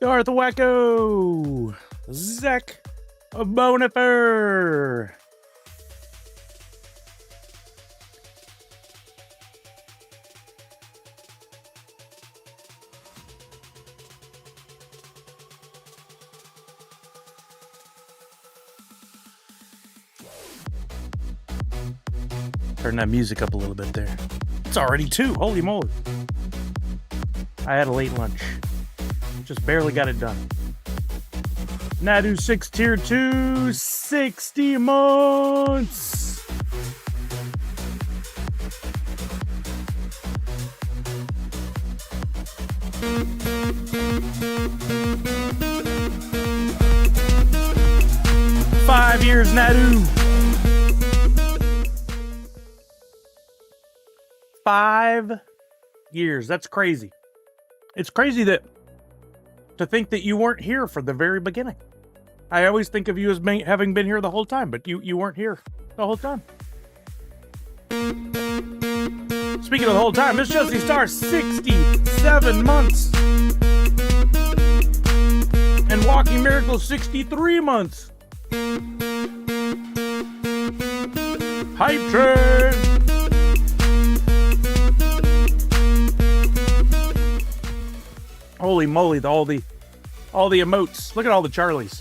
Darth Wacko, Zach Bonifer. Turn that music up a little bit there. It's already 2. Holy moly. I had a late lunch. Just barely got it done. Nadu 6 tier 2, 60 months. Five years, Nadu. 5 years. That's crazy. It's crazy to think that you weren't here for the very beginning. I always think of you as having been here the whole time, but you weren't here the whole time. Speaking of the whole time, Miss Chelsea Star, 67 months. And Walking Miracle, 63 months. Hype train! Holy moly, all the emotes. Look at all the Charlies.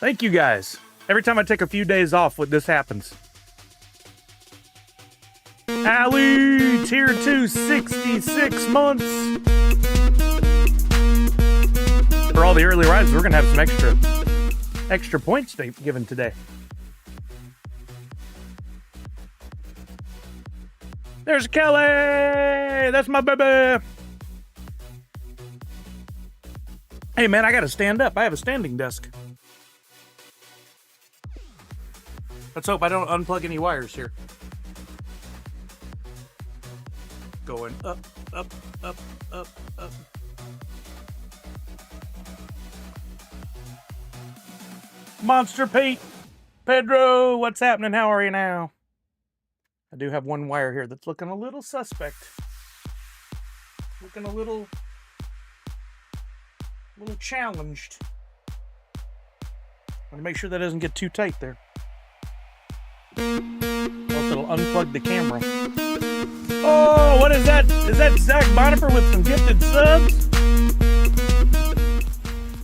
Thank you guys. Every time I take a few days off, this happens. Allie, tier 2, 66 months. For all the early rises, we're gonna have some extra points given today. There's Kelly! That's my baby! Hey man, I gotta stand up. I have a standing desk. Let's hope I don't unplug any wires here. Going up, up, up, up, up. Monster Pete! Pedro, what's happening? How are you now? I do have one wire here that's looking a little suspect. Looking a little challenged. Want to make sure that doesn't get too tight there. Else it'll unplug the camera. Oh, what is that? Is that Zach Bonifer with some gifted subs?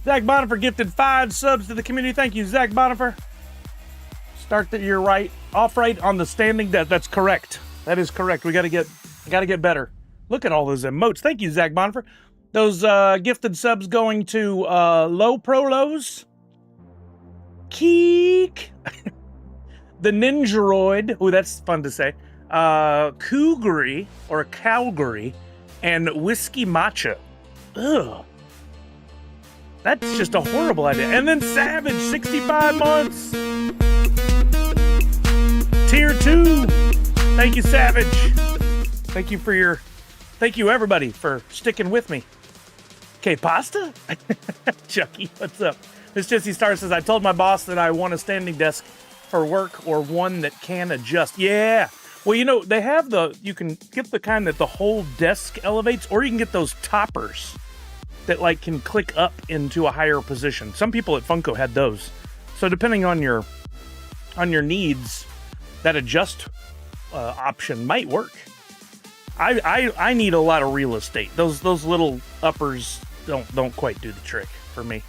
Zach Bonifer gifted 5 subs to the community. Thank you, Zach Bonifer. Start the year right, off right on the standing desk. That's correct. That is correct. We gotta get better. Look at all those emotes. Thank you, Zach Bonifer. Those gifted subs going to Low Prolos, Keek, the Ninjaroid. Oh, that's fun to say. Cougary or Calgary, and Whiskey Matcha. Ugh. That's just a horrible idea. And then Savage, 65 months. Tier 2. Thank you, Savage. Thank you everybody for sticking with me. Okay, pasta? Chucky, what's up? Miss Jesse Star says, I told my boss that I want a standing desk for work or one that can adjust. Yeah. Well, you know, they have you can get the kind that the whole desk elevates, or you can get those toppers that like can click up into a higher position. Some people at Funko had those. So depending on your needs, that adjust option might work. I need a lot of real estate. Those little uppers don't quite do the trick for me.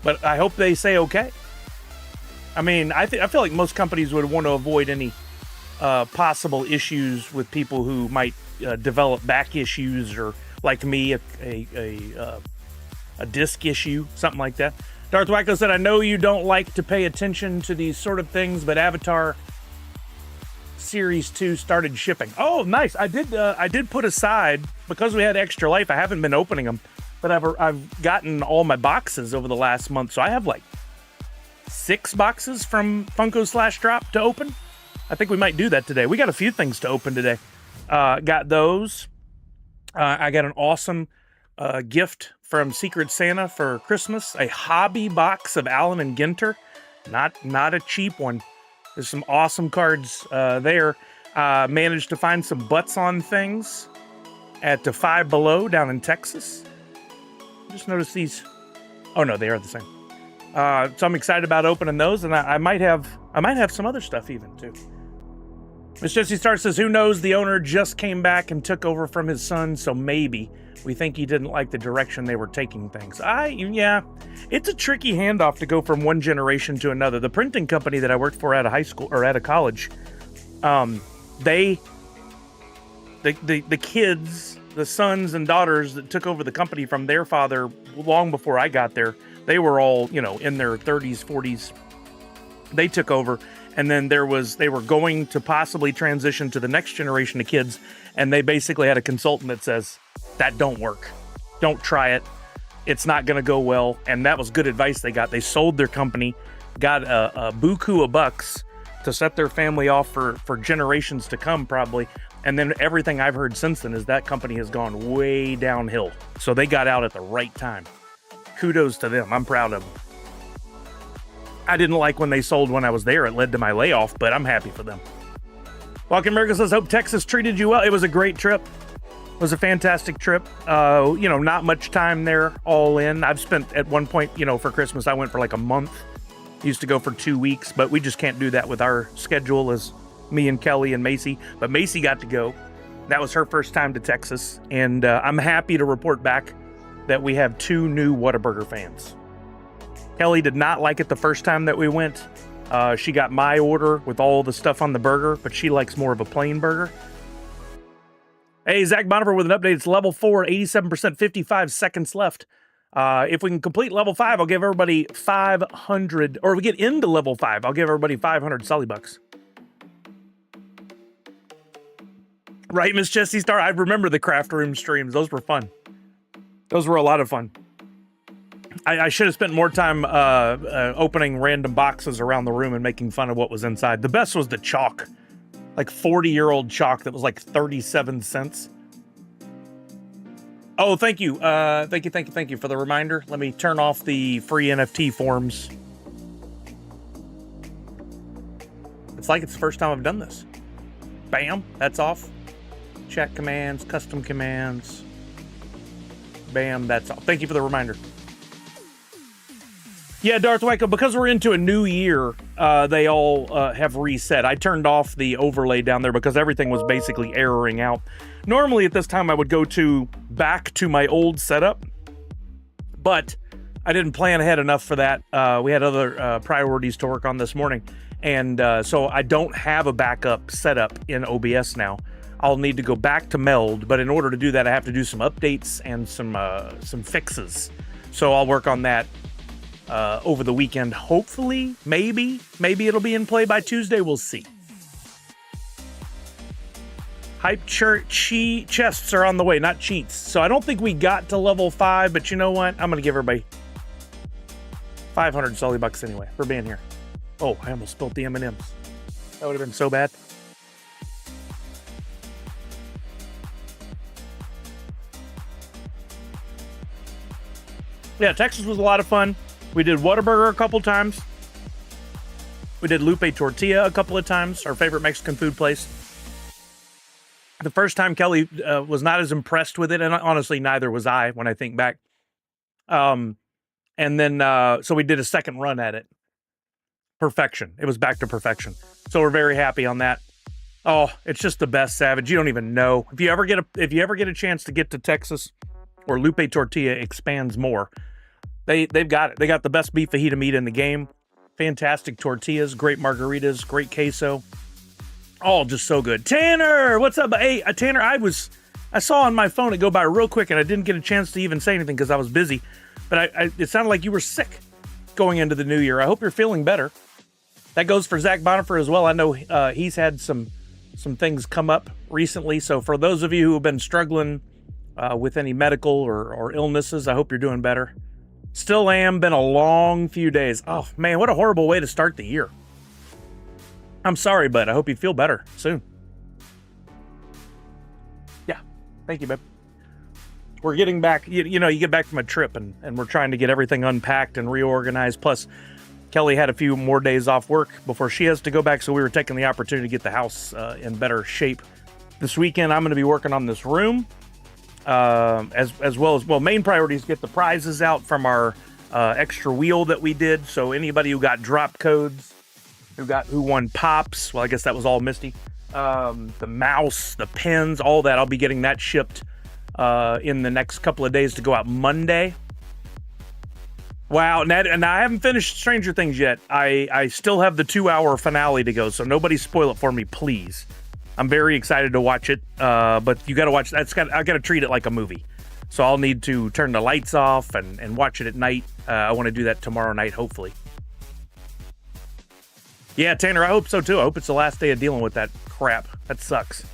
But I hope they say okay. I mean, I feel like most companies would want to avoid any possible issues with people who might develop back issues, or like me, a disc issue, something like that. Darth Wacko said, I know you don't like to pay attention to these sort of things, but Avatar Series 2 started shipping. Oh, nice. I did put aside, because we had Extra Life, I haven't been opening them, but I've gotten all my boxes over the last month, so I have like 6 boxes from Funko / Drop to open. I think we might do that today. We got a few things to open today. Got those. I got an awesome gift from Secret Santa for Christmas, a hobby box of Allen and Ginter. Not a cheap one. There's some awesome cards there. Managed to find some butts on things. at the Five Below down in Texas. Just noticed these. Oh no, they are the same. So I'm excited about opening those, and I might have some other stuff even too. Miss Jessie Star says, who knows? The owner just came back and took over from his son, so maybe. We think he didn't like the direction they were taking things. Yeah, it's a tricky handoff to go from one generation to another. The printing company that I worked for out of high school or out of college, the kids, the sons and daughters that took over the company from their father long before I got there, they were all, in their 30s, 40s. They took over. And then they were going to possibly transition to the next generation of kids. And they basically had a consultant that says, that don't work. Don't try it. It's not going to go well. And that was good advice they got. They sold their company, got a buku of bucks to set their family off for generations to come, probably. And then everything I've heard since then is that company has gone way downhill. So they got out at the right time. Kudos to them. I'm proud of them. I didn't like when they sold when I was there. It led to my layoff, but I'm happy for them. Walking America says, hope Texas treated you well. It was a great trip. It was a fantastic trip. Not much time there all in. I've spent at one point, for Christmas, I went for like a month. Used to go for 2 weeks, but we just can't do that with our schedule as me and Kelly and Macy. But Macy got to go. That was her first time to Texas. And I'm happy to report back that we have 2 new Whataburger fans. Kelly did not like it the first time that we went. She got my order with all the stuff on the burger, but she likes more of a plain burger. Hey, Zach Bonifer with an update. It's level 4, 87%, 55 seconds left. If we can complete level 5, I'll give everybody 500, or if we get into level 5, I'll give everybody 500 Sully bucks. Right, Miss Jessie Star? I remember the craft room streams. Those were fun. Those were a lot of fun. I should have spent more time opening random boxes around the room and making fun of what was inside. The best was the chalk. Like 40-year-old chalk that was like 37 cents. Oh, thank you. Thank you for the reminder. Let me turn off the free NFT forms. It's like it's the first time I've done this. Bam, that's off. Chat commands, custom commands. Bam, that's off. Thank you for the reminder. Yeah, Darth Waco, because we're into a new year, they all have reset. I turned off the overlay down there because everything was basically erroring out. Normally at this time I would go back to my old setup, but I didn't plan ahead enough for that. We had other priorities to work on this morning, and so I don't have a backup setup in OBS now. I'll need to go back to Meld, but in order to do that, I have to do some updates and some fixes. So I'll work on that over the weekend. Hopefully, maybe it'll be in play by Tuesday. We'll see. Hype chests are on the way, not cheats. So I don't think we got to level 5, but you know what? I'm going to give everybody 500 Sully bucks anyway for being here. Oh, I almost spilled the M&Ms. That would have been so bad. Yeah, Texas was a lot of fun. We did Whataburger a couple times. We did Lupe Tortilla a couple of times, our favorite Mexican food place. The first time Kelly was not as impressed with it, and honestly, neither was I when I think back. And then, so we did a second run at it. Perfection. It was back to perfection. So we're very happy on that. Oh, it's just the best, Savage. You don't even know. If you ever get a chance to get to Texas, or Lupe Tortilla expands more, they've got it. They got the best beef fajita meat in the game. Fantastic tortillas, great margaritas, great queso. All just so good. Tanner, what's up? Hey, Tanner, I saw on my phone it go by real quick, and I didn't get a chance to even say anything because I was busy. But it sounded like you were sick going into the new year. I hope you're feeling better. That goes for Zach Bonifer as well. I know he's had some things come up recently. So for those of you who have been struggling with any medical or illnesses, I hope you're doing better. Still am. Been a long few days. Oh, man, what a horrible way to start the year. I'm sorry, bud. I hope you feel better soon. Yeah. Thank you, babe. We're getting back. You know, you get back from a trip, and we're trying to get everything unpacked and reorganized. Plus, Kelly had a few more days off work before she has to go back, so we were taking the opportunity to get the house in better shape. This weekend, I'm going to be working on this room. as well as, well, main priority is to get the prizes out from our extra wheel that we did. So anybody who got drop codes, who won pops, well, I guess that was all Misty. The mouse, the pins, all that, I'll be getting that shipped in the next couple of days to go out Monday. Wow, and I haven't finished Stranger Things yet. I still have the 2-hour finale to go, so nobody spoil it for me, please. I'm very excited to watch it, but you got to watch. I got to treat it like a movie, so I'll need to turn the lights off and watch it at night. I want to do that tomorrow night, hopefully. Yeah, Tanner, I hope so too. I hope it's the last day of dealing with that crap. That sucks.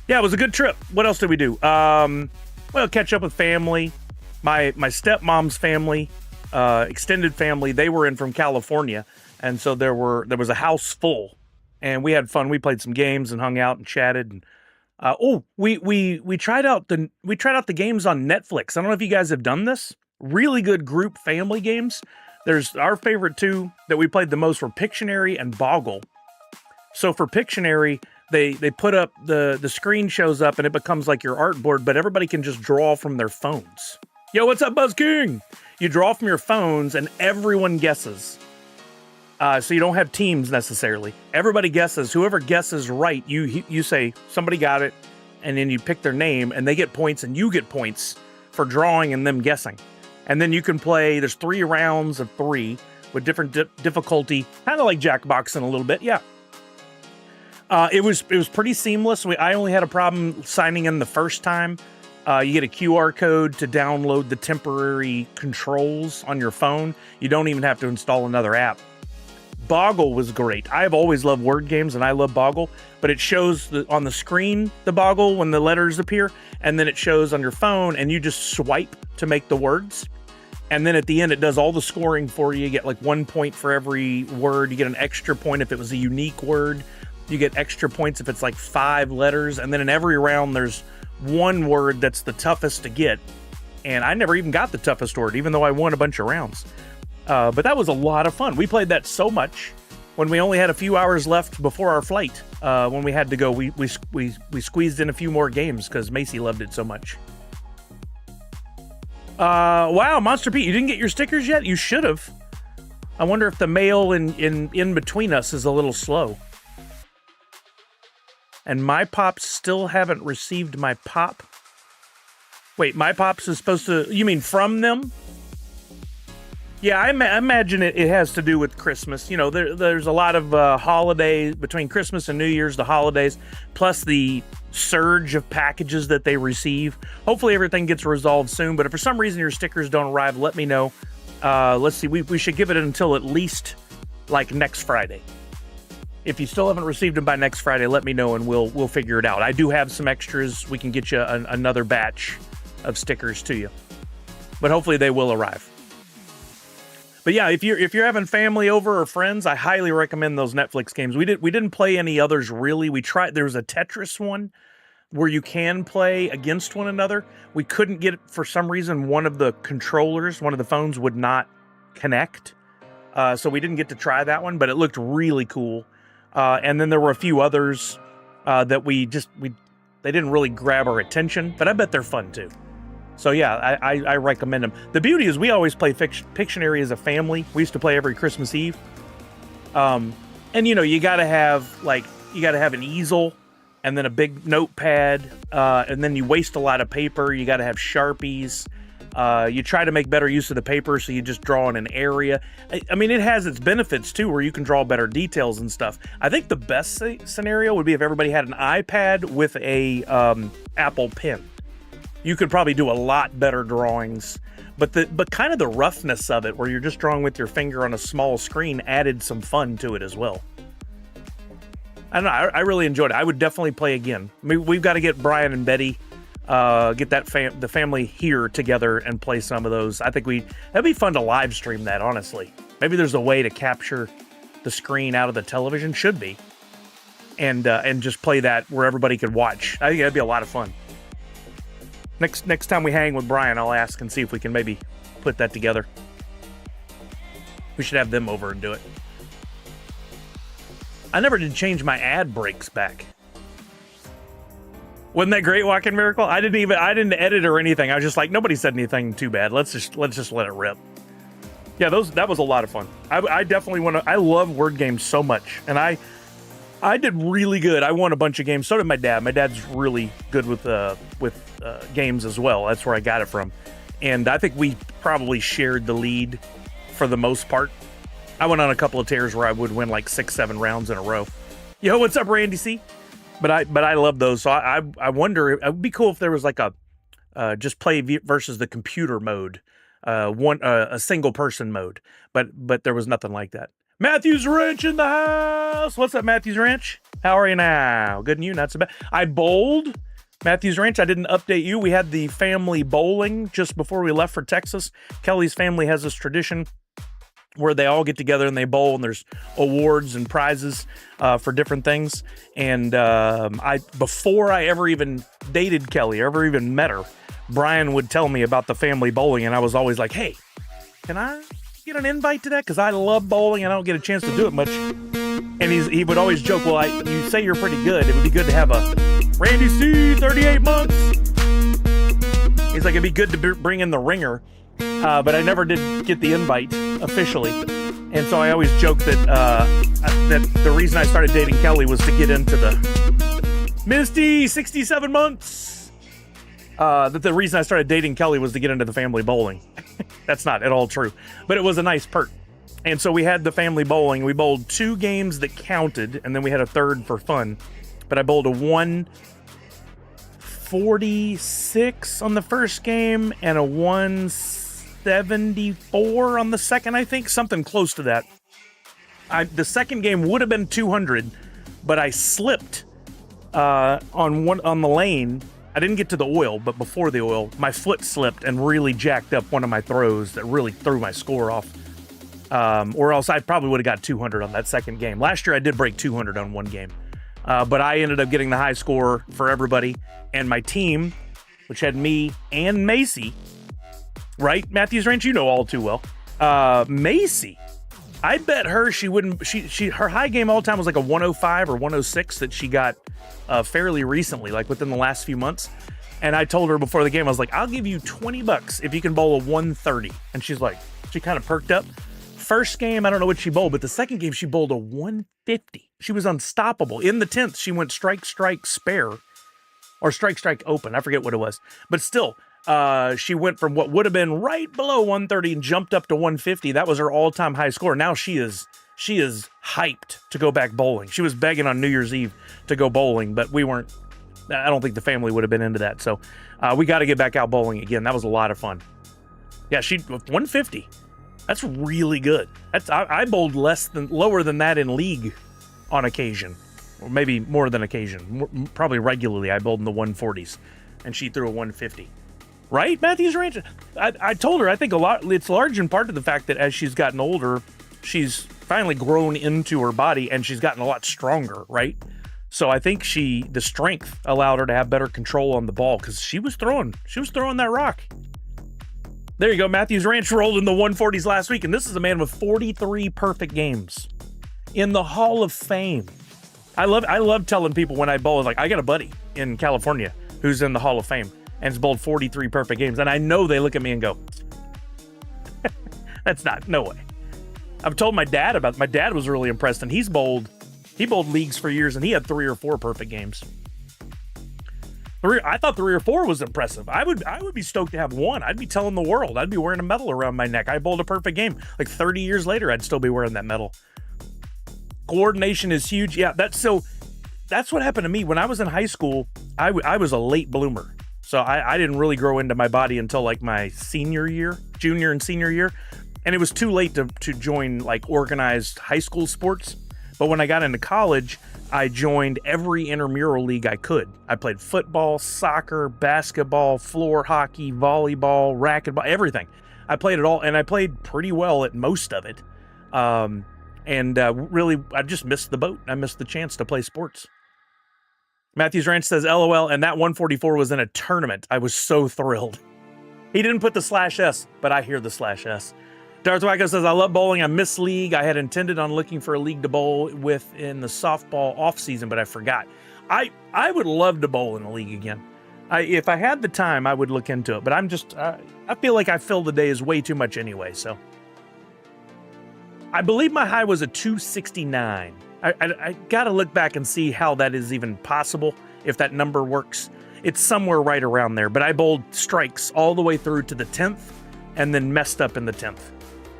Yeah, it was a good trip. What else did we do? Well, catch up with family. My stepmom's family, extended family, they were in from California, and so there was a house full, and we had fun. We played some games and hung out and chatted. And we tried out the games on Netflix. I don't know if you guys have done this. Really good group family games. There's our favorite two that we played the most were Pictionary and Boggle. So for Pictionary, they put up the screen shows up and it becomes like your artboard, but everybody can just draw from their phones. Yo, what's up, Buzz King? You draw from your phones and everyone guesses. So you don't have teams necessarily. Everybody guesses. Whoever guesses right, you say somebody got it, and then you pick their name, and they get points, and you get points for drawing and them guessing. And then you can play. There's 3 rounds of 3 with different difficulty, kind of like Jackboxing a little bit. Yeah. It was pretty seamless. I only had a problem signing in the first time. You get a QR code to download the temporary controls on your phone. You don't even have to install another app. Boggle was great. I've always loved word games, and I love Boggle, but it shows on the screen, the Boggle, when the letters appear, and then it shows on your phone, and you just swipe to make the words. And then at the end, it does all the scoring for you. You get like 1 point for every word. You get an extra point if it was a unique word. You get extra points if it's like 5 letters. And then in every round, there's one word that's the toughest to get. And I never even got the toughest word, even though I won a bunch of rounds. But that was a lot of fun. We played that so much when we only had a few hours left before our flight. When we had to go, we squeezed in a few more games because Macy loved it so much. Wow, Monster Pete, you didn't get your stickers yet? You should have. I wonder if the mail in between us is a little slow. And my pops still haven't received my pop. Wait, my pops is supposed to... You mean from them? Yeah, I imagine it has to do with Christmas. You know, there's a lot of holidays between Christmas and New Year's, the holidays, plus the surge of packages that they receive. Hopefully everything gets resolved soon, but if for some reason your stickers don't arrive, let me know. Let's see, we should give it until at least like next Friday. If you still haven't received them by next Friday, let me know and we'll figure it out. I do have some extras. We can get you another batch of stickers to you, but hopefully they will arrive. But yeah, if you're having family over or friends, I highly recommend those Netflix games. We didn't play any others really. We tried. There was a Tetris one where you can play against one another. We couldn't get, for some reason, one of the controllers, one of the phones would not connect, so we didn't get to try that one. But it looked really cool. And then there were a few others that they didn't really grab our attention, but I bet they're fun too. So yeah, I recommend them. The beauty is we always play Pictionary as a family. We used to play every Christmas Eve. And you know, you gotta have an easel and then a big notepad, and then you waste a lot of paper. You gotta have Sharpies. You try to make better use of the paper, so you just draw in an area. I mean, it has its benefits too, where you can draw better details and stuff. I think the best scenario would be if everybody had an iPad with a Apple Pen. You could probably do a lot better drawings, but kind of the roughness of it, where you're just drawing with your finger on a small screen, added some fun to it as well. I don't know. I really enjoyed it. I would definitely play again. I mean, we've got to get Brian and Betty, get the family here together and play some of those. I think that'd be fun to live stream that, honestly. Maybe there's a way to capture the screen out of the television, should be, and just play that where everybody could watch. I think that'd be a lot of fun. Next time we hang with Brian, I'll ask and see if we can maybe put that together. We should have them over and do it. I never did change my ad breaks back. Wasn't that great, Walking Miracle? I didn't edit or anything. I was just like, nobody said anything too bad. Let's just let it rip. Yeah, that was a lot of fun. I definitely want to. I love word games so much, and I did really good. I won a bunch of games. So did my dad. My dad's really good with games as well. That's where I got it from, and I think we probably shared the lead for the most part. I went on a couple of tears where I would win like 6-7 rounds in a row. Yo, what's up, Randy C? But I love those. So I wonder, it would be cool if there was like a just play versus the computer mode, a single person mode. But there was nothing like that. Matthews Ranch in the house. What's up, Matthews Ranch? How are you now? Good and you? Not so bad. I bowled. Matthews Ranch, I didn't update you. We had the family bowling just before we left for Texas. Kelly's family has this tradition where they all get together and they bowl, and there's awards and prizes for different things. And before I ever even dated Kelly, or ever even met her, Brian would tell me about the family bowling, and I was always like, hey, can I get an invite to that? Because I love bowling, and I don't get a chance to do it much. And he would always joke, well, you say you're pretty good. It would be good to have a Randy C, 38 months. He's like, it'd be good to bring in the ringer. But I never did get the invite officially. And so I always joke that the reason I started dating Kelly was to get into the Misty, 67 months. That the reason I started dating Kelly was to get into the family bowling. That's not at all true. But it was a nice perk. And so we had the family bowling. We bowled 2 games that counted, and then we had a third for fun. But I bowled a 146 on the first game and a 174 on the second, I think. Something close to that. The second game would have been 200, but I slipped on the lane. I didn't get to the oil, but before the oil, my foot slipped and really jacked up one of my throws that really threw my score off. Or else I probably would have got 200 on that second game. Last year I did break 200 on one game. But I ended up getting the high score for everybody. And my team, which had me and Macy, right, Matthews Ranch, you know all too well. Macy, I bet her her high game all time was like a 105 or 106 that she got fairly recently, like within the last few months. And I told her before the game, I was like, I'll give you $20 if you can bowl a 130. And she's like, she kind of perked up. First game, I don't know what she bowled, but the second game, she bowled a 150. She was unstoppable. In the 10th, she went strike, spare, or strike, open. I forget what it was. But still, she went from what would have been right below 130 and jumped up to 150. That was her all-time high score. Now she is hyped to go back bowling. She was begging on New Year's Eve to go bowling, but we weren't. I don't think the family would have been into that. So we got to get back out bowling again. That was a lot of fun. Yeah, 150. That's really good. I bowled lower than that in league on occasion, or maybe more than occasion. Probably regularly, I bowled in the 140s, and she threw a 150. Right, Matthews Ranch? I told her I think it's large in part to the fact that as she's gotten older, she's finally grown into her body and she's gotten a lot stronger, right? So I think the strength allowed her to have better control on the ball because she was throwing that rock. There you go. Matthews Ranch rolled in the 140s last week, and this is a man with 43 perfect games in the Hall of Fame. I love telling people when I bowl, like, I got a buddy in California who's in the Hall of Fame and has bowled 43 perfect games, and I know they look at me and go, no way. I've told my dad was really impressed, and he bowled leagues for years, and he had 3 or 4 perfect games. I thought 3 or 4 was impressive. I would be stoked to have 1. I'd be telling the world. I'd be wearing a medal around my neck. I bowled a perfect game. Like 30 years later, I'd still be wearing that medal. Coordination is huge. Yeah, that's what happened to me. When I was in high school, I was a late bloomer. So I didn't really grow into my body until like my junior and senior year. And it was too late to join like organized high school sports. But when I got into college, I joined every intramural league I could. I played football, soccer, basketball, floor hockey, volleyball, racquetball, everything. I played it all, and I played pretty well at most of it. Really, I just missed the boat. I missed the chance to play sports. Matthews Ranch says, LOL, and that 144 was in a tournament. I was so thrilled. He didn't put the /S, but I hear the /S. Darth Wacko says, I love bowling. I miss league. I had intended on looking for a league to bowl with in the softball off season, but I forgot. I would love to bowl in a league again. If I had the time, I would look into it. But I'm just, I feel like I fill the days way too much anyway. So I believe my high was a 269. I got to look back and see how that is even possible, if that number works. It's somewhere right around there. But I bowled strikes all the way through to the 10th and then messed up in the 10th.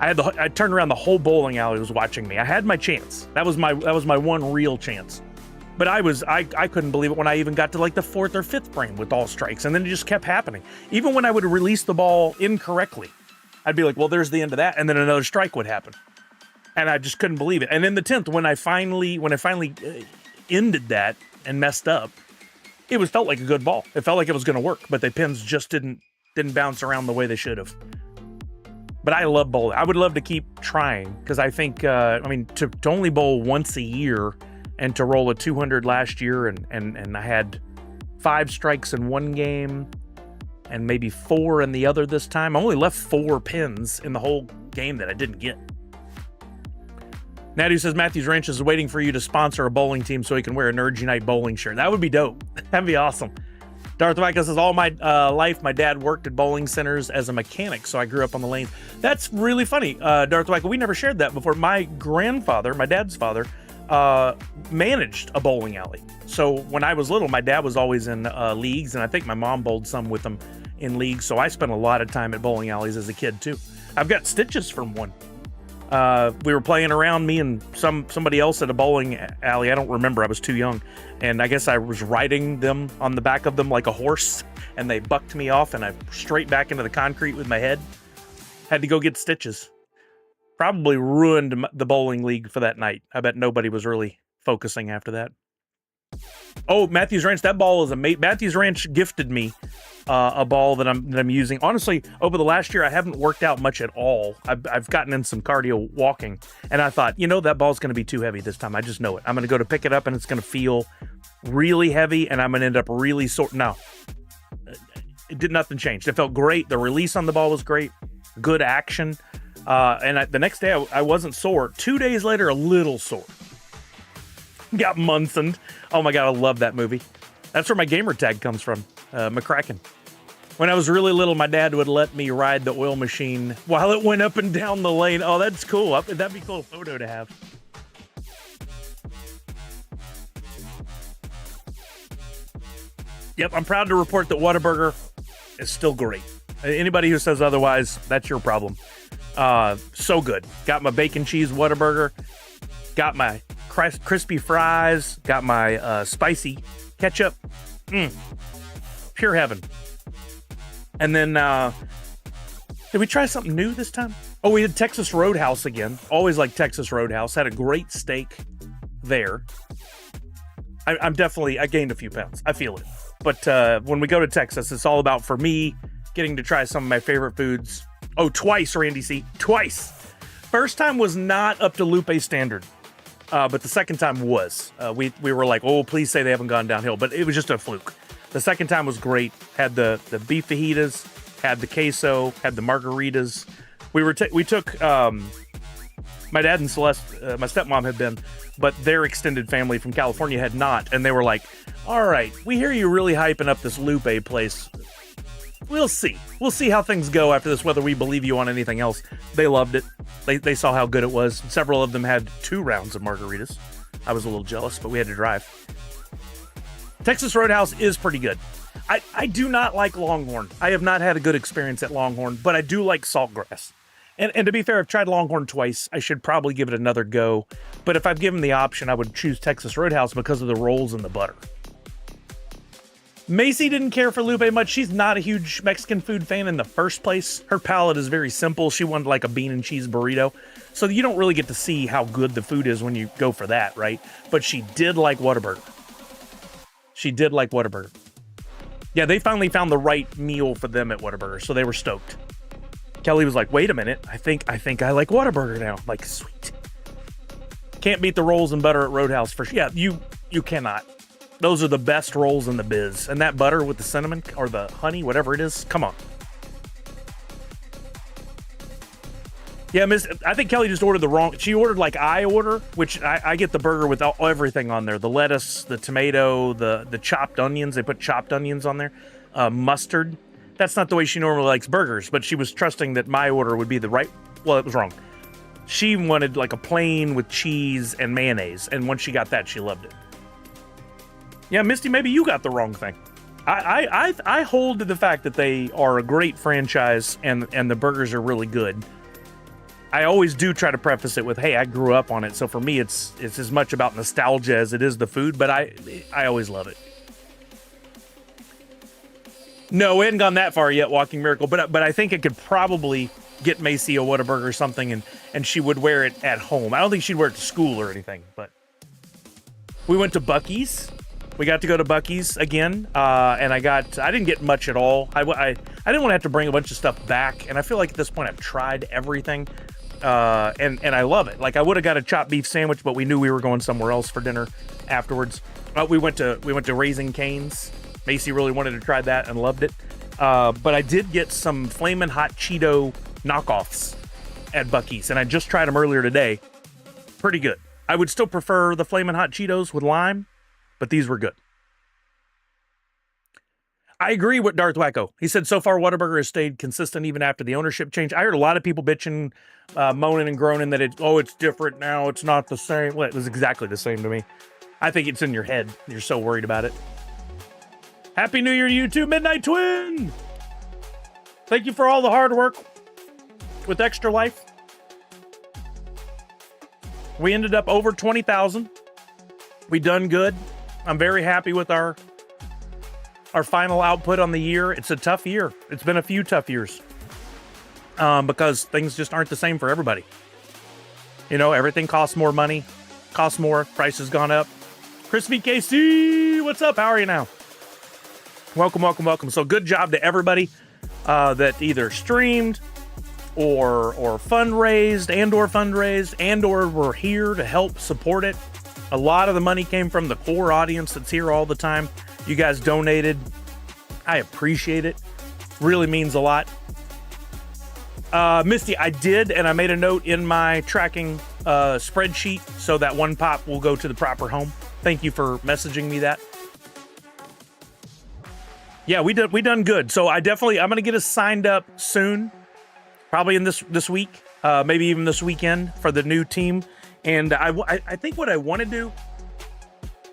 I turned around, the whole bowling alley was watching me. I had my chance. That was my one real chance. But I couldn't believe it when I even got to like the 4th or 5th frame with all strikes. And then it just kept happening. Even when I would release the ball incorrectly, I'd be like, well, there's the end of that. And then another strike would happen. And I just couldn't believe it. And in the 10th, when I finally ended that and messed up, it felt like a good ball. It felt like it was going to work, but the pins just didn't bounce around the way they should have. But I love bowling. I would love to keep trying because I think, to only bowl once a year and to roll a 200 last year and I had 5 strikes in one game and maybe 4 in the other this time. I only left 4 pins in the whole game that I didn't get. Natty says Matthew's Ranch is waiting for you to sponsor a bowling team so he can wear a Nerd Unite bowling shirt. That would be dope. That'd be awesome. Darth Micah says, all my life, my dad worked at bowling centers as a mechanic, so I grew up on the lanes. That's really funny, Darth Micah. We never shared that before. My grandfather, my dad's father, managed a bowling alley. So when I was little, my dad was always in leagues, and I think my mom bowled some with him in leagues, so I spent a lot of time at bowling alleys as a kid, too. I've got stitches from one. We were playing around, me and somebody else at a bowling alley. I don't remember. I was too young. And I guess I was riding them on the back of them like a horse, and they bucked me off, and I straight back into the concrete with my head. Had to go get stitches. Probably ruined the bowling league for that night. I bet nobody was really focusing after that. Oh, Matthew's Ranch. That ball is amazing. Matthew's Ranch gifted me a ball that I'm using. Honestly, over the last year, I haven't worked out much at all. I've gotten in some cardio walking, and I thought, that ball's going to be too heavy this time. I just know it. I'm going to go to pick it up, and it's going to feel really heavy, and I'm going to end up really sore. No, nothing changed. It felt great. The release on the ball was great. Good action. And the next day, I wasn't sore. 2 days later, a little sore. Got Munson. Oh my God, I love that movie. That's where my gamer tag comes from, McCracken. When I was really little, my dad would let me ride the oil machine while it went up and down the lane. Oh, that's cool. That'd be a cool photo to have. Yep, I'm proud to report that Whataburger is still great. Anybody who says otherwise, that's your problem. So good. Got my bacon cheese Whataburger. Got my crispy fries. Got my spicy ketchup. Pure heaven. And then, did we try something new this time? Oh, we did Texas Roadhouse again. Always like Texas Roadhouse. Had a great steak there. I gained a few pounds. I feel it. But when we go to Texas, it's all about, for me, getting to try some of my favorite foods. Oh, twice, Randy C. Twice. First time was not up to Lupe standard. But the second time was. We were like, oh, please say they haven't gone downhill. But it was just a fluke. The second time was great. Had the beef fajitas, had the queso, had the margaritas. We took my dad and Celeste, my stepmom had been, but their extended family from California had not. And they were like, all right, we hear you really hyping up this Lupe place. We'll see. We'll see how things go after this, whether we believe you on anything else. They loved it. They saw how good it was. Several of them had 2 rounds of margaritas. I was a little jealous, but we had to drive. Texas Roadhouse is pretty good. I do not like Longhorn. I have not had a good experience at Longhorn, but I do like Saltgrass. And to be fair, I've tried Longhorn twice. I should probably give it another go. But if I've given the option, I would choose Texas Roadhouse because of the rolls and the butter. Macy didn't care for Lupe much. She's not a huge Mexican food fan in the first place. Her palate is very simple. She wanted like a bean and cheese burrito. So you don't really get to see how good the food is when you go for that, right? But she did like Whataburger. She did like Whataburger. Yeah, they finally found the right meal for them at Whataburger, so they were stoked. Kelly was like, wait a minute, I think I like Whataburger now. Like, sweet. Can't beat the rolls and butter at Roadhouse for sure. Yeah, you cannot. Those are the best rolls in the biz. And that butter with the cinnamon or the honey, whatever it is, come on. Yeah, I think Kelly just ordered the wrong. She ordered like I order, which I get the burger with everything on there: the lettuce, the tomato, the chopped onions. They put chopped onions on there, mustard. That's not the way she normally likes burgers, but she was trusting that my order would be the right. Well, it was wrong. She wanted like a plain with cheese and mayonnaise, and once she got that, she loved it. Yeah, Misty, maybe you got the wrong thing. I hold to the fact that they are a great franchise and the burgers are really good. I always do try to preface it with, hey, I grew up on it, so for me it's as much about nostalgia as it is the food, but I always love it. No, we hadn't gone that far yet, Walking Miracle, but I think it could probably get Macy a Whataburger or something, and she would wear it at home. I don't think she'd wear it to school or anything, but we went to Buc-ee's. We got to go to Buc-ee's again, and I didn't get much at all. I didn't want to have to bring a bunch of stuff back, and I feel like at this point I've tried everything, and I love it. Like I would have got a chopped beef sandwich, but we knew we were going somewhere else for dinner afterwards. We went to Raising Cane's. Macy really wanted to try that and loved it. But I did get some Flamin' Hot Cheeto knockoffs at Buc-ee's, and I just tried them earlier today. Pretty good. I would still prefer the Flamin' Hot Cheetos with lime, but these were good. I agree with Darth Wacko. He said, so far, Whataburger has stayed consistent even after the ownership change. I heard a lot of people bitching, moaning and groaning that it's different now. It's not the same. Well, it was exactly the same to me. I think it's in your head. You're so worried about it. Happy New Year to you too, Midnight Twin. Thank you for all the hard work with Extra Life. We ended up over 20,000. We done good. I'm very happy with our final output on the year. It's a tough year. It's been a few tough years because things just aren't the same for everybody. You know, everything costs more money, costs more, price has gone up. Chris VKC, what's up? How are you now? Welcome, welcome, welcome. So good job to everybody that either streamed or fundraised and or were here to help support it. A lot of the money came from the core audience that's here all the time. You guys donated. I appreciate it. Really means a lot. Misty, I did, and I made a note in my tracking spreadsheet so that one pop will go to the proper home. Thank you for messaging me that. Yeah, we done good. So I'm gonna get us signed up soon, probably in this week, maybe even this weekend for the new team. And I think what I want to do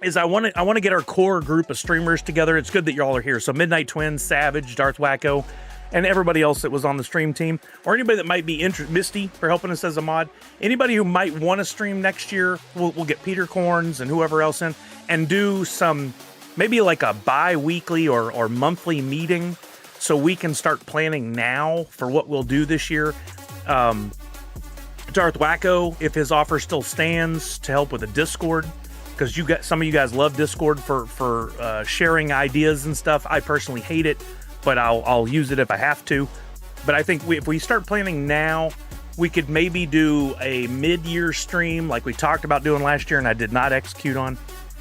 is I want to get our core group of streamers together. It's good that y'all are here. So Midnight Twin, Savage, Darth Wacko, and everybody else that was on the stream team, or anybody that might be interested. Misty for helping us as a mod. Anybody who might want to stream next year, we'll get Peter Corns and whoever else in and do some. Maybe like a bi-weekly or monthly meeting so we can start planning now for what we'll do this year. Darth Wacko, if his offer still stands, to help with a Discord, because some of you guys love Discord for sharing ideas and stuff. I personally hate it, but I'll use it if I have to. But I think if we start planning now, we could maybe do a mid-year stream like we talked about doing last year and I did not execute on.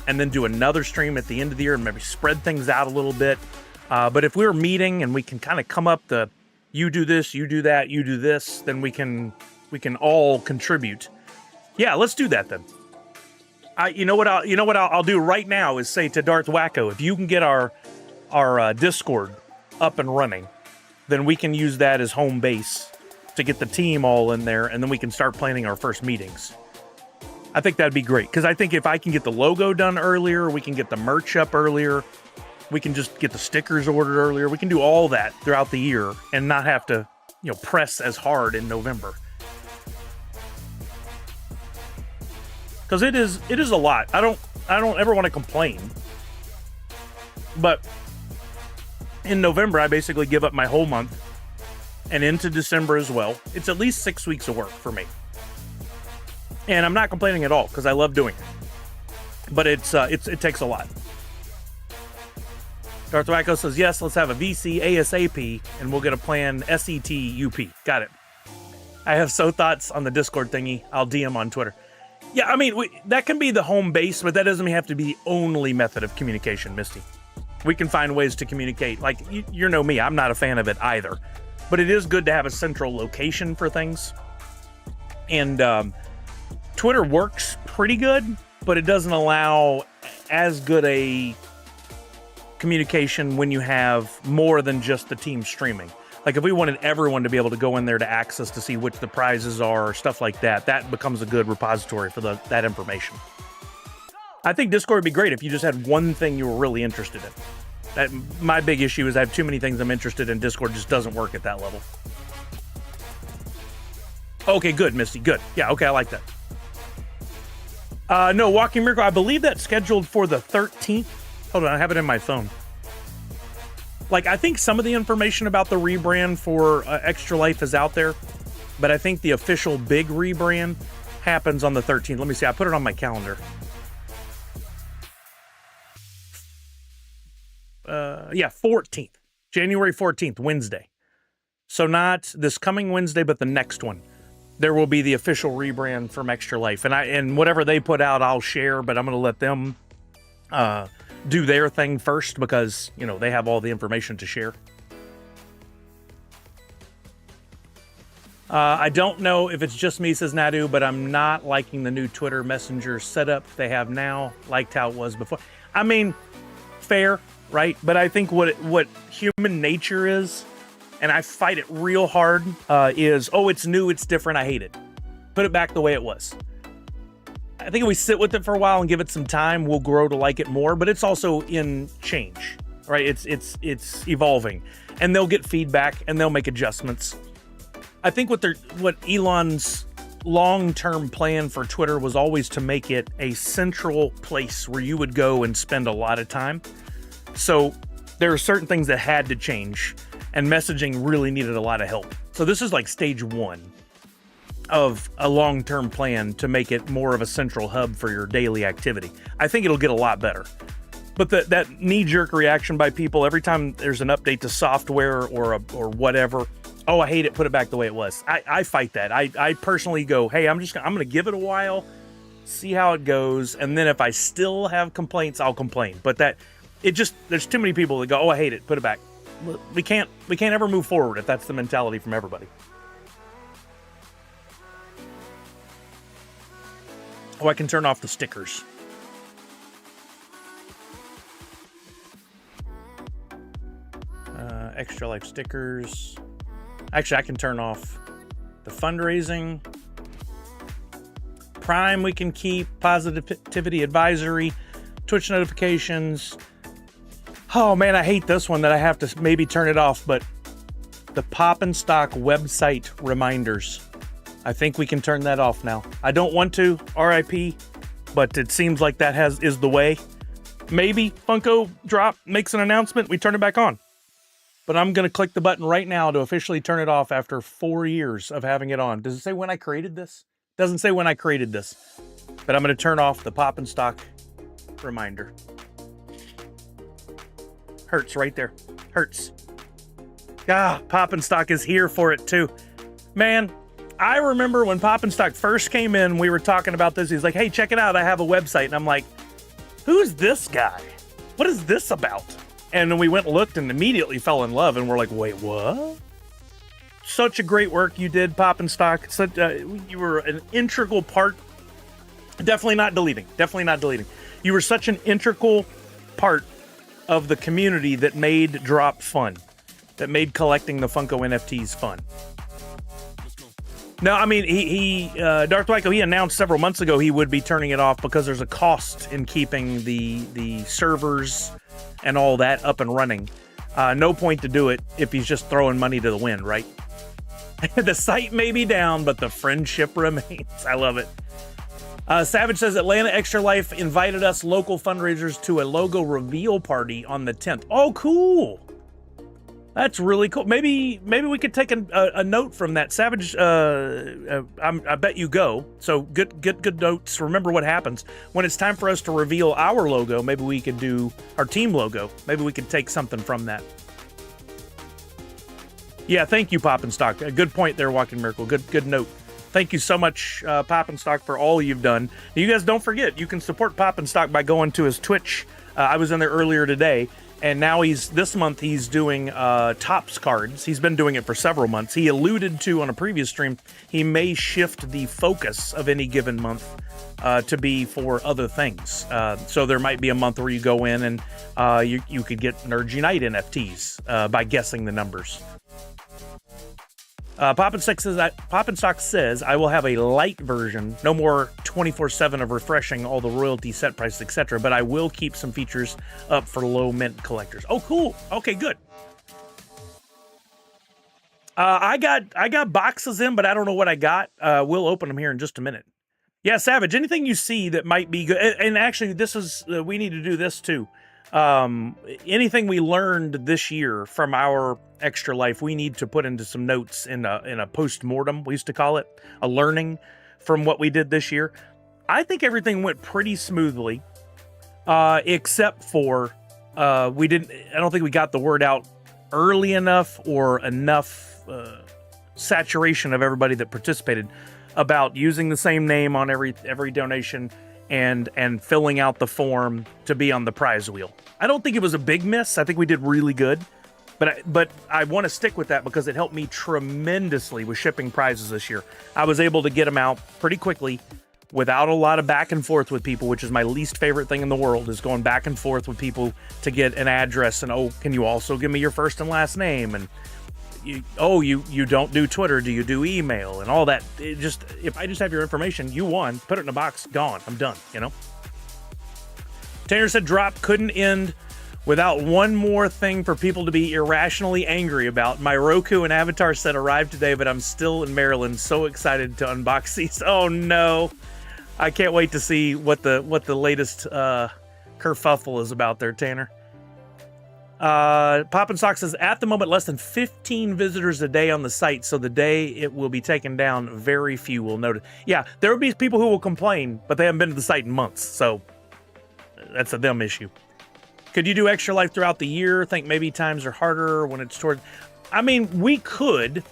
And then do another stream at the end of the year and maybe spread things out a little bit. But if we're meeting and we can kind of come up you do this, you do that, you do this, then we can all contribute. Yeah, let's do that then. You know what I'll do right now is say to Darth Wacko, if you can get our Discord up and running, then we can use that as home base to get the team all in there, and then we can start planning our first meetings. I think that'd be great, because I think if I can get the logo done earlier, we can get the merch up earlier, we can just get the stickers ordered earlier, we can do all that throughout the year and not have to, press as hard in November. Because it is a lot. I don't ever want to complain, but in November I basically give up my whole month, and into December as well. It's at least 6 weeks of work for me. And I'm not complaining at all because I love doing it. But it takes a lot. Darth Wacko says, yes, let's have a VC ASAP and we'll get a plan SETUP. Got it. I have thoughts on the Discord thingy. I'll DM on Twitter. Yeah, I mean, that can be the home base, but that doesn't have to be the only method of communication, Misty. We can find ways to communicate. Like, you know me, I'm not a fan of it either. But it is good to have a central location for things. And Twitter works pretty good, but it doesn't allow as good a communication when you have more than just the team streaming. Like if we wanted everyone to be able to go in there to access to see which the prizes are or stuff like that, that becomes a good repository for that information. I think Discord would be great if you just had one thing you were really interested in. My big issue is I have too many things I'm interested in. Discord just doesn't work at that level. Okay, good, Misty, good. Yeah, okay, I like that. No, Walking Miracle, I believe that's scheduled for the 13th. Hold on, I have it in my phone. Like, I think some of the information about the rebrand for Extra Life is out there, but I think the official big rebrand happens on the 13th. Let me see, I put it on my calendar. Yeah, 14th. January 14th, Wednesday. So not this coming Wednesday, but the next one. There will be the official rebrand from Extra Life. And whatever they put out, I'll share, but I'm going to let them do their thing first because, you know, they have all the information to share. I don't know if it's just me, says Nadu, but I'm not liking the new Twitter Messenger setup they have now. Liked how it was before. I mean, fair, right? But I think what human nature is, and I fight it real hard, is, oh, it's new, it's different, I hate it. Put it back the way it was. I think if we sit with it for a while and give it some time, we'll grow to like it more, but it's also in change, right? It's evolving, and they'll get feedback and they'll make adjustments. I think what Elon's long-term plan for Twitter was always to make it a central place where you would go and spend a lot of time. So there are certain things that had to change, and messaging really needed a lot of help. So this is like stage one of a long-term plan to make it more of a central hub for your daily activity. I think it'll get a lot better. But that knee-jerk reaction by people every time there's an update to software or whatever, oh, I hate it, put it back the way it was. I fight that. I personally go, hey, I'm going to give it a while, see how it goes, and then if I still have complaints, I'll complain. But there's too many people that go, oh, I hate it, put it back. We can't ever move forward if that's the mentality from everybody. Oh, I can turn off the stickers. Extra Life stickers. Actually, I can turn off the fundraising. Prime we can keep. Positivity advisory. Twitch notifications. Oh man, I hate this one that I have to maybe turn it off, but the Pop and Stock website reminders. I think we can turn that off now. I don't want to, RIP, but it seems like that is the way. Maybe Funko Drop makes an announcement, we turn it back on. But I'm going to click the button right now to officially turn it off after 4 years of having it on. Does it say when I created this? It doesn't say when I created this. But I'm going to turn off the Pop and Stock reminder. Hurts right there. Hurts. Ah, Pop and Stock is here for it too. Man, I remember when Pop and Stock first came in, we were talking about this. He's like, hey, check it out. I have a website. And I'm like, who's this guy? What is this about? And then we went and looked and immediately fell in love. And we're like, wait, what? Such a great work you did, Pop and Stock. You were an integral part. Definitely not deleting. Definitely not deleting. You were such an integral part of the community that made drop fun. That made collecting the Funko NFTs fun. No, I mean, Darth Wyko, he announced several months ago he would be turning it off because there's a cost in keeping the servers and all that up and running. No point to do it if he's just throwing money to the wind, right? The site may be down, but the friendship remains. I love it. Savage says Atlanta Extra Life invited us local fundraisers to a logo reveal party on the 10th. Oh, cool. That's really cool. Maybe we could take a note from that. Savage, I bet you go. So good notes. Remember what happens. When it's time for us to reveal our logo, maybe we could do our team logo. Maybe we could take something from that. Yeah, thank you, Pop and Stock. A good point there, Walking Miracle. Good note. Thank you so much, Pop and Stock, for all you've done. You guys don't forget, you can support Pop and Stock by going to his Twitch. I was in there earlier today. And now this month he's doing Topps cards. He's been doing it for several months. He alluded to on a previous stream, he may shift the focus of any given month to be for other things. So there might be a month where you go in and you could get Nerd Unite NFTs by guessing the numbers. Poppin' Sock says, I will have a light version, no more 24/7 of refreshing all the royalty set prices, etc., but I will keep some features up for low mint collectors. Oh, cool. Okay, good. I got boxes in, but I don't know what I got. We'll open them here in just a minute. Yeah, Savage, anything you see that might be good, and actually this is, we need to do this too. Anything we learned this year from our extra life, we need to put into some notes in a post-mortem, we used to call it, a learning from what we did this year. I think everything went pretty smoothly, except for I don't think we got the word out early enough or enough saturation of everybody that participated about using the same name on every donation and filling out the form to be on the prize wheel. I don't think it was a big miss. I think we did really good, but I want to stick with that because it helped me tremendously with shipping prizes this year. I was able to get them out pretty quickly without a lot of back and forth with people, which is my least favorite thing in the world, is going back and forth with people to get an address and, oh, can you also give me your first and last name? And you don't do Twitter, do you do email and all that? If I just have your information, you won, put it in a box, gone, I'm done, you know? Tanner said drop couldn't end without one more thing for people to be irrationally angry about. My Roku and Avatar set arrived today, but I'm still in Maryland, so excited to unbox these. Oh no, I can't wait to see what the latest kerfuffle is about there, Tanner. Poppin' Sock says, at the moment, less than 15 visitors a day on the site, so the day it will be taken down, very few will notice. Yeah, there will be people who will complain, but they haven't been to the site in months, so that's a them issue. Could you do extra life throughout the year? Think maybe times are harder when it's toward... I mean, we could.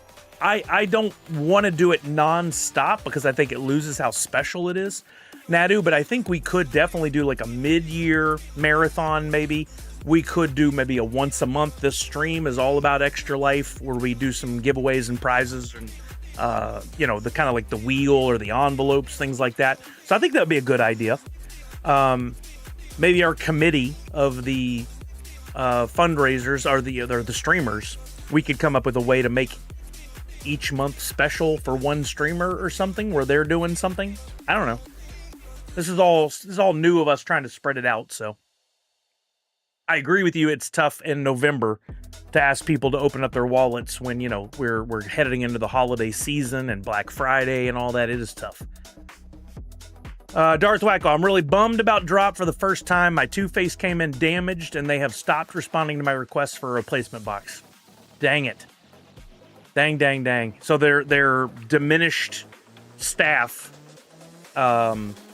I don't want to do it non-stop because I think it loses how special it is, Nadu, but I think we could definitely do like a mid-year marathon maybe. We could do maybe a once a month. This stream is all about extra life where we do some giveaways and prizes and, the kind of like the wheel or the envelopes, things like that. So I think that would be a good idea. Maybe our committee of the fundraisers or the streamers, we could come up with a way to make each month special for one streamer or something where they're doing something. I don't know. This is all new of us trying to spread it out, so. I agree with you. It's tough in November to ask people to open up their wallets when, we're heading into the holiday season and Black Friday and all that. It is tough. Darth Wacko, I'm really bummed about drop for the first time. My Two-Face came in damaged and they have stopped responding to my requests for a replacement box. Dang it. Dang. So their diminished staff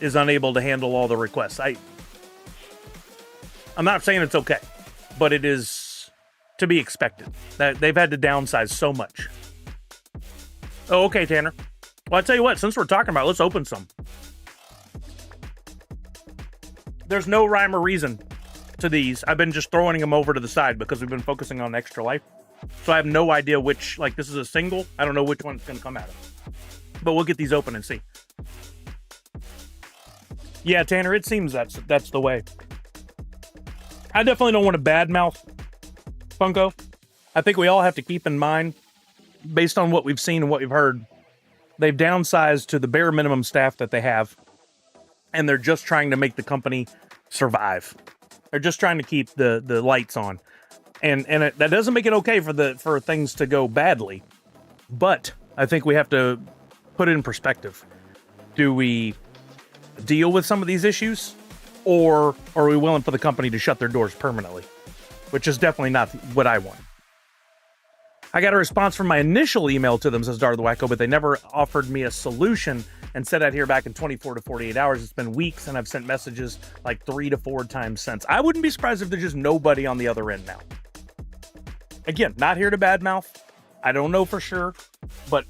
is unable to handle all the requests. I'm not saying it's okay, but it is to be expected. That they've had to downsize so much. Oh, okay, Tanner. Well, I'll tell you what, since we're talking about it, let's open some. There's no rhyme or reason to these. I've been just throwing them over to the side because we've been focusing on Extra Life. So I have no idea which, this is a single. I don't know which one's going to come out of it. But we'll get these open and see. Yeah, Tanner, it seems that's the way. I definitely don't want to badmouth Funko. I think we all have to keep in mind, based on what we've seen and what we've heard, they've downsized to the bare minimum staff that they have, and they're just trying to make the company survive. They're just trying to keep the lights on, and that doesn't make it okay for things to go badly. But I think we have to put it in perspective. Do we deal with some of these issues? Or are we willing for the company to shut their doors permanently? Which is definitely not what I want. I got a response from my initial email to them, says Darth Wacko, but they never offered me a solution and said I'd hear back in 24 to 48 hours. It's been weeks and I've sent messages like 3 to 4 times since. I wouldn't be surprised if there's just nobody on the other end now. Again, not here to badmouth. I don't know for sure. But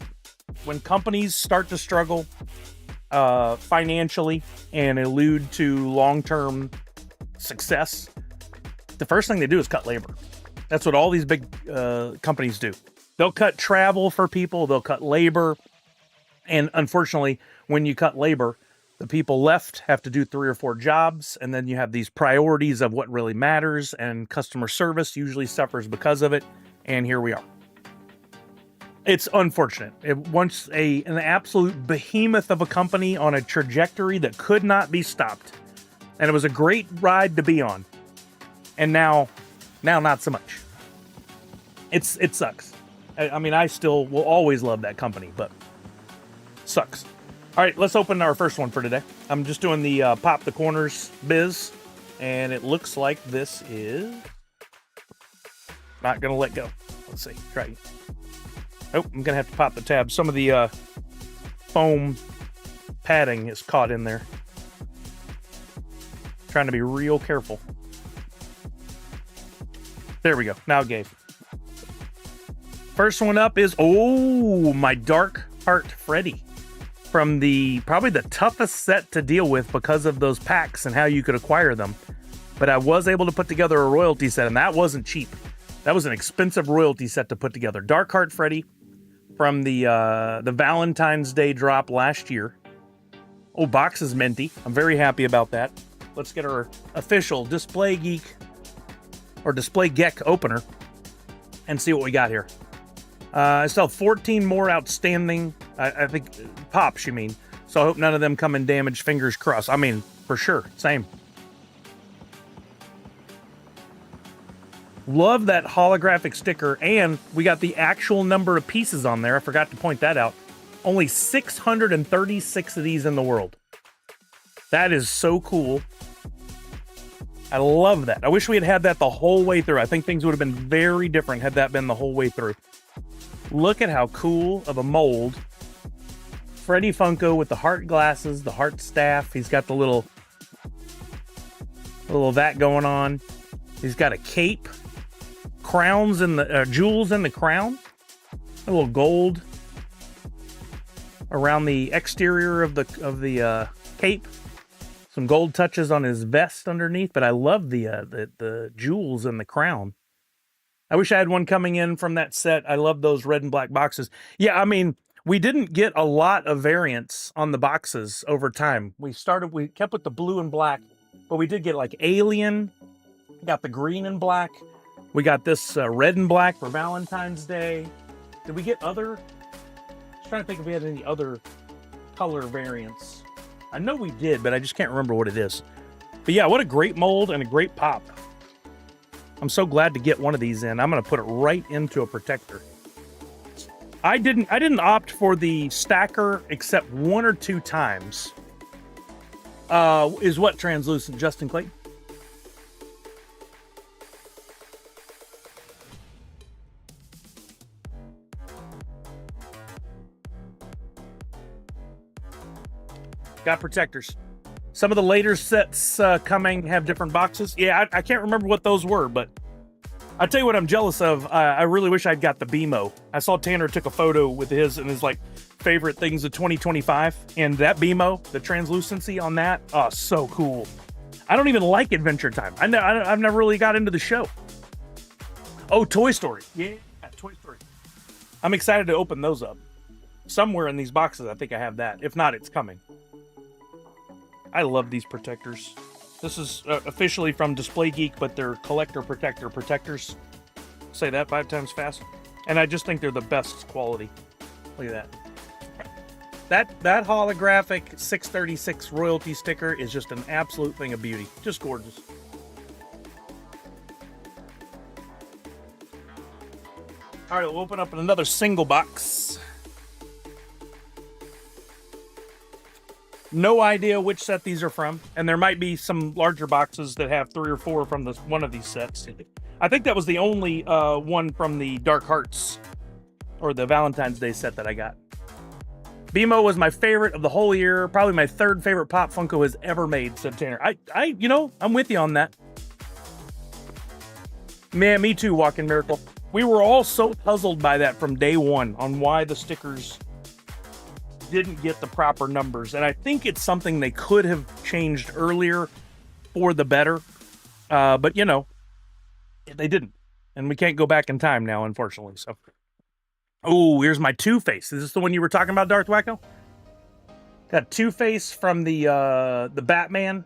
when companies start to struggle financially and allude to long-term success, the first thing they do is cut labor. That's what all these big companies do. They'll cut travel for people. They'll cut labor. And unfortunately, when you cut labor, the people left have to do 3 or 4 jobs. And then you have these priorities of what really matters. And customer service usually suffers because of it. And here we are. It's unfortunate. It once an absolute behemoth of a company on a trajectory that could not be stopped. And it was a great ride to be on. And now not so much. It sucks. I mean, I still will always love that company, but sucks. All right, let's open our first one for today. I'm just doing the Pop the Corners biz, and it looks like this is not going to let go. Let's see. Try it. Oh, I'm going to have to pop the tab. Some of the foam padding is caught in there. Trying to be real careful. There we go. Now it gave. First one up is, my Dark Heart Freddy. From probably the toughest set to deal with because of those packs and how you could acquire them. But I was able to put together a royalty set, and that wasn't cheap. That was an expensive royalty set to put together. Dark Heart Freddy from the Valentine's Day drop last year. Oh, box is minty. I'm very happy about that. Let's get our official Display Geek or Display Geek opener and see what we got here. I still have 14 more outstanding, I think, pops, you mean. So I hope none of them come in damaged, fingers crossed. I mean, for sure, same. Love that holographic sticker, and we got the actual number of pieces on there. I forgot to point that out. Only 636 of these in the world. That is so cool. I love that. I wish we had that the whole way through. I think things would have been very different had that been the whole way through. Look at how cool of a mold. Freddy Funko with the heart glasses, the heart staff. He's got the little that going on. He's got a cape, crowns and the jewels in the crown, a little gold around the exterior of the cape. Some gold touches on his vest underneath, but I love the jewels in the crown. I wish I had one coming in from that set. I love those red and black boxes. Yeah, I mean, we didn't get a lot of variants on the boxes over time. We kept with the blue and black, but we did get like Alien. We got the green and black. We got this red and black for Valentine's Day. Did we get other? I was trying to think if we had any other color variants. I know we did, but I just can't remember what it is. But yeah, what a great mold and a great pop. I'm so glad to get one of these in. I'm going to put it right into a protector. I didn't opt for the stacker except 1 or 2 times. Is what translucent, Justin Clayton? Got protectors. Some of the later sets coming have different boxes. Yeah, I can't remember what those were, but I'll tell you what I'm jealous of. I really wish I'd got the BMO. I saw Tanner took a photo with his and his like favorite things of 2025, and that BMO, the translucency on that, oh, so cool. I don't even like Adventure Time. I've never really got into the show. Oh, Toy Story. Yeah, Toy Story. I'm excited to open those up. Somewhere in these boxes, I think I have that. If not, it's coming. I love these protectors. This is officially from Display Geek, but they're collector protectors. Say that 5 times fast. And I just think they're the best quality. Look at that. That holographic 636 royalty sticker is just an absolute thing of beauty. Just gorgeous. All right, we'll open up another single box. No idea which set these are from, and there might be some larger boxes that have 3 or 4 from one of these sets. I think that was the only one from the Dark Hearts, or the Valentine's Day set that I got. BMO was my favorite of the whole year, probably my 3rd favorite Pop Funko has ever made, said Tanner. I'm with you on that. Man, me too, Walking Miracle. We were all so puzzled by that from day one on why the stickers didn't get the proper numbers, and I think it's something they could have changed earlier for the better, but They didn't. And we can't go back in time now, unfortunately. So, oh, here's my Two-Face. Is this the one you were talking about, Darth Wacko? Got Two-Face from the Batman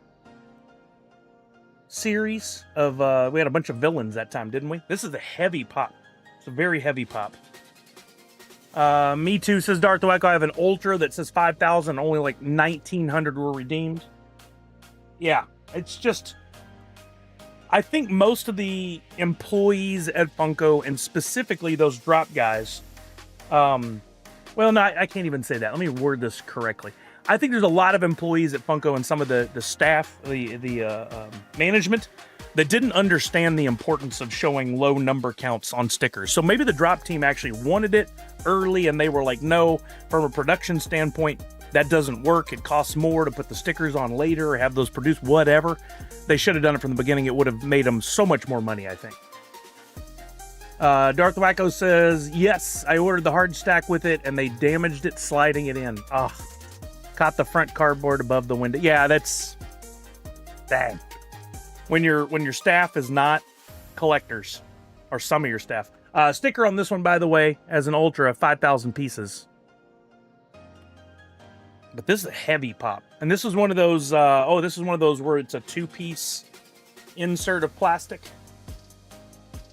series of we had a bunch of villains that time, didn't we? This is a heavy pop. It's a very heavy pop. Me too, says Darth Wacko. I have an Ultra that says 5,000. Only like 1,900 were redeemed. Yeah, it's just, I think most of the employees at Funko, and specifically those drop guys, well, no, I can't even say that. Let me word this correctly. I think there's a lot of employees at Funko and some of the staff, the management, that didn't understand the importance of showing low number counts on stickers. So maybe the drop team actually wanted it early, and they were like, no, from a production standpoint, that doesn't work. It costs more to put the stickers on later or have those produced, whatever. They should have done it from the beginning. It would have made them so much more money, I think. Darth Wacko says, yes, I ordered the hard stack with it, and they damaged it sliding it in. Ugh. Caught the front cardboard above the window. Yeah, that's dang. When your staff is not collectors, or some of your staff. Sticker on this one, by the way, as an Ultra, 5,000 pieces. But this is a heavy pop, and this is one of those. This is one of those where it's a 2-piece insert of plastic.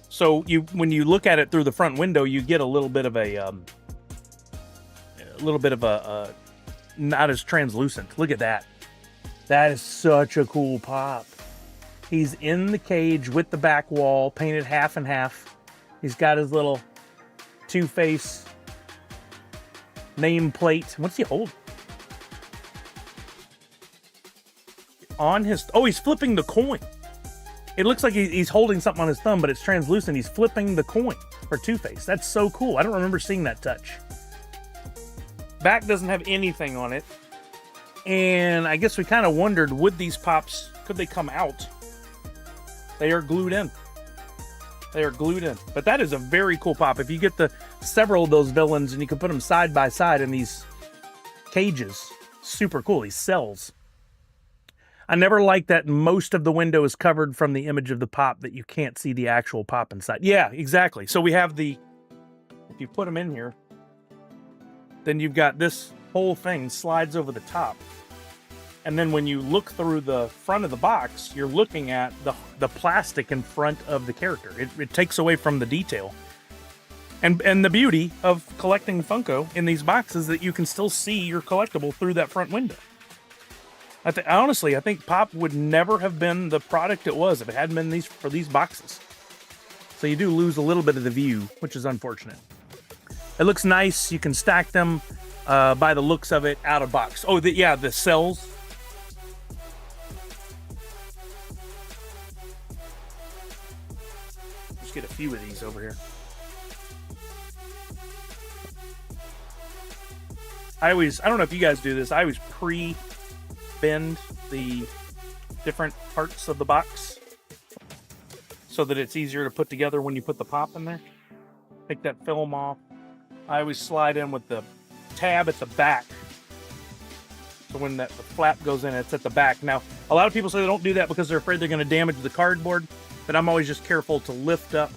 So when you look at it through the front window, you get a little bit of a not as translucent. Look at that. That is such a cool pop. He's in the cage with the back wall, painted half and half. He's got his little Two-Face nameplate. What's he holding? On his... Oh, he's flipping the coin. It looks like he's holding something on his thumb, but it's translucent. He's flipping the coin for Two-Face. That's so cool. I don't remember seeing that touch. Back doesn't have anything on it. And I guess we kind of wondered, would these pops, could they come out? They are glued in. They are glued in. But that is a very cool pop. If you get several of those villains and you can put them side by side in these cages, super cool. These cells. I never liked that most of the window is covered from the image of the pop, that you can't see the actual pop inside. Yeah, exactly. So we have if you put them in here, then you've got this whole thing slides over the top. And then when you look through the front of the box, you're looking at the plastic in front of the character. It takes away from the detail. And the beauty of collecting Funko in these boxes is that you can still see your collectible through that front window. Honestly, I think Pop would never have been the product it was if it hadn't been for these boxes. So you do lose a little bit of the view, which is unfortunate. It looks nice. You can stack them by the looks of it out of box. Oh, the cells. Let's get a few of these over here. I don't know if you guys do this. I always pre-bend the different parts of the box so that it's easier to put together when you put the pop in there. Take that film off. I always slide in with the tab at the back. So when the flap goes in, it's at the back. Now, a lot of people say they don't do that because they're afraid they're going to damage the cardboard, but I'm always just careful to lift up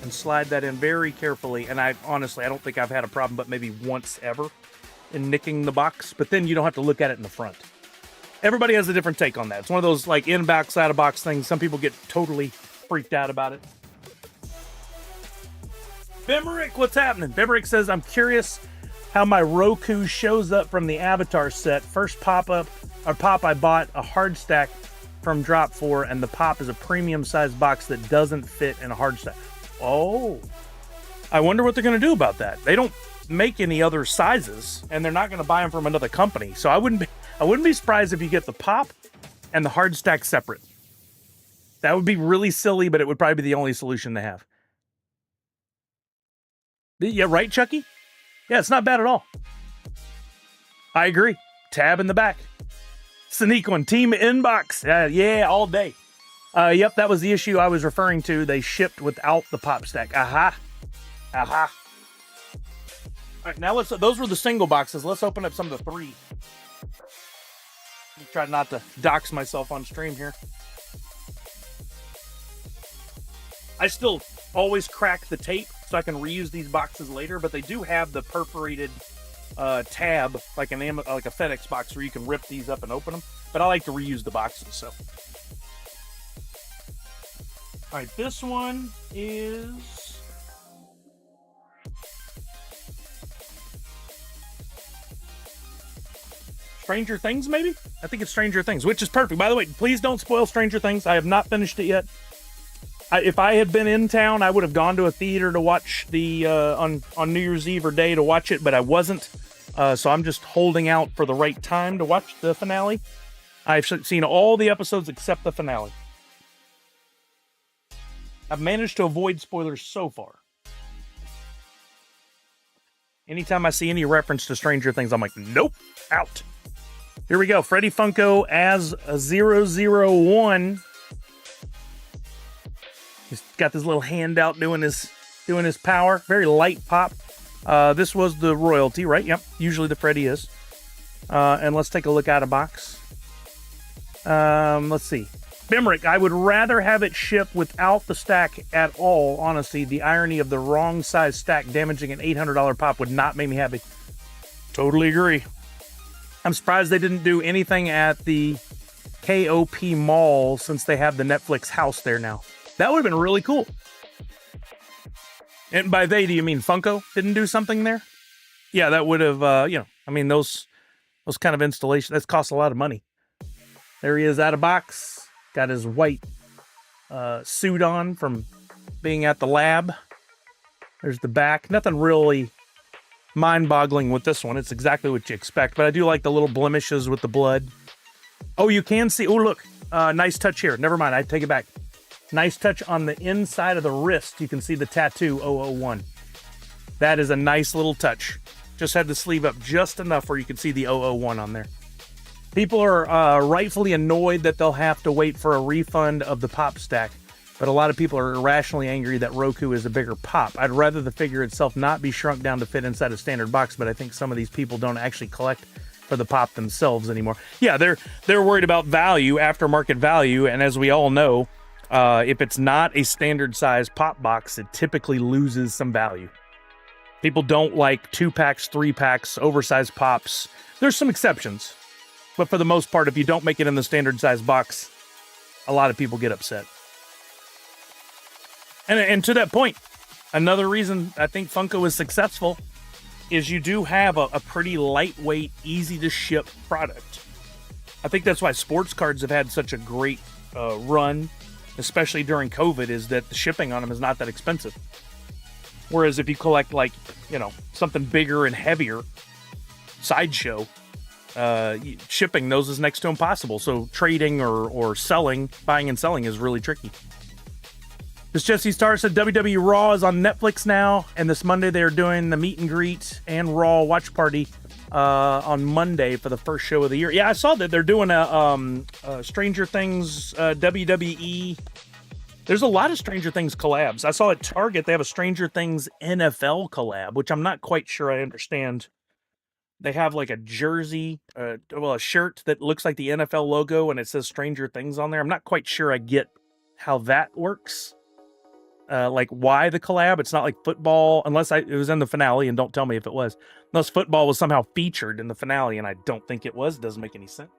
and slide that in very carefully. And honestly, I don't think I've had a problem, but maybe once ever in nicking the box. But then you don't have to look at it in the front. Everybody has a different take on that. It's one of those like in-box, out-of-box things. Some people get totally freaked out about it. Bimerick, what's happening? Bimerick says, I'm curious how my Roku shows up from the Avatar set. First pop I bought a hard stack from Drop 4, and the pop is a premium sized box that doesn't fit in a hard stack. Oh, I wonder what they're going to do about that. They don't make any other sizes, and they're not going to buy them from another company. So I wouldn't be surprised if you get the pop and the hard stack separate. That would be really silly, but it would probably be the only solution they have. Yeah, right, Chucky? Yeah, it's not bad at all. I agree. Tab in the back. Sneak one. Team inbox. Yeah, all day. Yep, that was the issue I was referring to. They shipped without the pop stack. Aha. All right, now those were the single boxes. Let's open up some of the three. Try not to dox myself on stream here. I still always crack the tape so I can reuse these boxes later, but they do have the perforated tab, like like a FedEx box, where you can rip these up and open them. But I like to reuse the boxes. So, all right, this one is Stranger Things, maybe? I think it's Stranger Things, which is perfect. By the way, please don't spoil Stranger Things. I have not finished it yet. If I had been in town, I would have gone to a theater to watch the on New Year's Eve or day to watch it, but I wasn't. So I'm just holding out for the right time to watch the finale. I've seen all the episodes except the finale. I've managed to avoid spoilers so far. Anytime I see any reference to Stranger Things, I'm like, nope, out. Here we go. Freddy Funko as a 001. He's got this little hand out doing his power. Very light pop. This was the royalty, right? Yep. Usually the Freddy is. And let's take a look out of box. Let's see. Bimrick, I would rather have it shipped without the stack at all. Honestly, the irony of the wrong size stack damaging an $800 pop would not make me happy. Totally agree. I'm surprised they didn't do anything at the KOP Mall since they have the Netflix house there now. That would have been really cool. And by they, do you mean Funko didn't do something there? Yeah, that would have, I mean, those kind of installations, that's cost a lot of money. There he is out of box. Got his white suit on from being at the lab. There's the back. Nothing really mind-boggling with this one. It's exactly what you expect, but I do like the little blemishes with the blood. Oh, you can see, oh, look, nice touch here. Never mind, I take it back. Nice touch on the inside of the wrist. You can see the tattoo 001. That is a nice little touch. Just had the sleeve up just enough where you can see the 001 on there. People are rightfully annoyed that they'll have to wait for a refund of the pop stack, but a lot of people are irrationally angry that Roku is a bigger pop. I'd rather the figure itself not be shrunk down to fit inside a standard box, but I think some of these people don't actually collect for the pop themselves anymore. Yeah, they're worried about value, aftermarket value, and as we all know, if it's not a standard size pop box, it typically loses some value. People don't like 2-packs, 3-packs, oversized pops. There's some exceptions, but for the most part, if you don't make it in the standard size box, a lot of people get upset. And to that point, another reason I think Funko is successful is you do have a pretty lightweight, easy to ship product. I think that's why sports cards have had such a great run, especially during COVID, is that the shipping on them is not that expensive. Whereas if you collect something bigger and heavier, Sideshow, shipping those is next to impossible. So trading or selling, buying and selling is really tricky. This Jesse Star said WWE Raw is on Netflix now, and this Monday they are doing the meet and greet and Raw watch party on Monday for the first show of the year. Yeah, I saw that they're doing a Stranger Things WWE. There's a lot of Stranger Things collabs. I saw at Target they have a Stranger Things NFL collab, which I'm not quite sure I understand. They have like a jersey, a shirt that looks like the NFL logo, and it says Stranger Things on there. I'm not quite sure I get how that works. Like why the collab? It's not like football, unless it was in the finale, and don't tell me if it was. Unless football was somehow featured in the finale, and I don't think it was. It doesn't make any sense.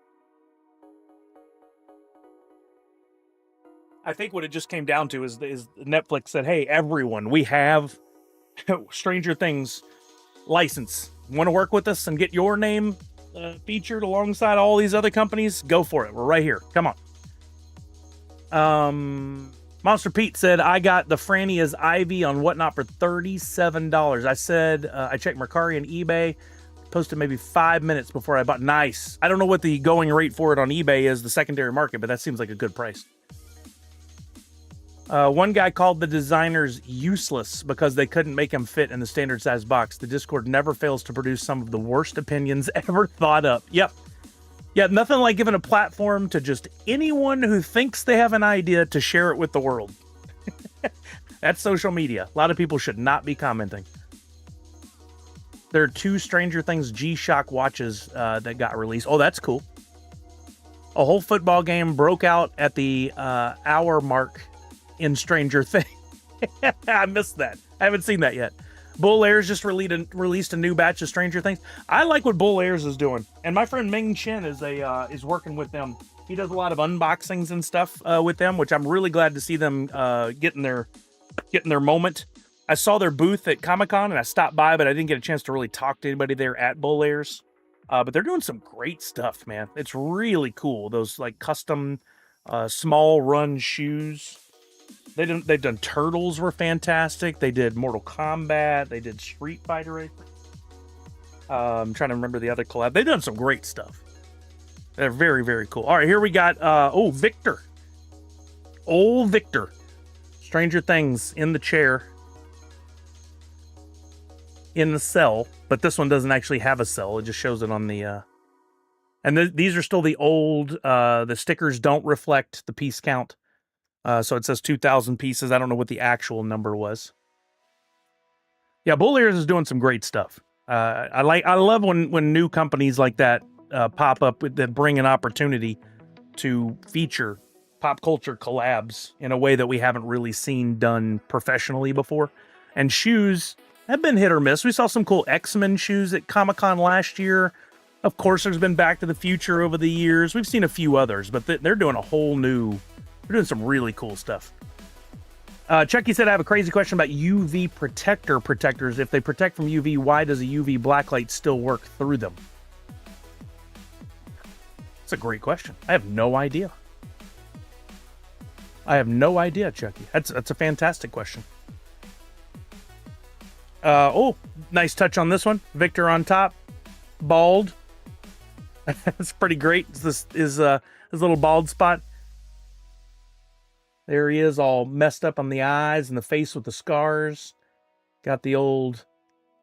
I think what it just came down to is Netflix said, hey, everyone, we have Stranger Things license. Want to work with us and get your name featured alongside all these other companies? Go for it. We're right here. Come on. Monster Pete said, I got the Franny as Ivy on Whatnot for $37. I said, I checked Mercari and eBay, posted maybe 5 minutes before I bought. Nice. I don't know what the going rate for it on eBay is, the secondary market, but that seems like a good price. One guy called the designers useless because they couldn't make them fit in the standard size box. The Discord never fails to produce some of the worst opinions ever thought up. Yep. Yeah, nothing like giving a platform to just anyone who thinks they have an idea to share it with the world. That's social media. A lot of people should not be commenting. There are 2 Stranger Things G-Shock watches that got released. Oh, that's cool. A whole football game broke out at the hour mark in Stranger Things. I missed that. I haven't seen that yet. Bull Airs just released a new batch of Stranger Things. I like what Bull Airs is doing, and my friend Ming Chen is working with them. He does a lot of unboxings and stuff with them, which I'm really glad to see them getting their moment. I saw their booth at Comic-Con and I stopped by, but I didn't get a chance to really talk to anybody there at Bull Airs. But they're doing some great stuff, man. It's really cool. Those like custom small run shoes. They've done Turtles were fantastic. They did Mortal Kombat. They did Street Fighter. I'm trying to remember the other collab. They've done some great stuff. They're very, very cool. All right, here we got Victor. Old Victor. Stranger Things in the chair. In the cell, but this one doesn't actually have a cell. It just shows it on the and these are still the old the stickers don't reflect the piece count, so it says 2,000 pieces. I don't know what the actual number was. Yeah, Bull Ears is doing some great stuff. I love when new companies like that pop up that bring an opportunity to feature pop culture collabs in a way that we haven't really seen done professionally before. And shoes have been hit or miss. We saw some cool X-Men shoes at Comic-Con last year. Of course, there's been Back to the Future over the years. We've seen a few others, but they're doing they're doing some really cool stuff. Chucky said, I have a crazy question about UV protectors. If they protect from UV, why does a UV blacklight still work through them? That's a great question. I have no idea. Chucky. That's a fantastic question. Nice touch on this one. Victor on top, bald. That's pretty great. This is his little bald spot. There he is, all messed up on the eyes and the face with the scars. Got the old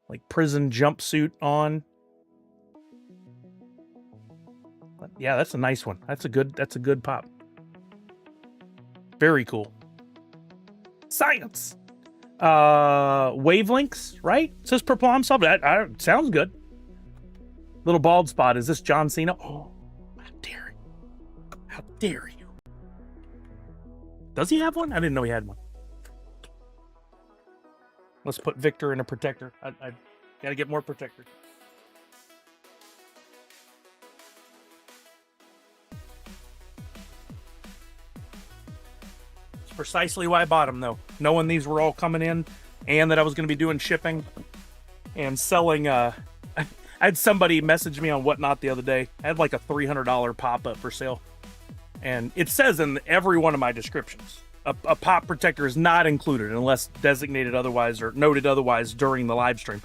like prison jumpsuit on. But yeah, that's a nice one. That's a good pop. Very cool. Science. Wavelengths, right? It says per palm sub. That sounds good. Little bald spot. Is this John Cena? Oh, how dare you? How dare you? Does he have one? I didn't know he had one. Let's put Victor in a protector. I gotta get more protectors. Precisely why I bought them, though, knowing these were all coming in and that I was going to be doing shipping and selling. I had somebody message me on Whatnot the other day. I had like a $300 pop-up for sale, and it says in every one of my descriptions a pop protector is not included unless designated otherwise or noted otherwise during the live stream.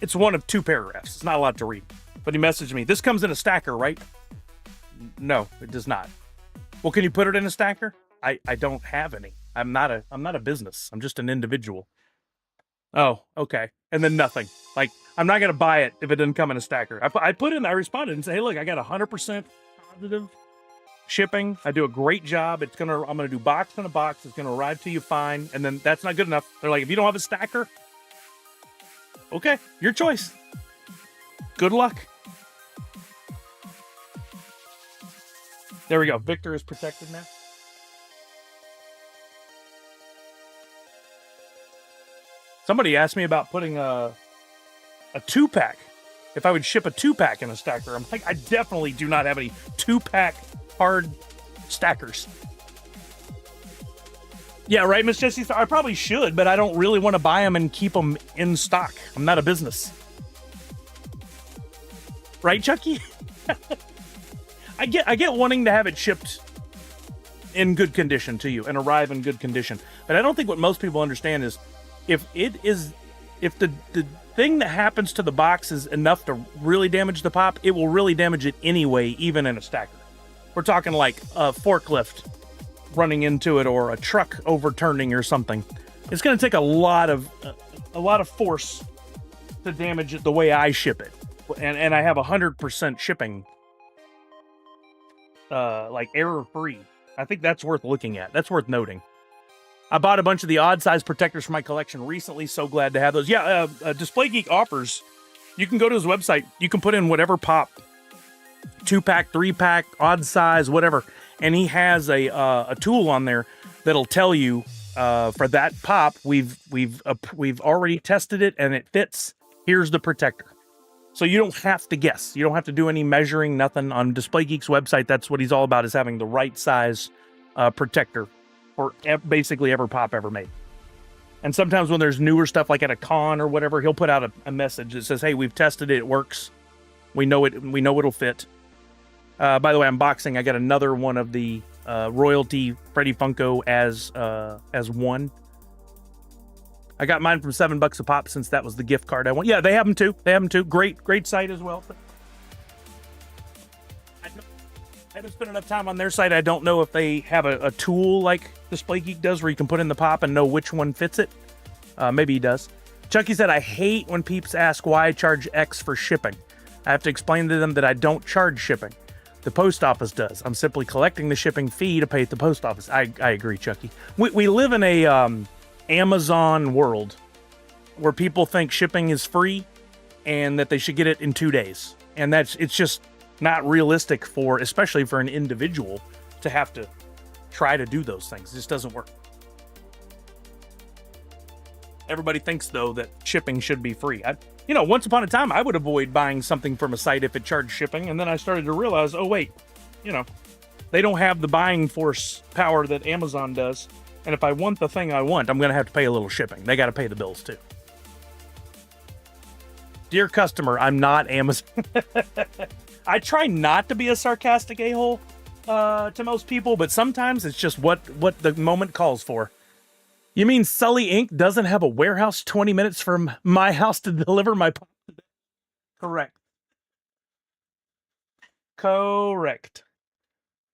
It's one of 2 paragraphs. It's not a lot to read, but he messaged me, this comes in a stacker, right? No, it does not. Well, can you put it in a stacker? I don't have any. I'm not a business. I'm just an individual. Oh, okay. And then nothing. Like, I'm not going to buy it if it didn't come in a stacker. I responded and said, hey, look, I got 100% positive shipping. I do a great job. I'm going to do box in a box. It's going to arrive to you fine. And then that's not good enough. They're like, if you don't have a stacker, okay, your choice. Good luck. There we go. Victor is protected now. Somebody asked me about putting a 2-pack. If I would ship a 2-pack in a stacker. I'm like, I definitely do not have any 2-pack hard stackers. Yeah, right, Miss Jessie? I probably should, but I don't really want to buy them and keep them in stock. I'm not a business. Right, Chucky? I get wanting to have it shipped in good condition to you and arrive in good condition. But I don't think what most people understand is if the thing that happens to the box is enough to really damage the pop, it will really damage it anyway, even in a stacker. We're talking like a forklift running into it or a truck overturning or something. It's going to take a lot of force to damage it the way I ship it. And I have 100% shipping, like error-free. I think that's worth looking at. That's worth noting. I bought a bunch of the odd size protectors for my collection recently. So glad to have those. Yeah, Display Geek offers. You can go to his website. You can put in whatever pop, 2-pack, 3-pack, odd size, whatever. And he has a tool on there that'll tell you For that pop, we've already tested it and it fits. Here's the protector. So you don't have to guess. You don't have to do any measuring, nothing. On Display Geek's website, that's what he's all about, is having the right size protector for basically every pop ever made. And sometimes when there's newer stuff, like at a con or whatever, he'll put out a message that says, hey, we've tested it, it works. We know it'll fit. By the way, unboxing, I got another one of the royalty Freddy Funko as one. I got mine from $7 a pop, since that was the gift card I want. Yeah, they have them too. Great site as well. I haven't spent enough time on their site. I don't know if they have a tool like Display Geek does, where you can put in the pop and know which one fits it. Maybe he does. Chucky said, I hate when peeps ask why I charge X for shipping. I have to explain to them that I don't charge shipping. The post office does. I'm simply collecting the shipping fee to pay at the post office. I agree, Chucky. We live in a Amazon world where people think shipping is free and that they should get it in 2 days. And it's just not realistic especially for an individual, to have to try to do those things. It just doesn't work. Everybody thinks, though, that shipping should be free. Once upon a time, I would avoid buying something from a site if it charged shipping. And then I started to realize, oh, wait, they don't have the buying force power that Amazon does. And if I want the thing I want, I'm going to have to pay a little shipping. They got to pay the bills, too. Dear customer, I'm not Amazon. I try not to be a sarcastic a-hole to most people, but sometimes it's just what the moment calls for. You mean Sully Inc. doesn't have a warehouse 20 minutes from my house to deliver my pop today? Correct.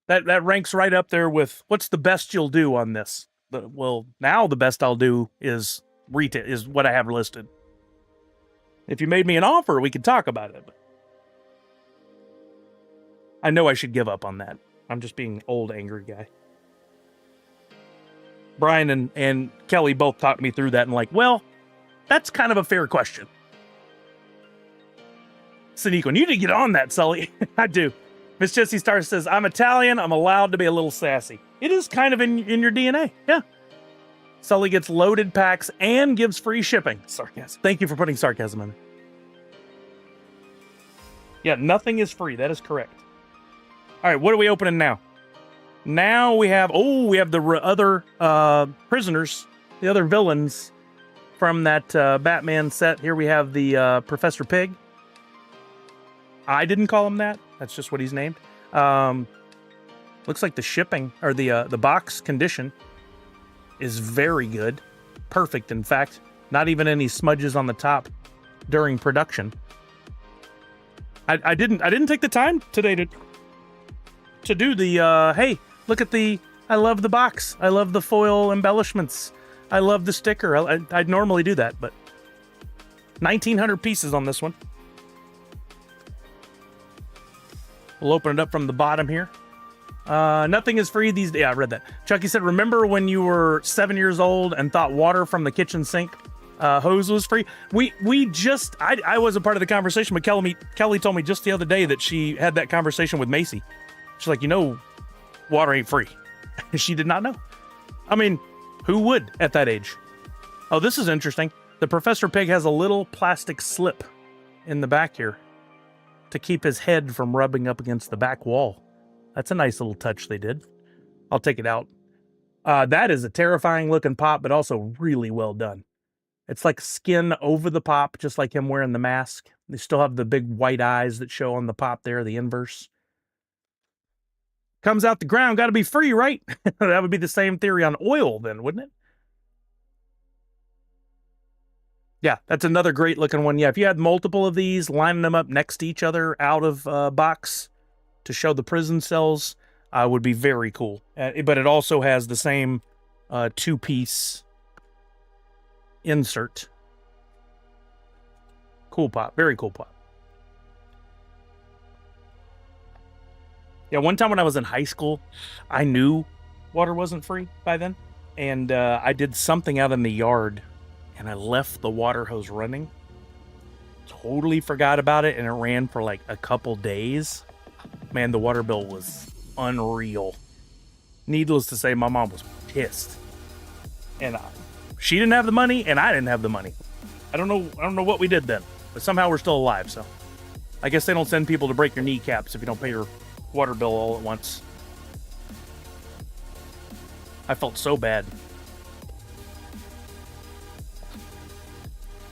That ranks right up there with what's the best you'll do on this. Well, now the best I'll do is retail, is what I have listed. If you made me an offer, we could talk about it. But I know I should give up on that. I'm just being old, angry guy. Brian and Kelly both talked me through that, and well, that's kind of a fair question. Sinico, you need to get on that, Sully. I do. Miss Jessie Star says, I'm Italian. I'm allowed to be a little sassy. It is kind of in your DNA. Yeah. Sully gets loaded packs and gives free shipping. Sarcasm. Thank you for putting sarcasm in. Yeah, nothing is free. That is correct. All right, what are we opening now? Now we have the other prisoners, the other villains from that Batman set. Here we have the Professor Pig. I didn't call him that. That's just what he's named. Looks like the shipping, or the box condition, is very good. Perfect, in fact. Not even any smudges on the top during production. I didn't take the time today to do the hey, look at I love the box. I love the foil embellishments. I love the sticker. I'd normally do that, but 1,900 pieces on this one. We'll open it up from the bottom here. Nothing is free these days. Yeah, I read that. Chucky said, remember when you were 7 years old and thought water from the kitchen sink hose was free? I was a part of the conversation, but Kelly told me just the other day that she had that conversation with Macy. She's like, water ain't free. She did not know. I mean, who would at that age? Oh, this is interesting. The Professor Pig has a little plastic slip in the back here to keep his head from rubbing up against the back wall. That's a nice little touch they did. I'll take it out. That is a terrifying looking pop, but also really well done. It's like skin over the pop, just like him wearing the mask. They still have the big white eyes that show on the pop there, the inverse. Comes out the ground, got to be free, right? That would be the same theory on oil then, wouldn't it? Yeah, that's another great looking one. Yeah, if you had multiple of these, lining them up next to each other out of box to show the prison cells, would be very cool. But it also has the same two-piece insert. Cool pop. Very cool pop. Yeah, one time when I was in high school, I knew water wasn't free by then. And I did something out in the yard, and I left the water hose running. Totally forgot about it, and it ran for like a couple days. Man, the water bill was unreal. Needless to say, my mom was pissed. and she didn't have the money, and I didn't have the money. I don't know what we did then, but somehow we're still alive. So I guess they don't send people to break your kneecaps if you don't pay your water bill all at once. I felt so bad.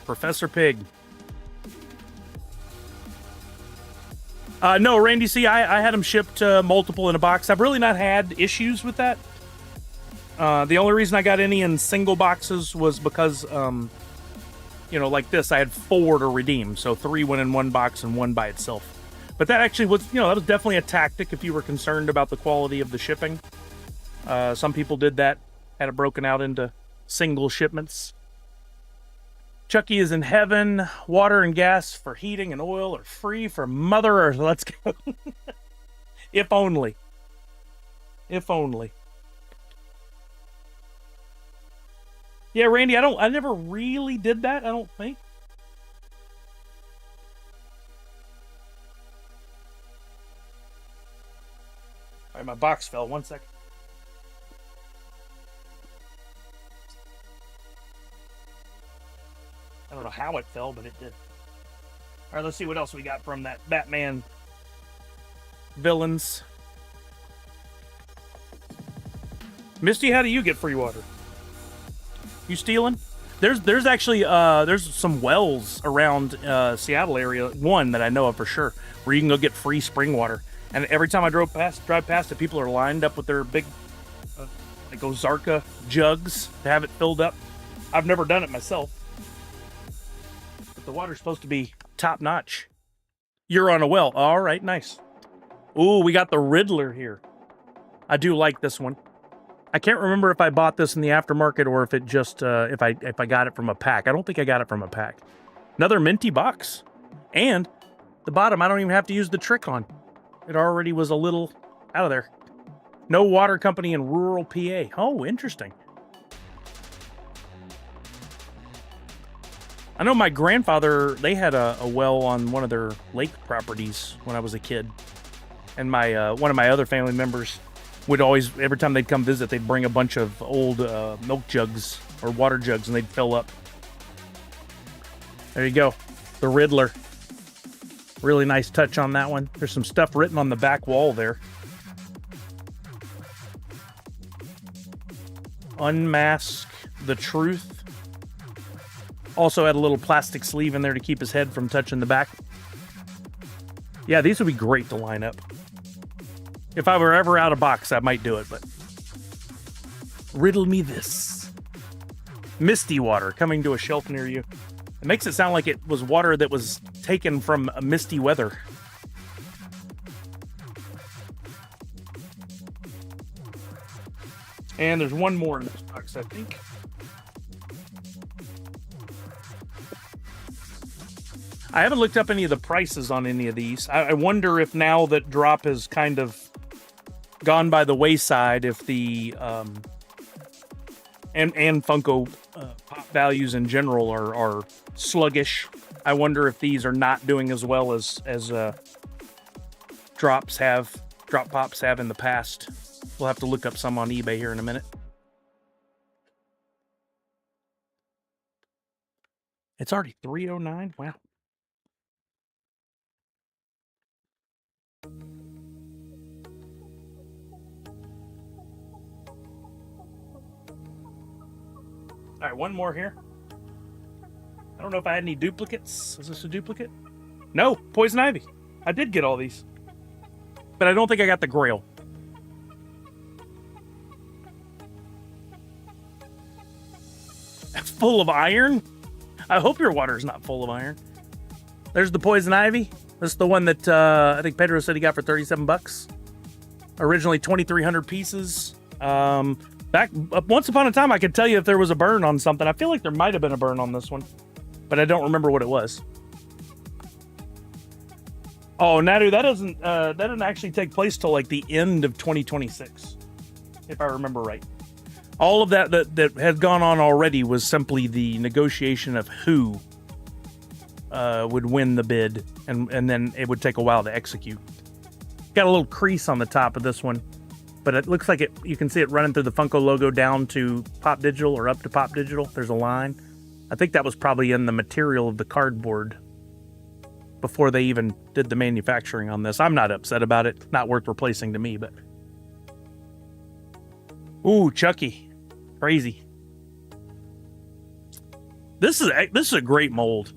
Professor Pig. No, Randy, see, I had them shipped multiple in a box. I've really not had issues with that. The only reason I got any in single boxes was because, you know, like this, I had 4 to redeem. So 3 went in one box and 1 by itself. But that actually was, you know, that was definitely a tactic if you were concerned about the quality of the shipping. Some people did that, had it broken out into single shipments. Chucky is in heaven. Water and gas for heating and oil are free for Mother Earth. Let's go. If only. If only. Yeah, Randy, I never really did that, I don't think. All right, my box fell. 1 second. I don't know how it fell, but it did. All right, let's see what else we got from that Batman villains. Misty, how do you get free water? You stealing? There's actually there's some wells around Seattle area, one that I know of for sure, where you can go get free spring water. And every time I drive past it, people are lined up with their big like Ozarka jugs to have it filled up. I've never done it myself. The water's supposed to be top notch. You're on a well. All right, nice. Ooh, we got the Riddler here. I do like this one. I can't remember if I bought this in the aftermarket or if it just if I got it from a pack. I don't think I got it from a pack. Another minty box. And the bottom I don't even have to use the trick on. It already was a little out of there. No water company in rural PA. Oh, interesting. I know my grandfather, they had a well on one of their lake properties when I was a kid. And my one of my other family members would always, every time they'd come visit, they'd bring a bunch of old milk jugs or water jugs and they'd fill up. There you go. The Riddler. Really nice touch on that one. There's some stuff written on the back wall there. Unmask the truth. Also had a little plastic sleeve in there to keep his head from touching the back. Yeah, these would be great to line up. If I were ever out of box, I might do it, but... Riddle me this. Misty water coming to a shelf near you. It makes it sound like it was water that was taken from a misty weather. And there's one more in this box, I think. I haven't looked up any of the prices on any of these. I wonder if now that drop has kind of gone by the wayside, if the and Funko pop values in general are sluggish. I wonder if these are not doing as well as drop pops have in the past. We'll have to look up some on eBay here in a minute. It's already 309. Wow. All right, one more here. I don't know if I had any duplicates. Is this a duplicate? No, Poison Ivy. I did get all these. But I don't think I got the Grail. That's full of iron? I hope your water's not full of iron. There's the Poison Ivy. This is the one that I think Pedro said he got for 37 bucks. Originally 2,300 pieces. Back once upon a time, I could tell you if there was a burn on something. I feel like there might have been a burn on this one, but I don't remember what it was. Oh, Nadu, that doesn't actually take place till like the end of 2026, if I remember right. All of that had gone on already was simply the negotiation of who would win the bid, and then it would take a while to execute. Got a little crease on the top of this one. but it looks like it. You can see it running through the Funko logo down to Pop Digital or up to Pop Digital. There's a line. I think that was probably in the material of the cardboard before they even did the manufacturing on this. I'm not upset about it. Not worth replacing to me, but... Ooh, Chucky. Crazy. This is a great mold.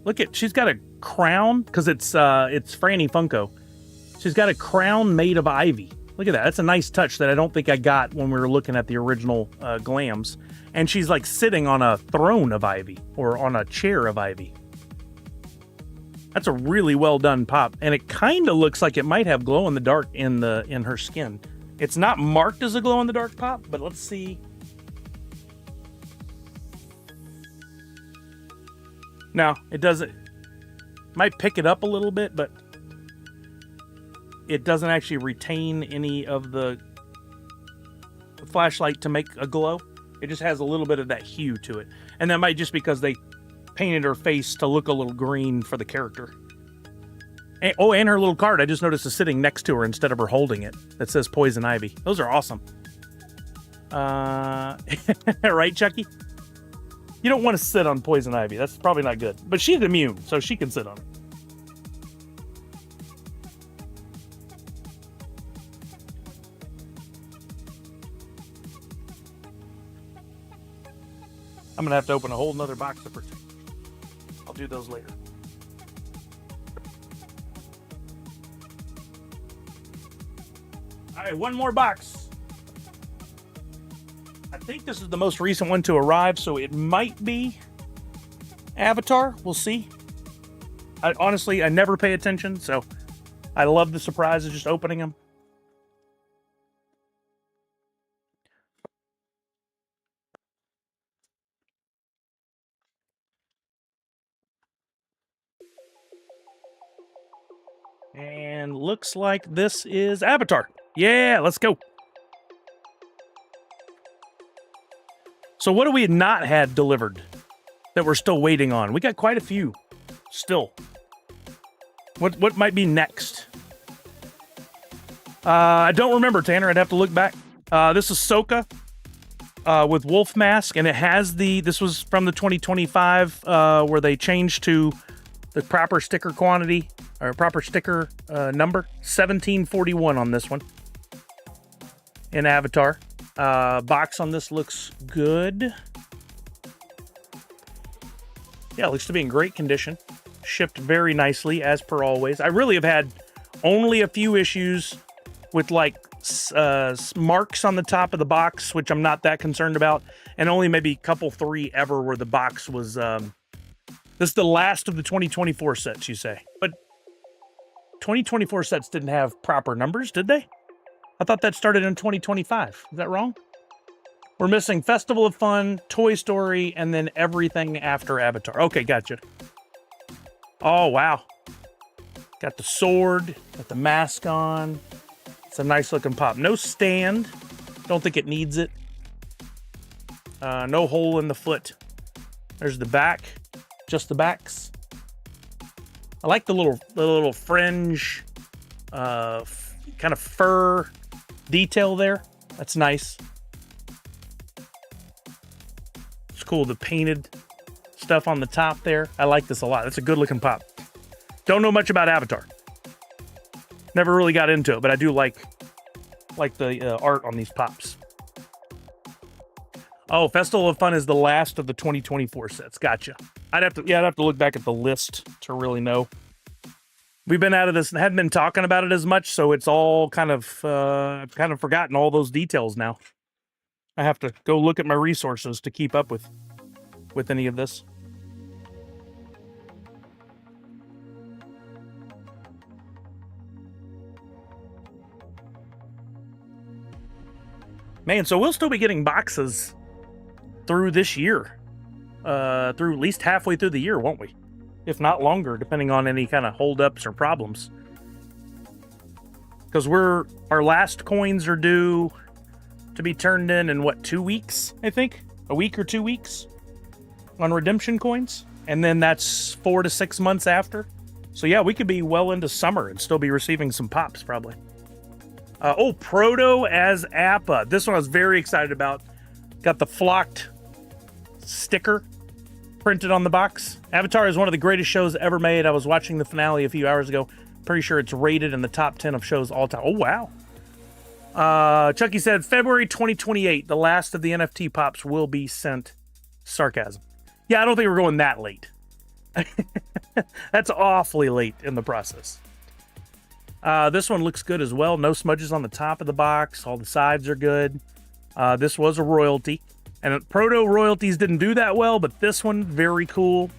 Look at, she's got a crown, because it's Franny Funko. She's got a crown made of ivy. Look at that. That's a nice touch that I don't think I got when we were looking at the original Glams. And she's like sitting on a throne of ivy, or on a chair of ivy. That's a really well done pop, and it kind of looks like it might have glow in the dark in her skin. It's not marked as a glow in the dark pop, but let's see. No, it doesn't. Might pick it up a little bit, but it doesn't actually retain any of the flashlight to make a glow. It just has a little bit of that hue to it, and that might just because they painted her face to look a little green for the character. And, oh, and her little card, I just noticed, is sitting next to her instead of her holding it. That says Poison Ivy. Those are awesome. Right, Chucky? You don't want to sit on Poison Ivy. That's probably not good. But she's immune, so she can sit on it. I'm going to have to open a whole nother box of protection. I'll do those later. All right, one more box. I think this is the most recent one to arrive, so it might be Avatar. We'll see. Honestly, I never pay attention, so I love the surprise of just opening them. And looks like this is Avatar. Yeah, let's go. So what do we not had delivered that we're still waiting on? We got quite a few still. What might be next? I don't remember, Tanner. I'd have to look back. This is Sokka with Wolf Mask, and it has this was from the 2025 where they changed to the proper sticker quantity, or proper sticker number. 1741 on this one. In Avatar. Box on this looks good. Yeah, it looks to be in great condition. Shipped very nicely, as per always. I really have had only a few issues with like marks on the top of the box, which I'm not that concerned about, and only maybe a couple, 3 ever where the box was... this is the last of the 2024 sets, you say. But 2024 sets didn't have proper numbers, did they? I thought that started in 2025. Is that wrong? We're missing Festival of Fun, Toy Story, and then everything after Avatar. Okay, gotcha. Oh, wow. Got the sword, got the mask on. It's a nice looking pop. No stand. Don't think it needs it. No hole in the foot. There's the back. Just the backs. I like the little fringe, kind of fur detail there. That's nice. It's cool, the painted stuff on the top there. I like this a lot. That's a good looking pop. Don't know much about Avatar. Never really got into it, but I do like the art on these pops. Oh, Festival of Fun is the last of the 2024 sets. Gotcha. I'd have to look back at the list to really know. We've been out of this and hadn't been talking about it as much, so it's all kind of forgotten all those details now. I have to go look at my resources to keep up with any of this. Man, so we'll still be getting boxes through this year. Through at least halfway through the year, won't we? If not longer, depending on any kind of holdups or problems. Because our last coins are due to be turned in what, 2 weeks, I think? A week or 2 weeks on redemption coins. And then that's 4 to 6 months after. So yeah, we could be well into summer and still be receiving some pops, probably. Proto as Appa. This one I was very excited about. Got the flocked sticker printed on the box. Avatar is one of the greatest shows ever made. I was watching the finale a few hours ago. Pretty sure it's rated in the top 10 of shows all time. Oh, wow. Chucky said, February 2028, the last of the NFT pops will be sent. Sarcasm. Yeah, I don't think we're going that late. That's awfully late in the process. This one looks good as well. No smudges on the top of the box. All the sides are good. This was a royalty. And Proto royalties didn't do that well, but this one, very cool.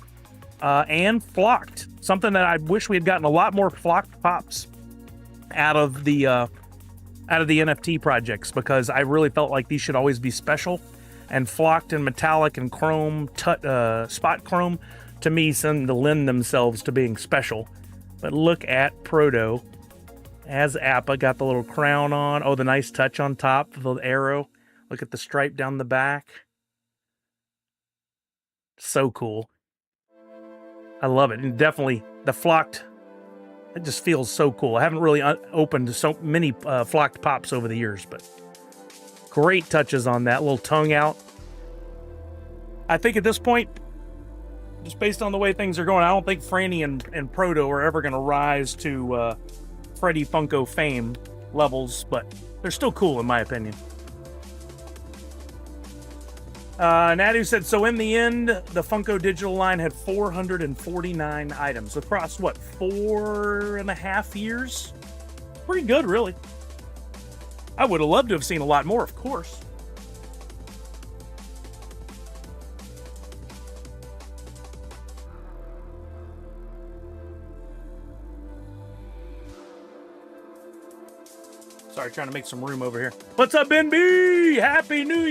And flocked. Something that I wish we had gotten a lot more flocked pops out of the NFT projects, because I really felt like these should always be special. And flocked and metallic and chrome, spot chrome, to me, seem to lend themselves to being special. But look at Proto as Appa. Got the little crown on. Oh, the nice touch on top, the arrow. Look at the stripe down the back. So cool. I love it. And definitely the flocked, it just feels so cool. I haven't really opened so many flocked pops over the years, but great touches on that. Little tongue out. I think at this point, just based on the way things are going, I don't think Franny and Proto are ever going to rise to Freddy Funko fame levels, but they're still cool in my opinion. Nadu said, so in the end, the Funko digital line had 449 items across, what, 4.5 years? Pretty good, really. I would have loved to have seen a lot more, of course. Sorry, trying to make some room over here. What's up, Ben B? Happy New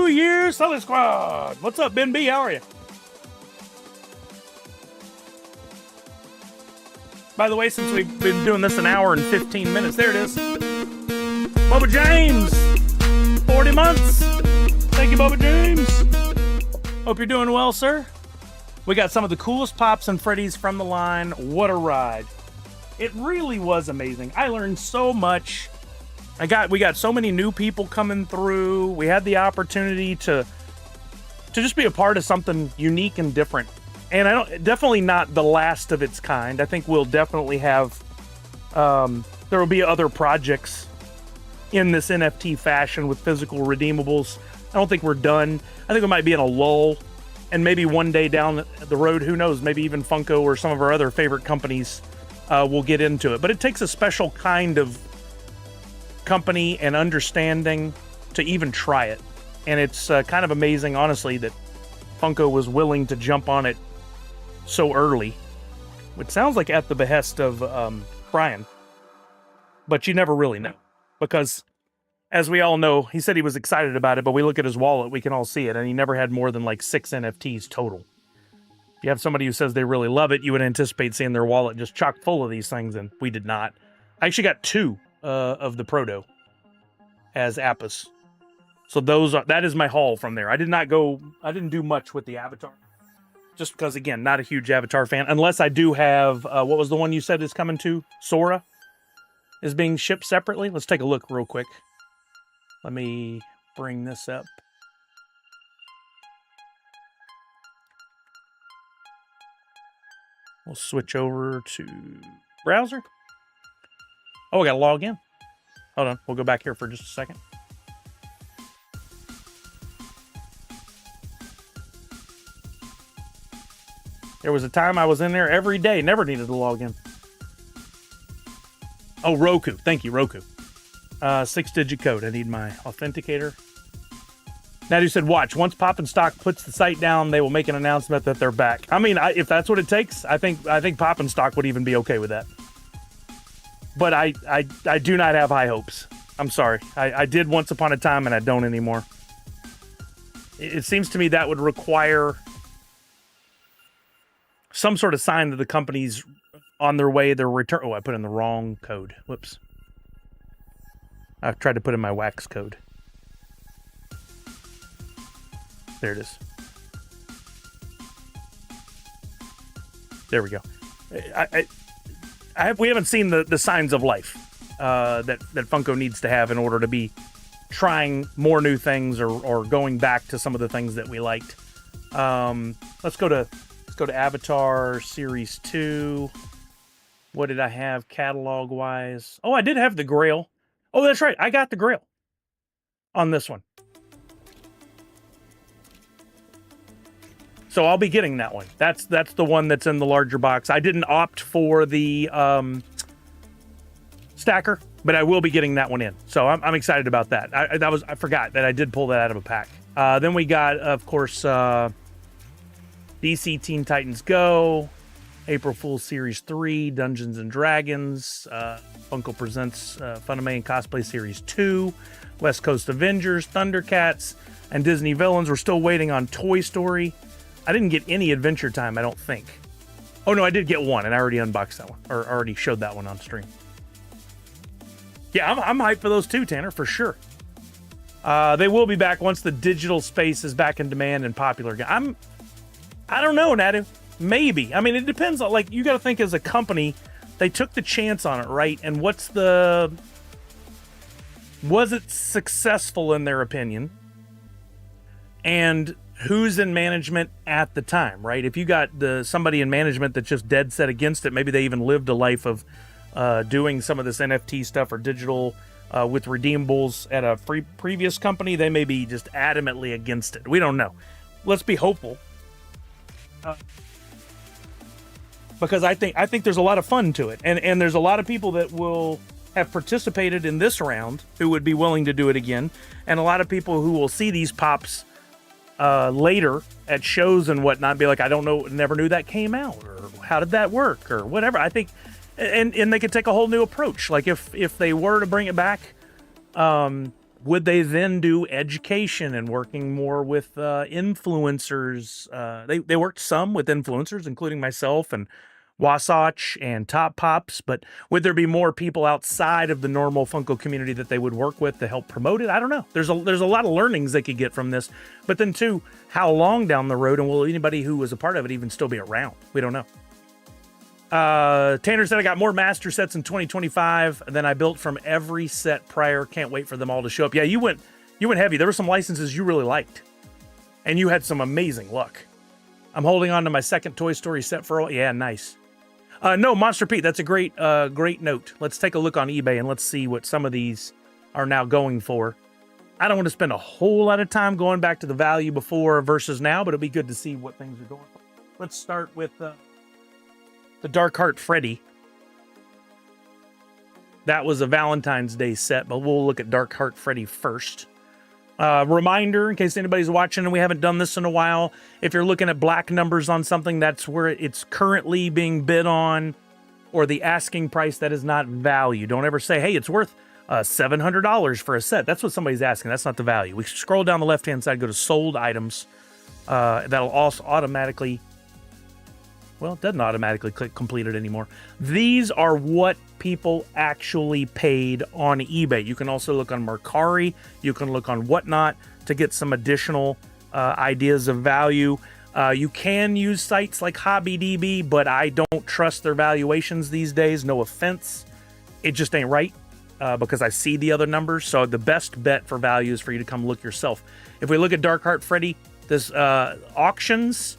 Year, Sully Squad. What's up, Ben B? How are you? By the way, since we've been doing this an hour and 15 minutes, there it is. Bubba James, 40 months. Thank you, Bubba James. Hope you're doing well, sir. We got some of the coolest pops and Freddy's from the line. What a ride. It really was amazing. I learned so much. We got so many new people coming through. We had the opportunity to just be a part of something unique and different. And definitely not the last of its kind. I think we'll definitely have, there will be other projects in this NFT fashion with physical redeemables. I don't think we're done. I think we might be in a lull. And maybe one day down the road, who knows, maybe even Funko or some of our other favorite companies will get into it. But it takes a special kind of company and understanding to even try it. And it's kind of amazing, honestly, that Funko was willing to jump on it so early, which sounds like at the behest of Brian. But you never really know, because as we all know, he said he was excited about it, but we look at his wallet, we can all see it, and he never had more than like 6 NFTs total. If you have somebody who says they really love it, you would anticipate seeing their wallet just chock full of these things, and we did not. I actually got 2 of the Proto as Appas. So that is my haul from there. I didn't do much with the Avatar. Just because, again, not a huge Avatar fan. Unless I do have, what was the one you said is coming to? Sora is being shipped separately. Let's take a look real quick. Let me bring this up. We'll switch over to browser. Oh, we got to log in. Hold on. We'll go back here for just a second. There was a time I was in there every day. Never needed to log in. Oh, Roku. Thank you, Roku. 6-digit code. I need my authenticator. Nadu said, watch. Once Pop and Stock puts the site down, they will make an announcement that they're back. I mean, if that's what it takes, I think Pop and Stock would even be okay with that. But I do not have high hopes. I'm sorry. I did once upon a time, and I don't anymore. It seems to me that would require some sort of sign that the company's on their way, their return. Oh, I put in the wrong code. Whoops. I've tried to put in my wax code. There it is. There we go. We haven't seen the signs of life. that Funko needs to have in order to be trying more new things or going back to some of the things that we liked. Let's go to Avatar Series 2. What did I have catalog wise? Oh, I did have the Grail. Oh, that's right. I got the Grail on this one. So I'll be getting that one. That's the one that's in the larger box. I didn't opt for the stacker, but I will be getting that one in. So I'm excited about that. I forgot that I did pull that out of a pack. Then we got, of course, DC Teen Titans Go, April Fool's Series 3, Dungeons and Dragons, Funko Presents Funimation Cosplay Series 2, West Coast Avengers, Thundercats, and Disney Villains. We're still waiting on Toy Story. I didn't get any Adventure Time, I don't think. Oh, no, I did get one, and I already unboxed that one, or already showed that one on stream. Yeah, I'm hyped for those too, Tanner, for sure. They will be back once the digital space is back in demand and popular again. I don't know, Nadu. Maybe. I mean, it depends on, like, you got to think as a company, they took the chance on it, right? And was it successful in their opinion? And who's in management at the time, right? If you got somebody in management that's just dead set against it, maybe they even lived a life of doing some of this NFT stuff or digital with redeemables at a previous company, they may be just adamantly against it. We don't know. Let's be hopeful. Because I think there's a lot of fun to it. And there's a lot of people that will have participated in this round who would be willing to do it again. And a lot of people who will see these pops later at shows and whatnot, be like, I don't know, never knew that came out, or how did that work, or whatever. I think, and they could take a whole new approach. Like if they were to bring it back, would they then do education and working more with influencers? They worked some with influencers, including myself and Wasatch and Top Pops, but would there be more people outside of the normal Funko community that they would work with to help promote it? I don't know. There's a lot of learnings they could get from this, but then too, how long down the road, and will anybody who was a part of it even still be around? We don't know. Tanner said, I got more master sets in 2025 than I built from every set prior. Can't wait for them all to show up. Yeah, you went heavy. There were some licenses you really liked, and you had some amazing luck. I'm holding on to my second Toy Story set for all. Yeah, nice. No, Monster Pete, that's a great note. Let's take a look on eBay and let's see what some of these are now going for. I don't want to spend a whole lot of time going back to the value before versus now, but it'll be good to see what things are going for. Let's start with the Dark Heart Freddy. That was a Valentine's Day set, but we'll look at Dark Heart Freddy first. Reminder, in case anybody's watching and we haven't done this in a while, if you're looking at black numbers on something, that's where it's currently being bid on, or the asking price, that is not value. Don't ever say, hey, it's worth $700 for a set. That's what somebody's asking. That's not the value. We scroll down the left-hand side, go to sold items. That'll also automatically... Well, it doesn't automatically click completed anymore. These are what people actually paid on eBay. You can also look on Mercari. You can look on Whatnot to get some additional ideas of value. You can use sites like HobbyDB, but I don't trust their valuations these days. No offense. It just ain't right because I see the other numbers. So the best bet for value is for you to come look yourself. If we look at Dark Heart Freddy, this auctions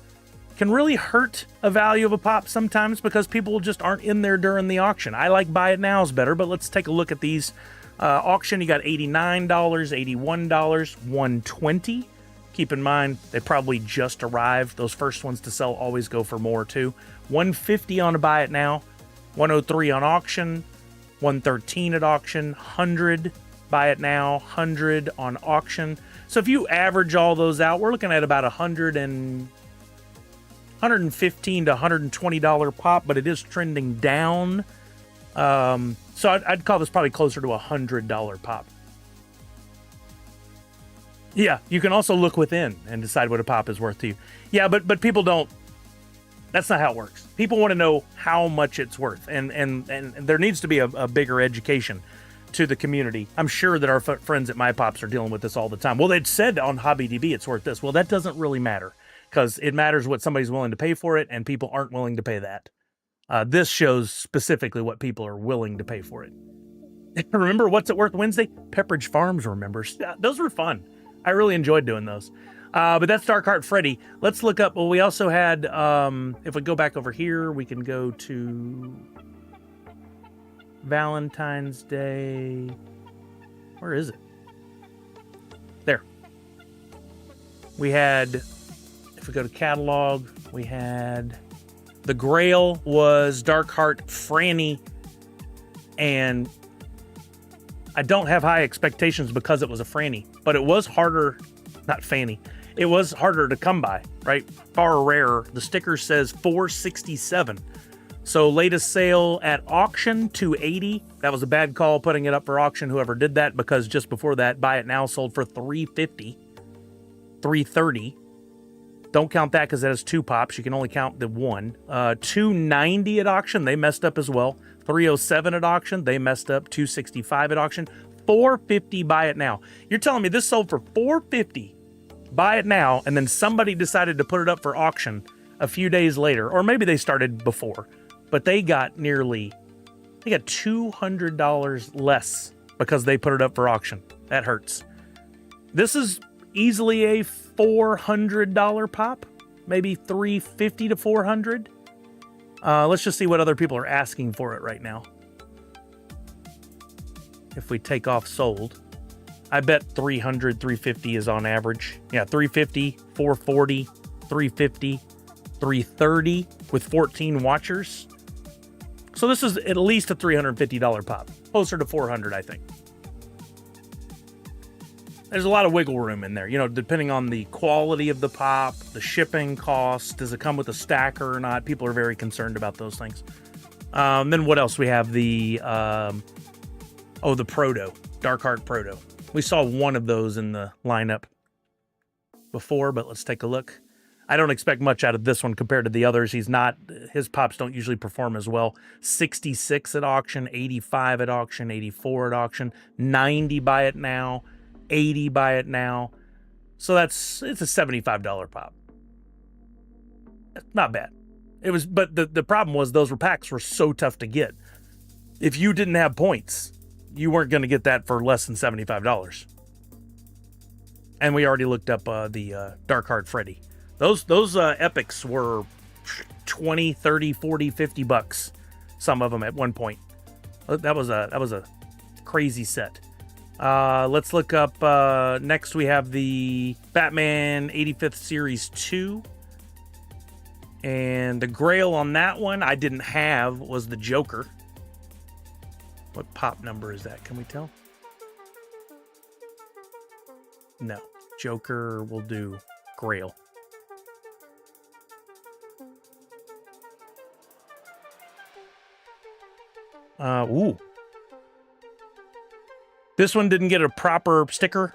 can really hurt a value of a pop sometimes because people just aren't in there during the auction. I like buy it nows better, but let's take a look at these. Auction, you got $89, $81, $120. Keep in mind, they probably just arrived. Those first ones to sell always go for more too. $150 on a buy it now, $103 on auction, $113 at auction, $100 buy it now, $100 on auction. So if you average all those out, we're looking at about $115 to $120 pop, but it is trending down. So I'd call this probably closer to $100 pop. Yeah, you can also look within and decide what a pop is worth to you. Yeah, but people don't. That's not how it works. People want to know how much it's worth, and there needs to be a bigger education to the community. I'm sure that our friends at My Pops are dealing with this all the time. Well, they'd said on HobbyDB it's worth this. Well, that doesn't really matter because it matters what somebody's willing to pay for it, and people aren't willing to pay that. This shows specifically what people are willing to pay for it. Remember What's It Worth Wednesday? Pepperidge Farms remembers. Those were fun. I really enjoyed doing those. But that's Dark Heart Freddy. Let's look up. Well, we also had, if we go back over here, we can go to Valentine's Day. Where is it? There. We had, if we go to catalog, we had the Grail was Dark Heart Franny, and I don't have high expectations because it was a Franny, but it was harder, not Fanny. It was harder to come by, right? Far rarer. The sticker says $467. So latest sale at auction, $280. That was a bad call putting it up for auction, whoever did that, because just before that, Buy It Now sold for $350, $330. Don't count that because that has 2 pops. You can only count the 1. $290 at auction. They messed up as well. $307 at auction. They messed up. $265 at auction. $450 Buy It Now. You're telling me this sold for $450 Buy It Now, and then somebody decided to put it up for auction a few days later, or maybe they started before, but they got $200 less because they put it up for auction. That hurts. This is easily a $400 pop, maybe $350 to $400. Let's just see what other people are asking for it right now. If we take off sold, I bet 300, 350 is on average. Yeah, 350, 440, 350, 330 with 14 watchers. So this is at least a $350 pop, closer to 400, I think. There's a lot of wiggle room in there, you know, depending on the quality of the pop, the shipping cost, does it come with a stacker or not? People are very concerned about those things. Then what else? We have the, the Proto, Dark Heart Proto. We saw one of those in the lineup before, but let's take a look. I don't expect much out of this one compared to the others. His pops don't usually perform as well. 66 at auction, 85 at auction, 84 at auction, 90 Buy It Now, 80 Buy It Now. So it's a $75 pop. Not bad. It was, but the problem was those packs were so tough to get. If you didn't have points, you weren't going to get that for less than $75. And we already looked up the Dark Heart Freddy. Those epics were 20, 30, 40, 50 bucks. Some of them at one point. That was a crazy set. Let's look up next we have the Batman 85th Series 2. And the Grail on that one I didn't have was the Joker. What pop number is that? Can we tell? No. Joker will do Grail. Ooh. This one didn't get a proper sticker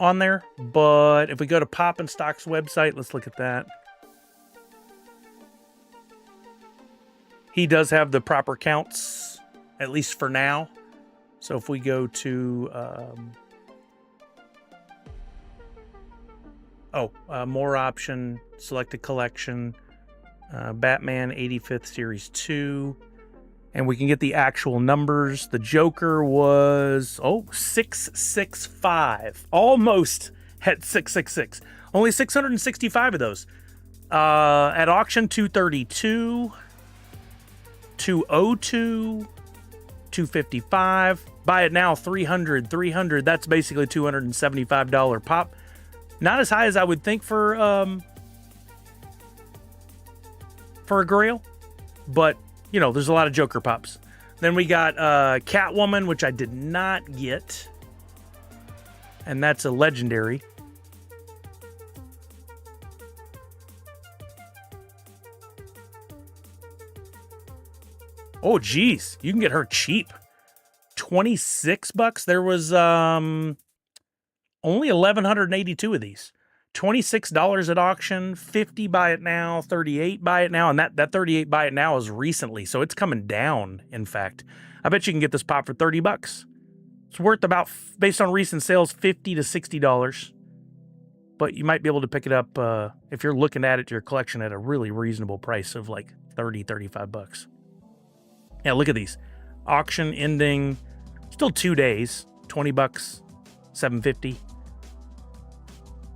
on there, but if we go to Pop and Stock's website, let's look at that. He does have the proper counts, at least for now. So if we go to more option, select a collection, Batman 85th Series 2, and we can get the actual numbers. The Joker was 665, almost at 666. Only 665 of those. At auction, 232, 202, 255. Buy It Now, 300. That's basically $275 pop. Not as high as I would think for a Grail, but you know, there's a lot of Joker pops. Then we got Catwoman, which I did not get, and that's a legendary. Oh, geez, you can get her cheap. 26 bucks. There was only 1,182 of these. $26 at auction, 50 Buy It Now, 38 Buy It Now, and that 38 Buy It Now is recently, so it's coming down, in fact. I bet you can get this pop for 30 bucks. It's worth about, based on recent sales, $50 to $60. But you might be able to pick it up if you're looking at it, your collection at a really reasonable price of like 30, 35 bucks. Yeah, look at these. Auction ending Still 2 days, 20 bucks, 750.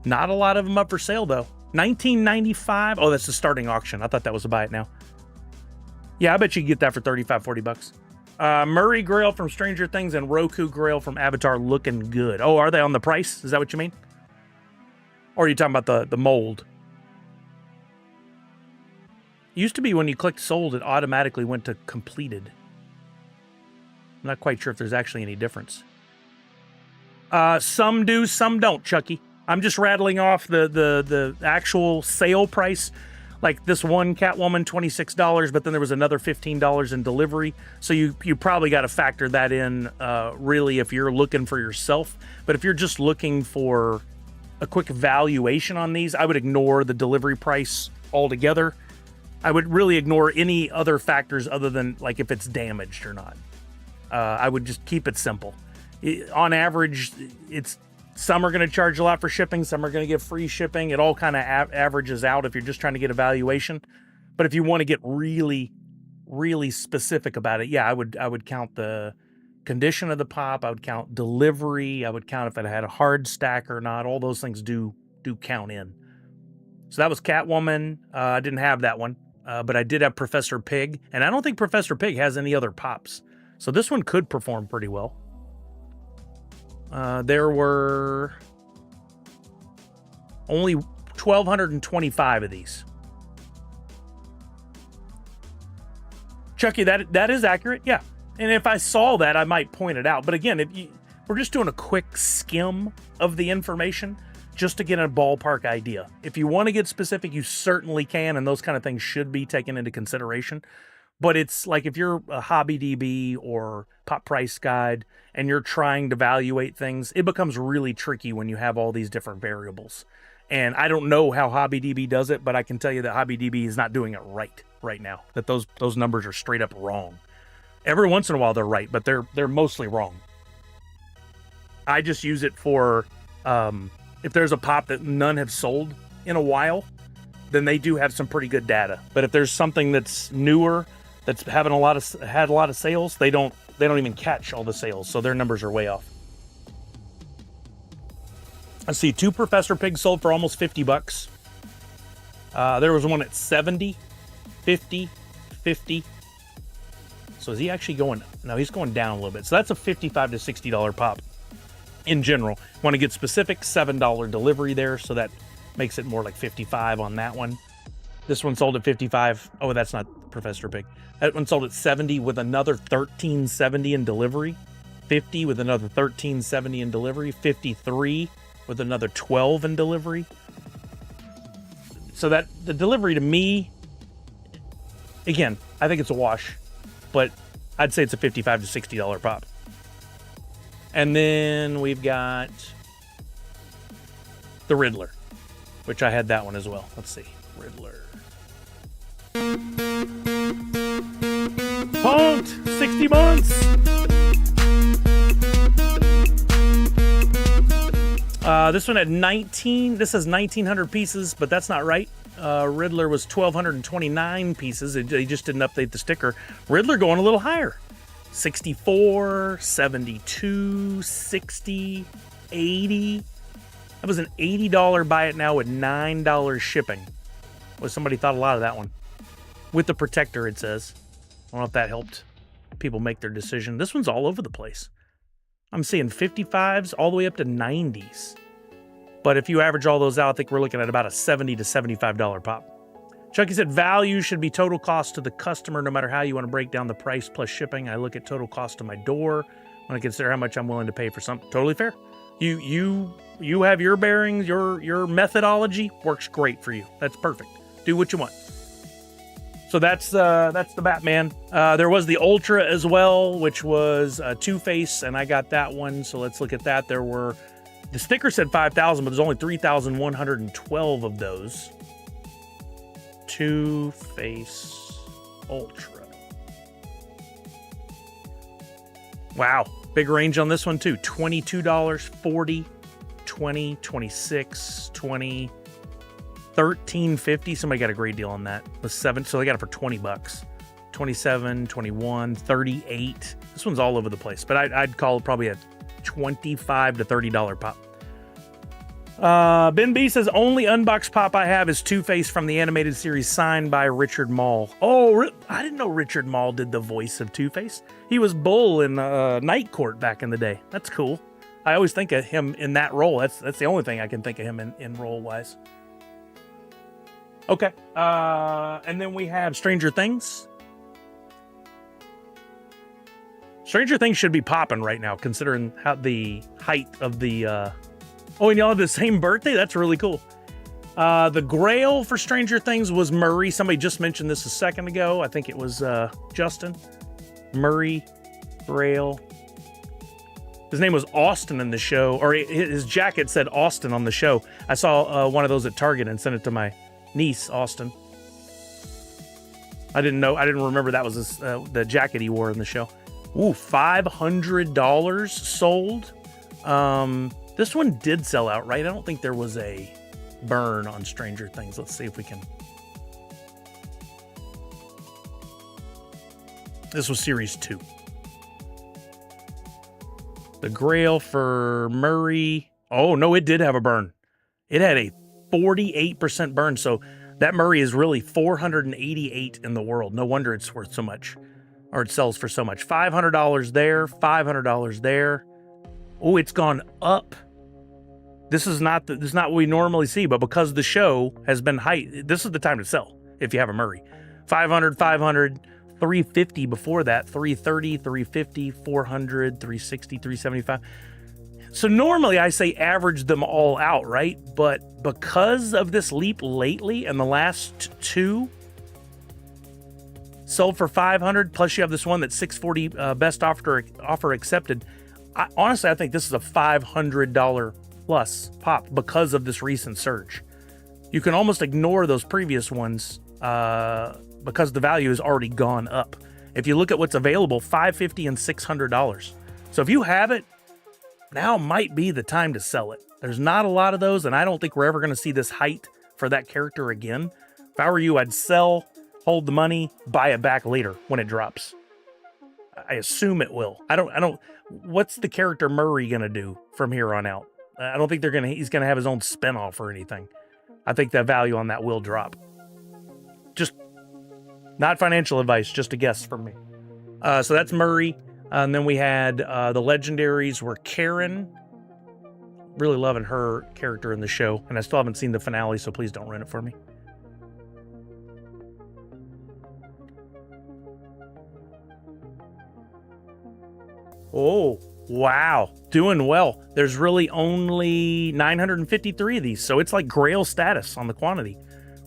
Not a lot of them up for sale though. 19.95. Oh, that's the starting auction. I thought that was a buy it now. Yeah, I bet you can get that for 35, 40 bucks. Murray Grail from Stranger Things and Roku Grail from Avatar looking good. Oh, are they on the price? Is that what you mean? Or are you talking about the mold? It used to be when you clicked sold, it automatically went to completed. I'm not quite sure if there's actually any difference. Some do, some don't, Chucky. I'm just rattling off the actual sale price. Like this one Catwoman, $26, but then there was another $15 in delivery. So you probably got to factor that in, really, if you're looking for yourself. But if you're just looking for a quick valuation on these, I would ignore the delivery price altogether. I would really ignore any other factors other than like if it's damaged or not. I would just keep it simple. On average, some are going to charge a lot for shipping. Some are going to give free shipping. It all kind of averages out if you're just trying to get a valuation. But if you want to get really, really specific about it, yeah, I would count the condition of the pop. I would count delivery. I would count if it had a hard stack or not. All those things do count in. So that was Catwoman. I didn't have that one, but I did have Professor Pig. And I don't think Professor Pig has any other pops. So this one could perform pretty well. There were only 1,225 of these. Chucky, that is accurate, yeah. And if I saw that, I might point it out. But again, we're just doing a quick skim of the information just to get a ballpark idea. If you want to get specific, you certainly can, and those kind of things should be taken into consideration. But it's like if you're a Hobby DB or Pop Price Guide and you're trying to evaluate things, it becomes really tricky when you have all these different variables. And I don't know how Hobby DB does it, but I can tell you that Hobby DB is not doing it right now. That those numbers are straight up wrong. Every once in a while they're right, but they're mostly wrong. I just use it for if there's a pop that none have sold in a while, then they do have some pretty good data. But if there's something that's newer, that's had a lot of sales, they don't even catch all the sales, so their numbers are way off. I see 2 Professor Pigs sold for almost 50 bucks. There was one at 70, 50, 50. So is he actually going? No, he's going down a little bit. So that's a $55 to $60 pop in general. Want to get specific, $7 delivery there, so that makes it more like 55 on that one. This one sold at 55. Oh, that's not Professor Pig. That one sold at 70 with another $13.70 in delivery. 50 with another $13.70 in delivery. 53 with another $12 in delivery. So that the delivery to me, again, I think it's a wash, but I'd say it's a $55 to $60 pop. And then we've got the Riddler, which I had that one as well. Let's see. Riddler. Punked! 60 months! This one had 19. This has 1,900 pieces, but that's not right. Riddler was 1,229 pieces. They just didn't update the sticker. Riddler going a little higher. 64, 72, 60, 80. That was an $80 buy it now with $9 shipping. Well, somebody thought a lot of that one. With the protector, it says. I don't know if that helped people make their decision. This one's all over the place. I'm seeing 55s all the way up to 90s. But if you average all those out, I think we're looking at about a $70 to $75 pop. Chucky said, value should be total cost to the customer, no matter how you want to break down the price plus shipping. I look at total cost to my door when I consider how much I'm willing to pay for something. Totally fair. You have your bearings, your methodology works great for you. That's perfect. Do what you want. So that's the Batman. There was the Ultra as well, which was Two-Face, and I got that one. So let's look at that. The sticker said 5,000, but there's only 3,112 of those. Two-Face Ultra. Wow. Big range on this one too. $22, $40, $20, $26, $20, $13.50. Somebody got a great deal on that. With 7, so they got it for $20. 27, 21, 38. This one's all over the place, but I'd call it probably a $25 to $30 pop. Ben B says, only unboxed pop I have is Two-Face from the animated series signed by Richard Mall. Oh, I didn't know Richard Mall did the voice of Two-Face. He was Bull in Night Court back in the day. That's cool. I always think of him in that role. That's the only thing I can think of him in role-wise. Okay. And then we have Stranger Things. Stranger Things should be popping right now, considering how the height of the... Oh, and y'all have the same birthday? That's really cool. The Grail for Stranger Things was Murray. Somebody just mentioned this a second ago. I think it was Justin. Murray, Grail. His name was Austin in the show, or his jacket said Austin on the show. I saw one of those at Target and sent it to my niece, Austin. I didn't remember that was the jacket he wore in the show. Ooh, $500 sold. This one did sell out, right? I don't think there was a burn on Stranger Things. Let's see if we can. This was Series 2. The Grail for Murray. Oh, no, it did have a burn. It had a 48% burn. So that Murray is really 488 in the world. No wonder it's worth so much, or it sells for so much. $500 there, $500 there. Oh, it's gone up. This is not what we normally see, but because the show has been hyped, this is the time to sell if you have a Murray. 500, 500, 350 before that, 330, 350, 400, 360, 375. So normally I say average them all out, right? But because of this leap lately and the last two sold for 500, plus you have this one that's 640 best offer accepted. Honestly, I think this is a $500 plus pop because of this recent surge. You can almost ignore those previous ones because the value has already gone up. If you look at what's available, $550 and $600. So if you have it, now might be the time to sell it. There's not a lot of those, and I don't think we're ever going to see this height for that character again. If I were you, I'd sell, hold the money, buy it back later when it drops. I assume it will. I don't. What's the character Murray gonna do from here on out? I don't think he's gonna have his own spinoff or anything. I think the value on that will drop. Just not financial advice, just a guess from me. So that's Murray. And then we had the legendaries were Karen. Really loving her character in the show, and I still haven't seen the finale, so please don't ruin it for me. Oh, wow. Doing well. There's really only 953 of these, so it's like Grail status on the quantity.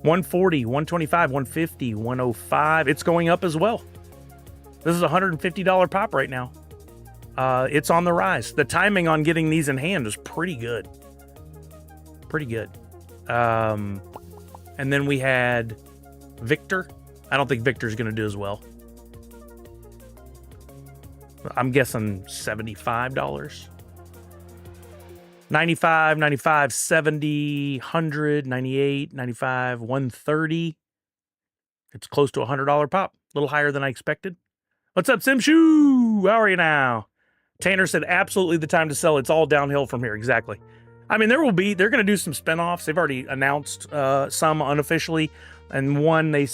140, 125, 150, 105. It's going up as well. This is a $150 pop right now. It's on the rise. The timing on getting these in hand is pretty good. Pretty good. And then we had Victor. I don't think Victor's going to do as well. I'm guessing $75. 95, 95, 70, 100, 98, 95, 130. It's close to a $100 pop. A little higher than I expected. What's up, Simshu? How are you now? Tanner said, absolutely the time to sell. It's all downhill from here. Exactly. I mean, they're going to do some spinoffs. They've already announced some unofficially. And one, they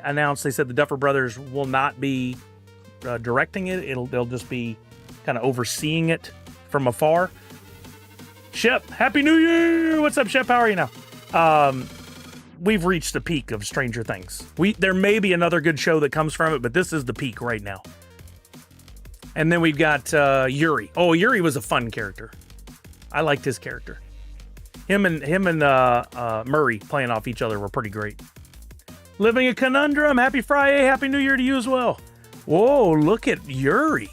announced, they said the Duffer Brothers will not be directing it. They'll just be kind of overseeing it from afar. Shep, Happy New Year! What's up, Shep? How are you now? We've reached the peak of Stranger Things. There may be another good show that comes from it, but this is the peak right now. And then we've got Yuri. Oh, Yuri was a fun character. I liked his character. Him and Murray playing off each other were pretty great. Living a Conundrum. Happy Fri-YAY. Happy New Year to you as well. Whoa, look at Yuri.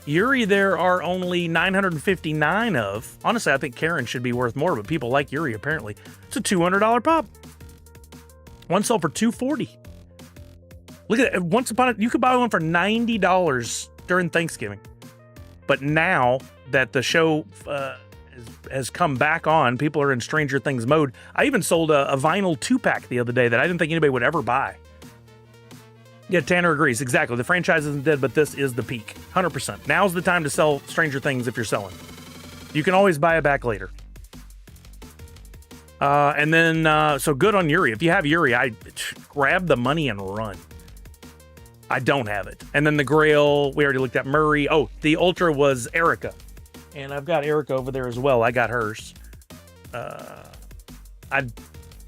Yuri, there are only 959 of. Honestly, I think Karen should be worth more, but people like Yuri apparently. It's a $200 pop. One sold for $240. Look at it. Once upon you could buy one for $90 during Thanksgiving. But now that the show has come back on, people are in Stranger Things mode. I even sold a vinyl 2-pack the other day that I didn't think anybody would ever buy. Yeah, Tanner agrees. Exactly. The franchise isn't dead, but this is the peak. 100%. Now's the time to sell Stranger Things if you're selling. You can always buy it back later. And then, so good on Yuri. If you have Yuri, I grab the money and run. I don't have it. And then the Grail, we already looked at Murray. Oh, the Ultra was Erica. And I've got Erica over there as well. I got hers. I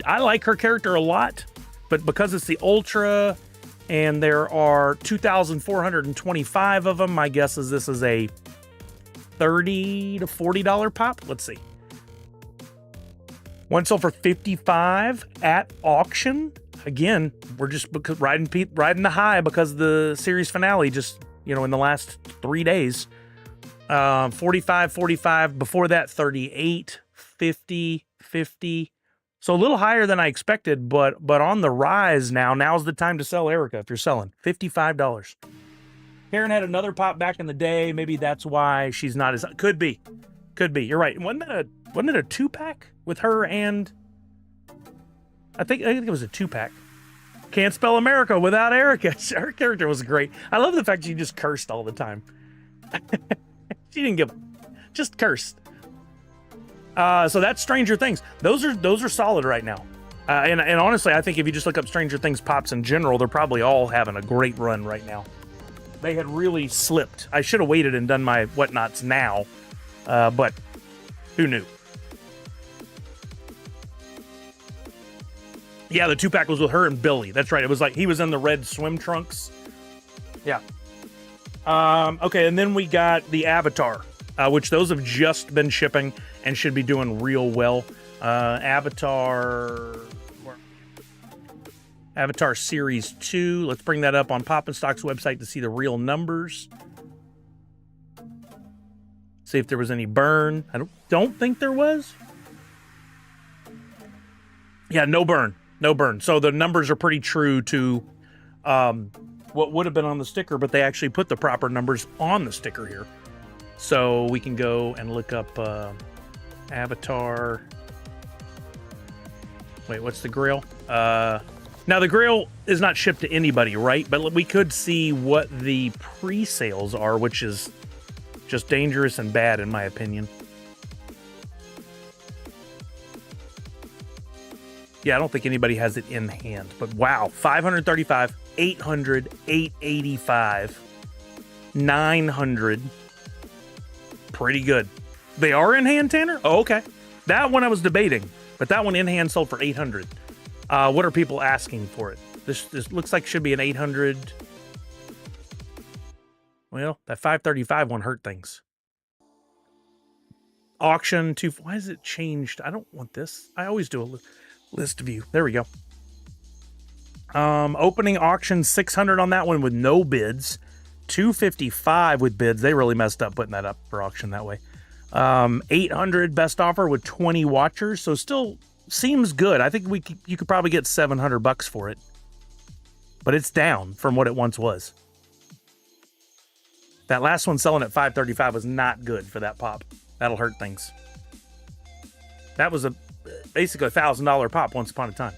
like her character a lot, but because it's the Ultra and there are 2,425 of them, my guess is this is a $30 to $40 pop. Let's see. One sold for $55 at auction. Again, we're just riding the high because the series finale just, in the last 3 days. 45. Before that, 38, 50, 50. So a little higher than I expected, but on the rise now. Now's the time to sell Erica if you're selling. $55. Karen had another pop back in the day. Maybe that's why she's not as... Could be. You're right. Wasn't it a 2-pack with her and... I think it was a 2-pack. Can't spell America without Erica. Her character was great. I love the fact she just cursed all the time. She didn't give... Just cursed. So that's Stranger Things. Those are solid right now. And honestly, I think if you just look up Stranger Things pops in general, they're probably all having a great run right now. They had really slipped. I should have waited and done my whatnots now, but who knew? Yeah, the 2-pack was with her and Billy. That's right. It was like he was in the red swim trunks. Yeah. Okay, and then we got the Avatar, which those have just been shipping and should be doing real well. Avatar Series 2. Let's bring that up on Pop and Stock's website to see the real numbers. See if there was any burn. I don't think there was. Yeah, no burn. So the numbers are pretty true to what would have been on the sticker, but they actually put the proper numbers on the sticker here. So we can go and look up Avatar. Wait, what's the Grail? Now, the Grail is not shipped to anybody, right? But we could see what the pre-sales are, which is just dangerous and bad, in my opinion. Yeah, I don't think anybody has it in hand. But wow, 535, 800, 885, 900. Pretty good. They are in hand, Tanner? Oh, okay. That one I was debating, but that one in hand sold for 800. What are people asking for it? This looks like it should be an 800. Well, that 535 one hurt things. Auction to... Why is it changed? I don't want this. I always do a list view. There we go. Opening auction 600 on that one with no bids. 255 with bids. They really messed up putting that up for auction that way. 800 best offer with 20 watchers. So still seems good. I think you could probably get $700 for it. But it's down from what it once was. That last one selling at 535 was not good for that pop. That'll hurt things. That was basically $1,000 pop once upon a time.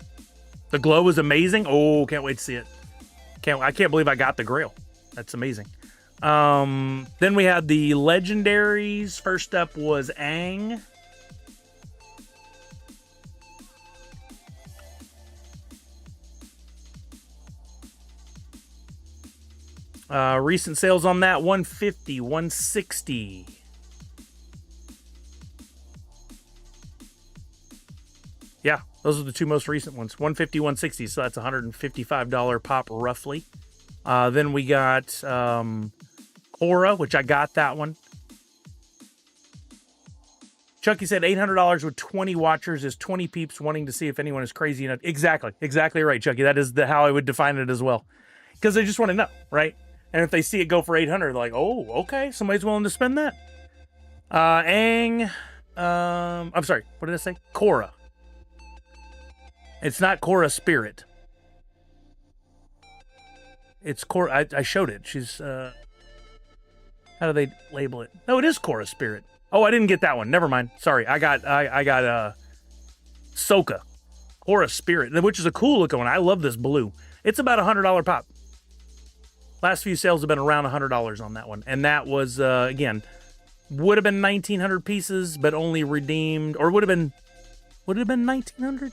The glow was amazing. Oh, can't wait to see it. I can't believe I got the Grail. That's amazing. Then we had the legendaries. First up was Aang. Recent sales on that, 150, 160. Yeah, those are the two most recent ones. 150, 160, so that's $155 pop roughly. Then we got Korra, which I got that one. Chucky said $800 with 20 watchers is 20 peeps wanting to see if anyone is crazy enough. Exactly right, Chucky. That is how I would define it as well. Because they just want to know, right? And if they see it go for 800, they're like, oh, okay, somebody's willing to spend that. Aang, I'm sorry, what did I say? Korra. It's not Korra Spirit. It's Korra. I showed it. She's, how do they label it? No, it is Korra Spirit. Oh, I didn't get that one. Never mind. Sorry. I got Sokka. Korra Spirit, which is a cool looking one. I love this blue. It's about $100 pop. Last few sales have been around $100 on that one. And that was, again, would have been 1,900 pieces, but only redeemed, or would it have been 1,900?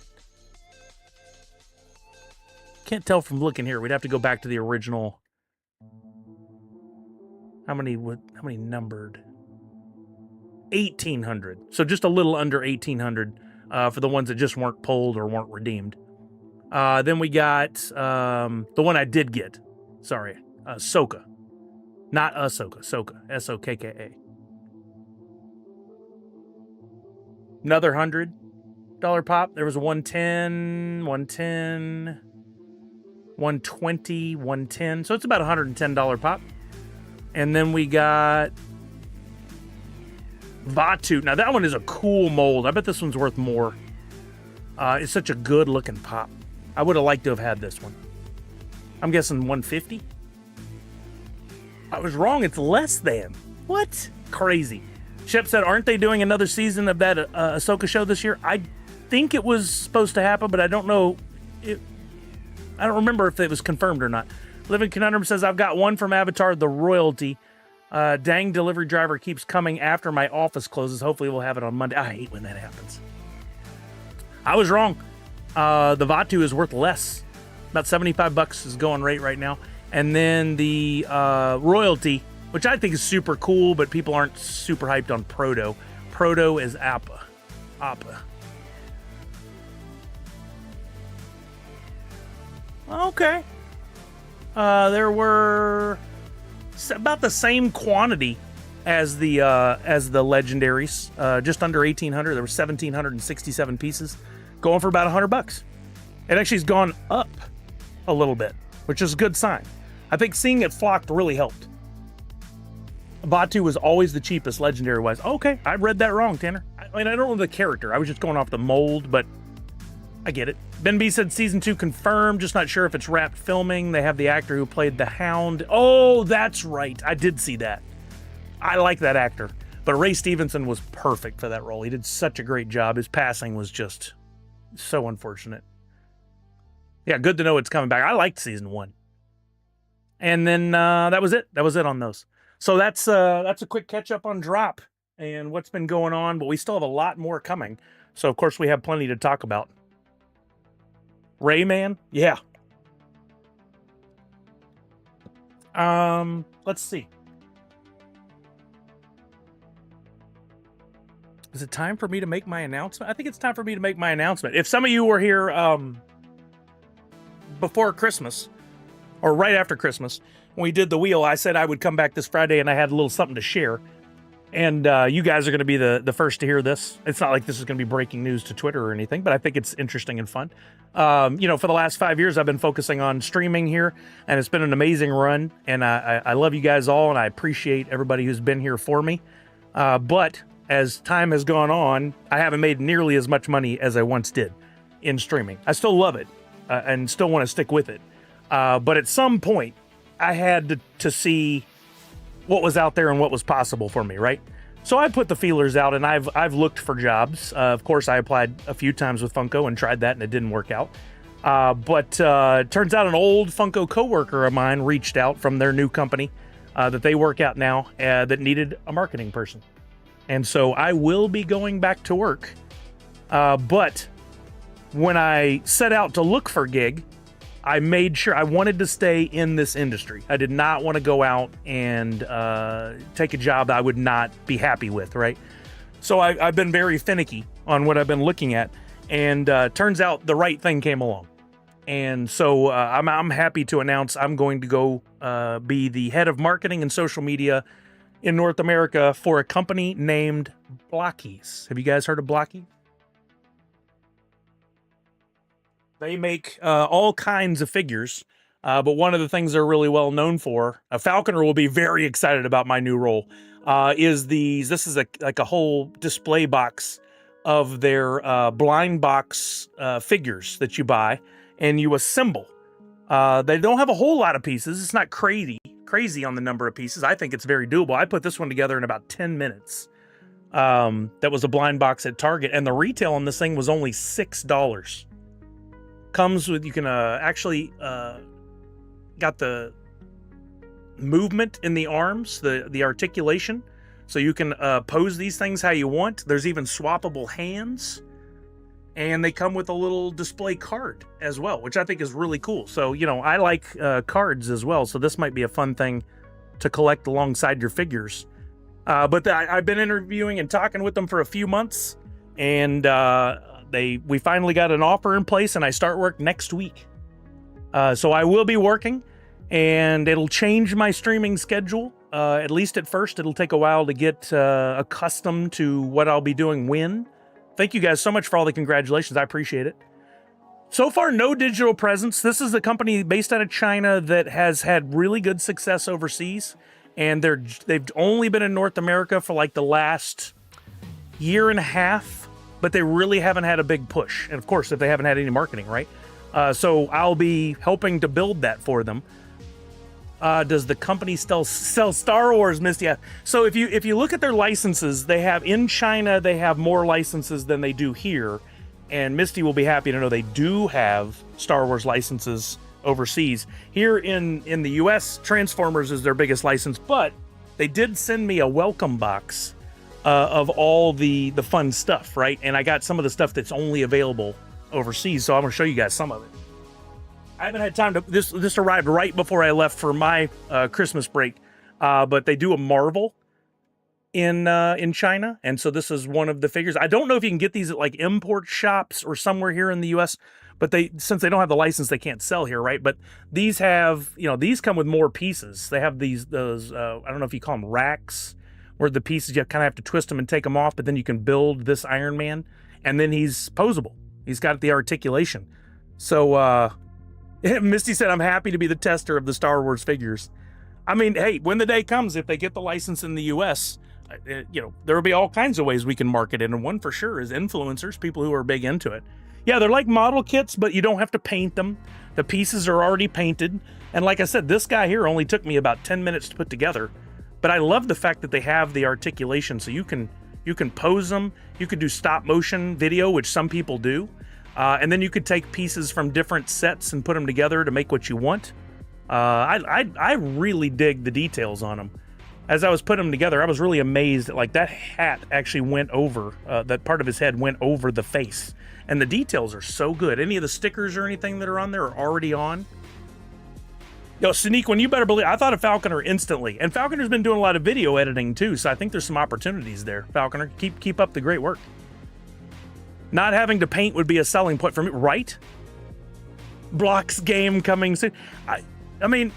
Can't tell from looking here. We'd have to go back to the original. How many numbered? 1,800. So just a little under 1,800 for the ones that just weren't pulled or weren't redeemed. Then we got the one I did get. Sorry, Soka. Not Ahsoka, Soka. S-O-K-K-A. Another $100 pop. There was a 110, 110, 120, 110. So it's about $110 pop. And then we got Vatu. Now that one is a cool mold. I bet this one's worth more. It's such a good looking pop. I would have liked to have had this one. I'm guessing 150. I was wrong. It's less than. What? Crazy. Shep said, aren't they doing another season of that Ahsoka show this year? I think it was supposed to happen, but I don't know. I don't remember if it was confirmed or not. Living Conundrum says, I've got one from Avatar, The Royalty. Dang delivery driver keeps coming after my office closes. Hopefully we'll have it on Monday. I hate when that happens. I was wrong. The Vatu is worth less. About $75 is going right now. And then the Royalty, which I think is super cool, but people aren't super hyped on Proto. Proto is Appa. Okay. There were about the same quantity as the legendaries, just under 1,800. There were 1,767 pieces, going for about $100. It actually has gone up a little bit, which is a good sign. I think seeing it flocked really helped. Batu was always the cheapest legendary-wise. Okay, I read that wrong, Tanner. I mean, I don't know the character. I was just going off the mold, but I get it. Ben B said season 2 confirmed, just not sure if it's wrapped filming. They have the actor who played the Hound. Oh, that's right. I did see that. I like that actor. But Ray Stevenson was perfect for that role. He did such a great job. His passing was just so unfortunate. Yeah, good to know it's coming back. I liked season 1. And then that was it. That was it on those. So that's a quick catch up on Drop and what's been going on, but we still have a lot more coming. So of course we have plenty to talk about. Rayman, yeah. Let's see. Is it time for me to make my announcement? I think it's time for me to make my announcement. If some of you were here before Christmas or right after Christmas, when we did the wheel, I said I would come back this Friday and I had a little something to share. And you guys are going to be the first to hear this. It's not like this is going to be breaking news to Twitter or anything, but I think it's interesting and fun. For the last 5 years, I've been focusing on streaming here, and it's been an amazing run. And I love you guys all, and I appreciate everybody who's been here for me. But as time has gone on, I haven't made nearly as much money as I once did in streaming. I still love it and still want to stick with it. But at some point, I had to see what was out there and what was possible for me, right? So I put the feelers out, and I've looked for jobs. Of course, I applied a few times with Funko and tried that, and it didn't work out. But turns out an old Funko coworker of mine reached out from their new company that they work at now that needed a marketing person. And so I will be going back to work. But when I set out to look for a gig, I made sure I wanted to stay in this industry. I did not want to go out and take a job that I would not be happy with, right? So I've been very finicky on what I've been looking at, and turns out the right thing came along. And so I'm happy to announce I'm going to go be the head of marketing and social media in North America for a company named Blockies. Have you guys heard of Blockies? They make all kinds of figures, but one of the things they're really well known for, Falconer will be very excited about my new role, is these. This is like a whole display box of their blind box figures that you buy and you assemble. They don't have a whole lot of pieces. It's not crazy on the number of pieces. I think it's very doable. I put this one together in about 10 minutes. That was a blind box at Target, and the retail on this thing was only $6. Comes with, you can actually got the movement in the arms, the articulation. So you can pose these things how you want. There's even swappable hands. And they come with a little display card as well, which I think is really cool. So, you know, I like cards as well. So this might be a fun thing to collect alongside your figures. But I've been interviewing and talking with them for a few months. And we finally got an offer in place, and I start work next week. So I will be working, and it'll change my streaming schedule. At least at first, it'll take a while to get accustomed to what I'll be doing when. Thank you guys so much for all the congratulations. I appreciate it. So far, no digital presence. This is a company based out of China that has had really good success overseas. And they've only been in North America for like the last year and a half, but they really haven't had a big push. And of course, if they haven't had any marketing, right? So I'll be helping to build that for them. Does the company still sell Star Wars, Misty? Yeah. So if you look at their licenses, they have in China, they have more licenses than they do here. And Misty will be happy to know they do have Star Wars licenses overseas. Here in the US, Transformers is their biggest license, but they did send me a welcome box of all the fun stuff, right? And I got some of the stuff that's only available overseas, so I'm gonna show you guys some of it. I haven't had time to, this arrived right before I left for my Christmas break, but they do a Marvel in China, and so this is one of the figures. I don't know if you can get these at like import shops or somewhere here in the US, but since they don't have the license, they can't sell here, right? But these have, you know, these come with more pieces. They have those I don't know if you call them racks, where the pieces you kind of have to twist them and take them off, but then you can build this Iron Man, and then he's posable. He's got the articulation. So Misty said, I'm happy to be the tester of the Star Wars figures. I mean, hey, when the day comes, if they get the license in the US, you know, there will be all kinds of ways we can market it. And one for sure is influencers, people who are big into it. Yeah, they're like model kits, but you don't have to paint them. The pieces are already painted. And like I said, this guy here only took me about 10 minutes to put together. But I love the fact that they have the articulation. So you can pose them. You could do stop motion video, which some people do. And then you could take pieces from different sets and put them together to make what you want. I really dig the details on them. As I was putting them together, I was really amazed that like that hat actually went over, that part of his head went over the face. And the details are so good. Any of the stickers or anything that are on there are already on. Yo, Sneak, when you better believe, I thought of Falconer instantly. And Falconer's been doing a lot of video editing too, so I think there's some opportunities there. Falconer, keep up the great work. Not having to paint would be a selling point for me, right? Blocks game coming soon. I mean,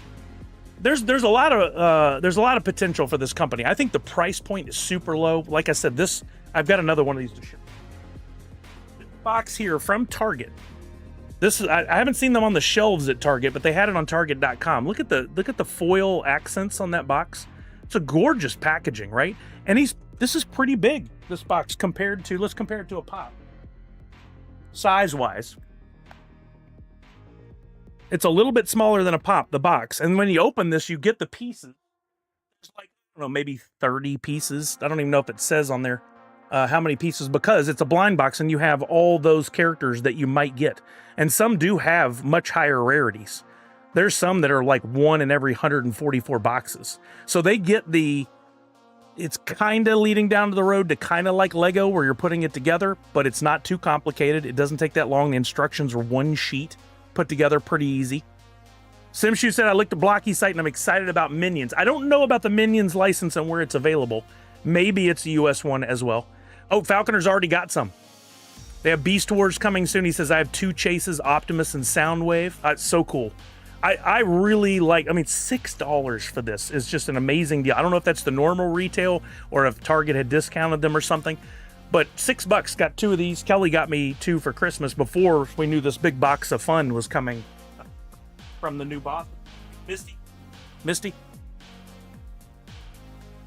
there's a lot of potential for this company. I think the price point is super low. Like I said, I've got another one of these to ship. This box here from Target. I haven't seen them on the shelves at Target, but they had it on Target.com. Look at the foil accents on that box. It's a gorgeous packaging, right? And this is pretty big. This box let's compare it to a Pop. Size-wise, it's a little bit smaller than a Pop, the box. And when you open this, you get the pieces. It's like, I don't know, maybe 30 pieces. I don't even know if it says on there how many pieces, because it's a blind box and you have all those characters that you might get. And some do have much higher rarities. There's some that are like 1 in every 144 boxes. So they get it's kind of leading down to the road to kind of like Lego, where you're putting it together, but it's not too complicated. It doesn't take that long. The instructions are one sheet, put together pretty easy. Simshoe said, I looked at Blocky site and I'm excited about Minions. I don't know about the Minions license and where it's available. Maybe it's a US one as well. Oh, Falconer's already got some. They have Beast Wars coming soon. He says, I have 2 chases, Optimus and Soundwave. It's so cool. I really like, I mean, $6 for this is just an amazing deal. I don't know if that's the normal retail or if Target had discounted them or something, but $6, got 2 of these. Kelly got me 2 for Christmas before we knew this big box of fun was coming from the new box. Misty.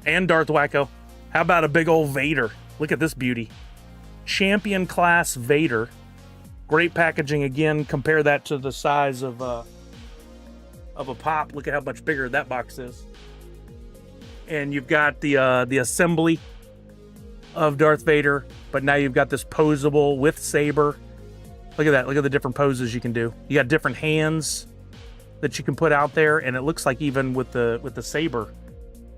And Darth Wacko. How about a big old Vader? Look at this beauty. Champion class Vader. Great packaging again. Compare that to the size of a Pop. Look at how much bigger that box is. And you've got the assembly of Darth Vader, but now you've got this posable with saber. Look at that. Look at the different poses you can do. You got different hands. that you can put out there, and it looks like even with the saber,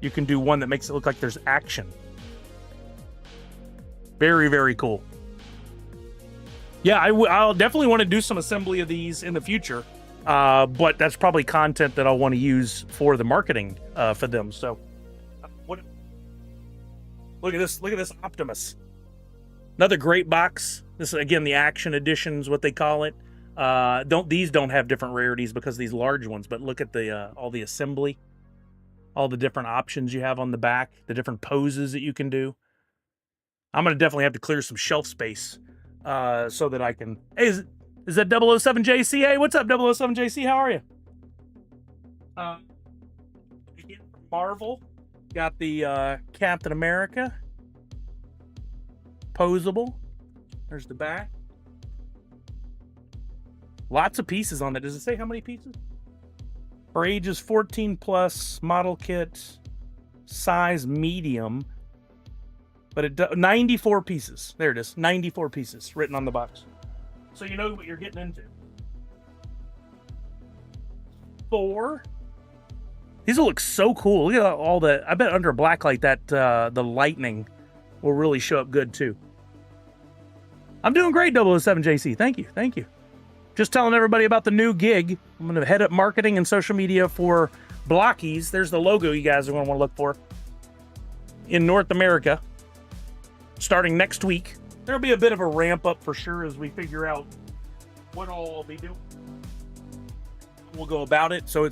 you can do one that makes it look like there's action. Very, very cool. Yeah, I'll definitely want to do some assembly of these in the future, but that's probably content that I'll want to use for the marketing for them. So, look at this Optimus. Another great box. This is, again, the action editions, what they call it. These don't have different rarities because these large ones, but look at the all the assembly, all the different options you have on the back, the different poses that you can do. I'm gonna definitely have to clear some shelf space so that I can. Hey, is that 007JC? Hey, what's up, 007JC? How are you? Again, Marvel got the Captain America posable. There's the back. Lots of pieces on that. Does it say how many pieces? For ages 14 plus, model kit, size medium. But it 94 pieces. There it is. 94 pieces written on the box. So you know what you're getting into. Thor. These will look so cool. Look at all the. I bet under a black light that the lightning will really show up good too. I'm doing great, 007JC. Thank you. Thank you. Just telling everybody about the new gig. I'm going to head up marketing and social media for Blockies. There's the logo you guys are going to want to look for in North America. Starting next week. There'll be a bit of a ramp up for sure as we figure out what all I'll be doing. We'll go about it. So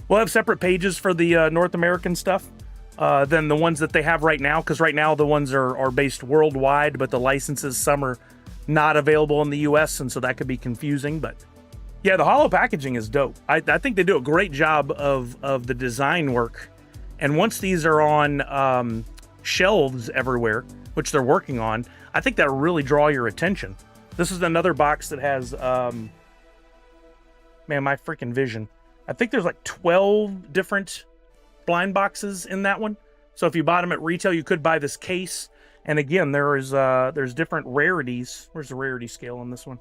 we'll have separate pages for the North American stuff than the ones that they have right now. Because right now the ones are based worldwide, but the licenses, some are not available in the US, and so that could be confusing. But yeah, the holo packaging is dope. I think they do a great job of the design work. And once these are on shelves everywhere, which they're working on, I think that'll really draw your attention. This is another box that has man, my freaking vision. I think there's like 12 different blind boxes in that one. So if you bought them at retail, you could buy this case. And again, there's different rarities. Where's the rarity scale on this one?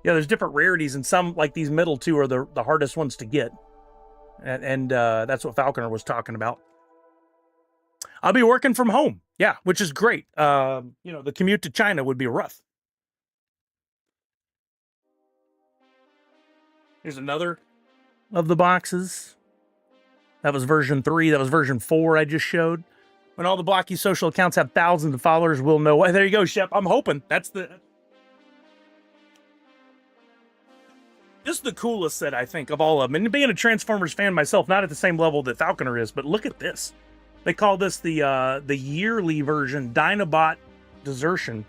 Yeah, there's different rarities, and some, like these middle two, are the hardest ones to get. And that's what Falconer was talking about. I'll be working from home. Yeah, which is great. The commute to China would be rough. Here's another of the boxes. That was version 3. That was version 4 I just showed. When all the Blocky social accounts have thousands of followers, we'll know. There you go, Shep. I'm hoping. This is the coolest set, I think, of all of them. And being a Transformers fan myself, not at the same level that Falconer is, but look at this. They call this the yearly version, Dinobot Desertion.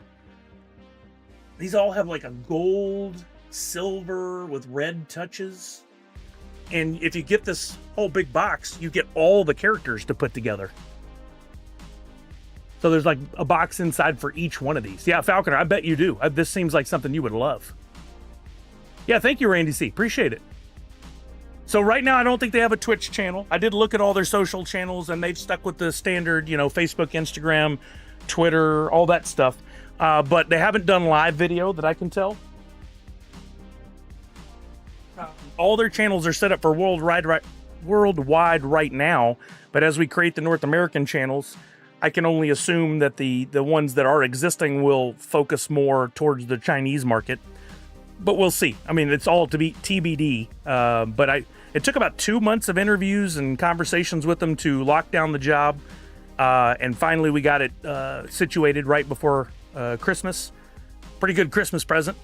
These all have like a gold, silver with red touches. And if you get this whole big box, you get all the characters to put together. So there's like a box inside for each one of these. Yeah, Falconer, I bet you do. This seems like something you would love. Yeah, thank you, Randy C. Appreciate it. So right now, I don't think they have a Twitch channel. I did look at all their social channels, and they've stuck with the standard, Facebook, Instagram, Twitter, all that stuff. But they haven't done live video that I can tell. All their channels are set up for worldwide right now. But as we create the North American channels, I can only assume that the ones that are existing will focus more towards the Chinese market. But we'll see. I mean, it's all to be TBD. But it took about 2 months of interviews and conversations with them to lock down the job. And finally, we got it situated right before Christmas. Pretty good Christmas present.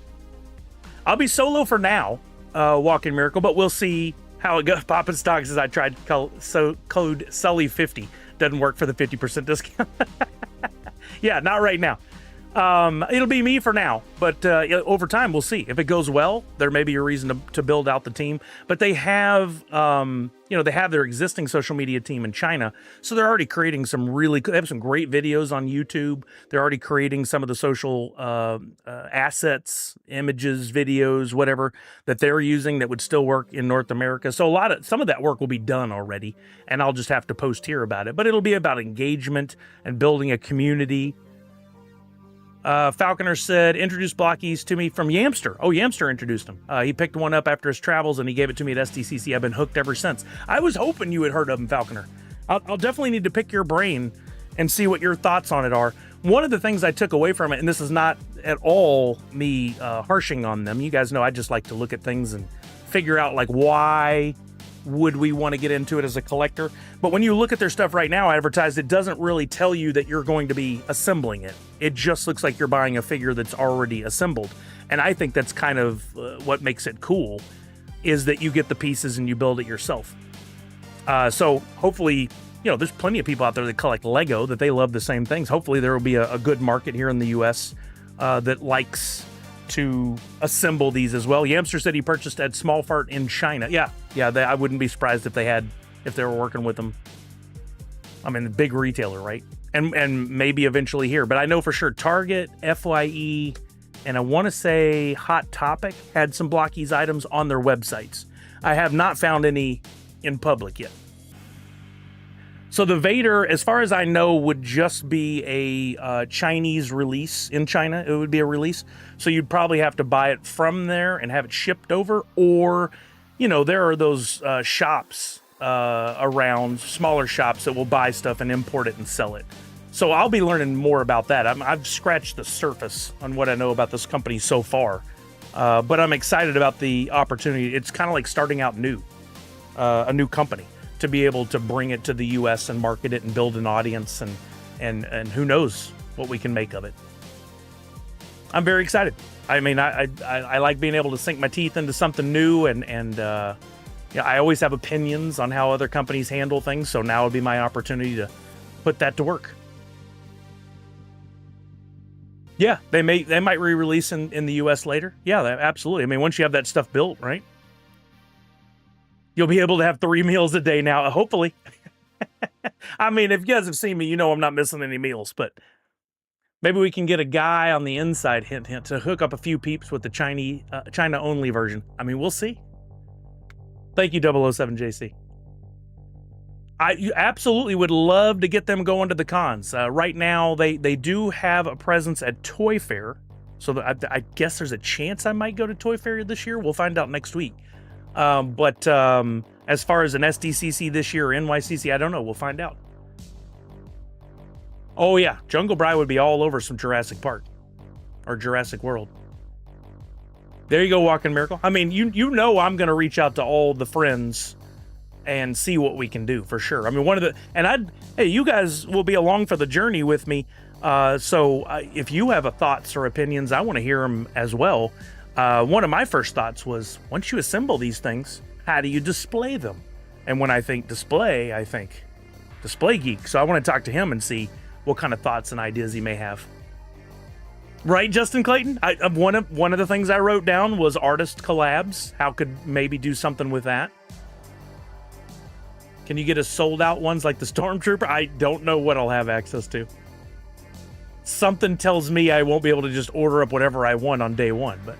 I'll be solo for now, Walking Miracle, but we'll see how it goes. Poppin' Stocks as I tried code Sully50. Doesn't work for the 50% discount. Yeah, not right now. It'll be me for now, but over time we'll see. If it goes well, there may be a reason to build out the team. But they have, they have their existing social media team in China, so they're already creating they have some great videos on YouTube. They're already creating some of the social assets, images, videos, whatever that they're using that would still work in North America. So some of that work will be done already, and I'll just have to post here about it. But it'll be about engagement and building a community. Falconer said, introduced blockies to me from Yamster. Oh, Yamster introduced him. He picked one up after his travels, and he gave it to me at SDCC. I've been hooked ever since. I was hoping you had heard of him, Falconer. I'll definitely need to pick your brain and see what your thoughts on it are. One of the things I took away from it, and this is not at all me harshing on them. You guys know I just like to look at things and figure out, like, why would we want to get into it as a collector. But when you look at their stuff right now advertised, it doesn't really tell you that you're going to be assembling it. It just looks like you're buying a figure that's already assembled. And I think that's kind of what makes it cool, is that you get the pieces and you build it yourself. So hopefully, you know, there's plenty of people out there that collect Lego, that they love the same things. Hopefully there will be a good market here in the US that likes to assemble these as well. Yamster said he purchased at Small Fart in China. Yeah, I wouldn't be surprised if they were working with them. I mean, the big retailer, right? And maybe eventually here. But I know for sure Target, Fri-YAY, and I want to say Hot Topic had some Blockies items on their websites. I have not found any in public yet. So the Vader, as far as I know, would just be a Chinese release in China. It would be a release. So you'd probably have to buy it from there and have it shipped over. Or, you know, there are those shops around, smaller shops that will buy stuff and import it and sell it. So I'll be learning more about that. I've scratched the surface on what I know about this company so far. But I'm excited about the opportunity. It's kind of like starting out new, a new company, to be able to bring it to the US and market it and build an audience, and who knows what we can make of it. I'm very excited. I mean, I like being able to sink my teeth into something new, and yeah, I always have opinions on how other companies handle things, so now would be my opportunity to put that to work. Yeah, they might re-release in the US later. Yeah, absolutely. I mean, once you have that stuff built, right? You'll be able to have 3 meals a day now, hopefully. I mean, if you guys have seen me, you know I'm not missing any meals, but maybe we can get a guy on the inside, hint, hint, to hook up a few peeps with the China-only version. I mean, we'll see. Thank you, 007JC. I absolutely would love to get them going to the cons. Right now, they do have a presence at Toy Fair, so I guess there's a chance I might go to Toy Fair this year. We'll find out next week. But as far as an SDCC this year or NYCC, I don't know. We'll find out. Oh, yeah. Jungle Bry would be all over some Jurassic Park or Jurassic World. There you go, Walking Miracle. I mean, you know I'm going to reach out to all the friends and see what we can do for sure. I mean, hey, you guys will be along for the journey with me. So if you have thoughts or opinions, I want to hear them as well. One of my first thoughts was, once you assemble these things, how do you display them? And when I think display, I think Display Geek. So I want to talk to him and see what kind of thoughts and ideas he may have. Right, Justin Clayton? One of the things I wrote down was artist collabs. How could maybe do something with that? Can you get a sold out ones like the Stormtrooper? I don't know what I'll have access to. Something tells me I won't be able to just order up whatever I want on day one, but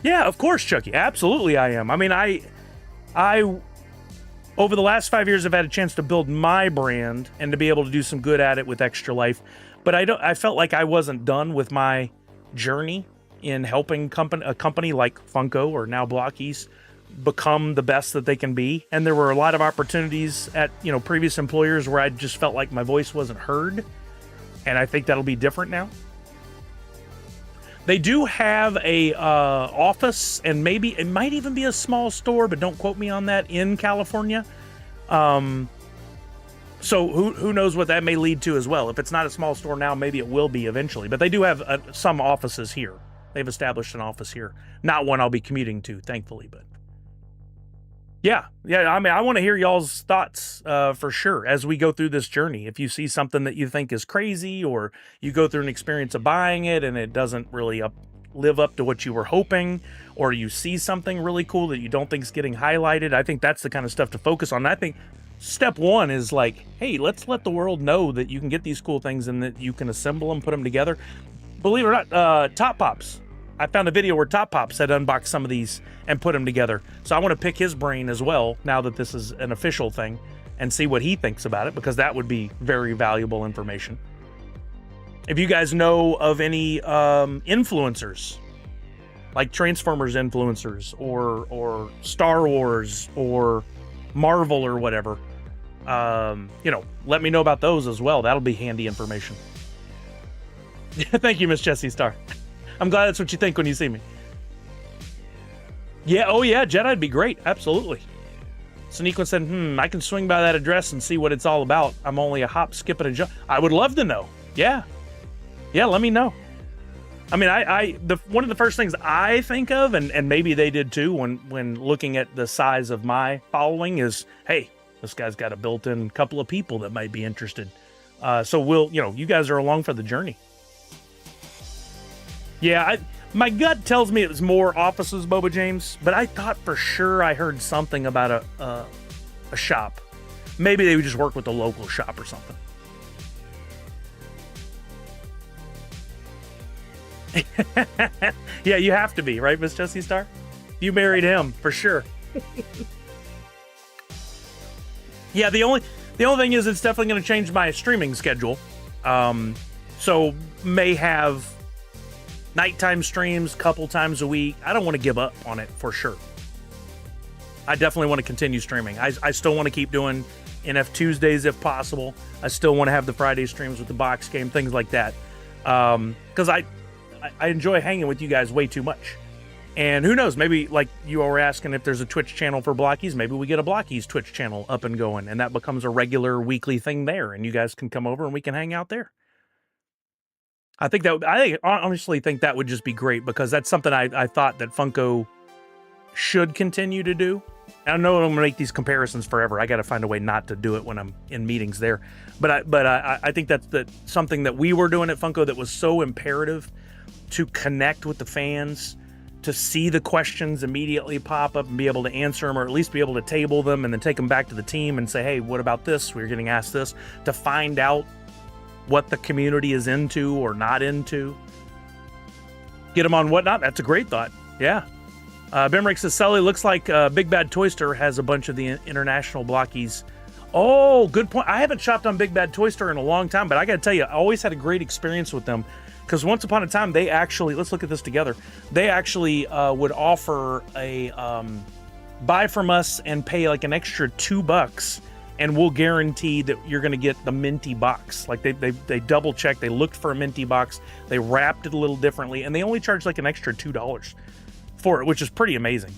yeah, of course, Chucky. Absolutely I am. I mean, I over the last 5 years, I've had a chance to build my brand and to be able to do some good at it with Extra Life. But I felt like I wasn't done with my journey in helping a company like Funko or now Blockies become the best that they can be. And there were a lot of opportunities at, you know, previous employers where I just felt like my voice wasn't heard. And I think that'll be different now. They do have a office, and maybe it might even be a small store, but don't quote me on that, in California. So who knows what that may lead to as well. If it's not a small store now, maybe it will be eventually. But they do have some offices here. They've established an office here. Not one I'll be commuting to, thankfully, but yeah. I mean, I want to hear y'all's thoughts for sure as we go through this journey. If you see something that you think is crazy, or you go through an experience of buying it and it doesn't really live up to what you were hoping, or you see something really cool that you don't think is getting highlighted, I think that's the kind of stuff to focus on. I think step one is like, hey, let's let the world know that you can get these cool things and that you can assemble them, put them together. Believe it or not, Top Pops. I found a video where Top Pops had unboxed some of these and put them together. So I want to pick his brain as well, now that this is an official thing, and see what he thinks about it, because that would be very valuable information. If you guys know of any influencers, like Transformers influencers or Star Wars or Marvel or whatever, let me know about those as well. That'll be handy information. Thank you, Miss Jessie Star. I'm glad that's what you think when you see me. Yeah, oh yeah, Jedi'd be great. Absolutely. Sneakwin said, I can swing by that address and see what it's all about. I'm only a hop, skip, and a jump. I would love to know. Yeah. Yeah, let me know. I mean, one of the first things I think of, and maybe they did too, when looking at the size of my following is, hey, this guy's got a built-in couple of people that might be interested. So you guys are along for the journey. Yeah, my gut tells me it was more offices, Boba James, but I thought for sure I heard something about a shop. Maybe they would just work with a local shop or something. Yeah, you have to be, right, Miss Jessie Star? You married him, for sure. Yeah, the only thing is it's definitely going to change my streaming schedule. So may have nighttime streams couple times a week. I don't want to give up on it for sure. I definitely want to continue streaming. I still want to keep doing NF Tuesdays if possible. I still want to have the Friday streams with the box game, things like that. Because I enjoy hanging with you guys way too much. And who knows, maybe like you were asking if there's a Twitch channel for Blockies, maybe we get a Blockies Twitch channel up and going, and that becomes a regular weekly thing there, and you guys can come over and we can hang out there. I honestly think that would just be great, because that's something I thought that Funko should continue to do. I know I'm going to make these comparisons forever. I got to find a way not to do it when I'm in meetings there. But I think that's something that we were doing at Funko that was so imperative to connect with the fans, to see the questions immediately pop up and be able to answer them, or at least be able to table them and then take them back to the team and say, hey, what about this? We're getting asked this, to find out what the community is into or not into. Get them on whatnot. That's a great thought. Yeah. Bimrick says, Sully, looks like Big Bad Toyster has a bunch of the international Blockies. Oh, good point. I haven't shopped on Big Bad Toyster in a long time, but I got to tell you, I always had a great experience with them, because once upon a time, they actually, let's look at this together, they actually would offer a buy from us and pay like an extra $2, and we'll guarantee that you're going to get the minty box. Like they double checked, they looked for a minty box, they wrapped it a little differently, and they only charged like an extra $2 for it, which is pretty amazing.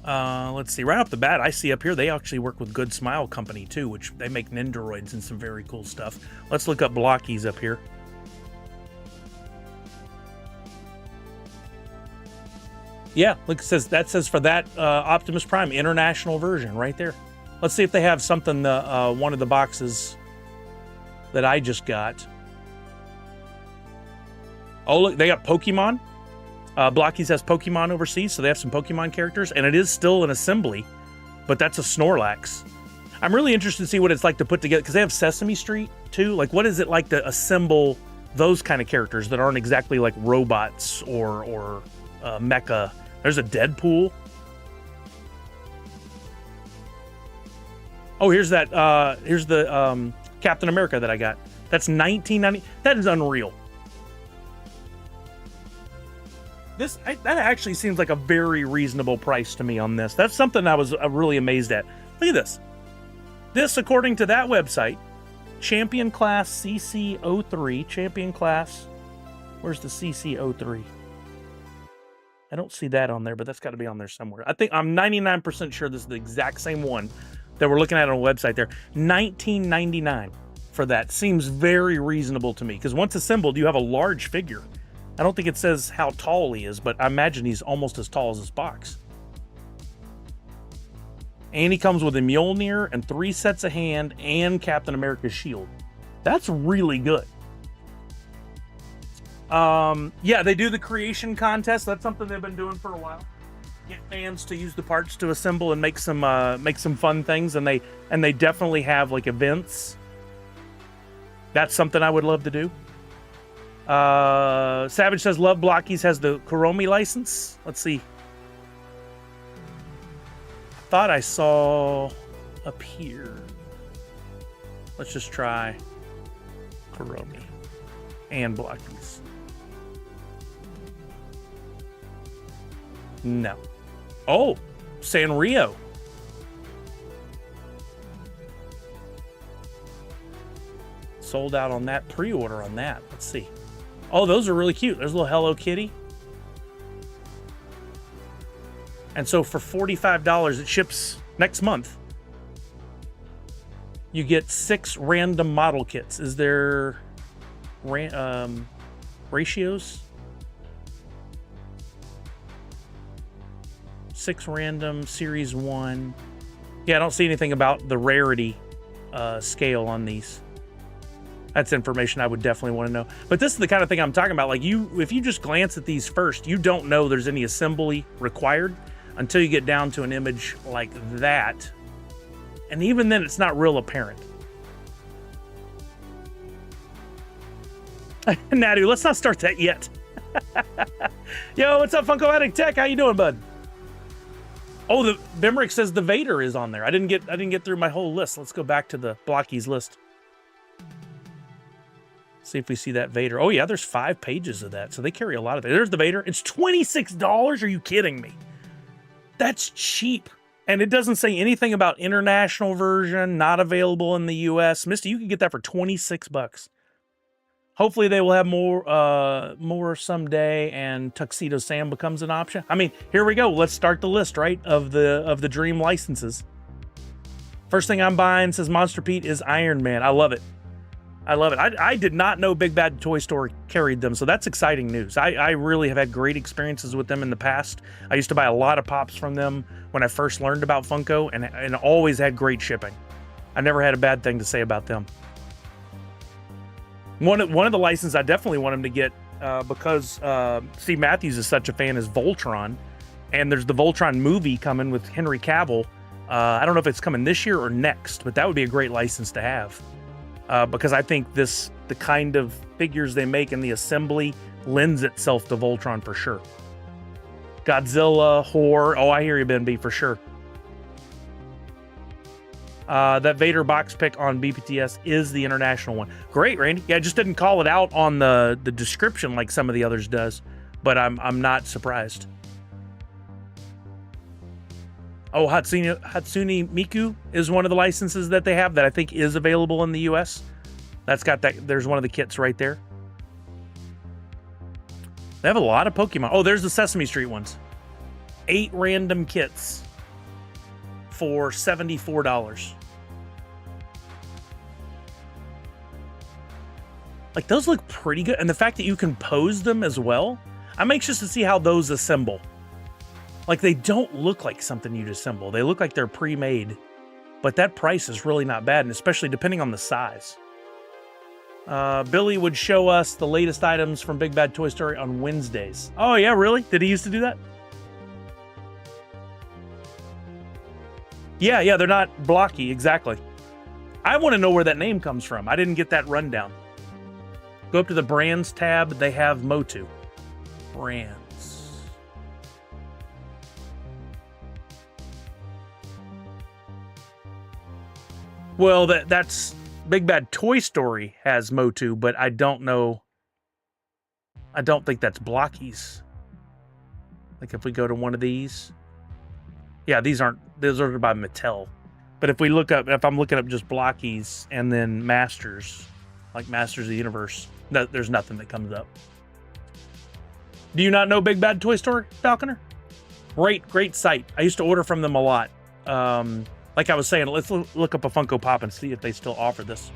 Let's see, right off the bat, I see up here they actually work with Good Smile Company too, which they make Nendoroids and some very cool stuff. Let's look up Blockies up here. Yeah, look, that says for that Optimus Prime international version right there. Let's see if they have something, one of the boxes that I just got. Oh, look, they got Pokemon. Blockies has Pokemon overseas, so they have some Pokemon characters, and it is still an assembly, but that's a Snorlax. I'm really interested to see what it's like to put together, because they have Sesame Street too. Like, what is it like to assemble those kind of characters that aren't exactly like robots or mecha? There's a Deadpool. Oh, here's that. Here's the Captain America that I got. That's $19.90. That is unreal. That actually seems like a very reasonable price to me on this. That's something I was really amazed at. Look at this. This, according to that website, Champion Class CC03. Champion Class. Where's the CC03? I don't see that on there, but that's got to be on there somewhere. I'm 99% sure this is the exact same one that we're looking at on a website there. $19.99 for that. Seems very reasonable to me, because once assembled, you have a large figure. I don't think it says how tall he is, but I imagine he's almost as tall as this box. And he comes with a Mjolnir and 3 sets of hand and Captain America's shield. That's really good. Yeah, they do the creation contest. That's something they've been doing for a while. Get fans to use the parts to assemble and make some fun things, and they definitely have like events. That's something I would love to do. Savage says Love Blockies has the Kuromi license. Let's see. Thought I saw up here. Let's just try. Kuromi and Blockies. No. Oh, Sanrio. Sold out on that, pre-order on that. Let's see. Oh, those are really cute. There's a little Hello Kitty. And so for $45, it ships next month. You get 6 random model kits. Is there ratios? 6 random, series 1. Yeah, I don't see anything about the rarity scale on these. That's information I would definitely want to know. But this is the kind of thing I'm talking about. Like, if you just glance at these first, you don't know there's any assembly required until you get down to an image like that. And even then, it's not real apparent. Nadu, let's not start that yet. Yo, what's up, Funko Addict Tech? How you doing, bud? Oh, the Bimrick says the Vader is on there. I didn't get through my whole list. Let's go back to the Blockies list. See if we see that Vader. Oh yeah, there's 5 pages of that. So they carry a lot of it. There's the Vader. It's $26. Are you kidding me? That's cheap. And it doesn't say anything about international version, not available in the US. Misty, you can get that for 26 bucks. Hopefully they will have more someday and Tuxedo Sam becomes an option. I mean, here we go. Let's start the list, right, of the dream licenses. First thing I'm buying, says Monster Pete, is Iron Man. I love it. I love it. I did not know Big Bad Toy Store carried them, so that's exciting news. I really have had great experiences with them in the past. I used to buy a lot of pops from them when I first learned about Funko, and always had great shipping. I never had a bad thing to say about them. One of the licenses I definitely want him to get, because Steve Matthews is such a fan, is Voltron, and there's the Voltron movie coming with Henry Cavill. I don't know if it's coming this year or next, but that would be a great license to have. Because I think the kind of figures they make in the assembly lends itself to Voltron for sure. Godzilla, Horror. Oh, I hear you, Ben B, for sure. That Vader box pick on BPTS is the international one. Great, Randy. Yeah, I just didn't call it out on the description like some of the others does, but I'm not surprised. Oh, Hatsune Miku is one of the licenses that they have that I think is available in the US. That's got that. There's one of the kits right there. They have a lot of Pokemon. Oh, there's the Sesame Street ones. 8 random kits for $74. Like, those look pretty good. And the fact that you can pose them as well, I'm anxious to see how those assemble. Like, they don't look like something you'd assemble. They look like they're pre-made. But that price is really not bad, and especially depending on the size. Billy would show us the latest items from Big Bad Toy Story on Wednesdays. Oh, yeah, really? Did he used to do that? Yeah, they're not blocky, exactly. I want to know where that name comes from. I didn't get that rundown. Go up to the Brands tab. They have Motu. Brands. Well, that's Big Bad Toy Story has Motu, but I don't know. I don't think that's Blockies. Like if we go to one of these. Yeah, those are by Mattel. But if I'm looking up just Blockies and then Masters, like Masters of the Universe, there's nothing that comes up. Do you not know Big Bad Toy Story, Falconer? Great site. I used to order from them a lot. Like I was saying, let's look up a Funko Pop and see if they still offer this.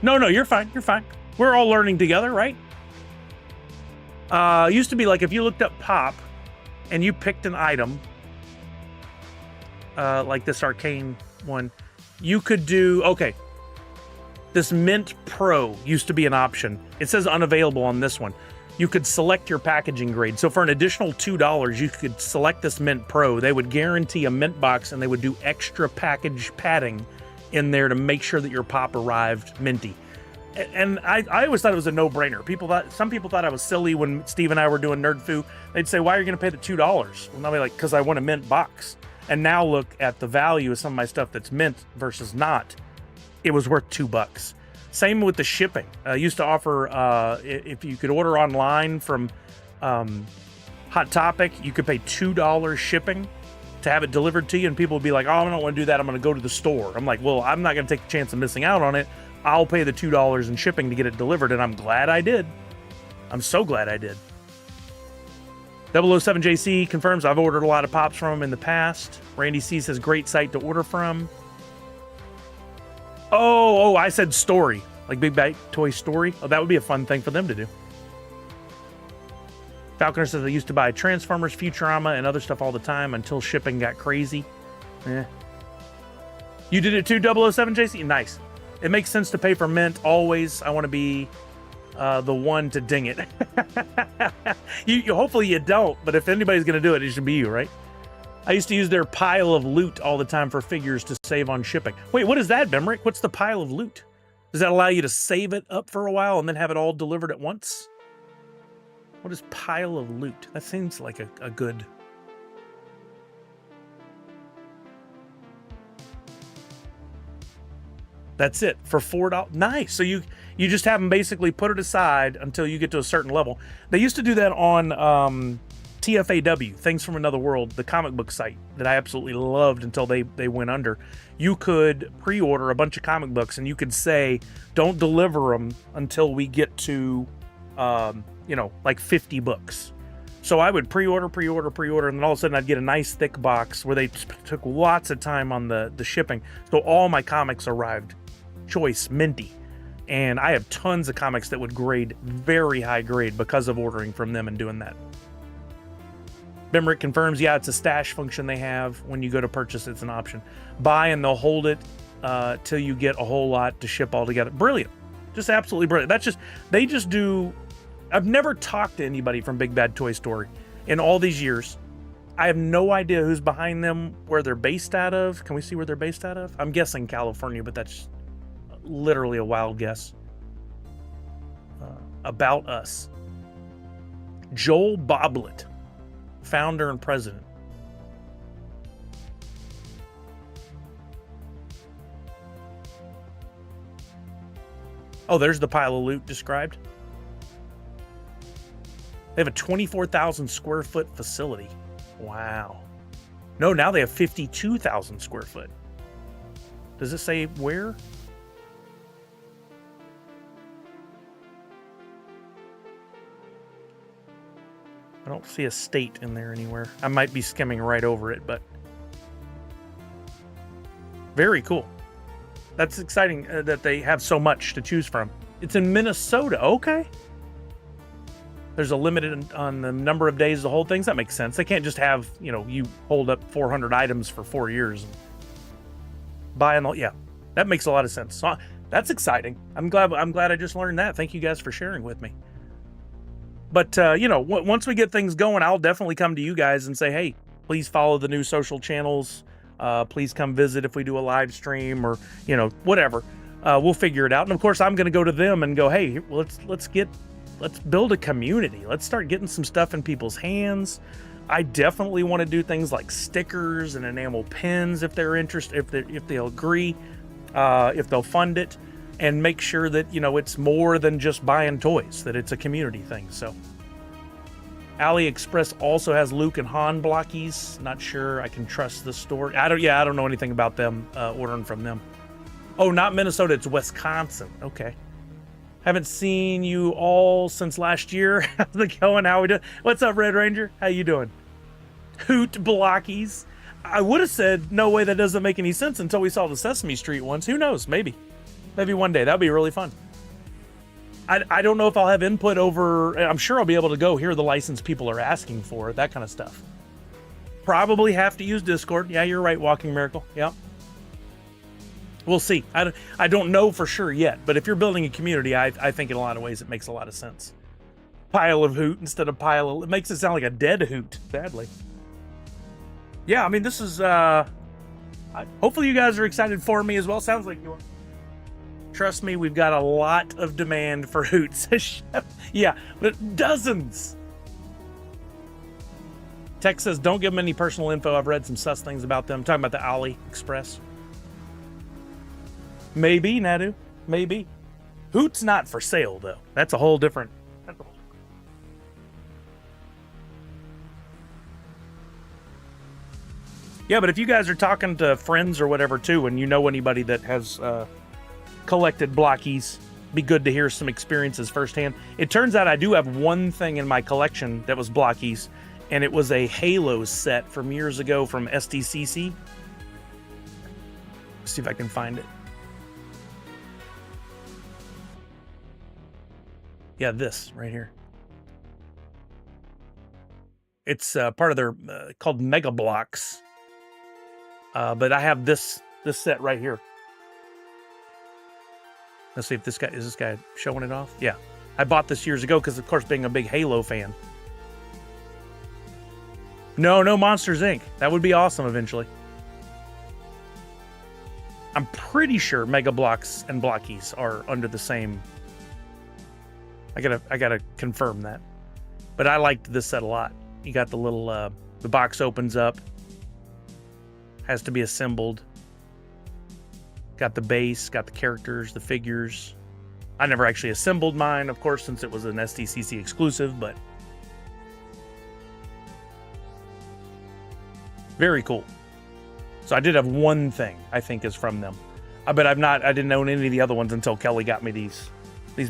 No, you're fine. You're fine. We're all learning together, right? Used to be like if you looked up Pop and you picked an item, like this Arcane one, you could do, okay, this Mint Pro used to be an option. It says unavailable on this one. You could select your packaging grade. So for an additional $2, you could select this Mint Pro. They would guarantee a mint box and they would do extra package padding in there to make sure that your pop arrived minty. And I always thought it was a no-brainer. Some people thought I was silly when Steve and I were doing Nerd Foo. They'd say, why are you going to pay the $2? And I'll be like, because I want a mint box. And now look at the value of some of my stuff that's mint versus not. It was worth $2. Same with the shipping. Used to offer, if you could order online from Hot Topic, you could pay $2 shipping to have it delivered to you, and people would be like, oh, I don't want to do that, I'm going to go to the store. I'm like, well, I'm not going to take the chance of missing out on it. I'll pay the $2 in shipping to get it delivered, and I'm glad I did. I'm so glad I did. 007JC confirms I've ordered a lot of pops from him in the past. Randy C says, great site to order from. Oh, I said story, like Big Bad Toy Story. Oh, that would be a fun thing for them to do. Falconer says, I used to buy Transformers, Futurama, and other stuff all the time until shipping got crazy. You did it too, 007JC? Nice. It makes sense to pay for mint always. I want to be the one to ding it. Hopefully you don't, but if anybody's going to do it, it should be you, right? I used to use their pile of loot all the time for figures to save on shipping. Wait, what is that, Bemrick? What's the pile of loot? Does that allow you to save it up for a while and then have it all delivered at once? What is pile of loot? That seems like a good... That's it for $4. Nice. So you just have them basically put it aside until you get to a certain level. They used to do that on TFAW, Things from Another World, the comic book site that I absolutely loved until they went under. You could pre-order a bunch of comic books and you could say, don't deliver them until we get to, like 50 books. So I would pre-order, and then all of a sudden I'd get a nice thick box where they took lots of time on the shipping. So all my comics arrived choice, minty. And I have tons of comics that would grade very high grade because of ordering from them and doing that. Bemrick confirms, yeah, it's a stash function they have. When you go to purchase, it's an option. Buy and they'll hold it till you get a whole lot to ship all together. Brilliant. Just absolutely brilliant. They just do... I've never talked to anybody from Big Bad Toy Story in all these years. I have no idea who's behind them, where they're based out of. Can we see where they're based out of? I'm guessing California, but that's literally a wild guess. About Us. Joel Boblett, founder and president. Oh, there's the pile of loot described. They have a 24,000 square foot facility. Wow. No, now they have 52,000 square foot. Does it say where? I don't see a state in there anywhere. I might be skimming right over it, but very cool. That's exciting that they have so much to choose from. It's in Minnesota. Okay. There's a limit on the number of days the whole things. That makes sense. They can't just have, you hold up 400 items for 4 years. And buy and all. Yeah, that makes a lot of sense. So that's exciting. I'm glad I just learned that. Thank you guys for sharing with me. But, once we get things going, I'll definitely come to you guys and say, hey, please follow the new social channels. Please come visit if we do a live stream or, whatever. We'll figure it out. And of course, I'm going to go to them and go, hey, let's build a community. Let's start getting some stuff in people's hands. I definitely want to do things like stickers and enamel pins if they're interested, if they'll agree, if they'll fund it, and make sure that, it's more than just buying toys, that it's a community thing. So AliExpress also has Luke and Han blockies. Not sure I can trust the store. I don't know anything about them, ordering from them. Oh, not Minnesota, it's Wisconsin. Okay. Haven't seen you all since last year. How's it going? How we doing? What's up, Red Ranger? How you doing? Hoot blockies. I would have said, no way, that doesn't make any sense until we saw the Sesame Street ones. Who knows? Maybe one day. That'd be really fun. I don't know if I'll have input over... I'm sure I'll be able to go hear the license people are asking for, that kind of stuff. Probably have to use Discord. Yeah, you're right, Walking Miracle. Yeah. We'll see. I don't know for sure yet, but if you're building a community, I think in a lot of ways it makes a lot of sense. Pile of hoot instead of pile of... It makes it sound like a dead hoot, sadly. Yeah, I mean, this is... hopefully you guys are excited for me as well. Sounds like you are. Trust me, we've got a lot of demand for hoots. Yeah, but dozens. Tech says, don't give them any personal info. I've read some sus things about them. I'm talking about the AliExpress. Maybe, Nadu. Maybe. Hoot's not for sale, though. That's a whole different... Yeah, but if you guys are talking to friends or whatever, too, and you know anybody that has collected blockies, be good to hear some experiences firsthand. It turns out I do have one thing in my collection that was blockies, and it was a Halo set from years ago from SDCC. Let's see if I can find it. Yeah, this right here. It's part of their called Mega Blocks. But I have this set right here. Let's see if this guy showing it off? Yeah. I bought this years ago because, of course, being a big Halo fan. No Monsters, Inc. That would be awesome eventually. I'm pretty sure Mega Blocks and Blockies are under the same... I gotta confirm that. But I liked this set a lot. You got the little... the box opens up. Has to be assembled. Got the base, got the characters, the figures. I never actually assembled mine, of course, since it was an SDCC exclusive, but very cool. So I did have one thing I think is from them. But I didn't own any of the other ones until Kelly got me these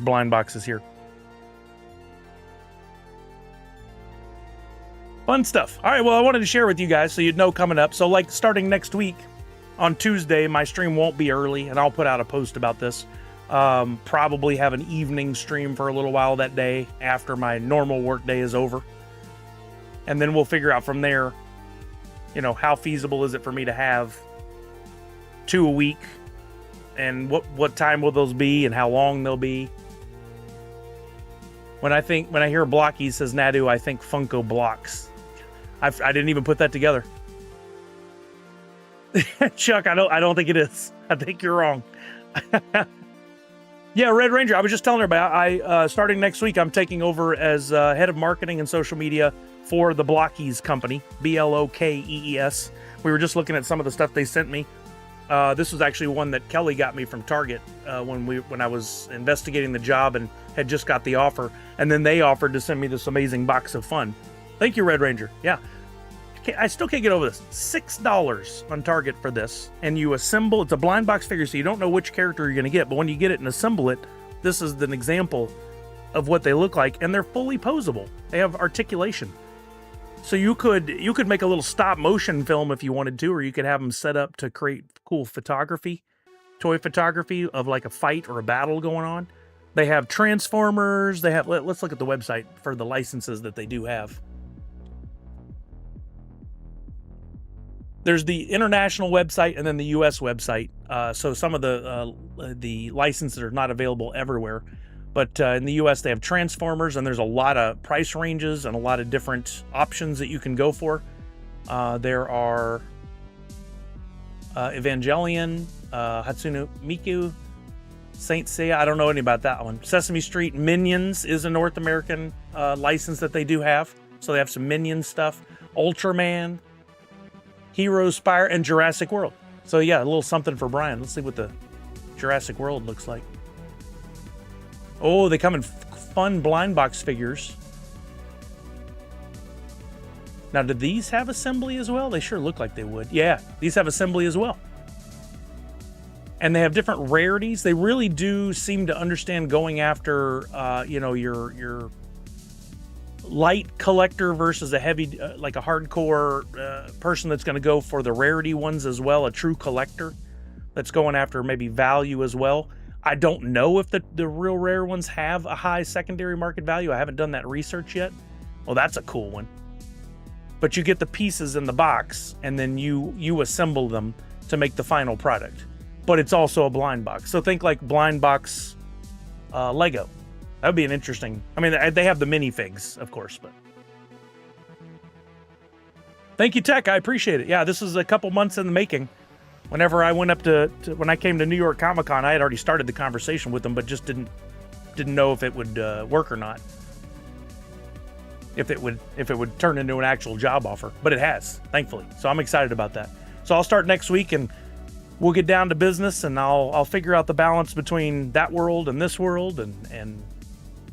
blind boxes here. Fun stuff. All right, well, I wanted to share with you guys so you'd know coming up. So, like, starting next week on Tuesday, my stream won't be early, and I'll put out a post about this. Probably have an evening stream for a little while that day after my normal work day is over. And then we'll figure out from there, you know, how feasible is it for me to have 2 a week, and what time will those be, and how long they'll be. When I hear Blocky, says Nadu, I think Funko Blocks. I didn't even put that together. Chuck, I don't think it is. I think you're wrong. Yeah, Red Ranger. I was just telling everybody, starting next week, I'm taking over as head of marketing and social media for the Blockies company, Blokkees. We were just looking at some of the stuff they sent me. This was actually one that Kelly got me from Target when I was investigating the job and had just got the offer, and then they offered to send me this amazing box of fun. Thank you, Red Ranger. Yeah, I still can't get over this. $6 on Target for this, and you assemble. It's a blind box figure, so you don't know which character you're going to get, but when you get it and assemble it, this is an example of what they look like, and they're fully posable. They have articulation. So you could make a little stop motion film if you wanted to, or you could have them set up to create cool photography, toy photography of like a fight or a battle going on. They have Transformers. They have, let's look at the website for the licenses that they do have. There's the international website and then the US website. So some of the licenses are not available everywhere. But in the US, they have Transformers, and there's a lot of price ranges and a lot of different options that you can go for. There are Evangelion, Hatsune Miku, Saint Seiya. I don't know any about that one. Sesame Street Minions is a North American license that they do have. So they have some Minion stuff. Ultraman, Hero Spire, and Jurassic World. So yeah, a little something for Brian. Let's see what the Jurassic World looks like. Oh, they come in fun blind box figures. Now, do these have assembly as well? They sure look like they would. Yeah, these have assembly as well. And they have different rarities. They really do seem to understand going after, your light collector versus a heavy, like a hardcore person that's going to go for the rarity ones as well, a true collector that's going after maybe value as well. I don't know if the real rare ones have a high secondary market value. I haven't done that research yet. Well, that's a cool one. But you get the pieces in the box, and then you assemble them to make the final product. But it's also a blind box. So think like blind box Lego. That would be an interesting... I mean, they have the minifigs, of course, but... Thank you, Tech. I appreciate it. Yeah, this is a couple months in the making. Whenever I went up when I came to New York Comic Con, I had already started the conversation with them, but just didn't know if it would work or not. If it would turn into an actual job offer, but it has, thankfully. So I'm excited about that. So I'll start next week, and we'll get down to business, and I'll figure out the balance between that world and this world, and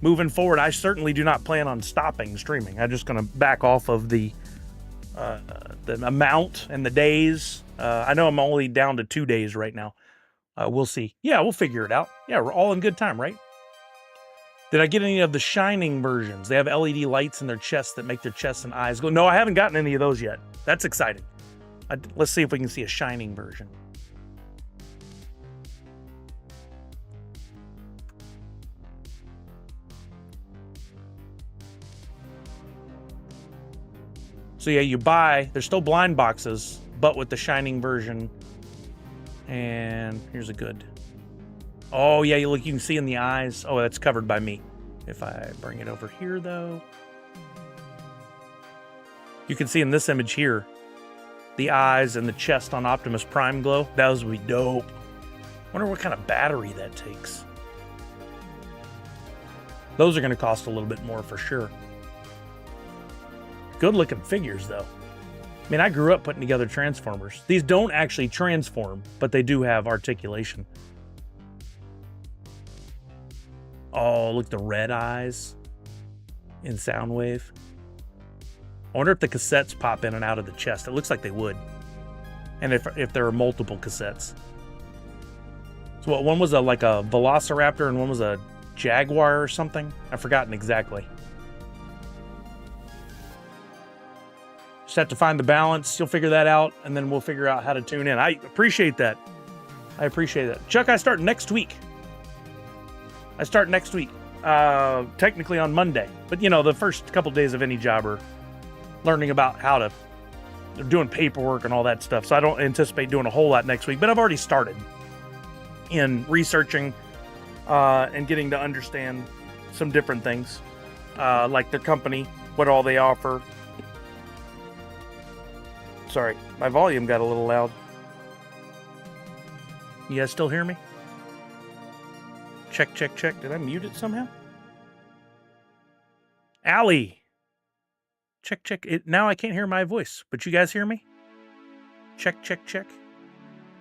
moving forward, I certainly do not plan on stopping streaming. I'm just going to back off of the amount and the days. I know I'm only down to 2 days right now. We'll see. Yeah, we'll figure it out. Yeah, we're all in good time, right? Did I get any of the Shining versions? They have LED lights in their chests that make their chests and eyes go. No, I haven't gotten any of those yet. That's exciting. Let's see if we can see a Shining version. So yeah, you buy, there's still blind boxes, but with the Shining version. And here's a good. Oh yeah, you can see in the eyes. Oh, that's covered by me. If I bring it over here though, you can see in this image here, the eyes and the chest on Optimus Prime glow. Those would be dope. Wonder what kind of battery that takes. Those are going to cost a little bit more for sure. Good looking figures though. I mean, I grew up putting together Transformers. These don't actually transform, but they do have articulation. Oh, look, the red eyes in Soundwave. I wonder if the cassettes pop in and out of the chest. It looks like they would. And if there are multiple cassettes. So what, one was like a Velociraptor and one was a Jaguar or something? I've forgotten exactly. Just have to find the balance. You'll figure that out, and then we'll figure out how to tune in. I appreciate that. I appreciate that. Chuck, I start next week. Technically on Monday. But, you know, the first couple days of any job are learning about how to... They're doing paperwork and all that stuff, so I don't anticipate doing a whole lot next week. But I've already started in researching and getting to understand some different things, like their company, what all they offer. Sorry, my volume got a little loud. You guys still hear me? Check, check, check. Did I mute it somehow? Allie! Check, check. Now I can't hear my voice, but you guys hear me? Check, check, check.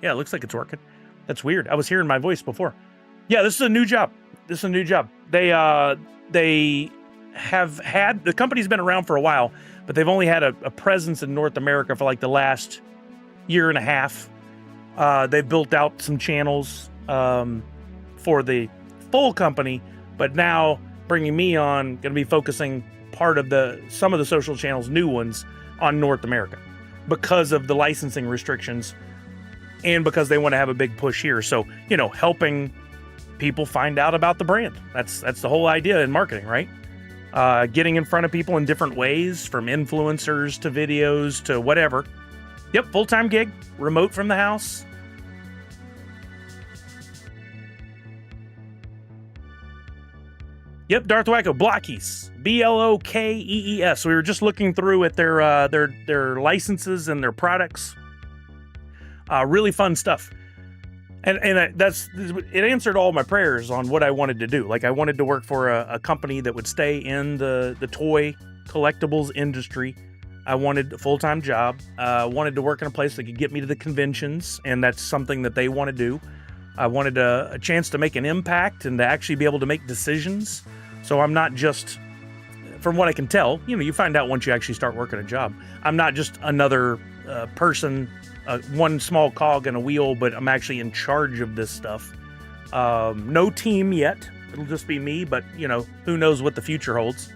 Yeah, it looks like it's working. That's weird. I was hearing my voice before. Yeah, this is a new job. They have had... The company's been around for a while, but they've only had a presence in North America for like the last year and a half. They've built out some channels for the full company, but now bringing me on, going to be focusing part of some of the social channels, new ones, on North America because of the licensing restrictions and because they want to have a big push here. So, you know, helping people find out about the brand. That's the whole idea in marketing, right? Getting in front of people in different ways, from influencers to videos to whatever. Yep, full-time gig, remote from the house. Yep, Darth Wacko, Blockies, Blokkees. We were just looking through at their licenses and their products. Really fun stuff. And it answered all my prayers on what I wanted to do. Like, I wanted to work for a company that would stay in the toy collectibles industry. I wanted a full-time job. Wanted to work in a place that could get me to the conventions, and that's something that they want to do. I wanted a chance to make an impact and to actually be able to make decisions. So I'm not just, from what I can tell, you know, you find out once you actually start working a job. I'm not just another person, one small cog in a wheel, but I'm actually in charge of this stuff. No team yet. It'll just be me, but, you know, who knows what the future holds.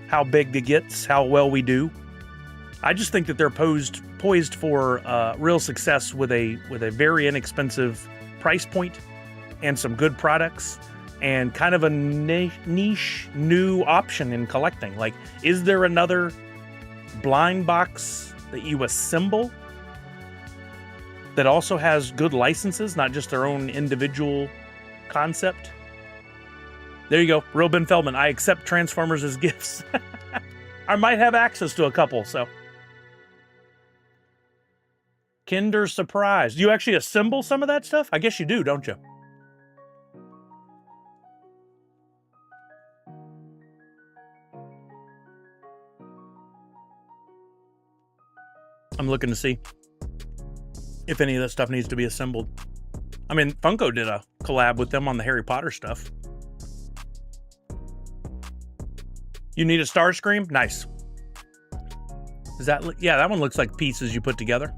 How big it gets, how well we do. I just think that they're poised for real success with a very inexpensive price point and some good products and kind of a niche new option in collecting. Like, is there another blind box that you assemble that also has good licenses, not just their own individual concept? There you go. Real Ben Feldman. I accept Transformers as gifts. I might have access to a couple, so. Kinder Surprise. Do you actually assemble some of that stuff? I guess you do, don't you? I'm looking to see. if any of that stuff needs to be assembled. I mean, Funko did a collab with them on the Harry Potter stuff. You need a Starscream? Nice. Is that, yeah, that one looks like pieces you put together.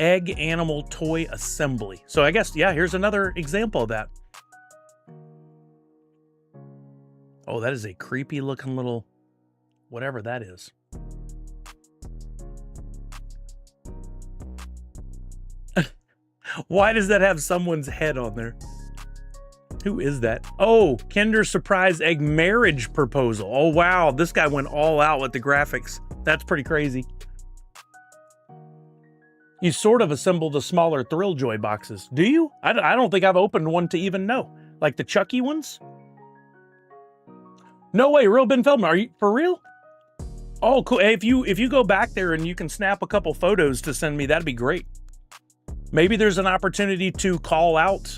Egg animal toy assembly. So I guess, yeah, here's another example of that. Oh, that is a creepy looking little, whatever that is. Why does that have someone's head on there? Who is that? Oh, Kinder Surprise Egg marriage proposal. Oh, wow. This guy went all out with the graphics. That's pretty crazy. You sort of assemble the smaller Thrill Joy boxes. Do you? I don't think I've opened one to even know. Like the Chucky ones? No way, real Ben Feldman. Are you for real? Oh, cool. Hey, if you go back there and you can snap a couple photos to send me, that'd be great. Maybe there's an opportunity to call out,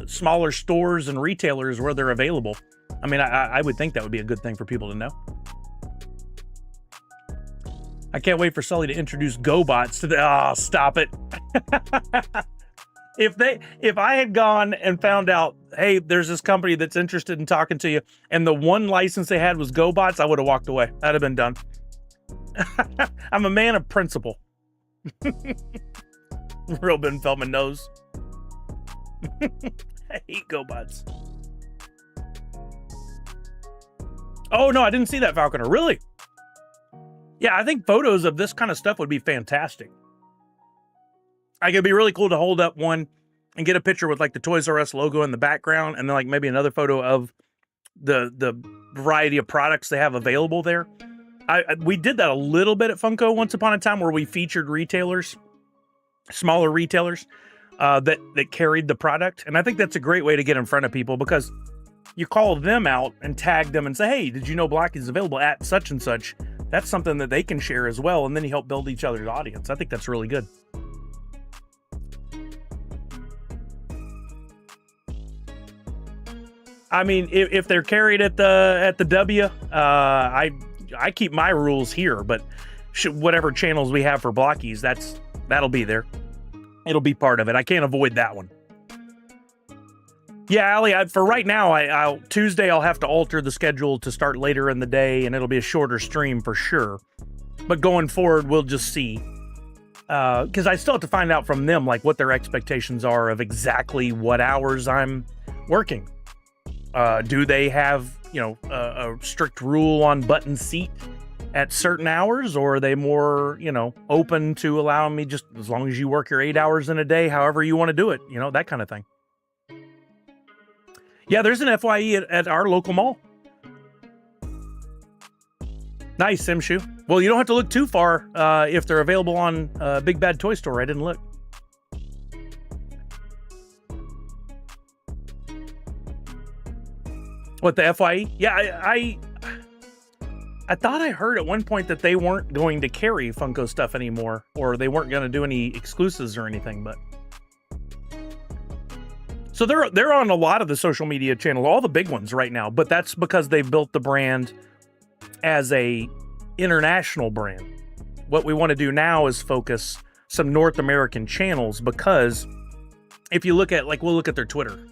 smaller stores and retailers where they're available. I mean, I would think that would be a good thing for people to know. I can't wait for Sully to introduce GoBots to the. Oh, stop it! If I had gone and found out, hey, there's this company that's interested in talking to you, and the one license they had was GoBots, I would have walked away. That'd have been done. I'm a man of principle. Real Ben Feldman knows. I hate GoBots. Oh no, I didn't see that Falconer. Really? Yeah, I think photos of this kind of stuff would be fantastic. Like, it'd be really cool to hold up one and get a picture with like the Toys R Us logo in the background, and then like maybe another photo of the variety of products they have available there. We did that a little bit at Funko once upon a time, where we featured retailers, smaller retailers that carried the product. And I think that's a great way to get in front of people, because you call them out and tag them and say, hey, did you know Blocky's available at such and such? That's something that they can share as well. And then you help build each other's audience. I think that's really good. I mean, if they're carried at the W, I keep my rules here, but whatever channels we have for Blockies, that'll be there. It'll be part of it. I can't avoid that one. Yeah, Ali, for right now, Tuesday I'll have to alter the schedule to start later in the day, and it'll be a shorter stream for sure. But going forward, we'll just see. Because I still have to find out from them like what their expectations are of exactly what hours I'm working. Do they have, a strict rule on button seat at certain hours, or are they more, open to allowing me just as long as you work your 8 hours in a day, however you want to do it, that kind of thing. Yeah, there's an Fri-YAY at our local mall. Nice, Simshu. Well, you don't have to look too far if they're available on Big Bad Toy Store. I didn't look. What, the Fri-YAY? Yeah, I thought I heard at one point that they weren't going to carry Funko stuff anymore, or they weren't going to do any exclusives or anything, but... So they're on a lot of the social media channels, all the big ones right now, but that's because they've built the brand as a international brand. What we want to do now is focus some North American channels, because if you look at, we'll look at their Twitter.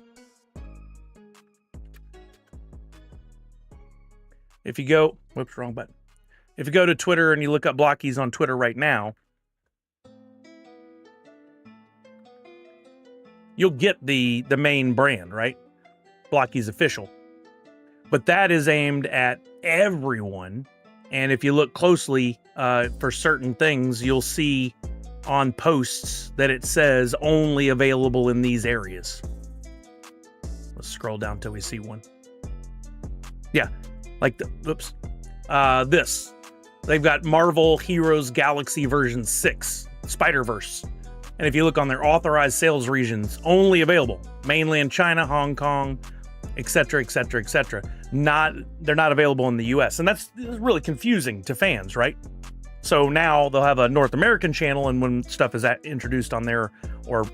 If you go, whoops, wrong button. If you go to Twitter and you look up Blockies on Twitter right now, you'll get the main brand, right? Blockies Official. But that is aimed at everyone. And if you look closely for certain things, you'll see on posts that it says only available in these areas. Let's scroll down till we see one. Yeah, this. They've got Marvel Heroes Galaxy version 6, Spider-Verse. And if you look on their authorized sales regions, only available. Mainland China, Hong Kong, etc., etc., etc. They're not available in the US. And that's really confusing to fans, right? So now they'll have a North American channel, and when stuff is introduced on there, or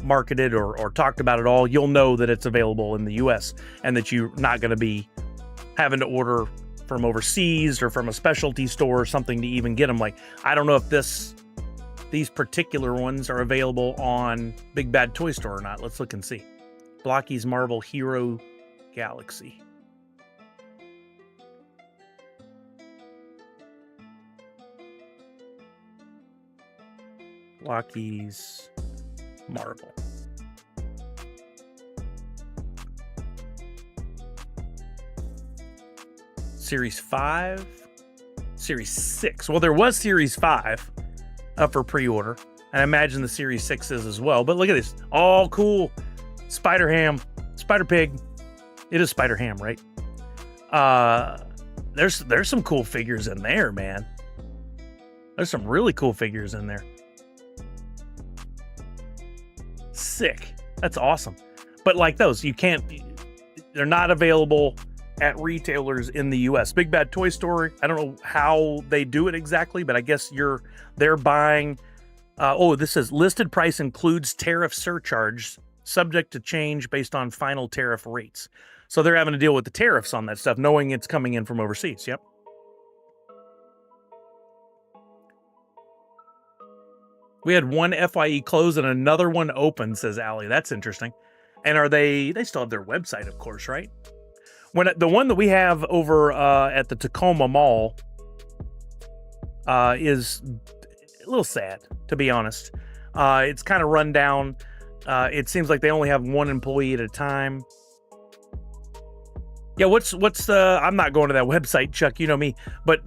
marketed or talked about at all, you'll know that it's available in the US, and that you're not going to be having to order from overseas or from a specialty store or something to even get them. Like, I don't know if these particular ones are available on Big Bad Toy Store or not. Let's look and see. Blocky's Marvel Hero Galaxy. Blocky's Marvel. Series 5, Series 6. Well, there was Series 5 up for pre-order, and I imagine the Series 6 is as well. But look at this. All cool. Spider-Ham, Spider-Pig. It is Spider-Ham, right? There's some cool figures in there, man. There's some really cool figures in there. Sick. That's awesome. But like those, they're not available at retailers in the US. Big Bad Toy Store, I don't know how they do it exactly, but I guess they're buying. This says listed price includes tariff surcharge, subject to change based on final tariff rates. So they're having to deal with the tariffs on that stuff, knowing it's coming in from overseas. Yep. We had one FYE close and another one open, says Allie. That's interesting. And they still have their website, of course, right? When the one that we have over at the Tacoma Mall is a little sad, to be honest. It's kind of run down. It seems like they only have one employee at a time. Yeah, what's the? I'm not going to that website, Chuck. You know me. But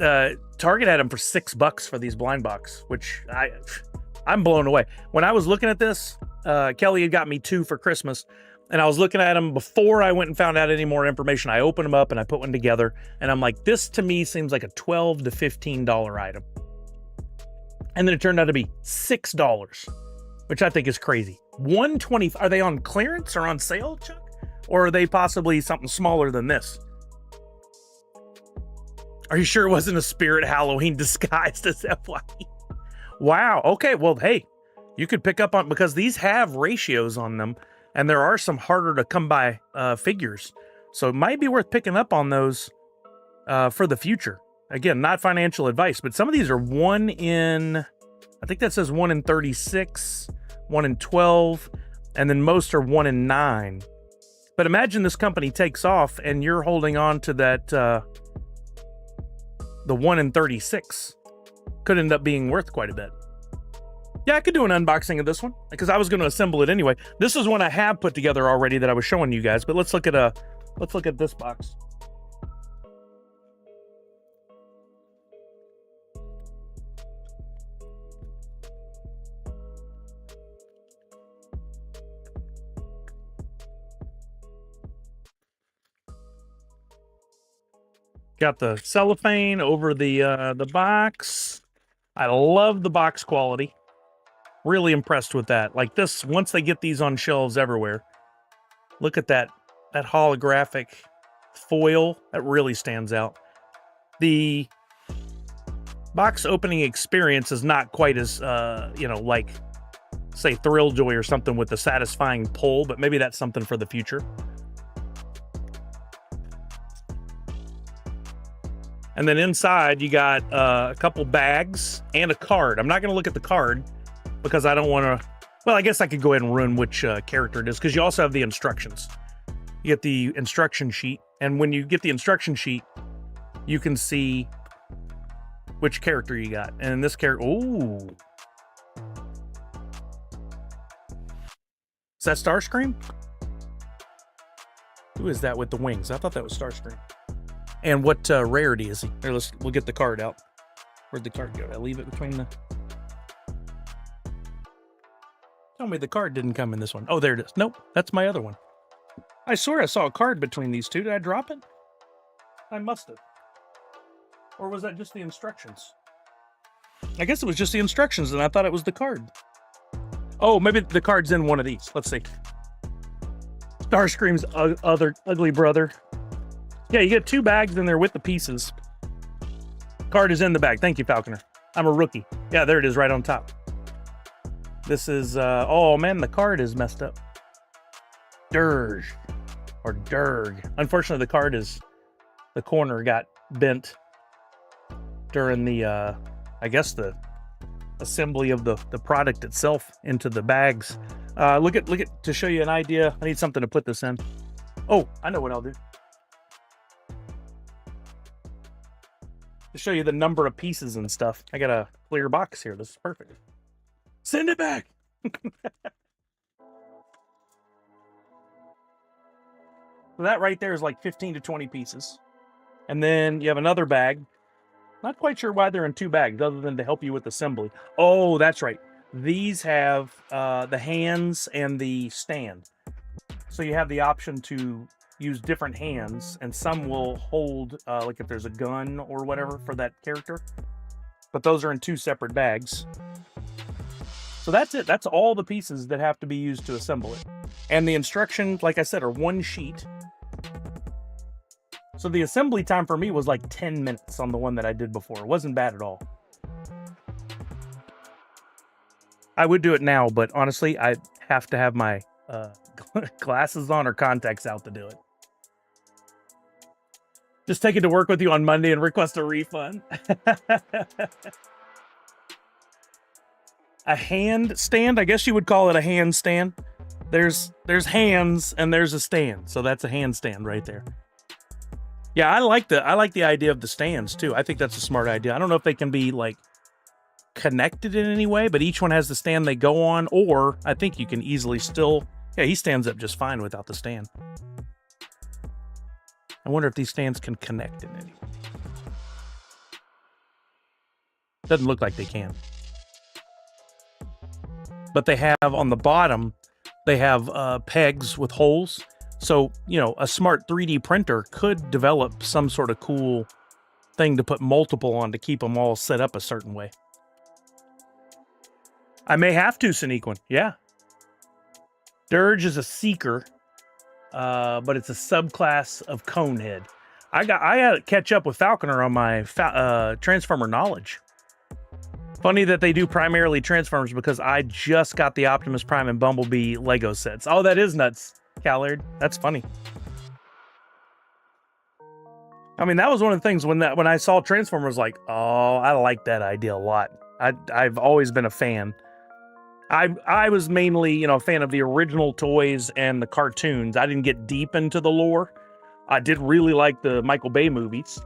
Target had them for $6 for these blind box, which I'm blown away. When I was looking at this, Kelly had got me 2 for Christmas. And I was looking at them before I went and found out any more information. I opened them up and I put one together. And I'm like, this to me seems like a $12 to $15 item. And then it turned out to be $6, which I think is crazy. $120. Are they on clearance or on sale, Chuck? Or are they possibly something smaller than this? Are you sure it wasn't a Spirit Halloween disguised as FYE? Wow. Okay. Well, hey, you could pick up on, because these have ratios on them. And there are some harder to come by figures. So it might be worth picking up on those for the future. Again, not financial advice, but some of these are 1 in, I think that says 1 in 36, 1 in 12, and then most are 1 in 9. But imagine this company takes off and you're holding on to that, the 1 in 36. Could end up being worth quite a bit. Yeah, I could do an unboxing of this one because I was going to assemble it anyway. This is one I have put together already that I was showing you guys, but let's look at this box. Got the cellophane over the box. I love the box quality. Really impressed with that. Like this, once they get these on shelves everywhere, look at that holographic foil. That really stands out. The box opening experience is not quite as, like, say, Thrilljoy or something with the satisfying pull, but maybe that's something for the future. And then inside, you got a couple bags and a card. I'm not going to look at the card because I don't want to... Well, I guess I could go ahead and ruin which character it is, because you also have the instructions. You get the instruction sheet, and when you get the instruction sheet, you can see which character you got. And in this character... Ooh! Is that Starscream? Who is that with the wings? I thought that was Starscream. And what rarity is he? Here, we'll get the card out. Where'd the card go? I leave it between the... Tell me the card didn't come in this one. Oh, there it is. Nope, that's my other one. I swear I saw a card between these two. Did I drop it? I must have. Or was that just the instructions? I guess it was just the instructions, and I thought it was the card. Oh, maybe the card's in one of these. Let's see. Starscream's other ugly brother. Yeah, you get 2 bags in there with the pieces. Card is in the bag. Thank you, Falconer. I'm a rookie. Yeah, there it is right on top. This is, oh man, the card is messed up. Dirge. Or Durg. Unfortunately, the card is, the corner got bent during the, I guess the assembly of the product itself into the bags. Look at to show you an idea. I need something to put this in. Oh, I know what I'll do. To show you the number of pieces and stuff. I got a clear box here. This is perfect. Send it back. So that right there is like 15 to 20 pieces. And then you have another bag. Not quite sure why they're in two bags other than to help you with assembly. Oh, that's right. These have the hands and the stand. So you have the option to use different hands, and some will hold, like if there's a gun or whatever for that character. But those are in two separate bags. So that's it. That's all the pieces that have to be used to assemble it. And the instructions, like I said, are one sheet. So the assembly time for me was like 10 minutes on the one that I did before. It wasn't bad at all. I would do it now, but honestly, I have to have my glasses on or contacts out to do it. Just take it to work with you on Monday and request a refund. A hand stand? I guess you would call it a hand stand. There's hands and there's a stand. So that's a handstand right there. Yeah, I like the idea of the stands too. I think that's a smart idea. I don't know if they can be like connected in any way, but each one has the stand they go on, or I think you can easily still, yeah, he stands up just fine without the stand. I wonder if these stands can connect in any way. Doesn't look like they can. But they have on the bottom, they have pegs with holes. So, you know, a smart 3D printer could develop some sort of cool thing to put multiple on to keep them all set up a certain way. I may have to, Sneakwin. Yeah. Dirge is a seeker, but it's a subclass of Conehead. I had to catch up with Falconer on my Transformer knowledge. Funny that they do primarily Transformers because I just got the Optimus Prime and Bumblebee Lego sets. Oh, that is nuts, Callard. That's funny. I mean, that was one of the things when I saw Transformers, like, oh, I like that idea a lot. I've always been a fan. I was mainly, you know, a fan of the original toys and the cartoons. I didn't get deep into the lore. I did really like the Michael Bay movies.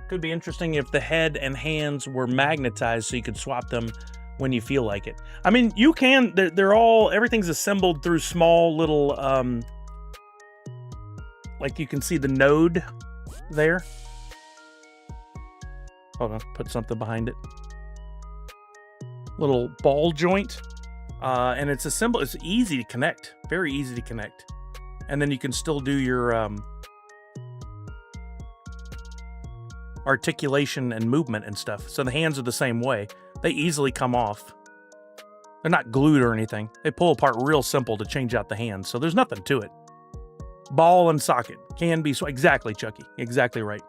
Could be interesting if the head and hands were magnetized so you could swap them when you feel like it. I mean, you can, they're all, everything's assembled through small little, like you can see the node there. Hold on, put something behind it. Little ball joint. And it's assembled, it's easy to connect. Very easy to connect. And then you can still do your articulation and movement and stuff. So the hands are the same way. They easily come off. They're not glued or anything. They pull apart real simple to change out the hands. So there's nothing to it. Ball and socket can be, exactly, Chucky. Exactly right.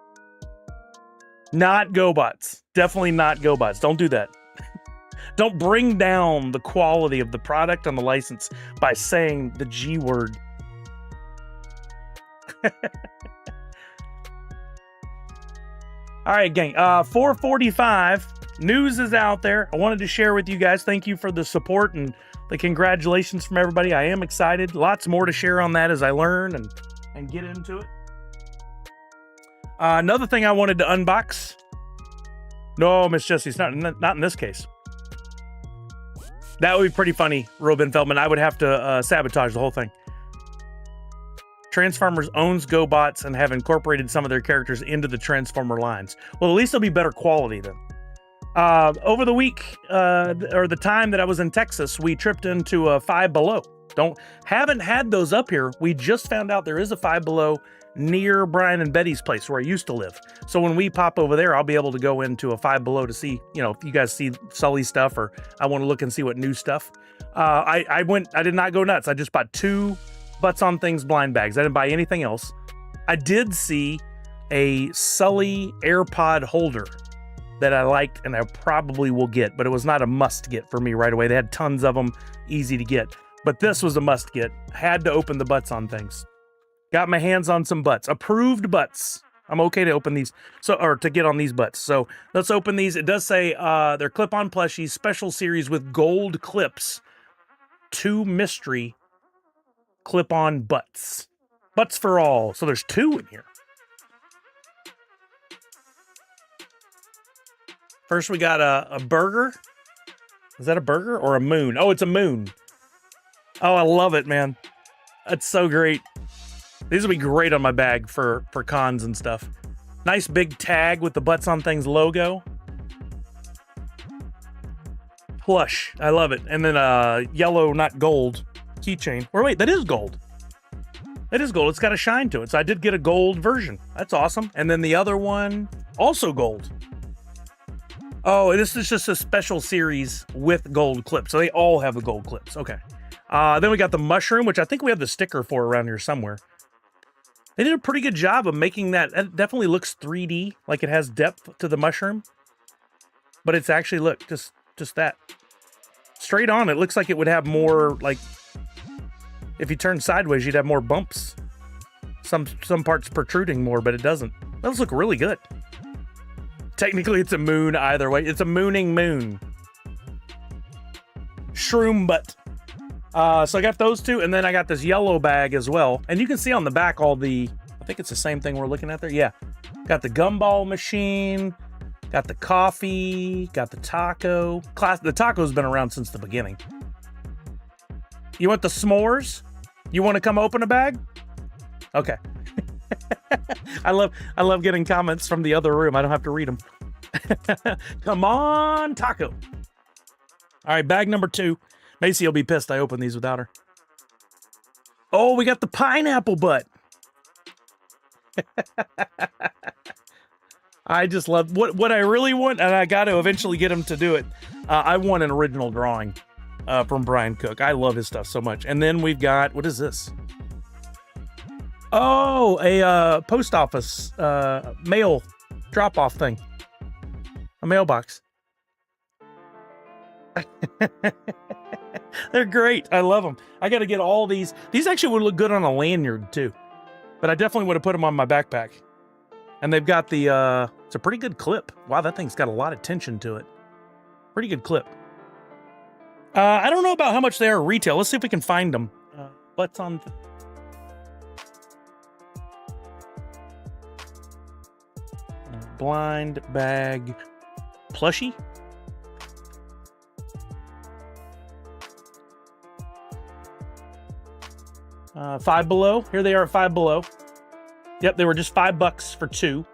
Not GoBots. Definitely not GoBots. Don't do that. Don't bring down the quality of the product on the license by saying the G word. All right, gang. 4:45. News is out there. I wanted to share with you guys. Thank you for the support and the congratulations from everybody. I am excited. Lots more to share on that as I learn and get into it. Another thing I wanted to unbox. No, Miss Jessie, it's not in this case. That would be pretty funny, Robin Feldman. I would have to sabotage the whole thing. Transformers owns GoBots and have incorporated some of their characters into the Transformer lines. Well, at least it'll be better quality then. Over the week, or the time that I was in Texas, we tripped into a Five Below. Haven't had those up here. We just found out there is a Five Below near Brian and Betty's place where I used to live. So when we pop over there, I'll be able to go into a Five Below to see, you know, if you guys see Sully stuff or I want to look and see what new stuff. I did not go nuts. I just bought 2 Butts on Things blind bags. I didn't buy anything else. I did see a Sully AirPod holder that I liked and I probably will get, but it was not a must get for me right away. They had tons of them, easy to get. But this was a must get. Had to open the Butts on Things. Got my hands on some butts. Approved butts. I'm okay to open these, or to get on these butts. So let's open these. It does say they're clip-on plushies, special series with gold clips. 2 mystery clip-on butts. Butts for all. So there's 2 in here. First, we got a burger. Is that a burger or a moon? Oh, it's a moon. Oh, I love it, man. That's so great. These will be great on my bag for cons and stuff. Nice big tag with the Butts on Things logo. Plush. I love it. And then yellow, not gold, keychain. Or wait, that is gold. That is gold. It's got a shine to it. So I did get a gold version. That's awesome. And then the other one, also gold. Oh, this is just a special series with gold clips. So they all have the gold clips. Okay. Then we got the mushroom, which I think we have the sticker for around here somewhere. They did a pretty good job of making that. It definitely looks 3D, like it has depth to the mushroom. But it's actually, look, just that. Straight on, it looks like it would have more, like, if you turn sideways, you'd have more bumps. Some parts protruding more, but it doesn't. Those look really good. Technically, it's a moon either way. It's a mooning moon. Shroom butt. So I got those 2, and then I got this yellow bag as well. And you can see on the back all the, I think it's the same thing we're looking at there. Yeah. Got the gumball machine, got the coffee, got the taco. The taco's been around since the beginning. You want the s'mores? You want to come open a bag? Okay. I love getting comments from the other room. I don't have to read them. Come on, taco. All right, bag number 2. Macy will be pissed I opened these without her. Oh, we got the pineapple butt. I just love what I really want, and I got to eventually get him to do it. I want an original drawing from Brian Cook. I love his stuff so much. And then we've got, what is this? Oh, a post office mail drop-off thing. A mailbox. They're great. I love them. I got to get all these. These actually would look good on a lanyard too, but I definitely would have put them on my backpack. And they've got the, it's a pretty good clip. Wow, that thing's got a lot of tension to it. Pretty good clip. I don't know about how much they are retail. Let's see if we can find them. Butts on... blind bag plushie. Five Below. Here they are at Five Below. Yep, they were just $5 for 2.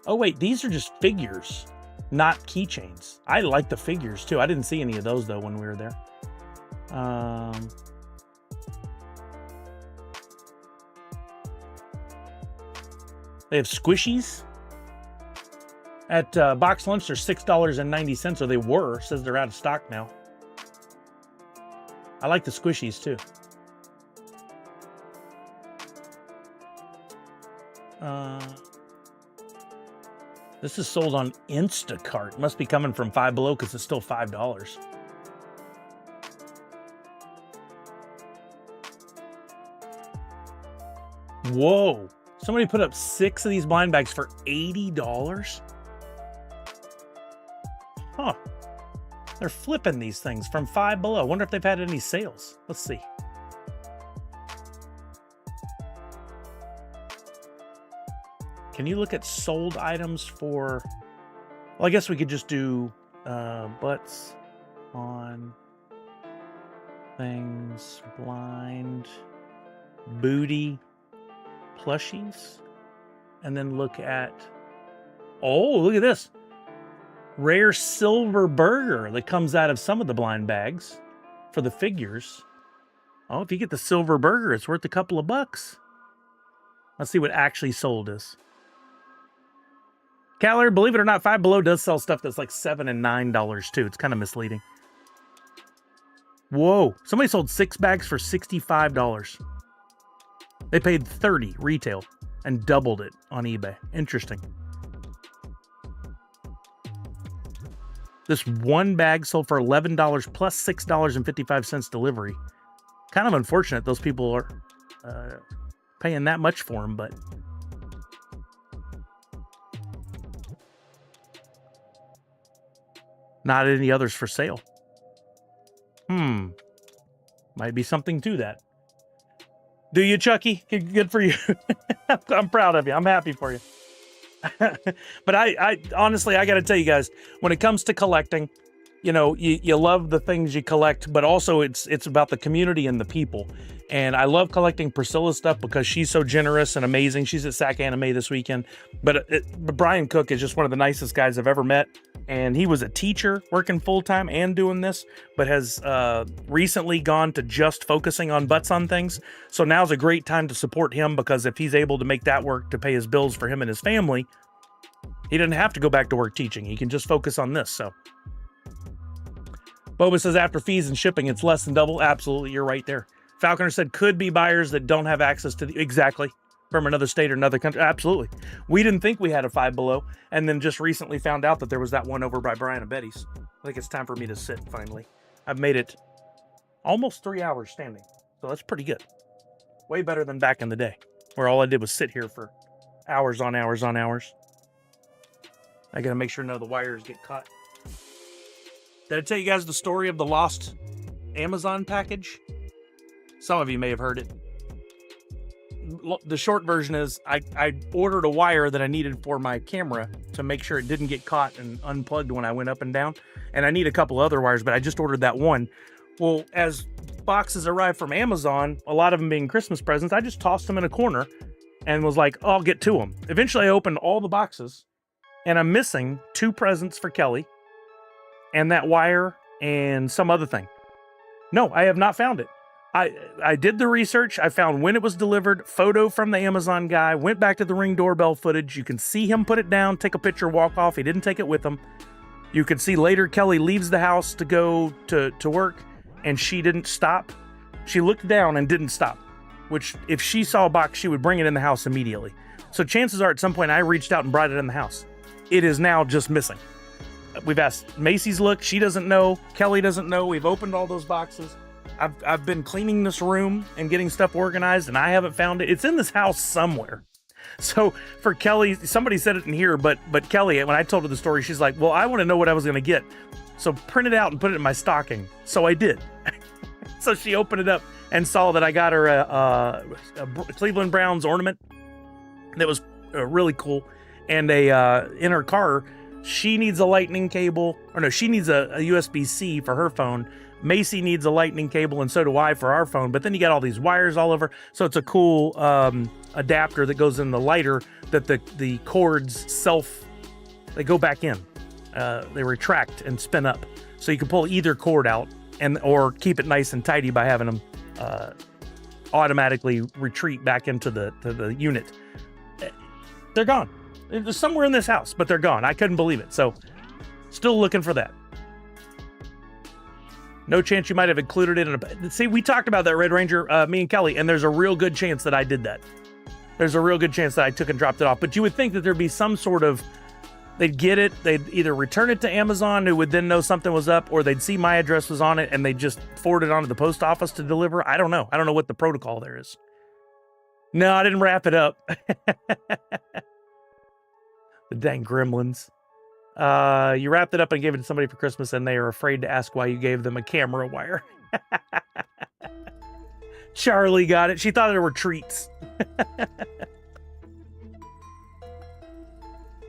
Oh wait, these are just figures, not keychains. I like the figures too. I didn't see any of those though when we were there. They have squishies. At Box Lunch, they're $6.90, or they were. It says they're out of stock now. I like the squishies too. This is sold on Instacart. Must be coming from Five Below because it's still $5. Whoa. Somebody put up 6 of these blind bags for $80? Huh. They're flipping these things from Five Below. Wonder if they've had any sales. Let's see. Can you look at sold items for... Well, I guess we could just do butts on things, blind, booty, plushies, and then look at... Oh, look at this. Rare silver burger that comes out of some of the blind bags for the figures. Oh, if you get the silver burger, it's worth a couple of bucks. Let's see what actually sold is. Caller, believe it or not, Five Below does sell stuff that's like $7 and $9 too. It's kind of misleading. Whoa. Somebody sold 6 bags for $65. They paid $30 retail and doubled it on eBay. Interesting. This one bag sold for $11 plus $6.55 delivery. Kind of unfortunate those people are paying that much for them, but not any others for sale. Might be something to that. Do you, Chucky? Good for you. I'm proud of you. I'm happy for you. But I honestly, I got to tell you guys, when it comes to collecting, you know, you love the things you collect, but also it's about the community and the people. And I love collecting Priscilla's stuff because she's so generous and amazing. She's at SAC Anime this weekend. But Brian Cook is just one of the nicest guys I've ever met. And he was a teacher working full-time and doing this, but has recently gone to just focusing on butts on things. So now's a great time to support him, because if he's able to make that work to pay his bills for him and his family, he doesn't have to go back to work teaching. He can just focus on this. So Boba says after fees and shipping, it's less than double. Absolutely, you're right there. Falconer said could be buyers that don't have access to the... Exactly. From another state or another country. Absolutely. We didn't think we had a Five Below, and then just recently found out that there was that one over by Brian and Betty's. I think it's time for me to sit finally. I've made it almost 3 hours standing, so that's pretty good. Way better than back in the day, where all I did was sit here for hours on hours on hours. I gotta make sure none of the wires get caught. Did I tell you guys the story of the lost Amazon package? Some of you may have heard it. The short version is I ordered a wire that I needed for my camera to make sure it didn't get caught and unplugged when I went up and down. And I need a couple other wires, but I just ordered that one. Well, as boxes arrived from Amazon, a lot of them being Christmas presents, I just tossed them in a corner and was like, oh, I'll get to them. Eventually, I opened all the boxes, and I'm missing 2 presents for Kelly and that wire and some other thing. No, I have not found it. I did the research. I found when it was delivered, photo from the Amazon guy, went back to the Ring doorbell footage. You can see him put it down, take a picture, walk off. He didn't take it with him. You can see later Kelly leaves the house to go to work, and she didn't stop. She looked down and didn't stop, which if she saw a box, she would bring it in the house immediately. So chances are at some point I reached out and brought it in the house. It is now just missing. We've asked Macy's look. She doesn't know. Kelly doesn't know. We've opened all those boxes. I've been cleaning this room and getting stuff organized, and I haven't found it. It's in this house somewhere. So for Kelly, somebody said it in here, but Kelly, when I told her the story, she's like, well, I want to know what I was going to get. So print it out and put it in my stocking. So I did. So she opened it up and saw that I got her a Cleveland Browns ornament that was really cool. And in her car, she needs a lightning cable, or no, she needs a USB-C for her phone. Macy needs a lightning cable, and so do I for our phone. But then you got all these wires all over. So it's a cool adapter that goes in the lighter that the cords they go back in. They retract and spin up. So you can pull either cord out or keep it nice and tidy by having them automatically retreat back into the unit. They're gone. They're somewhere in this house, but they're gone. I couldn't believe it. So still looking for that. No chance you might have included it in a... See, we talked about that, Red Ranger, me and Kelly, and there's a real good chance that I did that. There's a real good chance that I took and dropped it off. But you would think that there'd be some sort of... They'd get it, they'd either return it to Amazon, who would then know something was up, or they'd see my address was on it, and they'd just forward it on to the post office to deliver. I don't know. I don't know what the protocol there is. No, I didn't wrap it up. The dang gremlins. You wrapped it up and gave it to somebody for Christmas, and they are afraid to ask why you gave them a camera wire. Charlie got it. She thought there were treats.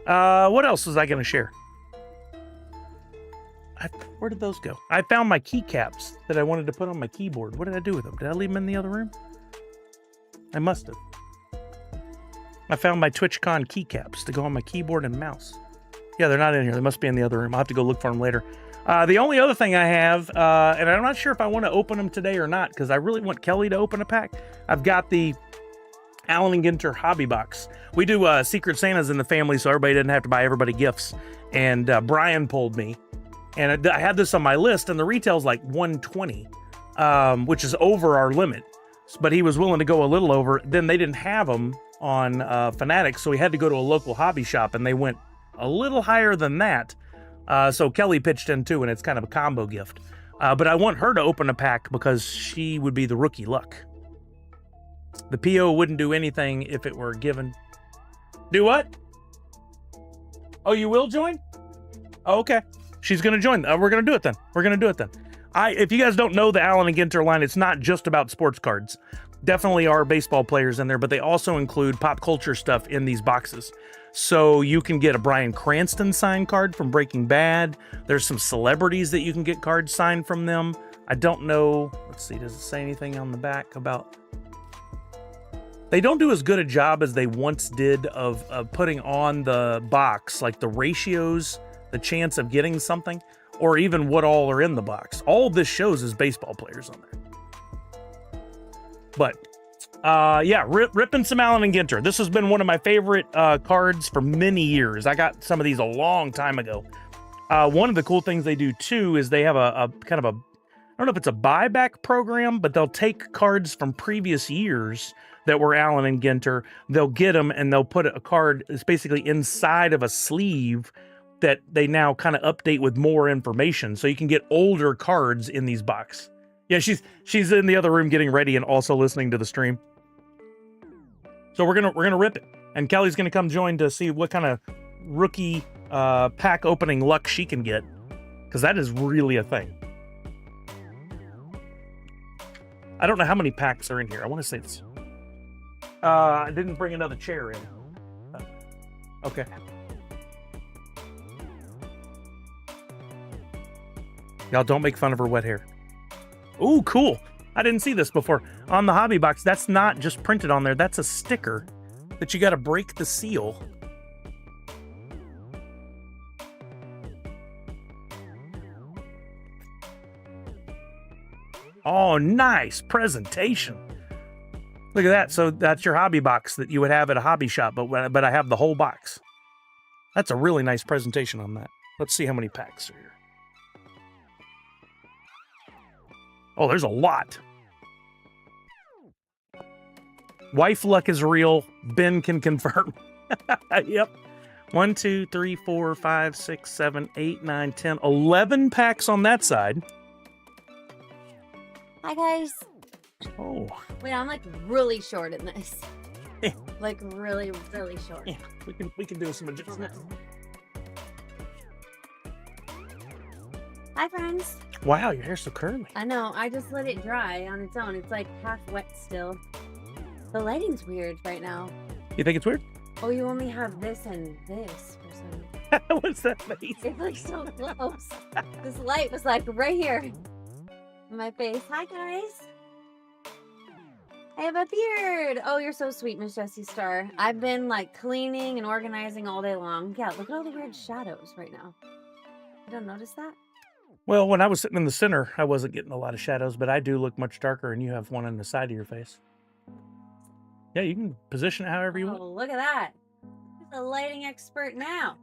What else was I going to share? Where did those go? I found my keycaps that I wanted to put on my keyboard. What did I do with them? Did I leave them in the other room? I must have. I found my TwitchCon keycaps to go on my keyboard and mouse. Yeah, they're not in here. They must be in the other room. I'll have to go look for them later. The only other thing I have, and I'm not sure if I want to open them today or not, because I really want Kelly to open a pack. I've got the Allen & Ginter hobby box. We do Secret Santas in the family, so everybody didn't have to buy everybody gifts. And Brian pulled me, and I had this on my list, and the retail's like $120, which is over our limit. But he was willing to go a little over. Then they didn't have them on Fanatics, so we had to go to a local hobby shop, and they went a little higher than that. So Kelly pitched in too, and it's kind of a combo gift. But I want her to open a pack because she would be the rookie luck. The PO wouldn't do anything if it were given. Do what? Oh, you will join? Oh, okay. She's going to join. We're going to do it then. We're going to do it then. If you guys don't know the Allen and Ginter line, it's not just about sports cards. Definitely are baseball players in there, but they also include pop culture stuff in these boxes. So you can get a Bryan Cranston signed card from Breaking Bad. There's some celebrities that you can get cards signed from them. I don't know. Let's see. Does it say anything on the back about... They don't do as good a job as they once did of putting on the box, like the ratios, the chance of getting something, or even what all are in the box. All this shows is baseball players on there. But, yeah, ripping some Allen and Ginter. This has been one of my favorite cards for many years. I got some of these a long time ago. One of the cool things they do, too, is they have a kind of a, I don't know if it's a buyback program, but they'll take cards from previous years that were Allen and Ginter. They'll get them and they'll put a card that's basically inside of a sleeve that they now kind of update with more information. So you can get older cards in these boxes. Yeah, she's in the other room getting ready and also listening to the stream. So we're gonna rip it. And Kelly's gonna come join to see what kind of rookie pack opening luck she can get. Because that is really a thing. I don't know how many packs are in here. I want to say it's... I didn't bring another chair in. Okay. Y'all don't make fun of her wet hair. Ooh, cool. I didn't see this before. On the hobby box, that's not just printed on there. That's a sticker that you got to break the seal. Oh, nice presentation. Look at that. So that's your hobby box that you would have at a hobby shop, but I have the whole box. That's a really nice presentation on that. Let's see how many packs are here. Oh, there's a lot. Wife luck is real. Ben can confirm. Yep. 1, 2, 3, 4, 5, 6, 7, 8, 9, 10, 11 packs on that side. Hi, guys. Oh. Wait, I'm like really short in this. Yeah. Like really, really short. Yeah, we can do some adjustments. Hi, friends. Wow, your hair's so curly. I know. I just let it dry on its own. It's like half wet still. The lighting's weird right now. You think it's weird? Oh, you only have this and this for some. What's that face? It's like so close. This light was like right here in my face. Hi, guys. I have a beard. Oh, you're so sweet, Miss Jessie Star. I've been like cleaning and organizing all day long. Yeah, look at all the weird shadows right now. You don't notice that? Well, when I was sitting in the center, I wasn't getting a lot of shadows, but I do look much darker, and you have one on the side of your face. Yeah, you can position it however you want. Oh, look at that. He's a lighting expert now.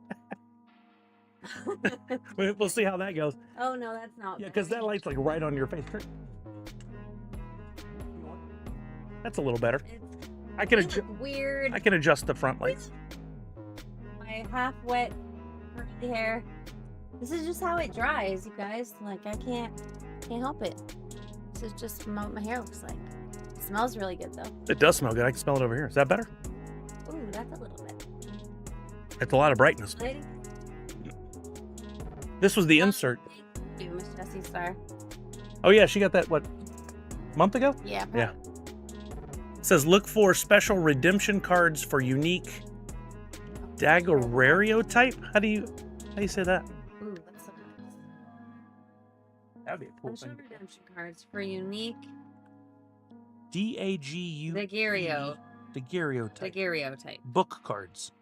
We'll see how that goes. Oh, no, that's not. Yeah, because that light's like right on your face. That's a little better. I can adjust. Weird. I can adjust the front lights. My half wet curly hair. This is just how it dries, you guys. Like I can't help it. This is just what my hair looks like. It smells really good though. It does smell good. I can smell it over here. Is that better? Ooh, that's a little bit. It's a lot of brightness. Lady? This was the insert. Thank you, Miss Jessie Star. Oh yeah, she got that what? Month ago? Yeah. Yeah. It says look for special redemption cards for unique daguerreotype. How do you say that? Ooh, that's so nice. That'd be a cool Special thing. redemption cards for unique DAGU. daguerreotype. Daguerreotype. Book cards.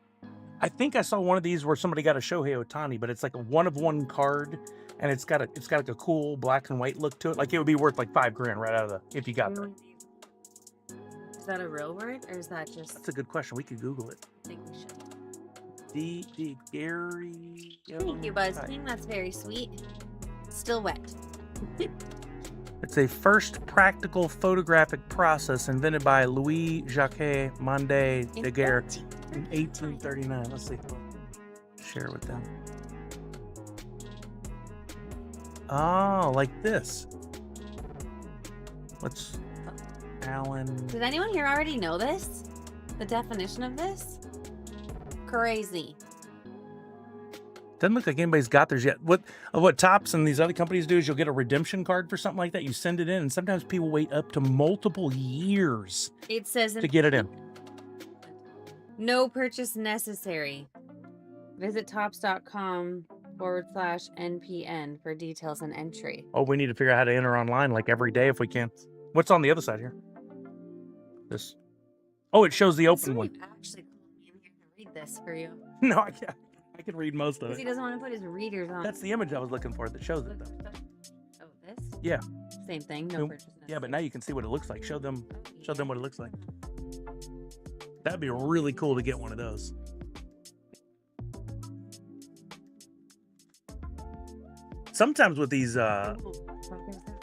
I think I saw one of these where somebody got a Shohei Ohtani, but it's like a one-of-one card, and it's got like a cool black and white look to it. Like it would be worth like $5,000 right out of the if you got that. Is that a real word, or is that just? That's a good question. We could Google it. I think we should. Gary. Thank you, Buzz King. That's very sweet. Still wet. It's a first practical photographic process invented by Louis Jacques Monde Daguerre in 1839. Let's see. Share with them. Oh, like this. What's Alan? Did anyone here already know this? The definition of this? Crazy. Doesn't look like anybody's got theirs yet. What Topps and these other companies do is you'll get a redemption card for something like that. You send it in, and sometimes people wait up to multiple years It says to get it in. No purchase necessary. Visit tops.com/NPN for details and entry. Oh, we need to figure out how to enter online like every day if we can. What's on the other side here? This. Oh, it shows the open one. Actually, in here to read this for you. No, I can't. I can read most of Because he it. doesn't want to put his readers on. That's the image I was looking for that shows it, though. Oh, this? Yeah. Same thing. No purchase necessary. Yeah, but now you can see what it looks like. Show them what it looks like. That'd be really cool to get one of those. Sometimes with these, No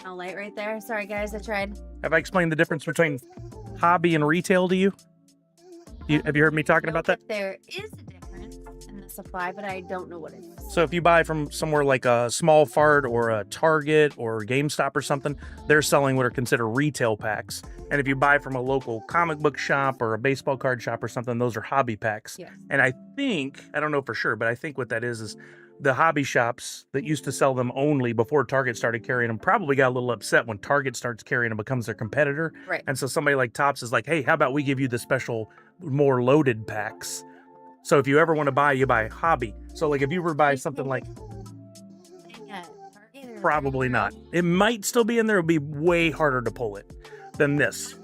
light right there. Sorry, guys. I tried. have I explained the difference between hobby and retail to you? Have you heard me talking about that? There is a difference in the supply, but I don't know what it is. So if you buy from somewhere like a Small Fart or a Target or GameStop or something, they're selling what are considered retail packs. And if you buy from a local comic book shop or a baseball card shop or something, those are hobby packs. Yes. And I don't know for sure, but I think what that is the hobby shops that used to sell them only before Target started carrying them probably got a little upset when Target starts carrying them, becomes their competitor. Right. And so somebody like Topps is like, hey, how about we give you the special, more loaded packs? So if you ever want to buy, you buy hobby. So like if you were to buy something like, probably not. It might still be in there. It'll be way harder to pull it than this.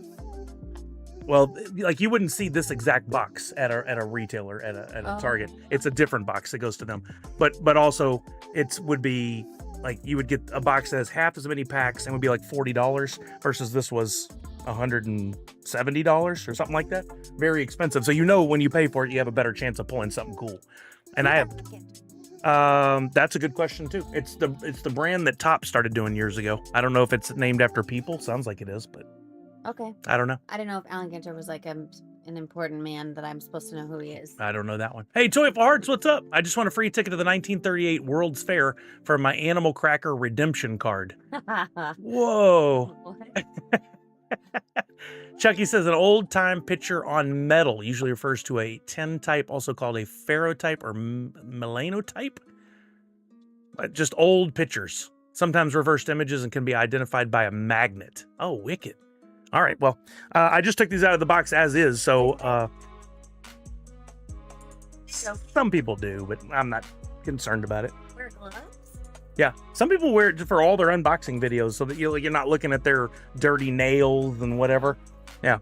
Well, like you wouldn't see this exact box at a retailer at a Target. It's a different box that goes to them. But also it would be like you would get a box that has half as many packs and would be like $40 versus this was $170 or something like that. Very expensive. So when you pay for it, you have a better chance of pulling something cool. And I have that's a good question too. It's the brand that Topps started doing years ago. I don't know if it's named after people. Sounds like it is, but okay. I don't know. I don't know if Alan Ginter was like an important man that I'm supposed to know who he is. I don't know that one. Hey, Toyful Hearts, what's up? I just want a free ticket to the 1938 World's Fair for my Animal Cracker redemption card. Whoa. Chucky says an old-time picture on metal usually refers to a 10 type, also called a ferrotype or melanotype. Just old pictures. Sometimes reversed images and can be identified by a magnet. Oh, wicked. All right, well, I just took these out of the box as is, so some people do, but I'm not concerned about it. Wear gloves? Yeah, some people wear it for all their unboxing videos so that you're not looking at their dirty nails and whatever. Yeah.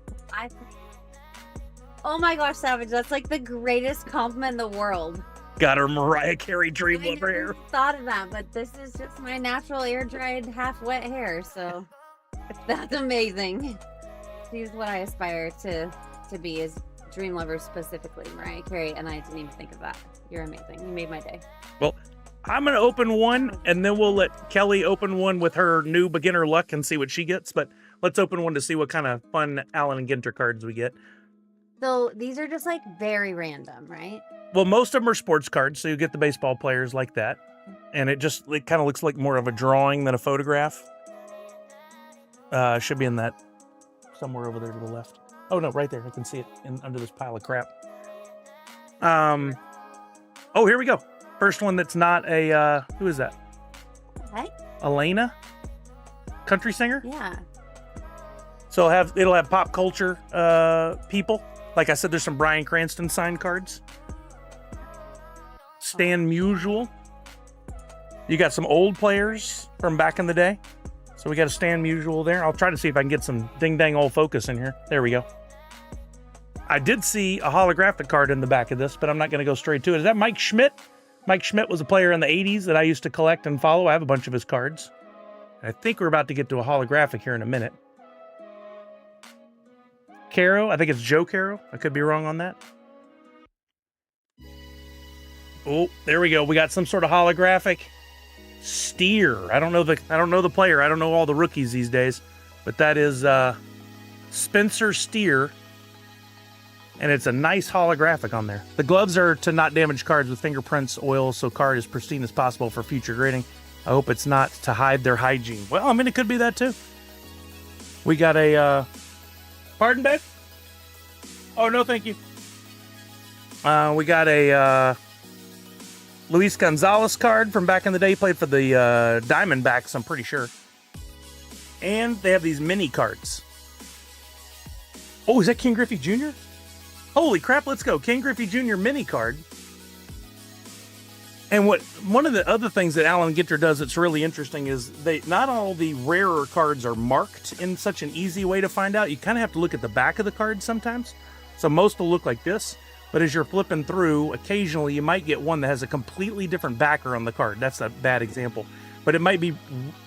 Oh my gosh, Savage, that's like the greatest compliment in the world. Got her Mariah Carey dream I over never here. thought of that, but this is just my natural air-dried, half-wet hair, so that's amazing. She's what I aspire to be, is dream lover specifically, Mariah Carey, and I didn't even think of that. You're amazing. You made my day. Well, I'm going to open one, and then we'll let Kelly open one with her new beginner luck and see what she gets, but let's open one to see what kind of fun Allen and Ginter cards we get. So these are just like very random, right? Well, most of them are sports cards, so you get the baseball players like that. And it kind of looks like more of a drawing than a photograph. Should be in that somewhere over there to the left. Oh, no, right there. I can see it under this pile of crap. Oh, here we go. First one that's not a, who is that? Hey? Elena? Country singer? Yeah. So it'll have pop culture people. Like I said, there's some Bryan Cranston signed cards. Stan Musial. You got some old players from back in the day. So we got a Stan Musial there. I'll try to see if I can get some ding-dang old focus in here. There we go. I did see a holographic card in the back of this, but I'm not going to go straight to it. Is that Mike Schmidt? Mike Schmidt was a player in the 80s that I used to collect and follow. I have a bunch of his cards. I think we're about to get to a holographic here in a minute. Caro, I think it's Joe Caro. I could be wrong on that. Oh, there we go. We got some sort of holographic Steer. I don't know the player. I don't know all the rookies these days, but that is Spencer Steer, and it's a nice holographic on there. The gloves are to not damage cards with fingerprints, oil, so card is pristine as possible for future grading. I hope it's not to hide their hygiene. Well, I mean, it could be that too. We got a, pardon, babe? Oh, no, thank you. We got a, Luis Gonzalez card from back in the day. Played for the, Diamondbacks, I'm pretty sure. And they have these mini cards. Oh, is that King Griffey Jr.? Holy crap, let's go. King Griffey Jr. mini card. And one of the other things that Alan Ginter does that's really interesting is not all the rarer cards are marked in such an easy way to find out. You kind of have to look at the back of the card sometimes. So most will look like this, but as you're flipping through, occasionally you might get one that has a completely different backer on the card. That's a bad example. But it might be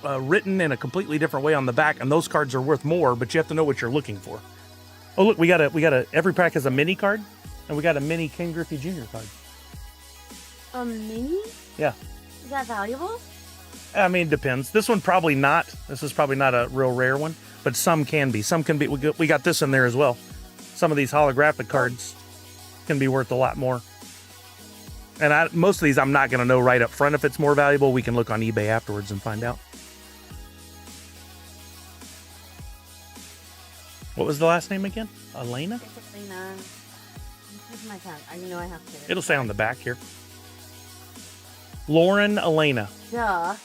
written in a completely different way on the back, and those cards are worth more, but you have to know what you're looking for. Oh, look, we got every pack has a mini card, and we got a mini King Griffey Jr. card. A mini? Yeah. Is that valuable? I mean, it depends. This one probably not. This is probably not a real rare one, but some can be. Some can be. We got this in there as well. Some of these holographic cards can be worth a lot more. And most of these I'm not going to know right up front if it's more valuable. We can look on eBay afterwards and find out. What was the last name again? Elena? It's Elena. Here's my tongue. I know I have to. It'll say on the back here. Lauren Elena. Duh.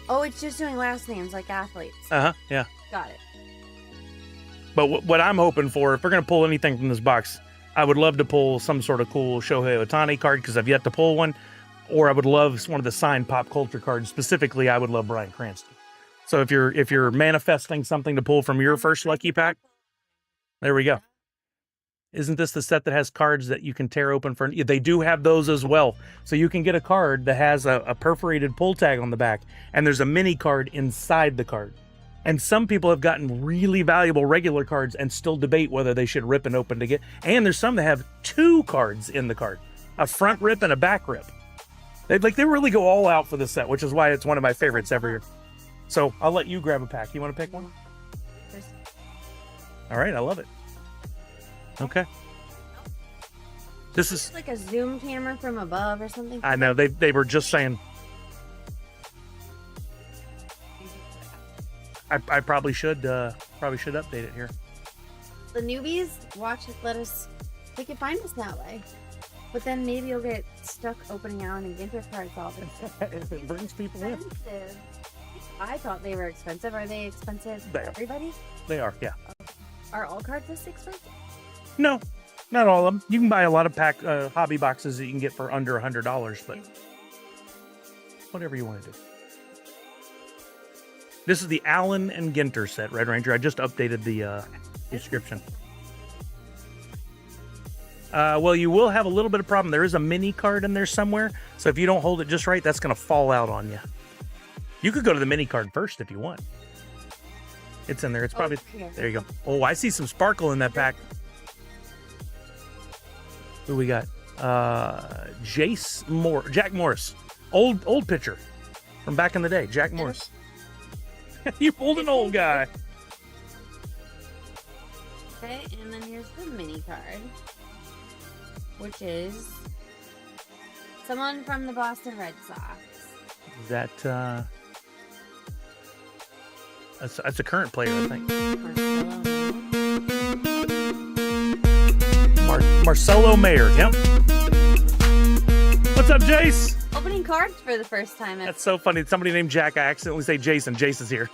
Oh, it's just doing last names like athletes. Yeah. Got it. But what I'm hoping for, if we're going to pull anything from this box, I would love to pull some sort of cool Shohei Ohtani card because I've yet to pull one. Or I would love one of the signed pop culture cards. Specifically, I would love Bryan Cranston. So if you're manifesting something to pull from your first lucky pack, there we go. Isn't this the set that has cards that you can tear open for? They do have those as well. So you can get a card that has a perforated pull tag on the back, and there's a mini card inside the card. And some people have gotten really valuable regular cards and still debate whether they should rip and open to get. And there's some that have two cards in the card, a front rip and a back rip. They really go all out for this set, which is why it's one of my favorites every year. So I'll let you grab a pack. You want to pick one? All right, I love it. Okay. This is like a zoom camera from above or something. I know they were just saying. I probably should update it here. The newbies they can find us that way. But then maybe you'll get stuck opening out and Ginter cards all the time. If it brings people in. I thought they were expensive. Are they expensive for everybody? They are, yeah. Are all cards this expensive? No, not all of them. You can buy a lot of hobby boxes that you can get for under $100, but whatever you want to do. This is the Allen and Ginter set, Red Ranger. I just updated the description. Well, you will have a little bit of problem. There is a mini card in there somewhere, so if you don't hold it just right, that's going to fall out on you. You could go to the mini card first if you want. It's in there. It's probably... There you go. Oh, I see some sparkle in that pack. Who we got? Jack Morris. Old pitcher from back in the day. Jack Morris. You pulled an old guy. Okay, and then here's the mini card, which is someone from the Boston Red Sox. Is that that's a current player, I think. Marcelo Mayer. Yep. What's up, Jace? Opening cards for the first time. That's so funny. Somebody named Jack. I accidentally say Jason. Jace is here.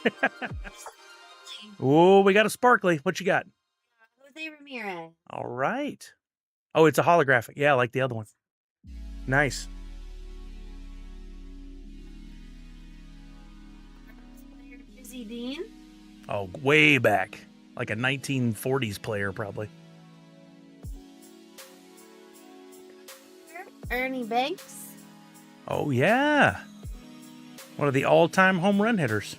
Oh, we got a sparkly. What you got? Jose Ramirez. All right. Oh, it's a holographic. Yeah, like the other one. Nice. Izzy Dean. Oh, way back. Like a 1940s player, probably. Ernie Banks. Oh, yeah. One of the all-time home run hitters.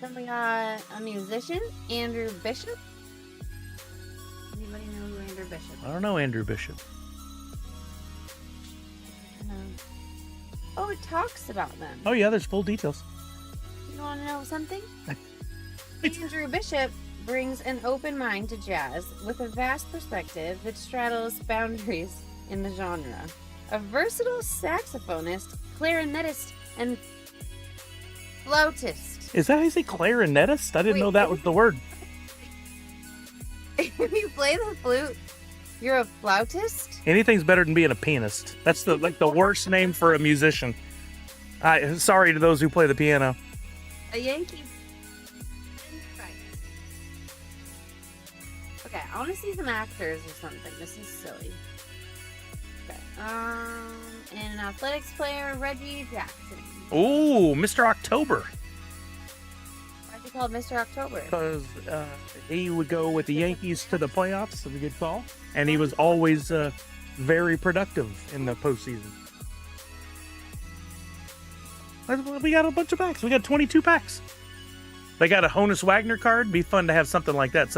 Then we got a musician, Andrew Bishop. Anybody know who Andrew Bishop is? I don't know Andrew Bishop. Oh, it talks about them. Oh, yeah, there's full details. You want to know something? Andrew Bishop brings an open mind to jazz with a vast perspective that straddles boundaries in the genre. a versatile saxophonist, clarinetist, and flautist. Is that how you say clarinetist? I didn't Wait, know that was the word. If you play the flute, you're a flautist? Anything's better than being a pianist. That's the worst name for a musician. Sorry to those who play the piano. A Yankee. Okay, I want to see some actors or something. This is silly. Okay. And an athletics player, Reggie Jackson. Ooh, Mr. October. Why'd you call it Mr. October? Because he would go with the Yankees to the playoffs, of a good call. And he was always very productive in the postseason. We got a bunch of packs. We got 22 packs. They got a Honus Wagner card. Be fun to have something like that.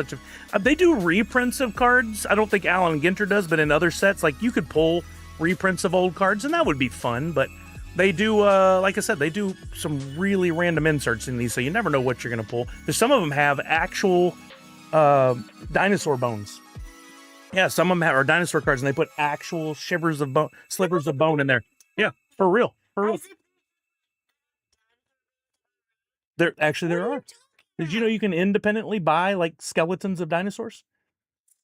They do reprints of cards. I don't think Alan Ginter does, but in other sets, like you could pull reprints of old cards, and that would be fun. But they do, like I said, they do some really random inserts in these, so you never know what you're going to pull. There's some of them have actual dinosaur bones. Yeah, some of them are dinosaur cards, and they put actual slivers of bone in there. Yeah, for real. There are. Did you know you can independently buy like skeletons of dinosaurs?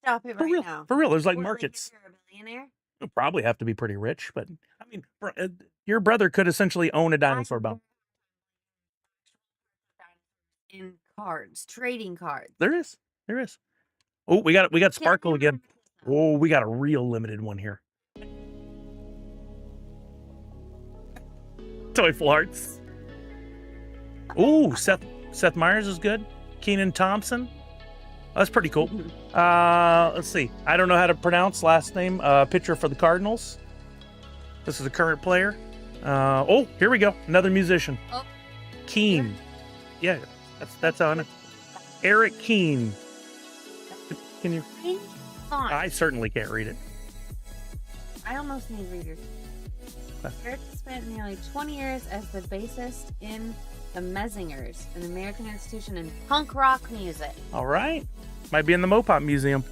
Stop it right now. For real, there's like Or markets. You're a billionaire? You'll probably have to be pretty rich, but I mean, your brother could essentially own a dinosaur bone. In cards, trading cards. There is. Oh, we got Sparkle again. Oh, we got a real limited one here. Toyful Hearts. Ooh, Seth Meyers is good. Keenan Thompson. Oh, that's pretty cool. Let's see. I don't know how to pronounce last name. Pitcher for the Cardinals. This is a current player. Oh, here we go. Another musician. Oh. Keane. Yeah, that's how I know. Eric Keane. Can you? I certainly can't read it. I almost need readers. Eric spent nearly 20 years as the bassist in the Messingers, an American institution in punk rock music. All right. Might be in the Mopop Museum.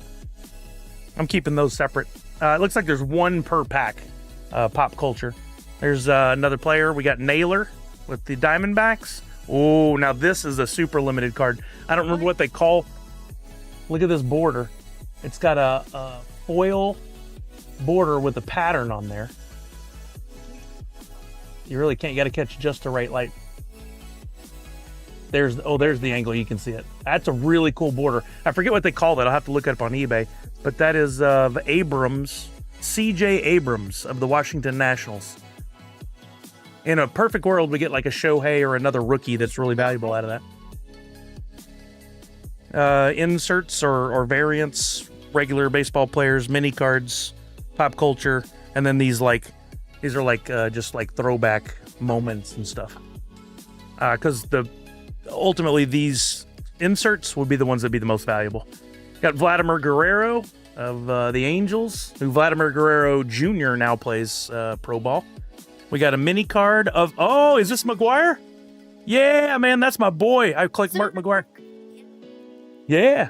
I'm keeping those separate. It looks like there's one per pack, pop culture. There's another player. We got Naylor with the Diamondbacks. Oh, now this is a super limited card. I don't remember what they call. Look at this border. It's got a foil border with a pattern on there. You really can't. You got to catch just the right light. There's the angle. You can see it. That's a really cool border. I forget what they call that. I'll have to look it up on eBay. But that is Abrams, C.J. Abrams of the Washington Nationals. In a perfect world, we get like a Shohei or another rookie that's really valuable out of that. Inserts or variants, regular baseball players, mini cards, pop culture, and then these are just like throwback moments and stuff. Because ultimately these inserts would be the ones that be the most valuable. Got Vladimir Guerrero of the Angels, who Vladimir Guerrero Jr. now plays pro ball. We got a mini card of, oh, is this McGuire? Yeah, man, that's my boy. I clicked Mark McGuire. Yeah.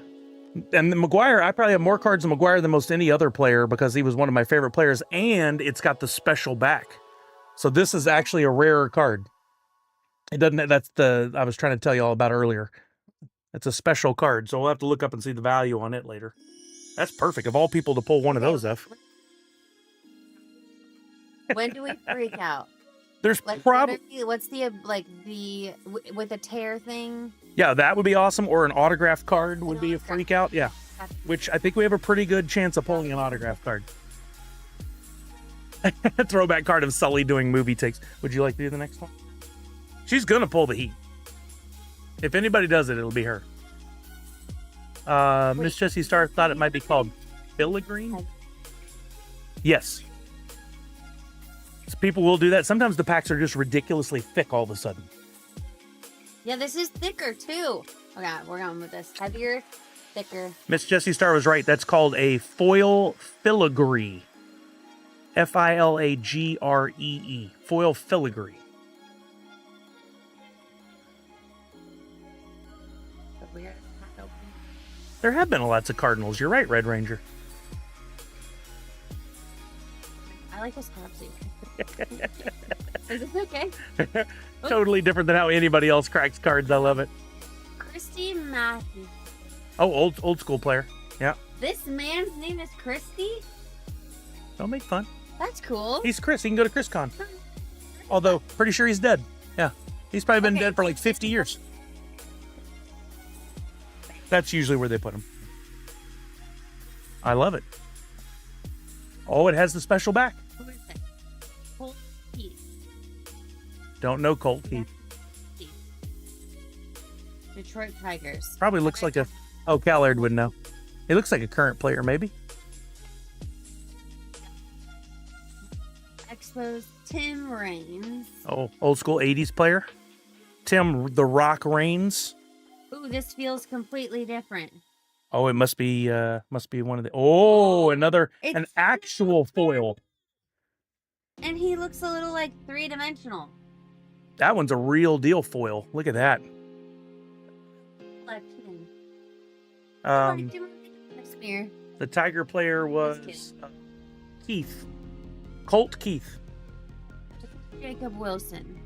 And the McGuire, I probably have more cards of McGuire than most any other player because he was one of my favorite players, and it's got the special back. So this is actually a rarer card. It doesn't, I was trying to tell you all about earlier. It's a special card, so we'll have to look up and see the value on it later. That's perfect. Of all people to pull one of those, F. When do we freak out? There's like, probably what's the with a tear thing? Yeah, that would be awesome. Or an autograph card would be a freak out. Yeah, which I think we have a pretty good chance of pulling an autograph card. Throwback card of Sully doing movie takes. Would you like to do the next one? She's gonna pull the heat. If anybody does it, it'll be her. Miss Jessie Star thought it might be called filigree. Yes. So people will do that. Sometimes the packs are just ridiculously thick all of a sudden. Yeah, this is thicker too. Okay, we're going with this. Heavier, thicker. Miss Jessie Star was right. That's called a foil filigree. Filagree. Foil filigree. There have been lots of Cardinals. You're right, Red Ranger. I like this Pepsi. Is this okay? Totally different than how anybody else cracks cards. I love it. Christy Matthews. Oh, old school player. Yeah. This man's name is Christy? Don't make fun. That's cool. He's Chris. He can go to ChrisCon. Although, pretty sure he's dead. Yeah. He's probably been dead for like 50 years. That's usually where they put him. I love it. Oh, it has the special back. Who is it? Colt Keith. Don't know Colt Keith. Detroit Tigers. Probably looks like a... Oh, Cal Aird would know. He looks like a current player, maybe. Expos Tim Raines. Oh, old school 80s player. Tim the Rock Raines. Ooh, this feels completely different. Oh, it must be one of the... Oh, an actual foil. And he looks a little like three-dimensional. That one's a real deal foil. Look at that. The Tiger player was Keith. Colt Keith. Jacob Wilson.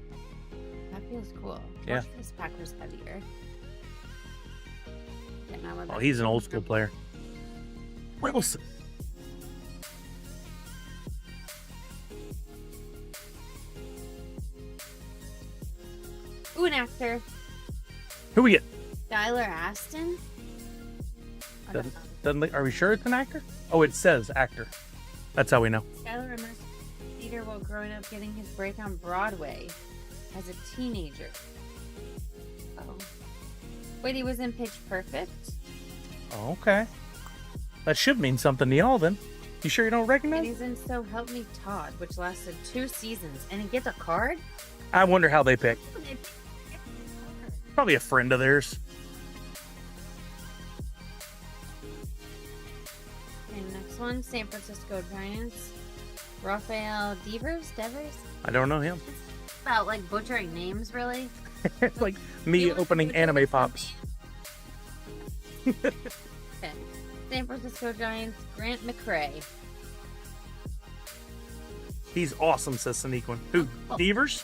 That feels cool. Yeah. This Packers heavier. Oh, he's an old school player. Wilson. Ooh, an actor. Who we get? Skylar Aston. Are we sure it's an actor? Oh, it says actor. That's how we know. Skylar immersed in theater while growing up, getting his break on Broadway as a teenager. Oh. Wait, he was in Pitch Perfect? Oh, okay. That should mean something to y'all then. You sure you don't recognize? And he's in So Help Me Todd, which lasted 2 seasons, and he gets a card? I wonder how they pick. Probably a friend of theirs. Okay, next one, San Francisco Giants. Rafael Devers? I don't know him. It's about like butchering names, really. It's like me opening anime pops. Okay. San Francisco Giants, Grant McCrae. He's awesome, says Sneakwin. Who? Devers?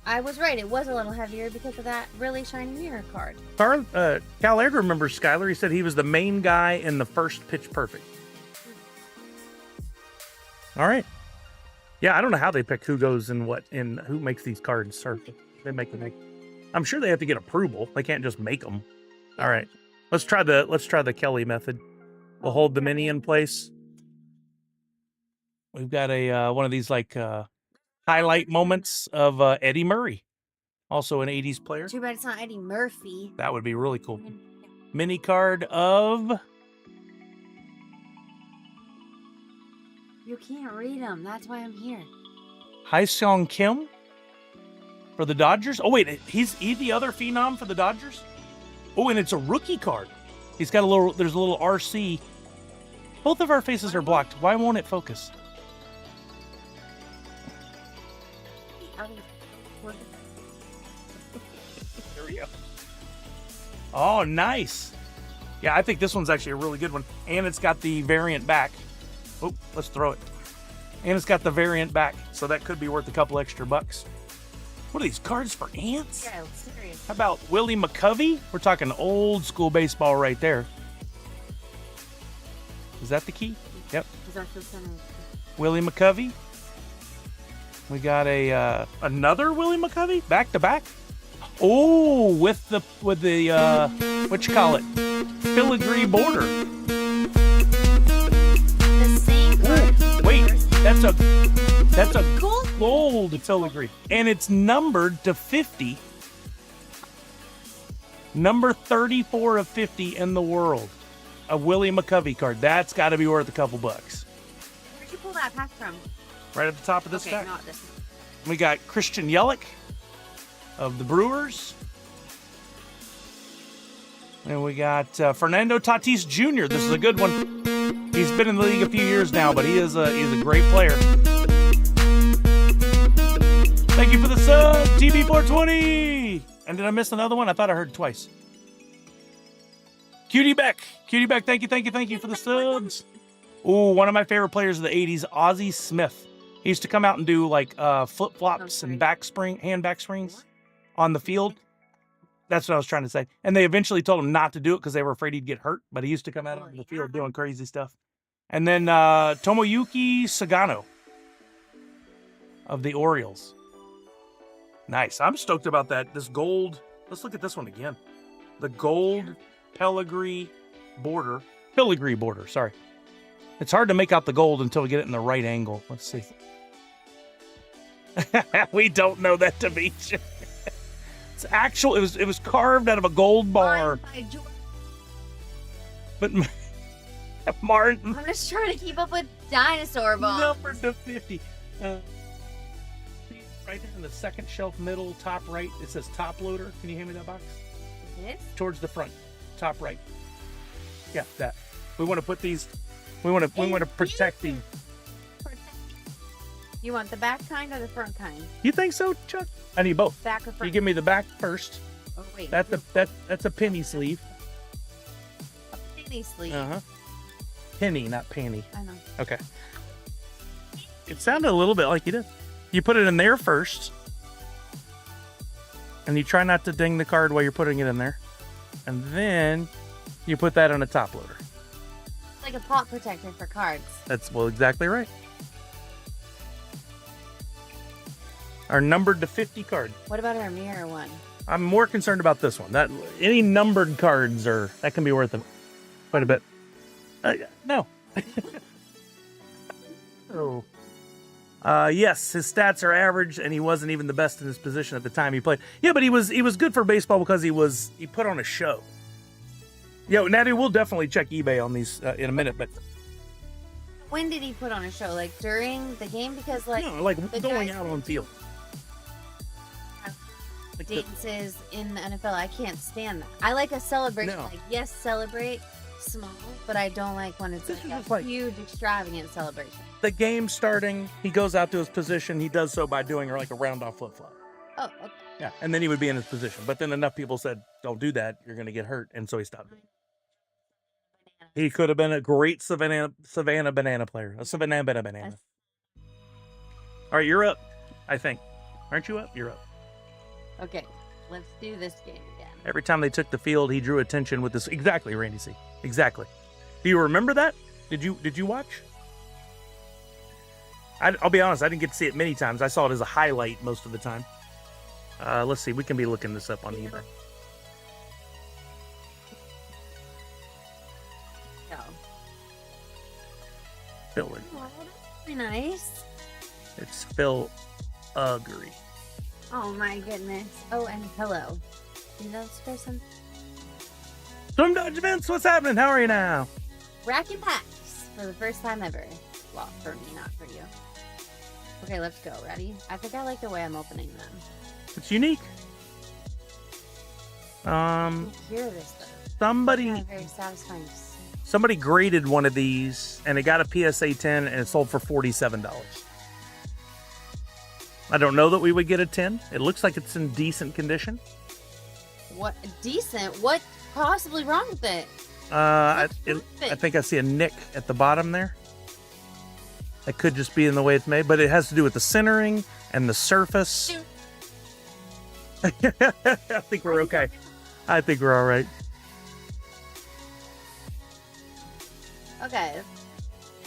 I was right. It was a little heavier because of that really shiny mirror card. Cal Aird remembers Skylar. He said he was the main guy in the first Pitch Perfect. All right. Yeah, I don't know how they pick who goes in what and who makes these cards. Or they make them. I'm sure they have to get approval. They can't just make them. All right. Let's try the Kelly method. We'll hold the mini in place. We've got a one of these like highlight moments of Eddie Murray, also an 80s player. Too bad it's not Eddie Murphy. That would be really cool. Mini card of... You can't read them. That's why I'm here. Hyseong Kim for the Dodgers. Oh, wait. He's the other phenom for the Dodgers? Oh, and it's a rookie card. He's got there's a little RC. Both of our faces are blocked. Why won't it focus? There we go. Oh, nice. Yeah, I think this one's actually a really good one. And it's got the variant back. Oh, let's throw it. And it's got the variant back, so that could be worth a couple extra bucks. What are these cards for ants? Yeah, serious. How about Willie McCovey? We're talking old school baseball right there. Is that the key? Yep. Willie McCovey. We got another Willie McCovey back to back. Oh, with the what you call it? Filigree border. The same card. Wait, that's a gold filigree, and it's numbered to 50. Number 34 of 50 in the world. A Willie McCovey card. That's got to be worth a couple bucks. Where'd you pull that pack from? Right at the top of this stack. Not this one. We got Christian Yelich of the Brewers. And we got Fernando Tatis Jr. This is a good one. He's been in the league a few years now, but he's a great player. Thank you for the sub, TB420. And did I miss another one? I thought I heard twice. Cutie Beck, thank you for the subs. Ooh, one of my favorite players of the 80s, Ozzie Smith. He used to come out and do like flip-flops and hand back springs on the field. That's what I was trying to say. And they eventually told him not to do it because they were afraid he'd get hurt. But he used to come out on the field doing crazy stuff. And then Tomoyuki Sagano of the Orioles. Nice. I'm stoked about that. This gold. Let's look at this one again. The gold Filigree border. Sorry. It's hard to make out the gold until we get it in the right angle. Let's see. We don't know that to be sure. It's actual. It was carved out of a gold bar. But Martin. I'm just trying to keep up with dinosaur bones. Number to 50. Right there in the second shelf, middle, top right. It says top loader. Can you hand me that box? This? Towards the front, top right. Yeah, that. We want to put these. We want to protect these. You want the back kind or the front kind? You think so, Chuck? I need both. Back or front? You give me the back first. Oh wait. That's a penny sleeve. A penny sleeve. Penny, not panty. I know. Okay. It sounded a little bit like you did. You put it in there first, and you try not to ding the card while you're putting it in there, and then you put that on a top loader. It's like a pop protector for cards. That's exactly right. Our numbered to 50 card. What about our mirror one? I'm more concerned about this one. That any numbered cards that can be worth quite a bit. No. Oh. Yes, his stats are average, and he wasn't even the best in his position at the time he played. Yeah, but he was good for baseball because he put on a show. Yo, Natty, we'll definitely check eBay on these in a minute, but when did he put on a show? Like during the game? Because like going out on field. Dances in the NFL, I can't stand that. I like a celebration. No. Like yes, celebrate small, but I don't like when it's like a huge, extravagant celebration. The game starting, he goes out to his position. He does so by doing like a round off flip flop. Oh, okay. Yeah, and then he would be in his position. But then enough people said, "Don't do that. You're going to get hurt," and so he stopped. He could have been a great Savannah banana player. A Savannah banana. All right, you're up. I think. Aren't you up? You're up. Okay, let's do this game again. Every time they took the field, he drew attention with this. Exactly, Randy C. Exactly. Do you remember that? Did you watch? I'll be honest, I didn't get to see it many times. I saw it as a highlight most of the time. Let's see. We can be looking this up on eBay. No. Phil. Oh, that's really nice. It's Phil Uggery. Oh my goodness. Oh, and hello. You know this person? Swim Dodge Vince, what's happening? How are you now? Racking packs for the first time ever. Well, for me, not for you. Okay, let's go. Ready? I think I like the way I'm opening them. It's unique. I hear this though. Somebody Very satisfying. Somebody graded one of these, and it got a PSA 10, and it sold for $47. I don't know that we would get a 10. It looks like it's in decent condition. What decent? What possibly wrong with it? I think I see a nick at the bottom there. It could just be in the way it's made, but it has to do with the centering and the surface. I think we're okay. I think we're all right. Okay.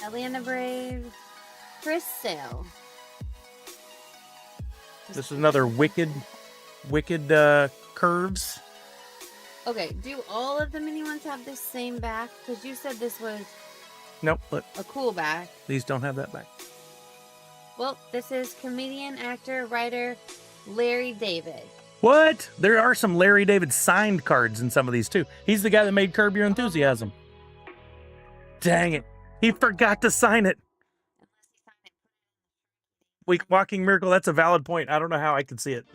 Atlanta Brave. Chris Sale. This is another wicked curves. Okay, do all of the mini ones have the same back? Because you said this was Nope, look. a cool back. These don't have that back. Well, this is comedian, actor, writer Larry David. What? There are some Larry David signed cards in some of these too. He's the guy that made Curb Your Enthusiasm. Dang it. He forgot to sign it. Walking Miracle, that's a valid point. I don't know how I can see it.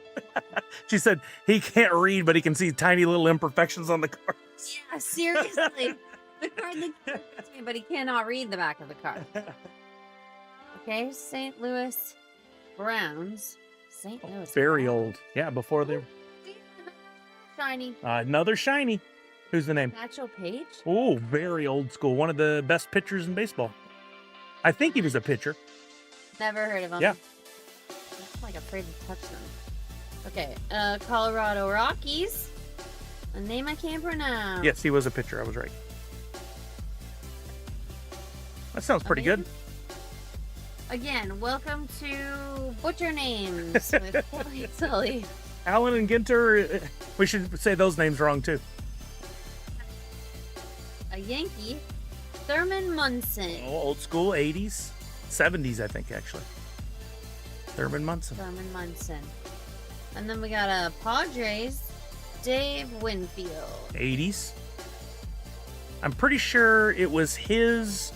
She said he can't read, but he can see tiny little imperfections on the cards. Yeah, seriously. The card looks to me, but he cannot read the back of the card. Okay, St. Louis Browns. St. Louis. Very Browns. old. Yeah, before they... Shiny. Another shiny. Who's the name? Satchel Paige? Oh, very old school. One of the best pitchers in baseball. I think he was a pitcher. Never heard of him. Yeah. I'm like afraid to touch them. Okay, Colorado Rockies. A name I can't pronounce. Yes, he was a pitcher. I was right. That sounds pretty good. Again, welcome to Butcher Names with Kelly Sully. Allen and Ginter. We should say those names wrong too. A Yankee, Thurman Munson. Oh, old school 80s, 70s, I think actually. Thurman Munson. Thurman Munson. And then we got a Padres, Dave Winfield. 80s. I'm pretty sure it was his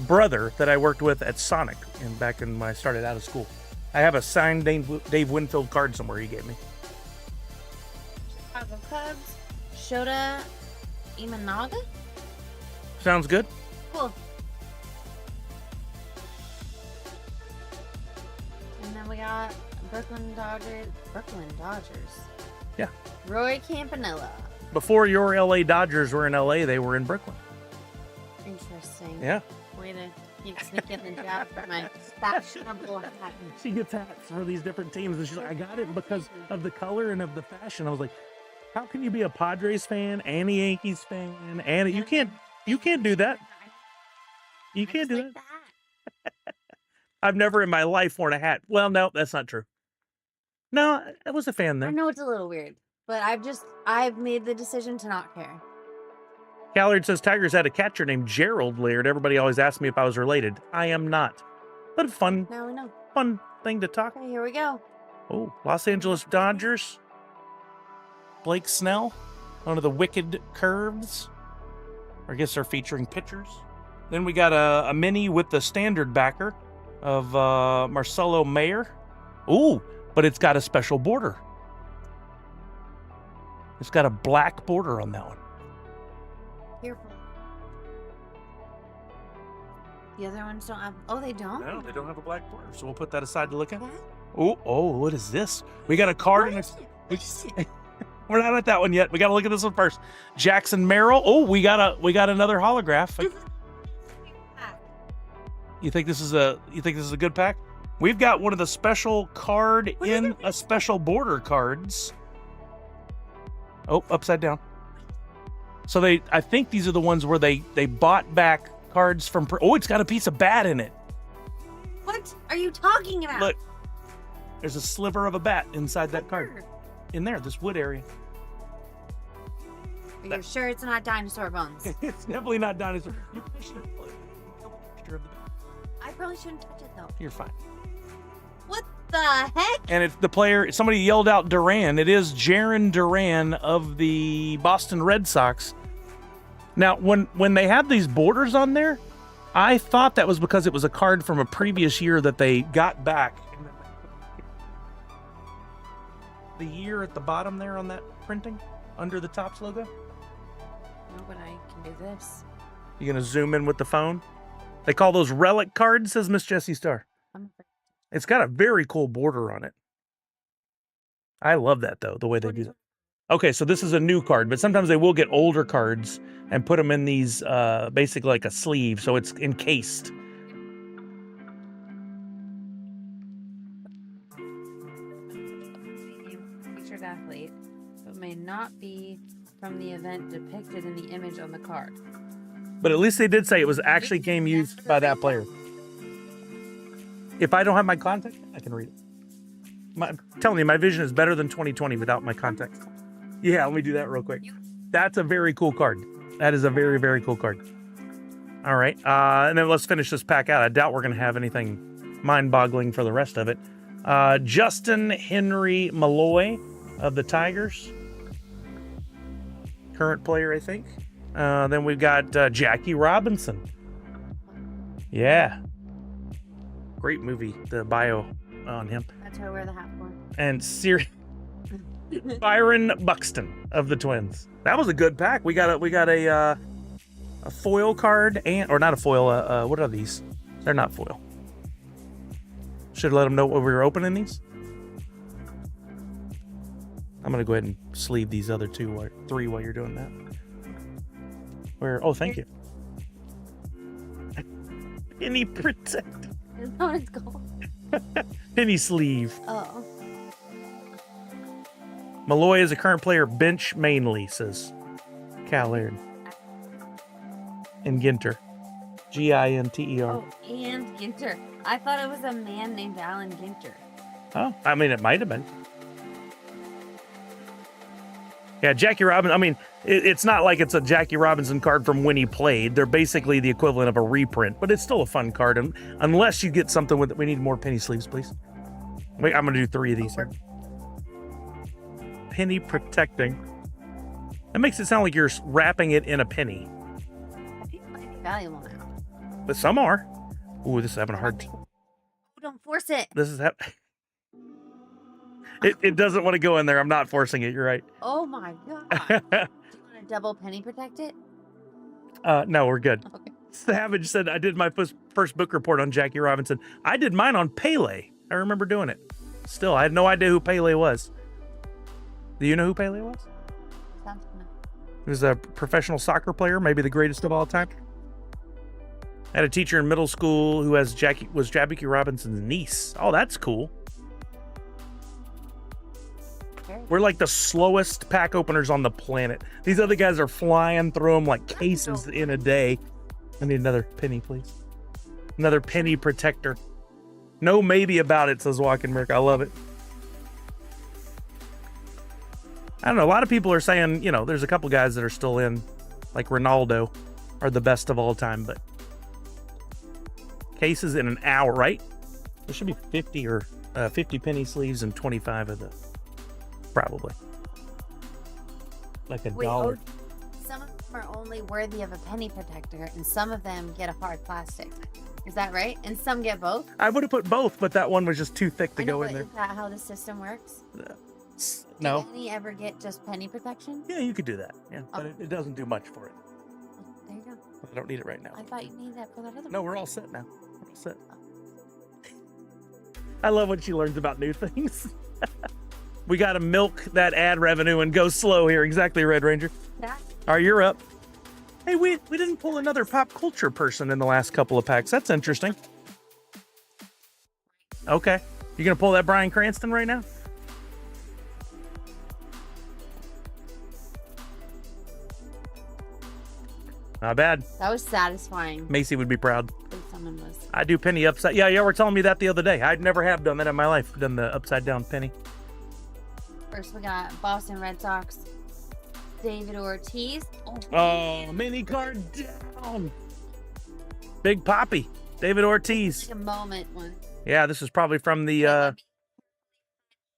brother that I worked with at Sonic back when I started out of school. I have a signed Dave Winfield card somewhere he gave me. Chicago Cubs, Shota Imanaga. Sounds good. Cool. And then we got Brooklyn Dodgers. Yeah. Roy Campanella. Before your LA Dodgers were in LA, they were in Brooklyn. Interesting. Yeah. Way to keep sneaking the job for my fashionable hat. She gets hats for these different teams, and she's like, I got it because of the color and of the fashion. I was like, how can you be a Padres fan and a Yankees fan? And you can't do that. You can't do that. I've never in my life worn a hat. Well, no, that's not true. No, I was a fan I then. know it's a little weird, but I've made the decision to not care. Callard says Tigers had a catcher named Gerald Laird. Everybody always asked me if I was related. I am not. But fun Now we know. thing to talk. Okay, here we go. Oh, Los Angeles Dodgers. Blake Snell, one of the wicked curves. I guess they're featuring pitchers. Then we got a mini with the standard backer of Marcelo Mayer. Ooh, but it's got a special border. It's got a black border on that one. Careful. The other ones don't have. Oh, they don't? No, they don't have a black border, so we'll put that aside to look at. Oh, what is this? We got a card. We're not at that one yet. We got to look at this one first. Jackson Merrill. Oh, we got another holograph. You think this is a good pack? We've got one of the special card in a special border cards. Oh, upside down. So I think these are the ones where they bought back cards from. Oh, it's got a piece of bat in it. What are you talking about? Look, there's a sliver of a bat inside that card. In there, this wood area. Are you sure it's not dinosaur bones? It's definitely not dinosaur. I probably shouldn't touch it though. You're fine. What the heck? And it's the player. Somebody yelled out Duran. It is Jaron Duran of the Boston Red Sox. Now, when they had these borders on there, I thought that was because it was a card from a previous year that they got back. The year at the bottom there on that printing under the Topps logo. No, but I can do this. You gonna zoom in with the phone? They call those relic cards, says Miss Jessie Star. It's got a very cool border on it. I love that though, the way they do that. Okay, so this is a new card, but sometimes they will get older cards and put them in these basically like a sleeve, so it's encased. Featured athlete, but may not be from the event depicted in the image on the card. But at least they did say it was actually game used by that player. If I don't have my context, I can read it. I'm telling you, my vision is better than 20/20 without my context. Yeah, let me do that real quick. That's a very cool card. That is a very, very cool card. All right. And then let's finish this pack out. I doubt we're going to have anything mind-boggling for the rest of it. Justin Henry Malloy of the Tigers. Current player, I think. Then we've got Jackie Robinson. Yeah. Great movie, the bio on him. That's why I wear the hat for. And Byron Buxton of the Twins. That was a good pack. We got a foil card or not a foil. What are these? They're not foil. Should have let them know what we were opening these. I'm gonna go ahead and sleeve these other three while you're doing that. Oh, thank you. Penny protect. Is that what it's called? Penny sleeve. Oh. Malloy is a current player bench mainly, says Cal Aaron. And Ginter. Ginter. Oh, and Ginter. I thought it was a man named Alan Ginter. Oh, I mean, it might have been. Yeah, Jackie Robinson. I mean, it's not like it's a Jackie Robinson card from when he played. They're basically the equivalent of a reprint, but it's still a fun card. And unless you get something with it, we need more penny sleeves, please. Wait, I'm going to do 3 of these here. Penny protecting. That makes it sound like you're wrapping it in a penny. I think it might be valuable now. But some are. Ooh, this is having a hard time. Oh, don't force it. This is it doesn't want to go in there. I'm not forcing it. You're right. Oh my god. Do you want to double penny protect it? No, we're good. Okay. Savage said, I did my first book report on Jackie Robinson. I did mine on Pele. I remember doing it. Still, I had no idea who Pele was. Do you know who Pele was? Sounds familiar. He was a professional soccer player, maybe the greatest of all time. I had a teacher in middle school who was Jackie Robinson's niece. Oh, that's cool. We're like the slowest pack openers on the planet. These other guys are flying through them like cases in a day. I need another penny, please. Another penny protector. No maybe about it, says Walking Merc. I love it. I don't know. A lot of people are saying, you know, there's a couple guys that are still in, like Ronaldo, are the best of all time, but cases in an hour, right? There should be 50 or 50 penny sleeves and 25 of the, probably. Like a dollar. Some of them are only worthy of a penny protector, and some of them get a hard plastic. Is that right? And some get both? I would have put both, but that one was just too thick to go in there. Is that how the system works? No. Did any ever get just penny protection? Yeah, you could do that. Yeah, but it doesn't do much for it. There you go. I don't need it right now. I thought you needed that for that other No, we're all set now. We're all set. I love when she learns about new things. We got to milk that ad revenue and go slow here. Exactly, Red Ranger. Yeah. All right, you're up. Hey, we didn't pull another pop culture person in the last couple of packs. That's interesting. Okay. You going to pull that Bryan Cranston right now? Not bad. That was satisfying. Macy would be proud. Someone was. I do penny upside. Yeah, y'all were telling me that the other day. I never have done that in my life. Done the upside down penny. First, we got Boston Red Sox, David Ortiz. Oh, mini card down. Big Poppy, David Ortiz. Like a moment one. Yeah, this is probably from the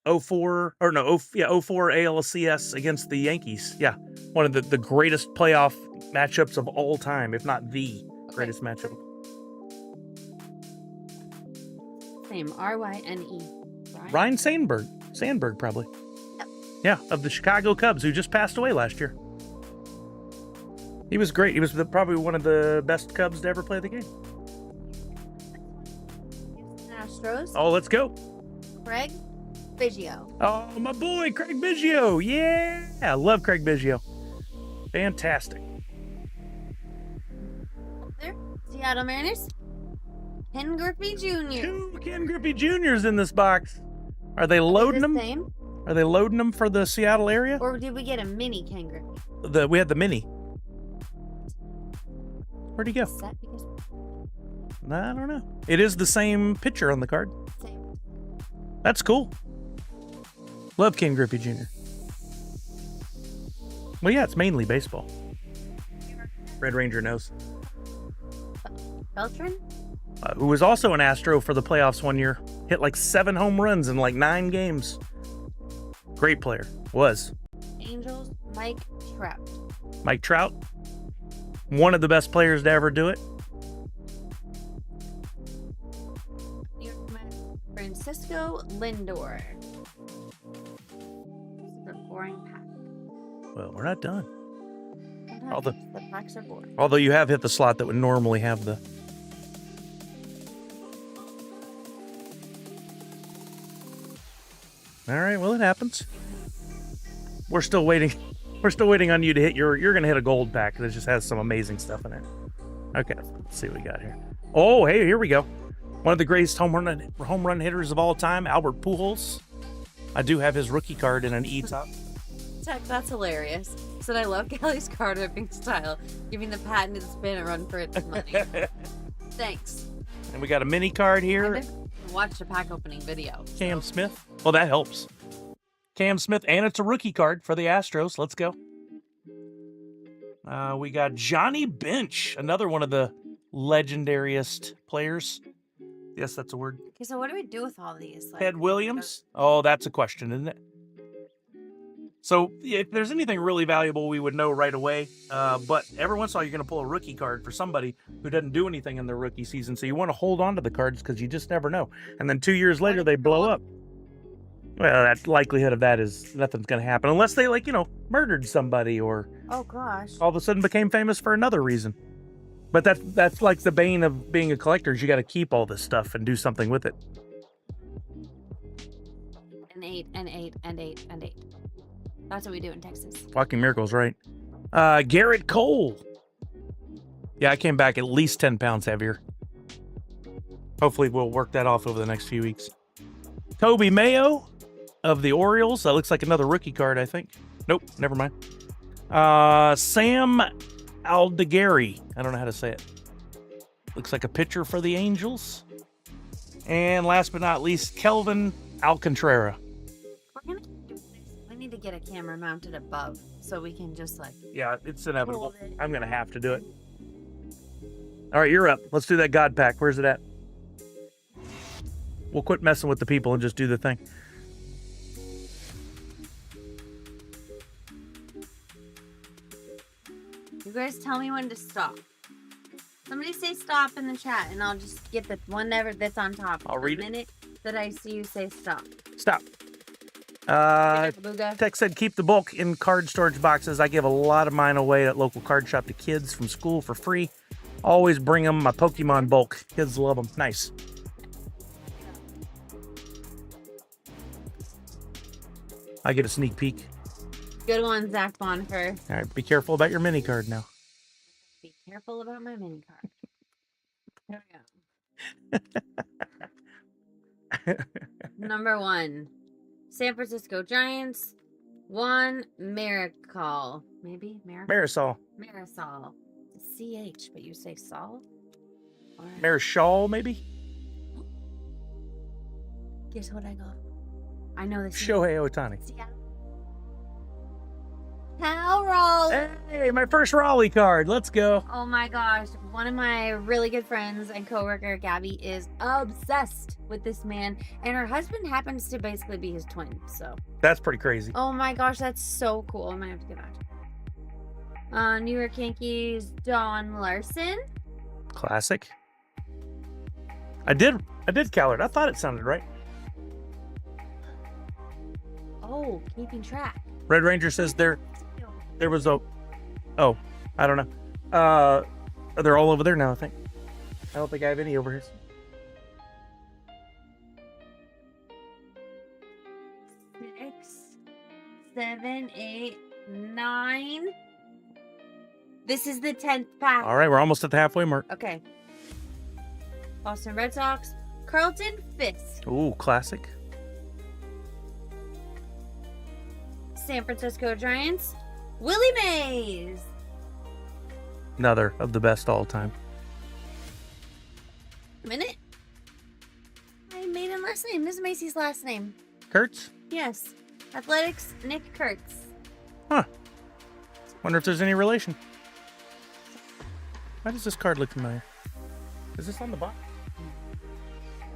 04 ALCS against the Yankees. Yeah, one of the greatest playoff matchups of all time, if not the greatest matchup. Same, R-Y-N-E. Ryan Sandberg probably. Yep. Yeah, of the Chicago Cubs, who just passed away last year. He was great. He was probably one of the best Cubs to ever play the game. Astros. Oh, let's go. Craig Biggio. Oh, my boy, Craig Biggio. Yeah, I love Craig Biggio. Fantastic. There, Seattle Mariners. Ken Griffey Jr. 2 Ken Griffey Jr.'s in this box. Are they loading them? Same? Are they loading them for the Seattle area? Or did we get a mini Ken Griffey? We had the mini. Where'd he go? Set because I don't know. It is the same picture on the card. same. That's cool. Love Ken Griffey Jr. Well, yeah, it's mainly baseball. Red Ranger knows. Beltran? Who was also an Astro for the playoffs one year. Hit like 7 home runs in like 9 games. Great player. Was. Angels, Mike Trout. Mike Trout. One of the best players to ever do it. New York Mets, Francisco Lindor. Super boring pack. Well, we're not done. The packs are boring. Although you have hit the slot that would normally have the... All right, well, it happens. We're still waiting. We're still waiting on you to hit you're going to hit a gold pack that just has some amazing stuff in it. Okay, let's see what we got here. Oh, hey, here we go. One of the greatest home run hitters of all time, Albert Pujols. I do have his rookie card in an E-top. Tech, that's hilarious. Said I love Kelly's card ripping style, giving the patented spin a run for its money. Thanks. And we got a mini card here. I've watched a pack opening video. Cam Smith. Well, that helps. Cam Smith, and it's a rookie card for the Astros. Let's go. We got Johnny Bench, another one of the legendariest players. Yes, that's a word. Okay, so what do we do with all these? Like, Ted Williams. Oh, that's a question, isn't it? So if there's anything really valuable, we would know right away. But every once in a while, you're going to pull a rookie card for somebody who doesn't do anything in their rookie season. So you want to hold on to the cards because you just never know. And then 2 years later, they blow up. Well, that likelihood of that is nothing's going to happen unless they, like, murdered somebody or oh gosh, all of a sudden became famous for another reason. But that's like the bane of being a collector is you got to keep all this stuff and do something with it. And 8 and 8 and 8 and 8. That's what we do in Texas. Walking Miracle's right. Garrett Cole. Yeah, I came back at least 10 pounds heavier. Hopefully we'll work that off over the next few weeks. Toby Mayo of the Orioles. That looks like another rookie card, I think. Nope, never mind. Sam Aldegari. I don't know how to say it. Looks like a pitcher for the Angels. And last but not least, Kelvin Alcantara. We're gonna do this. We need to get a camera mounted above so we can just like. Yeah, it's inevitable. Hold it. I'm going to have to do it. All right, you're up. Let's do that God Pack. Where's it at? We'll quit messing with the people and just do the thing. You guys tell me when to stop. Somebody say stop in the chat and I'll just get the one that's on top. I'll read it. The minute that I see you say stop. Stop. Booga. Tech said keep the bulk in card storage boxes. I give a lot of mine away at local card shop to kids from school for free. Always bring them my Pokemon bulk. Kids love them. Nice. I get a sneak peek. Good one, Zach Bonifer. All right, be careful about your mini card now. Be careful about my mini card. There we go. Number 1, San Francisco Giants. 1, Miracle. Maybe? Marisol. Marisol. It's a CH, but you say Sol? Or... Marischal, maybe? Guess what I got? I know this. Shohei Ohtani. Cal Raleigh. Hey, my first Raleigh card. Let's go. Oh my gosh. One of my really good friends and coworker, Gabby, is obsessed with this man. And her husband happens to basically be his twin. So That's pretty crazy. oh my gosh, that's so cool. I might have to get that. New York Yankees, Don Larson. Classic. I did Callard. I thought it sounded right. Oh, keeping track. Red Ranger says there was a... Oh, I don't know. They're all over there now, I think. I don't think I have any over here. Six, 7, 8, 9. This is the 10th pack. All right, we're almost at the halfway mark. Okay. Boston Red Sox, Carlton Fisk. Ooh, classic. San Francisco Giants, Willie Mays. Another of the best all time. A minute. My maiden last name. This is Macy's last name. Kurtz? Yes. Athletics, Nick Kurtz. Huh. Wonder if there's any relation. Why does this card look familiar? Is this on the box?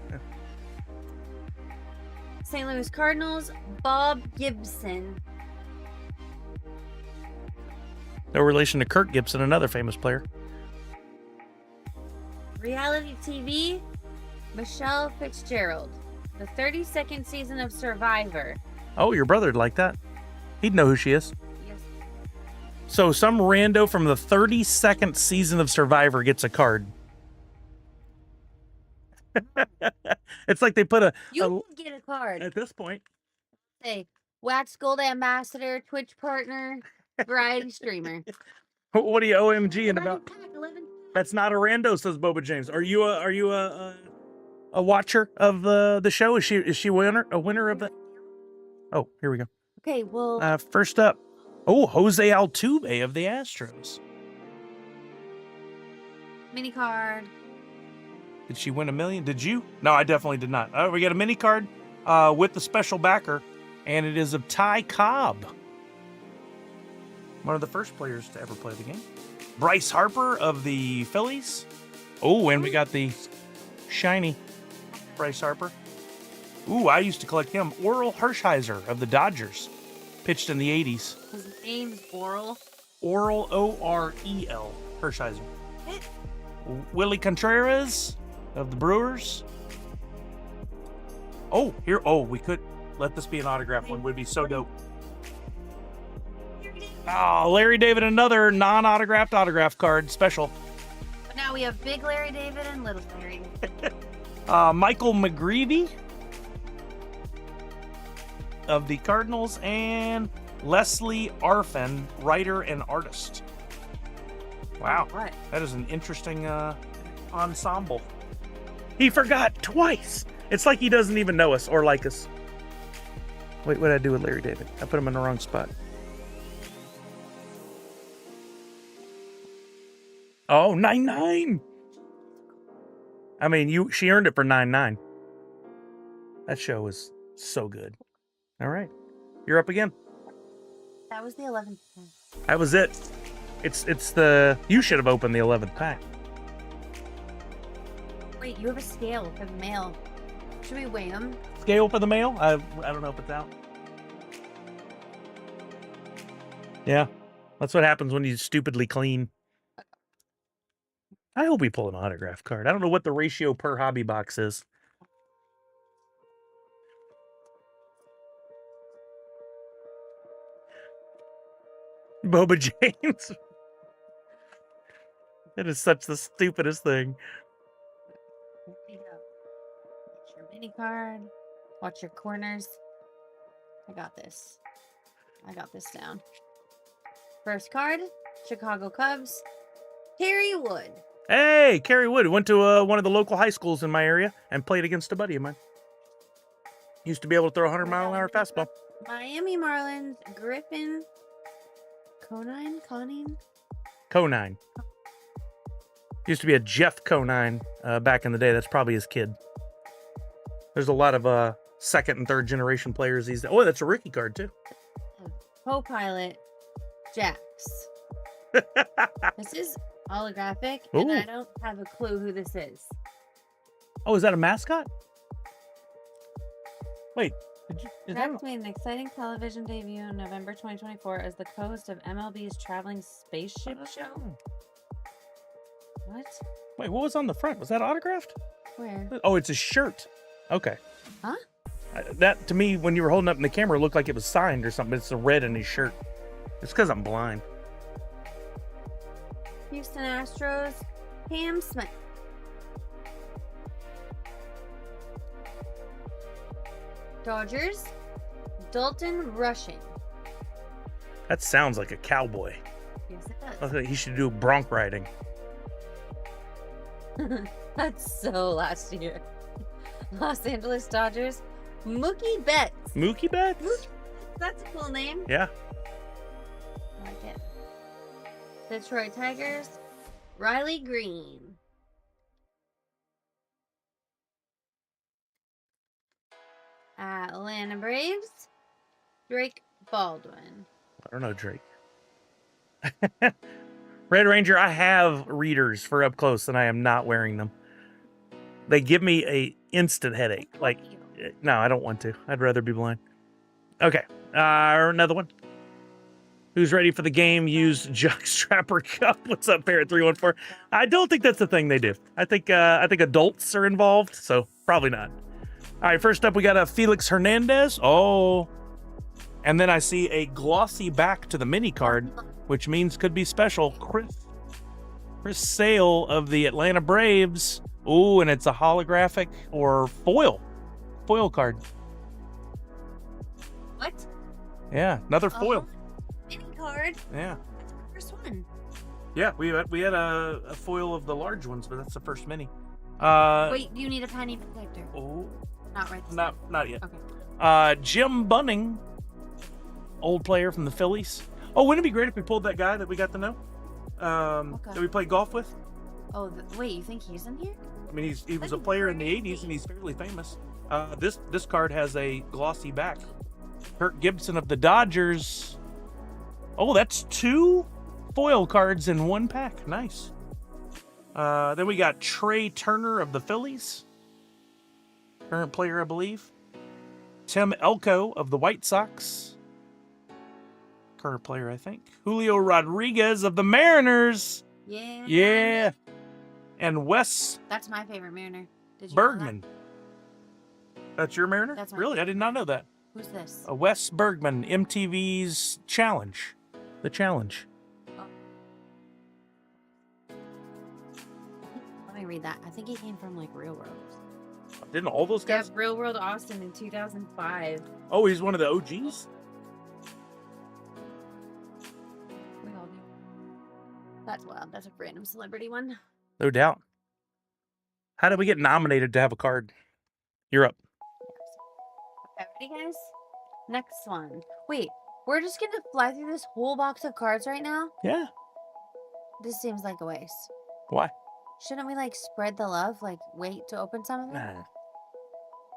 Yeah. St. Louis Cardinals, Bob Gibson. No relation to Kirk Gibson, another famous player. Reality TV, Michelle Fitzgerald. The 32nd season of Survivor. Oh, your brother'd like that. He'd know who she is. Yes. So some rando from the 32nd season of Survivor gets a card. It's like they put You can get a card. at this point. Say, Wax Gold Ambassador, Twitch partner, variety streamer. What are you OMGing about? Pack 11 That's not a rando, says Boba James. Are you a watcher of the show? Is she a winner of the? Oh, here we go. Okay, well. First up, Jose Altuve of the Astros. Mini card. Did she win $1 million? Did you? No, I definitely did not. We got a mini card with the special backer, and it is of Ty Cobb, one of the first players to ever play the game. Bryce Harper of the Phillies. Oh, and we got the shiny Bryce Harper. Ooh, I used to collect him. Oral Hershiser of the Dodgers. Pitched in the 80s. His name's Oral. Oral, O-R-E-L. Hershiser. Willie Contreras of the Brewers. Oh, here. Oh, we could let this be an autograph one. Would be so dope. Oh, Larry David, another non-autographed autograph card special. But now we have Big Larry David and Little Larry. Michael McGreevy of the Cardinals, and Leslie Arfin, writer and artist. Wow, What? that is an interesting ensemble. He forgot twice. It's like he doesn't even know us or like us. Wait, what did I do with Larry David? I put him in the wrong spot. Oh, 9-9. I mean, she earned it for 9-9. That show was so good. All right, you're up again. That was the 11th pack. That was it. It's the. You should have opened the 11th pack. Wait, you have a scale for the mail. Should we weigh them? Scale for the mail? I don't know if it's out. Yeah, that's what happens when you stupidly clean. I hope we pull an autograph card. I don't know what the ratio per hobby box is. Boba James. That is such the stupidest thing. Here we go. Get your mini card. Watch your corners. I got this. I got this down. First card, Chicago Cubs. Kerry Wood. Hey, Kerry Wood went to one of the local high schools in my area and played against a buddy of mine. Used to be able to throw a 100-mile-an-hour fastball. Miami Marlins, Griffin. Conine? Conine. Used to be a Jeff Conine back in the day. That's probably his kid. There's a lot of second and third generation players these days. Oh, that's a rookie card too. Co-pilot, Jax. This is holographic, Ooh. and I don't have a clue who this is. Oh, is that a mascot? Wait, is that Jax made an exciting television debut in November 2024 as the co-host of MLB's Traveling Spaceship Show. What? Wait, what was on the front? Was that autographed? Where? Oh, it's a shirt. Okay. Huh? That, to me, when you were holding up in the camera, looked like it was signed or something. It's the red in his shirt. It's because I'm blind. Houston Astros, Cam Smith. Dodgers, Dalton Rushing. That sounds like a cowboy. Yes, it I does. think he should do bronc riding. That's so last year. Los Angeles Dodgers, Mookie Betts. Mookie Betts? Mookie. That's a cool name. Yeah. I like it. Detroit Tigers, Riley Green. Atlanta Braves, Drake Baldwin. I don't know, Drake. Red Ranger, I have readers for up close and I am not wearing them. They give me a instant headache. Like, no, I don't want to. I'd rather be blind. Okay, another one. Who's ready for the game? Use Jockstrapper Cup. What's up, Parrot 314? I don't think that's the thing they do. I think adults are involved, so probably not. All right, first up we got a Felix Hernandez. Oh, and then I see a glossy back to the mini card, which means could be special. Chris Sale of the Atlanta Braves. Ooh, and it's a holographic or foil card. What? Yeah, another foil. Mini card. Yeah. That's the first one. Yeah, we had a foil of the large ones, but that's the first mini. Wait, you need a penny protector. Oh, Not right this not yet. Okay. Jim Bunning, old player from the Phillies. Oh, wouldn't it be great if we pulled that guy that we got to know? Okay. That we played golf with? Oh, wait, you think he's in here? I mean, he was a player in the 80s, and he's fairly famous. This card has a glossy back. Kirk Gibson of the Dodgers. Oh, that's 2 foil cards in 1 pack. Nice. Then we got Trey Turner of the Phillies. Current player, I believe. Tim Elko of the White Sox. Current player, I think. Julio Rodriguez of the Mariners. Yeah. Yeah. And Wes That's my favorite Mariner. Did you know Bergman. That's your Mariner? That's my Really? I favorite. did not know that. Who's this? Wes Bergman, MTV's Challenge. The Challenge. Let me read that. I think he came from like Real World. Didn't all those Yeah, guys? Real World Austin in 2005. Oh, he's one of the OGs? We all do. That's wild. That's a random celebrity one. No doubt. How did we get nominated to have a card? You're up. Okay, ready, guys? Next one. Wait, we're just gonna fly through this whole box of cards right now? Yeah. This seems like a waste. Why? Shouldn't we like spread the love? Like wait to open some of them? Nah.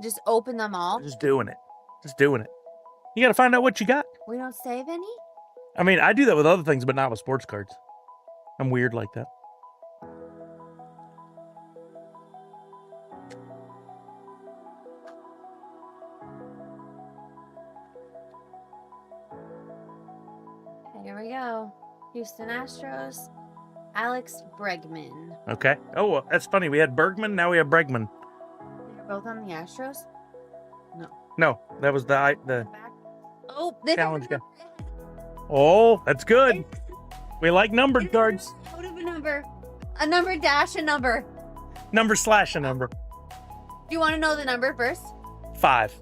Just open them all? Just doing it. Just doing it. You got to find out what you got. We don't save any? I mean, I do that with other things, but not with sports cards. I'm weird like that. Okay, here we go. Houston Astros. Alex Bregman. Okay. Oh, well, that's funny. We had Bergman, now we have Bregman. They're both on the Astros? No, that was the Back. Oh, they challenge guy. Oh, that's good. We like numbered cards. Out of a number. A number dash a number. Number slash a number. Do you want to know the number first? 5.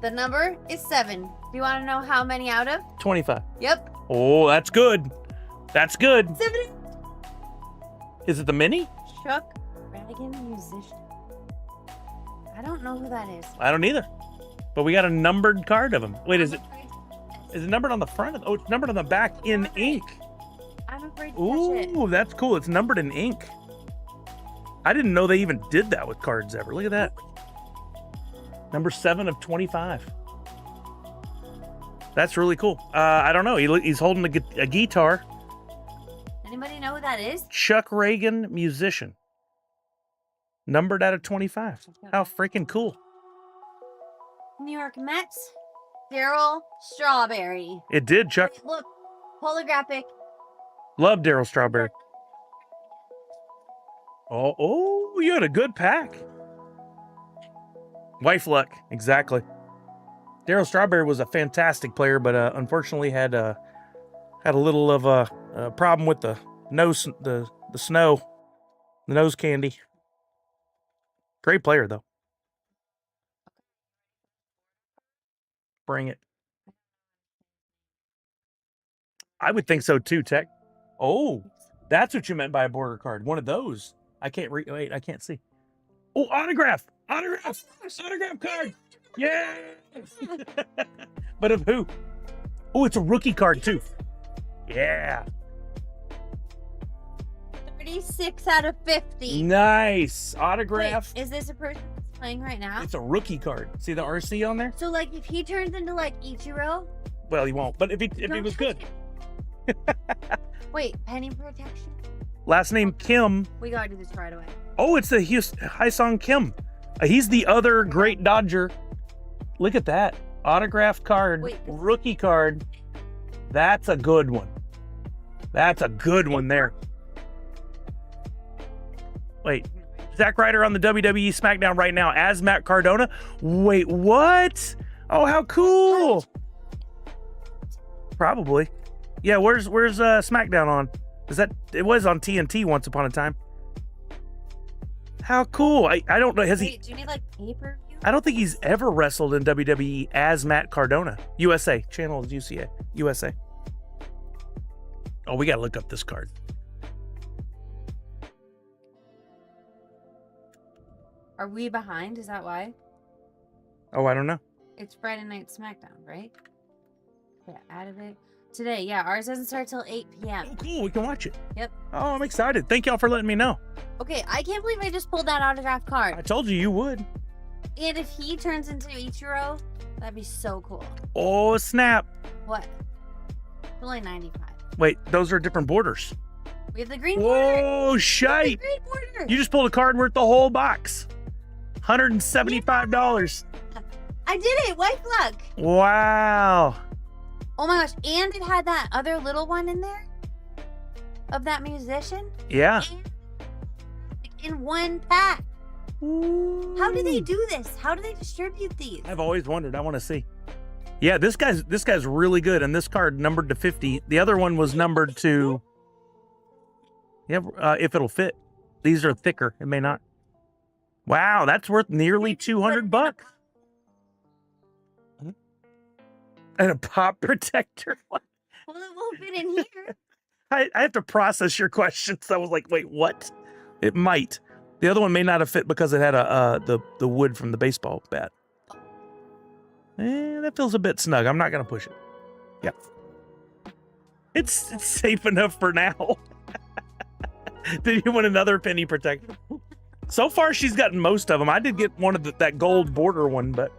The number is 7. Do you want to know how many out of? 25. Yep. Oh, that's good. That's good. 7. Is it the mini? Chuck Ragan musician. I don't know who that is. I don't either. But we got a numbered card of him. Wait, is it numbered on the front? Oh, it's numbered on the back in ink. I'm afraid to touch it. Ooh, that's cool. It's numbered in ink. I didn't know they even did that with cards ever. Look at that. Number 7 of 25. That's really cool. I don't know. He's holding a guitar. Anybody know who that is? Chuck Ragan, musician. Numbered out of 25. How freaking cool. New York Mets. Daryl Strawberry. It did, Chuck. Wait, look, holographic. Love Daryl Strawberry. Oh, you had a good pack. Wife luck, exactly. Daryl Strawberry was a fantastic player, but unfortunately had a little of a problem with the nose, the snow, the nose candy. Great player though. Bring it. I would think so too, Tech. Oh, that's what you meant by a border card. One of those. I can't read. Wait, I can't see. Oh, autograph card. Yeah. But of who? Oh, it's a rookie card too. Yeah. 36 out of 50. Nice autograph. Wait, is this a person that's playing right now? It's a rookie card. See the RC on there? So like if he turns into like Ichiro? Well, he won't. But if he Don't was touch good. it. Wait, penny protection? Last name Kim. We gotta do this right away. Oh, it's the Hyesung Kim. He's the other great Dodger. Look at that. Autograph card. Wait. Rookie card. That's a good one. That's a good one there. Wait. Zack Ryder on the WWE SmackDown right now as Matt Cardona. Wait, what? Oh, how cool. Probably. Yeah, where's SmackDown on? It was on TNT once upon a time. How cool. I don't know. Wait, do you need like pay-per-view? I don't think he's ever wrestled in WWE as Matt Cardona. USA. Channel is USA. Oh, we got to look up this card. Are we behind? Is that why? Oh, I don't know. It's Friday Night SmackDown, right? Yeah, added it. Today, yeah. Ours doesn't start till 8 p.m. Oh, cool. We can watch it. Yep. Oh, I'm excited. Thank y'all for letting me know. Okay, I can't believe I just pulled that autograph card. I told you would. And if he turns into Ichiro, that'd be so cool. Oh, snap. What? It's only 95. Wait, those are different borders. We have the green border. Whoa, shite. Green border. You just pulled a card worth the whole box. $175. I did it. Wife luck. Wow. Oh my gosh. And it had that other little one in there of that musician. Yeah. And in one pack. Ooh. How do they do this? How do they distribute these? I've always wondered. I want to see. Yeah, this guy's really good, and this card numbered to 50. The other one was numbered to. Yeah, if it'll fit. These are thicker. It may not. Wow, that's worth nearly $200. And a pop protector. Well, it won't fit in here. I have to process your questions. I was like, wait, what? It might. The other one may not have fit because it had the wood from the baseball bat. That feels a bit snug. I'm not gonna push it. Yep. It's safe enough for now. Did you want another penny protector? So far, she's gotten most of them. I did get one of that gold border one, but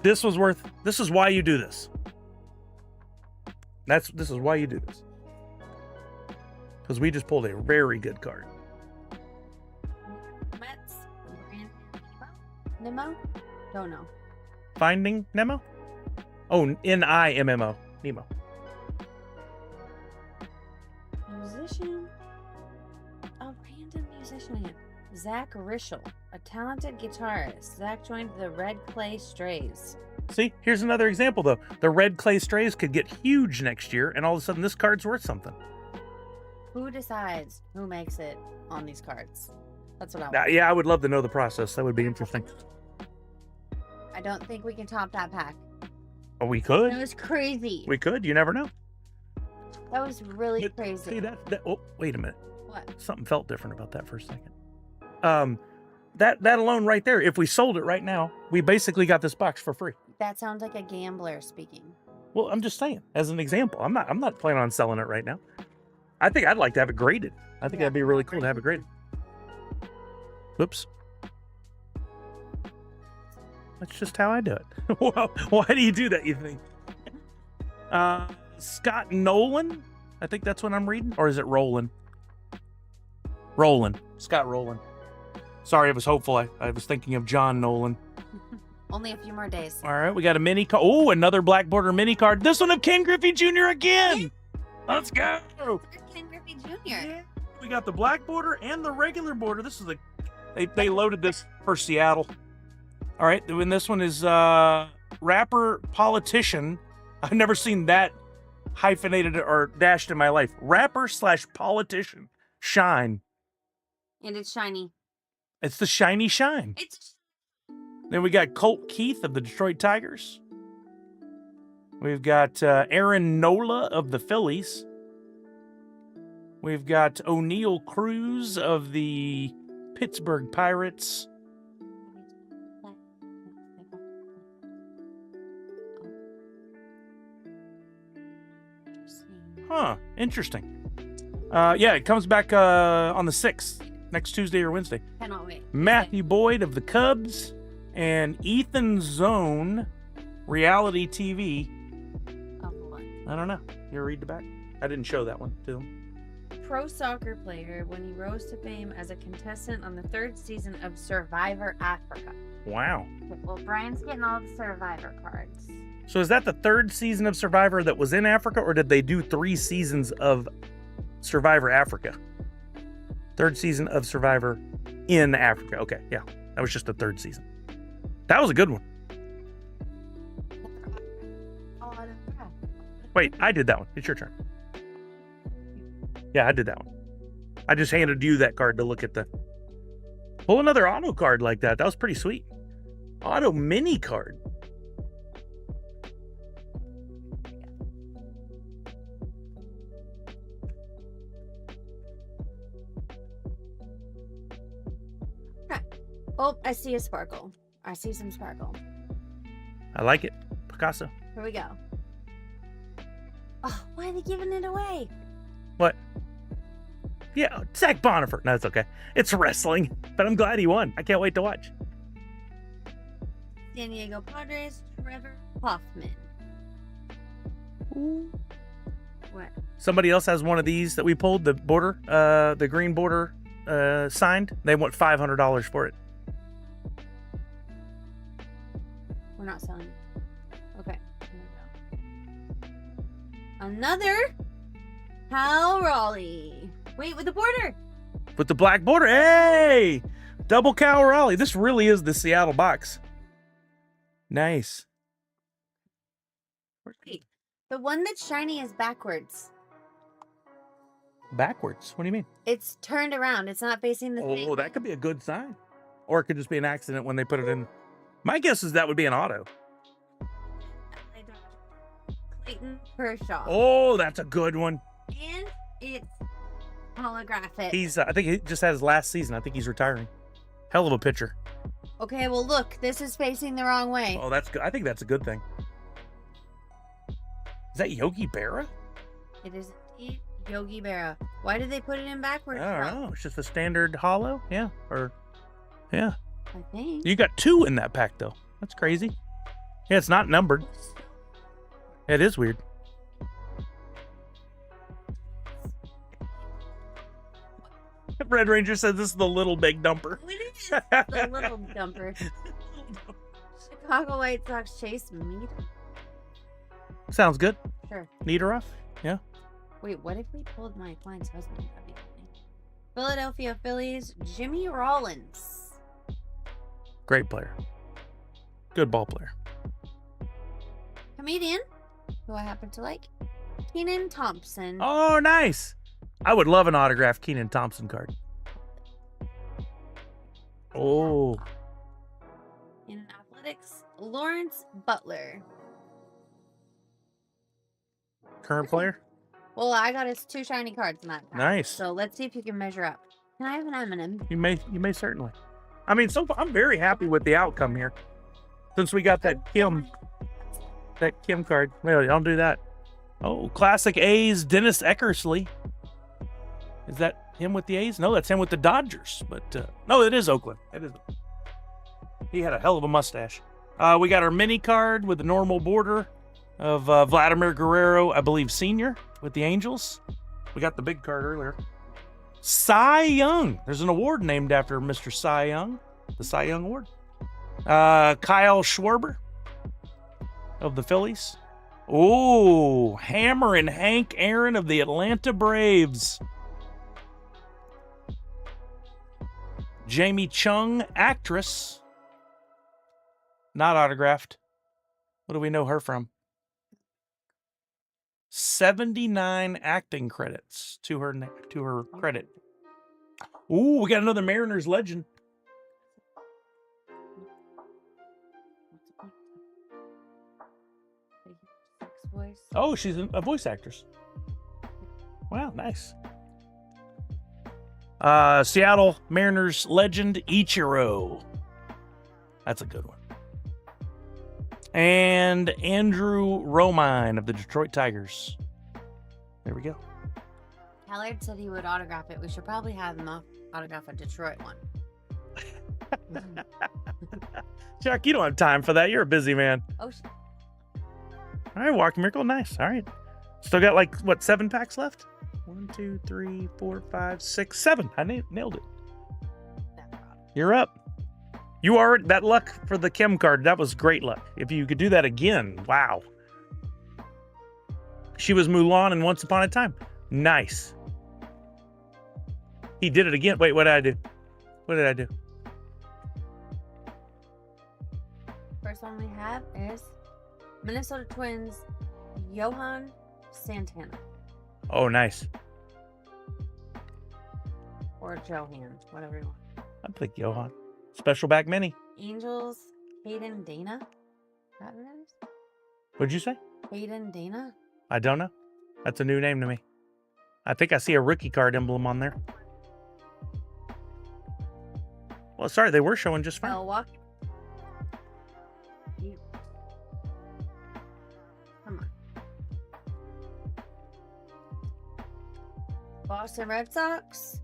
this is why you do this. This is why you do this. Because we just pulled a very good card. Mets. Nemo? Don't know. Finding Nemo? Oh, N-I-M-M-O. Nemo. Musician. A random musician name. Zach Rischel, a talented guitarist. Zach joined the Red Clay Strays. See, here's another example, though. The Red Clay Strays could get huge next year, and all of a sudden this card's worth something. Who decides who makes it on these cards? That's what I want. Yeah, I would love to know the process. That would be interesting. I don't think we can top that pack. Oh, we could. That was crazy. We could. You never know. That was really But, crazy. See that? Oh, wait a minute. What? Something felt different about that for a second. That alone right there, if we sold it right now, we basically got this box for free. That sounds like a gambler speaking. Well, I'm just saying, as an example. I'm not planning on selling it right now. I think I'd like to have it graded. I think that'd be really cool to have it graded. Whoops. That's just how I do it. Well, why do you do that, you think? Scott Nolan? I think that's what I'm reading. Or is it Roland? Roland. Scott Roland. Sorry, I was hopeful. I was thinking of John Nolan. Only a few more days. All right, we got a mini card. Oh, another black border mini card. This one of Ken Griffey Jr. again. Let's go. Ken Griffey Jr. Yeah. We got the black border and the regular border. This is they loaded this for Seattle. All right, and this one is rapper politician. I've never seen that hyphenated or dashed in my life. Rapper / politician. Shine. And it's shiny. It's the shiny shine. Then we got Colt Keith of the Detroit Tigers. We've got Aaron Nola of the Phillies. We've got O'Neal Cruz of the Pittsburgh Pirates. Huh, interesting. Yeah, it comes back on the 6th, next Tuesday or Wednesday. Cannot wait. Matthew Boyd of the Cubs and Ethan Zone, reality TV. Oh, what? I don't know. You read the back? I didn't show that one to them. Pro soccer player when he rose to fame as a contestant on the 3rd season of Survivor Africa. Wow. Well, Brian's getting all the Survivor cards. So is that the 3rd season of Survivor that was in Africa, or did they do 3 seasons of Survivor Africa? 3rd season of Survivor in Africa. Okay, yeah. That was just the 3rd season. That was a good one. Wait, I did that one. It's your turn. Yeah, I did that one. I just handed you that card to look at the... Pull another auto card like that. That was pretty sweet. Auto mini card. Oh, I see a sparkle. I see some sparkle. I like it. Picasso. Here we go. Oh, why are they giving it away? What? Yeah, Zach Bonifer. No, it's okay. It's wrestling, but I'm glad he won. I can't wait to watch. San Diego Padres, Trevor Hoffman. Ooh. What? Somebody else has one of these that we pulled, the border, the green border signed. They want $500 for it. We're not selling it. Okay. Here we go. Another Hal Raleigh. Wait, with the border. With the black border. Hey! Double Cal Raleigh. This really is the Seattle box. Nice. Wait, the one that's shiny is backwards. Backwards? What do you mean? It's turned around. It's not facing the thing. Oh, that could be a good sign. Or it could just be an accident when they put it in. My guess is that would be an auto. Clayton Kershaw. Oh, that's a good one. And it's holographic. He's, I think he just had his last season. I think he's retiring. Hell of a pitcher. Okay, well, look. This is facing the wrong way. Oh, that's good. I think that's a good thing. Is that Yogi Berra? It is indeed Yogi Berra. Why did they put it in backwards? I don't know. It's just a standard hollow. Yeah. Or, yeah. I think. You got 2 in that pack, though. That's crazy. Yeah, it's not numbered. It is weird. Red Ranger says this is the little big dumper. It is the little dumper. Chicago White Sox Chase Mead. Sounds good. Sure. Niederoff? Yeah. Wait, what if we pulled my client's husband? That'd be funny. Philadelphia Phillies Jimmy Rollins. Great player. Good ball player. Comedian, who I happen to like. Keenan Thompson. Oh, nice. I would love an autographed Keenan Thompson card. Oh. In athletics, Lawrence Butler. Current player? Well, I got his 2 shiny cards in that pack. Nice. So let's see if you can measure up. Can I have an M&M? You may certainly. I mean, so far, I'm very happy with the outcome here. Since we got that Kim card. Really, don't do that. Oh, classic A's, Dennis Eckersley. Is that him with the A's? No, that's him with the Dodgers. But no, it is Oakland. It is. He had a hell of a mustache. We got our mini card with the normal border of Vladimir Guerrero, I believe, Sr. with the Angels. We got the big card earlier. Cy Young. There's an award named after Mr. Cy Young. The Cy Young Award. Kyle Schwarber of the Phillies. Oh, Hammer and Hank Aaron of the Atlanta Braves. Jamie Chung, actress. Not autographed. What do we know her from? 79 acting credits to her credit. Ooh, we got another Mariners legend. Oh, she's a voice actress. Wow, nice. Seattle Mariners legend Ichiro. That's a good one. And Andrew Romine of the Detroit Tigers. There we go. Hallard said he would autograph it. We should probably have him autograph a Detroit one. Chuck, you don't have time for that. You're a busy man. Oh, all right, Walking Miracle. Nice. All right. Still got like, what, 7 packs left? 1, 2, 3, 4, 5, 6, 7. I nailed it. You're up. You are that luck for the Kim card. That was great luck. If you could do that again, wow. She was Mulan in Once Upon a Time. Nice. He did it again. Wait, what did I do? What did I do? First one we have is Minnesota Twins, Johan Santana. Oh, nice. Or Johan, whatever you want. I'd pick Johan. Special back mini. Angels, Hayden Dana. Is that what it is? What'd you say? Hayden Dana? I don't know. That's a new name to me. I think I see a rookie card emblem on there. Well, sorry, they were showing just fine. I'll walk. Come on. Boston Red Sox.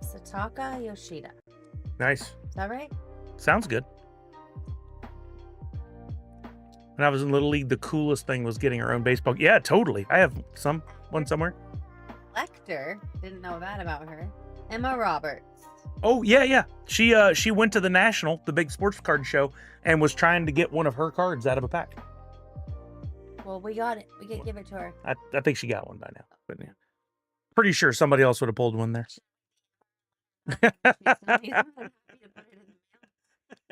Masataka Yoshida. Nice. Is that right? Sounds good. When I was in Little League, the coolest thing was getting our own baseball. Yeah, totally. I have one somewhere. Lecter. Didn't know that about her. Emma Roberts. Oh, yeah. She went to the National, the big sports card show, and was trying to get one of her cards out of a pack. Well, we got it. We can give it to her. I think she got one by now. But yeah. Pretty sure somebody else would have pulled one there.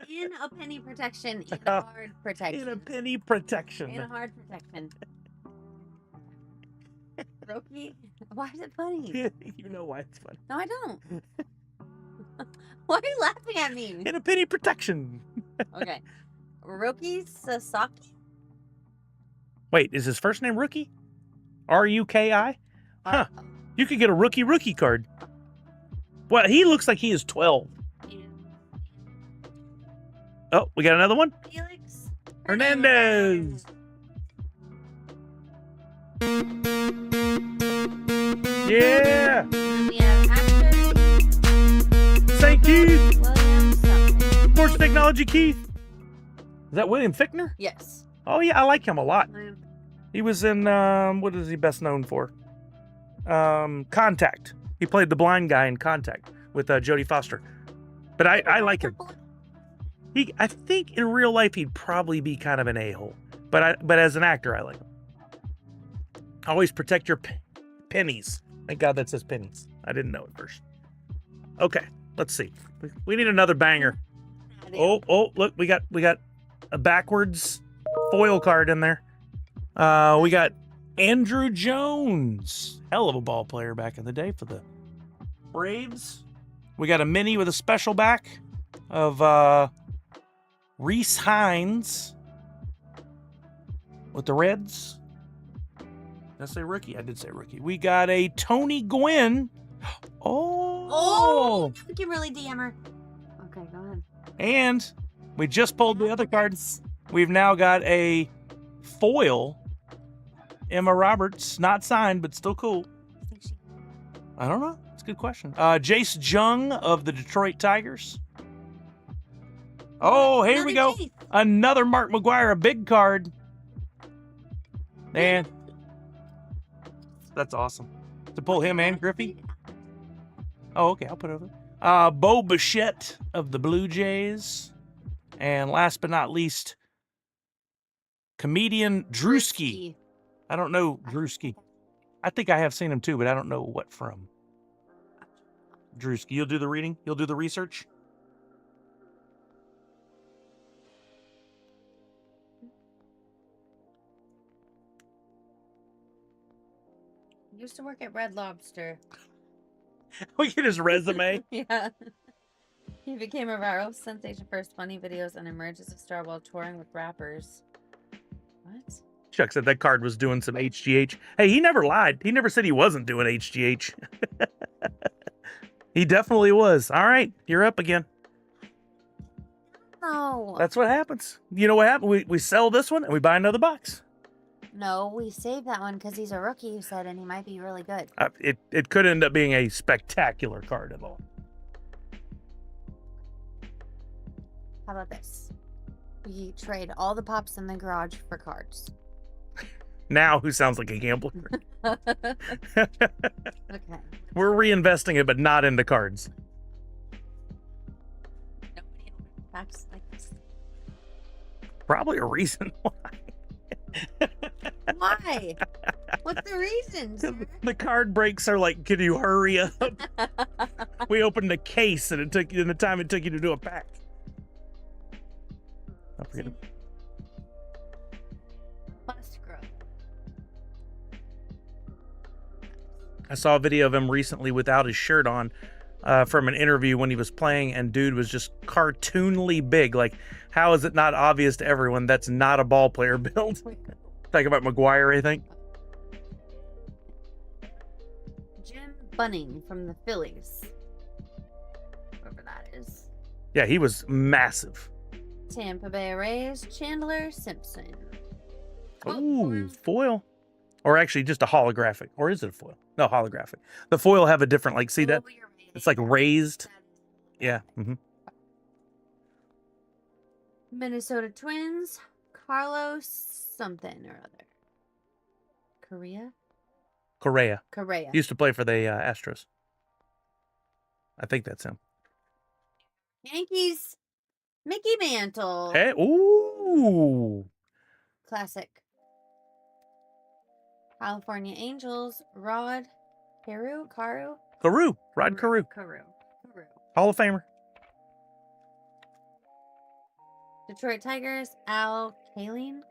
In a penny protection, in a hard protection. In a penny protection. In a hard protection. Rookie? Why is it funny? You know why it's funny. No, I don't. Why are you laughing at me? In a penny protection. Okay. Rookie Sasaki? Wait, is his first name Rookie? R-U-K-I? Huh. You could get a rookie card. Well, he looks like he is 12. Oh, we got another one? Felix Hernandez. Yeah. We have actor St. Keith. William something. Sports Technology Keith. Is that William Fichtner? Yes. Oh, yeah, I like him a lot. William. He was in, what is he best known for? Contact. He played the blind guy in Contact with Jodie Foster. But I like him. I think in real life he'd probably be kind of an a-hole. But as an actor, I like him. Always protect your pennies. Thank God that says pennies. I didn't know at first. Okay, let's see. We need another banger. Oh, look, we got a backwards foil card in there. We got Andrew Jones. Hell of a ball player back in the day for the Braves. We got a mini with a special back of Reese Hines with the Reds. Did I say rookie? I did say rookie. We got a Tony Gwynn. Oh! We can really DM her. Okay, go ahead. And we just pulled the other cards. We've now got a foil Emma Roberts, not signed, but still cool. I don't know. It's a good question. Jace Jung of the Detroit Tigers. Oh, here we go. Another Mark McGuire, a big card. And that's awesome. To pull him and Griffey. Oh, okay. I'll put it over. Bo Bichette of the Blue Jays. And last but not least, comedian Drewski. I don't know Drewski. I think I have seen him too, but I don't know what from. Drewski, you'll do the reading? You'll do the research? Used to work at Red Lobster. Look at his resume. Yeah. He became a viral sensation for his funny videos and emerged as a star while touring with rappers. What? Chuck said that card was doing some HGH. Hey, he never lied. He never said he wasn't doing HGH. He definitely was. All right, you're up again. No. That's what happens. You know what happened? We sell this one and we buy another box. No, we saved that one because he's a rookie, you said, and he might be really good. It could end up being a spectacular card at all. How about this? We trade all the pops in the garage for cards. Now, who sounds like a gambler? Okay. We're reinvesting it, but not into cards. Nobody opens packs like this. Probably a reason why. Why? What's the reason, sir? The card breaks are like, can you hurry up? We opened a case and it took you the time it took you to do a pack. I forget. Must grow. I saw a video of him recently without his shirt on from an interview when he was playing, and dude was just cartoonly big. Like, how is it not obvious to everyone that's not a ball player build? Talking about McGuire, I think. Jim Bunning from the Phillies. Whoever that is. Yeah, he was massive. Tampa Bay Rays, Chandler Simpson. Ooh, foil. Or actually just a holographic. Or is it a foil? No, holographic. The foil have a different, like, see that? Oh, you're right. It's like raised. Yeah. Mm-hmm. Minnesota Twins, Carlos something or other. Correa. Correa. He used to play for the Astros. I think that's him. Yankees, Mickey Mantle. Hey, ooh. Classic. California Angels, Rod Carew. Rod Carew. Carew. Hall of Famer. Detroit Tigers, Al Kaline.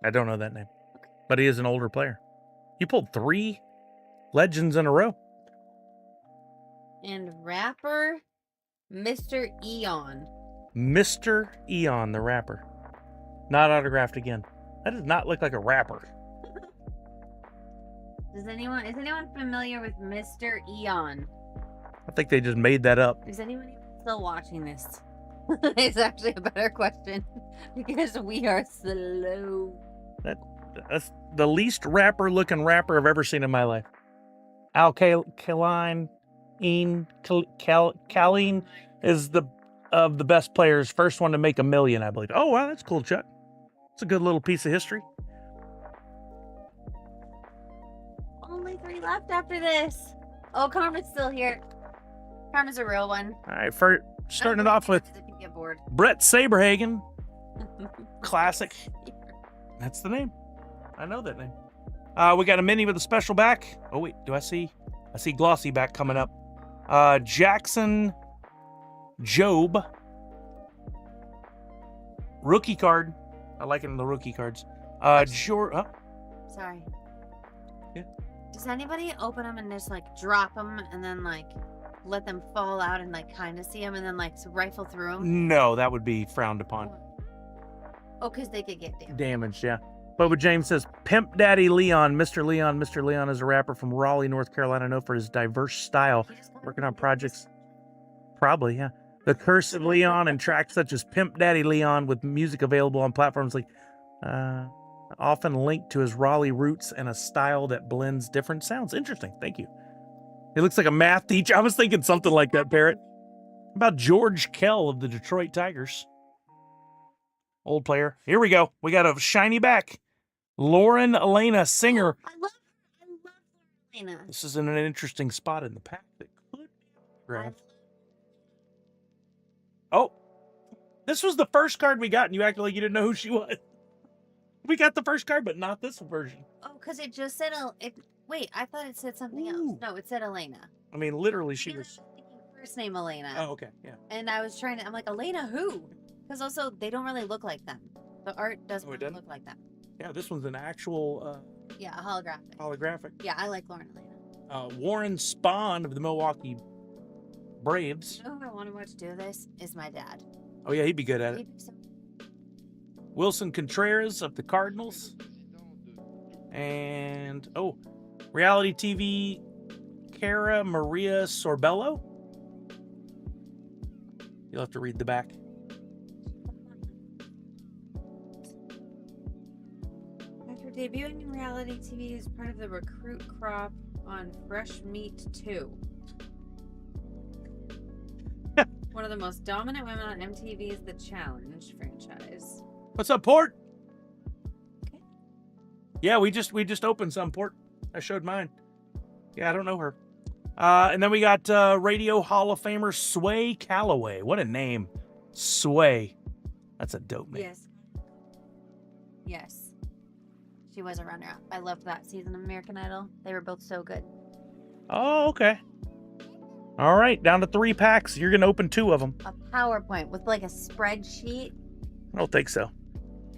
I don't know that name. But he is an older player. He pulled 3 legends in a row. And rapper, Mr. Eon. Mr. Eon, the rapper. Not autographed again. That does not look like a rapper. Is anyone familiar with Mr. Eon? I think they just made that up. Is anyone even still watching this? It's actually a better question because we are slow. That's the least rapper-looking rapper I've ever seen in my life. Al Kaline is of the best players. First one to make $1 million, I believe. Oh, wow, that's cool, Chuck. It's a good little piece of history. Only 3 left after this. Oh, Karma's still here. Karma's a real one. All right, starting it off with Board. Brett Saberhagen. Classic. That's the name. I know that name. We got a mini with a special back. Oh, wait, I see glossy back coming up. Jackson Job. Rookie card. I like it in the rookie cards. Sorry. Yeah. Does anybody open them and just like drop them and then like let them fall out and like kind of see them and then like rifle through them? No, that would be frowned upon. Oh, because they could get damaged, yeah. Bubba James says, Pimp Daddy Leon. Mr. Leon. Mr. Leon is a rapper from Raleigh, North Carolina, known for his diverse style, working on projects. Probably, yeah. The Curse of Leon and tracks such as Pimp Daddy Leon with music available on platforms like often linked to his Raleigh roots and a style that blends different sounds. Interesting. Thank you. He looks like a math teacher. I was thinking something like that, Barrett. About George Kell of the Detroit Tigers. Old player. Here we go. We got a shiny back. Lauren Elena, singer. I love Lauren Elena. This is in an interesting spot in the pack that could grab. Oh, this was the first card we got, and you acted like you didn't know who she was. We got the first card, but not this version. Oh, because it just said wait, I thought it said something else. No, it said Elena. I mean, literally, she was. First name Elena. Oh, okay, yeah. And I was I'm like, Elena who? Because also, they don't really look like them. The art doesn't look like them. Yeah, this one's an actual... yeah, a holographic. Holographic. Yeah, I like Lauren Elena. Warren Spahn of the Milwaukee Braves. You know who I want to watch do this? Is my dad. Oh, yeah, he'd be good at it. Wilson Contreras of the Cardinals. And, reality TV, Cara Maria Sorbello. You'll have to read the back. After debuting in reality TV as part of the recruit crop on Fresh Meat 2. One of the most dominant women on MTV's The Challenge franchise. What's up, Port? Okay. Yeah, we just opened some, Port. I showed mine. Yeah, I don't know her. And then we got Radio Hall of Famer Sway Calloway. What a name. Sway. That's a dope name. Yes. She was a runner-up. I loved that season of American Idol. They were both so good. Oh, okay. All right, down to 3 packs. You're going to open 2 of them. A PowerPoint with like a spreadsheet. I don't think so.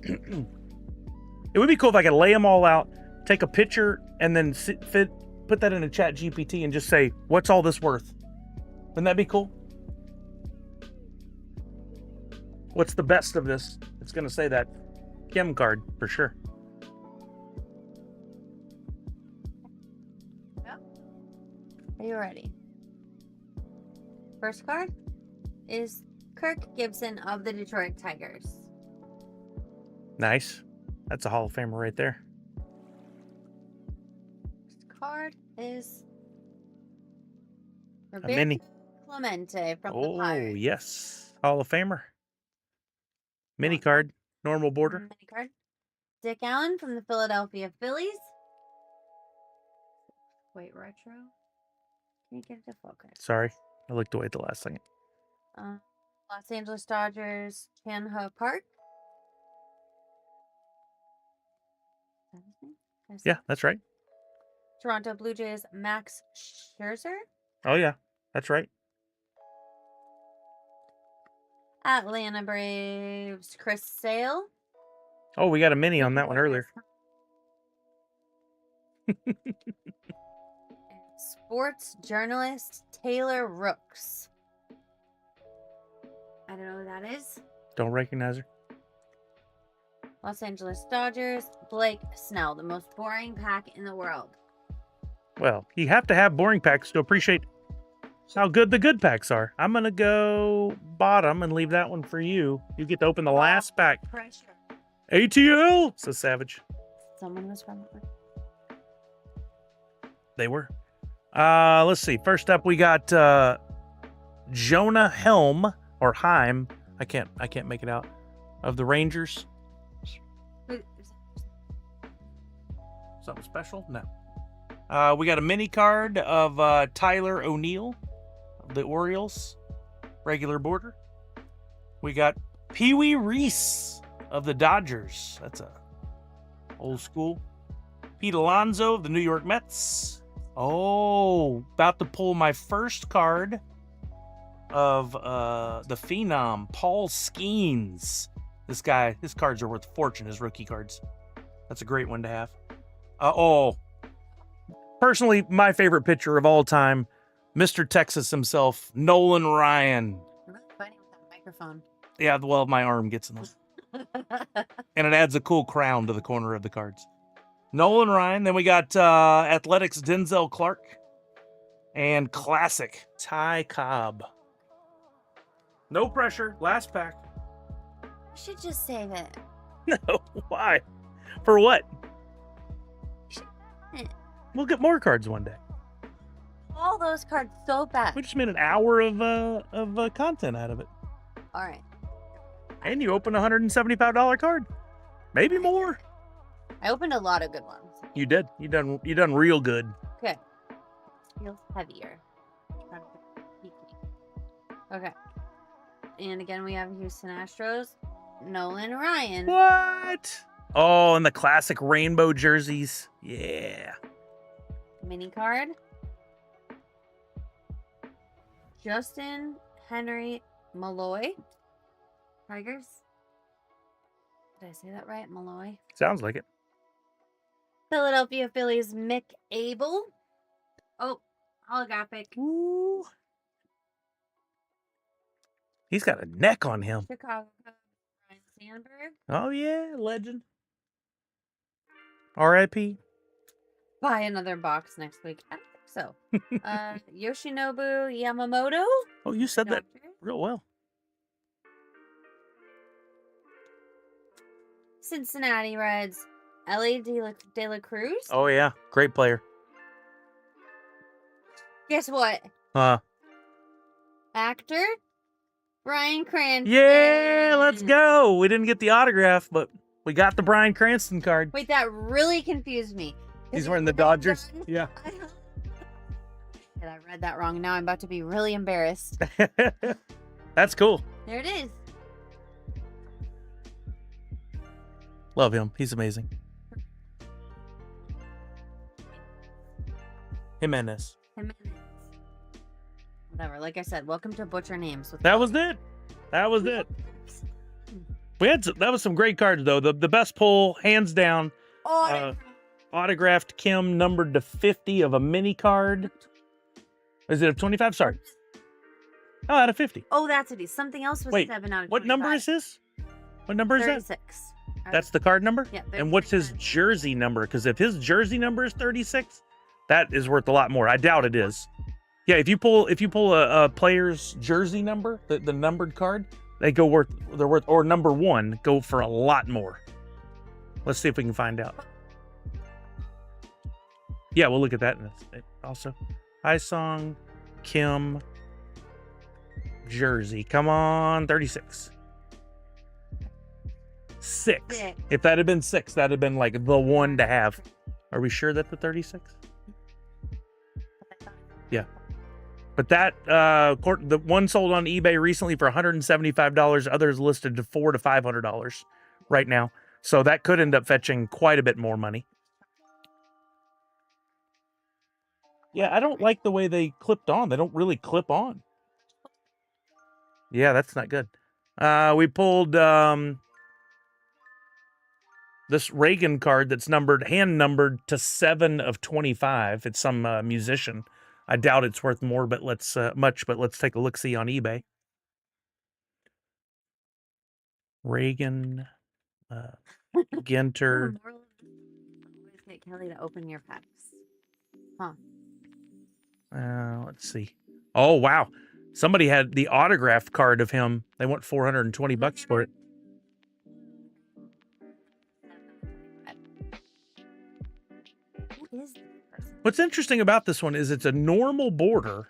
It would be cool if I could lay them all out, take a picture, and then put that in a chat GPT and just say, what's all this worth? Wouldn't that be cool? What's the best of this? It's going to say that. Kim card, for sure. Yep. Are you ready? First card is Kirk Gibson of the Detroit Tigers. Nice. That's a Hall of Famer right there. Next card is A mini. Roberto Clemente from the Oh, Pirates. yes. Hall of Famer. Mini card. Normal border. Mini card. Dick Allen from the Philadelphia Phillies. Wait, retro. Can you get it to focus? Sorry. I looked away at the last second. Los Angeles Dodgers, Chan-Ho Park. Is that his name? Did I say Yeah, that's right. Toronto Blue Jays, Max Scherzer. Oh, yeah. That's right. Atlanta Braves, Chris Sale. Oh, we got a mini on that one earlier. Sports journalist Taylor Rooks. I don't know who that is. Don't recognize her. Los Angeles Dodgers, Blake Snell, the most boring pack in the world. Well, you have to have boring packs to appreciate how good the good packs are. I'm going to go bottom and leave that one for you. You get to open the last pack. Pressure. ATL, says Savage. Someone was from it. They were. Let's see. First up, we got Jonah Helm or Heim. I can't make it out. Of the Rangers. Something special? No. We got a mini card of Tyler O'Neill of the Orioles. Regular border. We got Pee Wee Reese of the Dodgers. That's a old school. Pete Alonso of the New York Mets. Oh, about to pull my first card of the Phenom, Paul Skeens. This guy, his cards are worth a fortune, his rookie cards. That's a great one to have. Personally, my favorite pitcher of all time, Mr. Texas himself, Nolan Ryan. I'm really fighting with that microphone. Yeah, well, my arm gets in those. And it adds a cool crown to the corner of the cards. Nolan Ryan. Then we got Athletics Denzel Clark. And Classic Ty Cobb. No pressure. Last pack. You should just save it. No, why? For what? Eh. We'll get more cards one day. All those cards so bad. We just made an hour of content out of it. All right. And you opened a $175 card. Maybe more. I opened a lot of good ones. You did. You done real good. Good. Feels heavier. Okay. And again, we have Houston Astros, Nolan Ryan. What? Oh, and the classic rainbow jerseys. Yeah. Mini card. Justin Henry Malloy. Tigers. Did I say that right? Malloy. Sounds like it. Philadelphia Phillies, Mick Abel. Oh, holographic. Ooh. He's got a neck on him. Chicago Cubs, Ryan Sandberg. Oh, yeah. Legend. R.I.P. Buy another box next week. I don't think so. Yoshinobu Yamamoto. Oh, you said that Dodgers. real well. Cincinnati Reds, Ellie De La Cruz. Oh, yeah. Great player. Guess what? Actor Bryan Cranston. Yeah, let's go. We didn't get the autograph, but we got the Bryan Cranston card. Wait, that really confused me. He's wearing the Dodgers. Yeah. I read that wrong. Now I'm about to be really embarrassed. That's cool. There it is. Love him. He's amazing. Jimenez. Whatever. Like I said, welcome to Butcher Names. That was it. That was it. That was some great cards though. The best pull, hands down. Autographed Kim, numbered to 50 of a mini card. Is it a 25? Sorry. Oh, out of 50. Oh, that's it. Something else was Wait, 7 out of 25. what number is his? What number is that? 36. That's the card number? Yeah. And what's his jersey number? Because if his jersey number is 36, that is worth a lot more. I doubt it is. Yeah, if you pull a player's jersey number, the numbered card, they're worth or number 1 go for a lot more. Let's see if we can find out. Yeah, we'll look at that also. Hi Song, Kim, jersey. Come on, 36. 6. If that had been 6, that'd have been like the one to have. Are we sure that the 36? Yeah. But that the one sold on eBay recently for $175. Others listed to $400 to $500 right now. So that could end up fetching quite a bit more money. Yeah, I don't like the way they clipped on. They don't really clip on. Yeah, that's not good. We pulled this Reagan card that's hand numbered to 7 of 25. It's some musician. I doubt it's worth more, but let's take a look-see on eBay. Reagan, Ginter. Always get Kelly to open your packs. Huh. Let's see. Oh, wow. Somebody had the autographed card of him. They want $420 for it. Who is this person? What's interesting about this one is it's a normal border,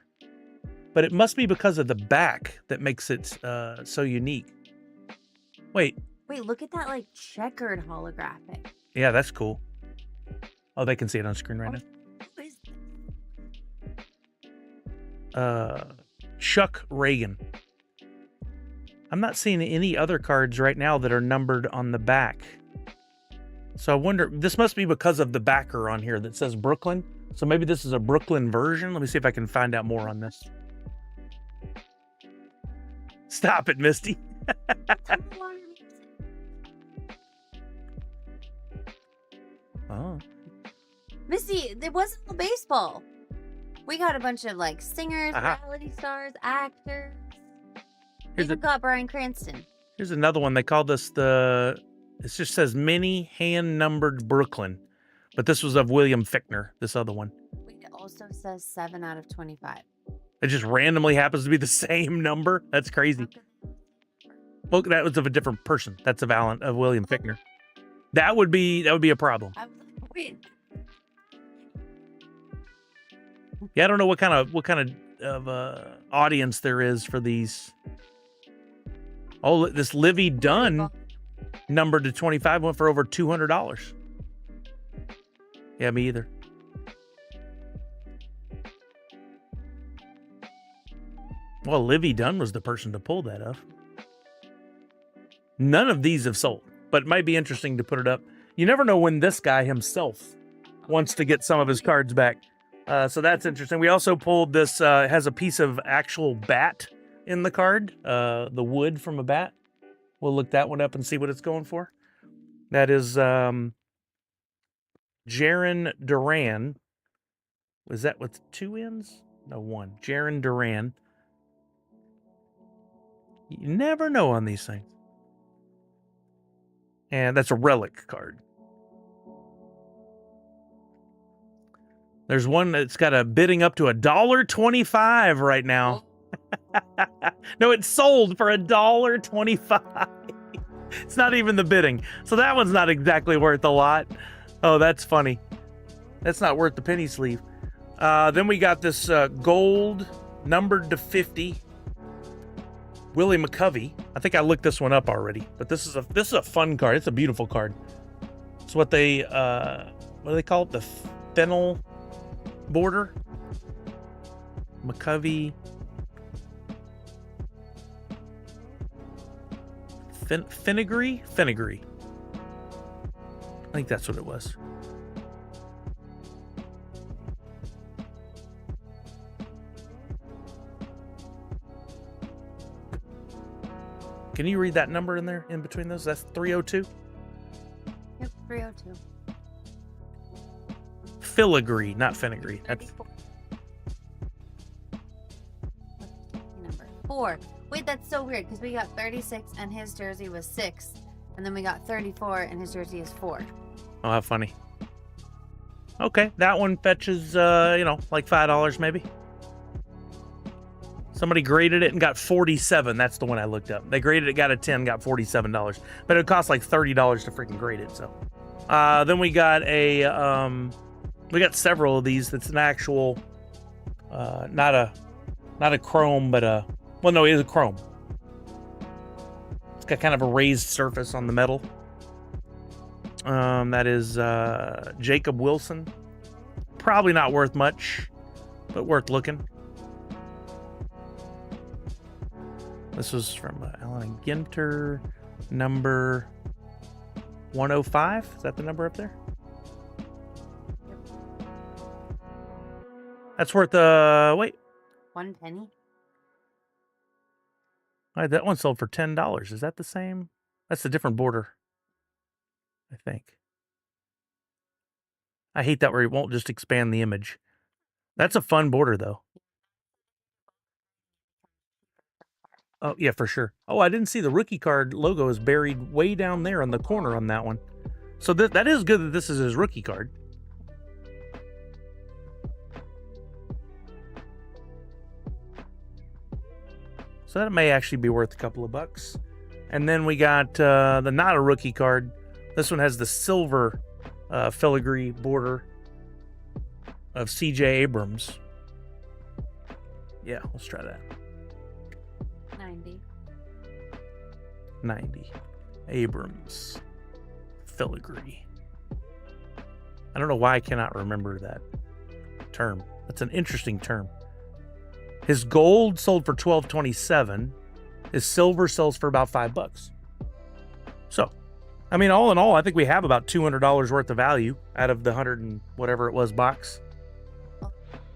but it must be because of the back that makes it so unique. Wait, look at that like checkered holographic. Yeah, that's cool. Oh, they can see it on screen right now. Who is Chuck Reagan. I'm not seeing any other cards right now that are numbered on the back. So I wonder, this must be because of the backer on here that says Brooklyn. So maybe this is a Brooklyn version. Let me see if I can find out more on this. Stop it, Misty. Oh. Missy, it wasn't the baseball. We got a bunch of like singers, reality stars, actors. We even got Bryan Cranston. Here's another one. They call this it just says mini hand numbered Brooklyn. But this was of William Fichtner, this other one. It also says 7 out of 25. It just randomly happens to be the same number. That's crazy. Well, that was of a different person. That's of William Fichtner. That would be a problem. Yeah, I don't know what kind of audience there is for these. Oh, this Livy Dunn numbered to 25 went for over $200. Yeah, me either. Well, Livy Dunn was the person to pull that off. None of these have sold, but it might be interesting to put it up. You never know when this guy himself wants to get some of his cards back. So that's interesting. We also pulled this, has a piece of actual bat in the card, the wood from a bat. We'll look that one up and see what it's going for. That is Jaron Duran. Was that with 2 N's? No, 1. Jaron Duran. You never know on these things. And that's a relic card. There's one that's got a bidding up to $1.25 right now. No, it's sold for $1.25. It's not even the bidding. So that one's not exactly worth a lot. Oh, that's funny. That's not worth the penny sleeve. Then we got this gold numbered to 50. Willie McCovey. I think I looked this one up already, but this is a fun card. It's a beautiful card. It's what do they call it? The fennel border. McCovey. Fenugreek? Fenugreek. I think that's what it was. Can you read that number in there, in between those? That's 302? Yep, 302. Filigree, not fenugreek. That's number 4. Wait, that's so weird because we got 36 and his jersey was 6. And then we got 34 and his jersey is 4. Oh, how funny. Okay, that one fetches, like $5 maybe. Somebody graded it and got 47. That's the one I looked up. They graded it, got a 10, got $47. But it cost like $30 to freaking grade it. So then we got we got several of these. That's an actual, not a chrome, but well, no, it is a chrome. It's got kind of a raised surface on the metal. That is Jacob Wilson. Probably not worth much, but worth looking. This was from Alan Ginter, number 105. Is that the number up there? That's worth, wait. 1 penny? All right, that one sold for $10. Is that the same? That's a different border, I think. I hate that where it won't just expand the image. That's a fun border, though. Oh, yeah, for sure. Oh, I didn't see the rookie card logo is buried way down there on the corner on that one. So that is good that this is his rookie card. So that may actually be worth a couple of bucks. And then we got the not a rookie card. This one has the silver filigree border of C.J. Abrams. Yeah, let's try that. 90. Abrams. Filigree. I don't know why I cannot remember that term. That's an interesting term. His gold sold for $12.27. His silver sells for about $5. So, I mean, all in all, I think we have about $200 worth of value out of the 100 and whatever it was box.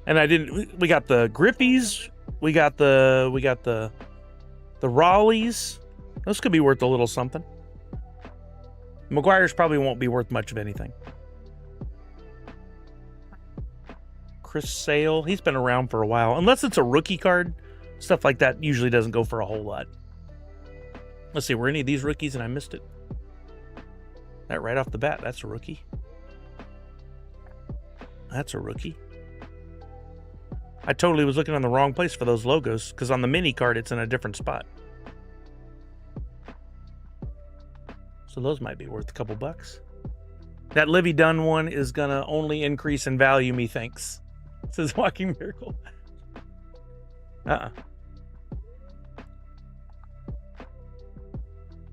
And we got the Grippies, we got the Raleighs. Those could be worth a little something. McGuire's probably won't be worth much of anything. Chris Sale, he's been around for a while. Unless it's a rookie card, stuff like that usually doesn't go for a whole lot. Let's see, were any of these rookies and I missed it? That right off the bat, that's a rookie. That's a rookie. I totally was looking on the wrong place for those logos, because on the mini card, it's in a different spot. So those might be worth a couple bucks. That Livy Dunn one is going to only increase in value, methinks. Says Walking Miracle.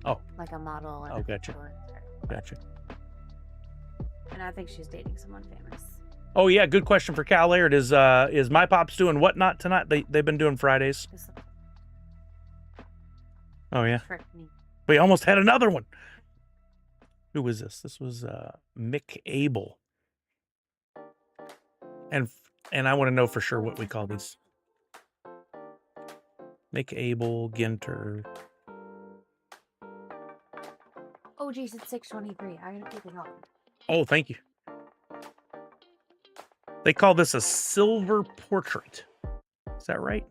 Oh. Like a model. Oh, gotcha. Gotcha. And I think she's dating someone famous. Oh, yeah. Good question for Cal Laird. Is My Pops doing Whatnot tonight? They've been doing Fridays. Oh, yeah. We almost had another one. Who was this? This was Mick Abel. And I want to know for sure what we call these. Mick Abel, Ginter. Oh, geez, it's 6:23. I gotta keep it on. Oh, thank you. They call this a silver portrait. Is that right?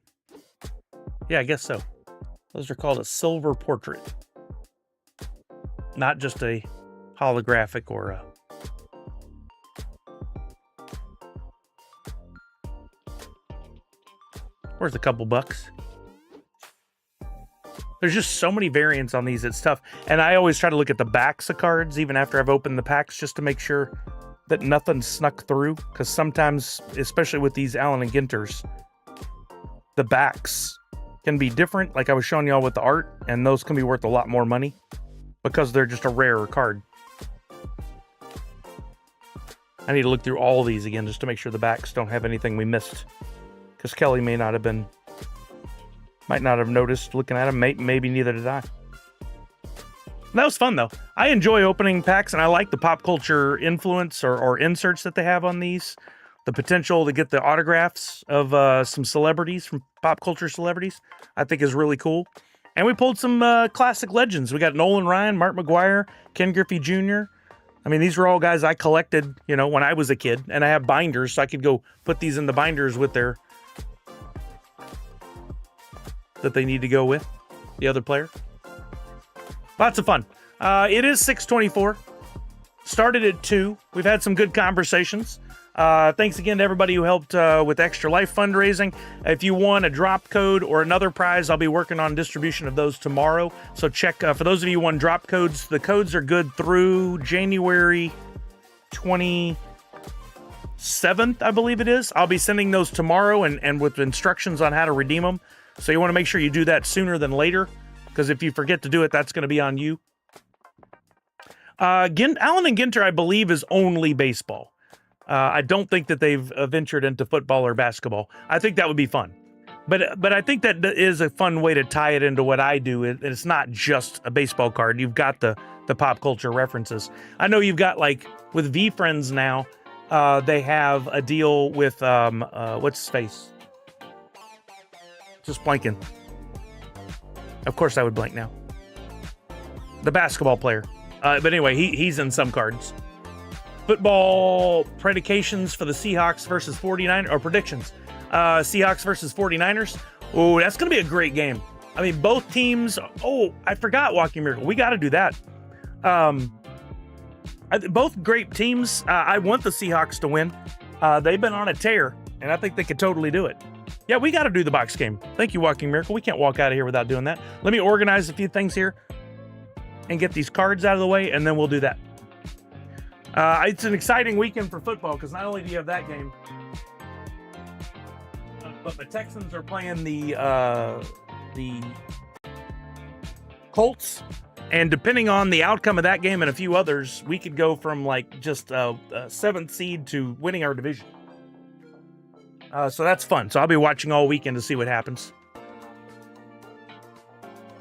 Yeah, I guess so. Those are called a silver portrait. Not just a holographic or a... worth a couple bucks. There's just so many variants on these, it's tough. And I always try to look at the backs of cards, even after I've opened the packs, just to make sure that nothing snuck through. Because sometimes, especially with these Allen and Ginters, the backs can be different. Like I was showing y'all with the art, and those can be worth a lot more money because they're just a rarer card. I need to look through all of these again just to make sure the backs don't have anything we missed. Because Kelly might not have noticed looking at them. Maybe neither did I. That was fun, though. I enjoy opening packs, and I like the pop culture influence or inserts that they have on these. The potential to get the autographs of some celebrities, from pop culture celebrities, I think is really cool. And we pulled some classic legends. We got Nolan Ryan, Mark McGuire, Ken Griffey Jr. I mean, these were all guys I collected, when I was a kid. And I have binders, so I could go put these in the binders with their... that they need to go with the other player. Lots of fun. It is 6:24. Started at 2. We've had some good conversations. Thanks again to everybody who helped with Extra Life fundraising. If you want a drop code or another prize, I'll be working on distribution of those tomorrow. So check, for those of you who want drop codes, the codes are good through January 27th, I believe it is. I'll be sending those tomorrow and with instructions on how to redeem them. So you want to make sure you do that sooner than later, because if you forget to do it, that's going to be on you. Allen and Ginter, I believe, is only baseball. I don't think that they've ventured into football or basketball. I think that would be fun. But I think that is a fun way to tie it into what I do. It's not just a baseball card. You've got the pop culture references. I know you've got, like, with V-Friends now, they have a deal with, what's his face? Just blanking. Of course I would blank now. The basketball player. But anyway, he's in some cards. Football predications for the Seahawks versus 49ers, or predictions. Seahawks versus 49ers. Oh, that's going to be a great game. I mean, both teams. Oh, I forgot Walking Miracle. We got to do that. Both great teams. I want the Seahawks to win. They've been on a tear, and I think they could totally do it. Yeah, we got to do the box game. Thank you, Walking Miracle. We can't walk out of here without doing that. Let me organize a few things here and get these cards out of the way, and then we'll do that. It's an exciting weekend for football because not only do you have that game, but the Texans are playing the Colts, and depending on the outcome of that game and a few others, we could go from like just a 7th seed to winning our division. So that's fun. So I'll be watching all weekend to see what happens.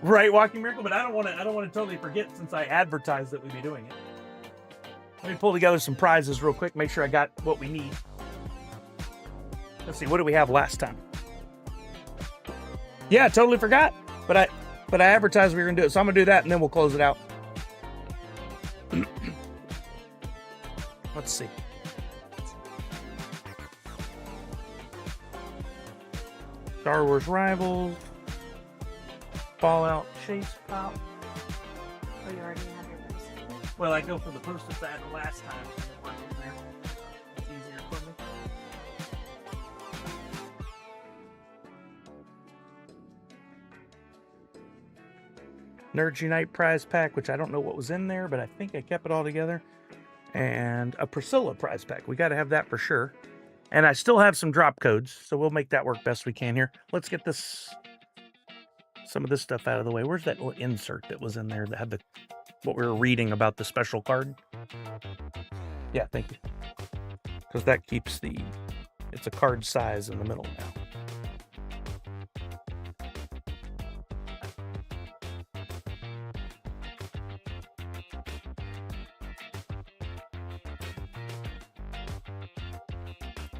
Right, Walking Miracle, but I don't want to totally forget since I advertised that we'd be doing it. Let me pull together some prizes real quick, make sure I got what we need. Let's see, what did we have last time? Yeah, I totally forgot, but I advertised we were gonna do it, so I'm gonna do that and then we'll close it out. Let's see. Star Wars Rivals, Fallout Chase Pop. Oh, you already have your person. Well, I go for the post-its I had the last time. It's easier for me. Nerds Unite prize pack, which I don't know what was in there, but I think I kept it all together. And a Priscilla prize pack. We got to have that for sure. And I still have some drop codes, so we'll make that work best we can here. Let's get some of this stuff out of the way. Where's that little insert that was in there that had what we were reading about the special card? Yeah, thank you. Because that keeps it's a card size in the middle now.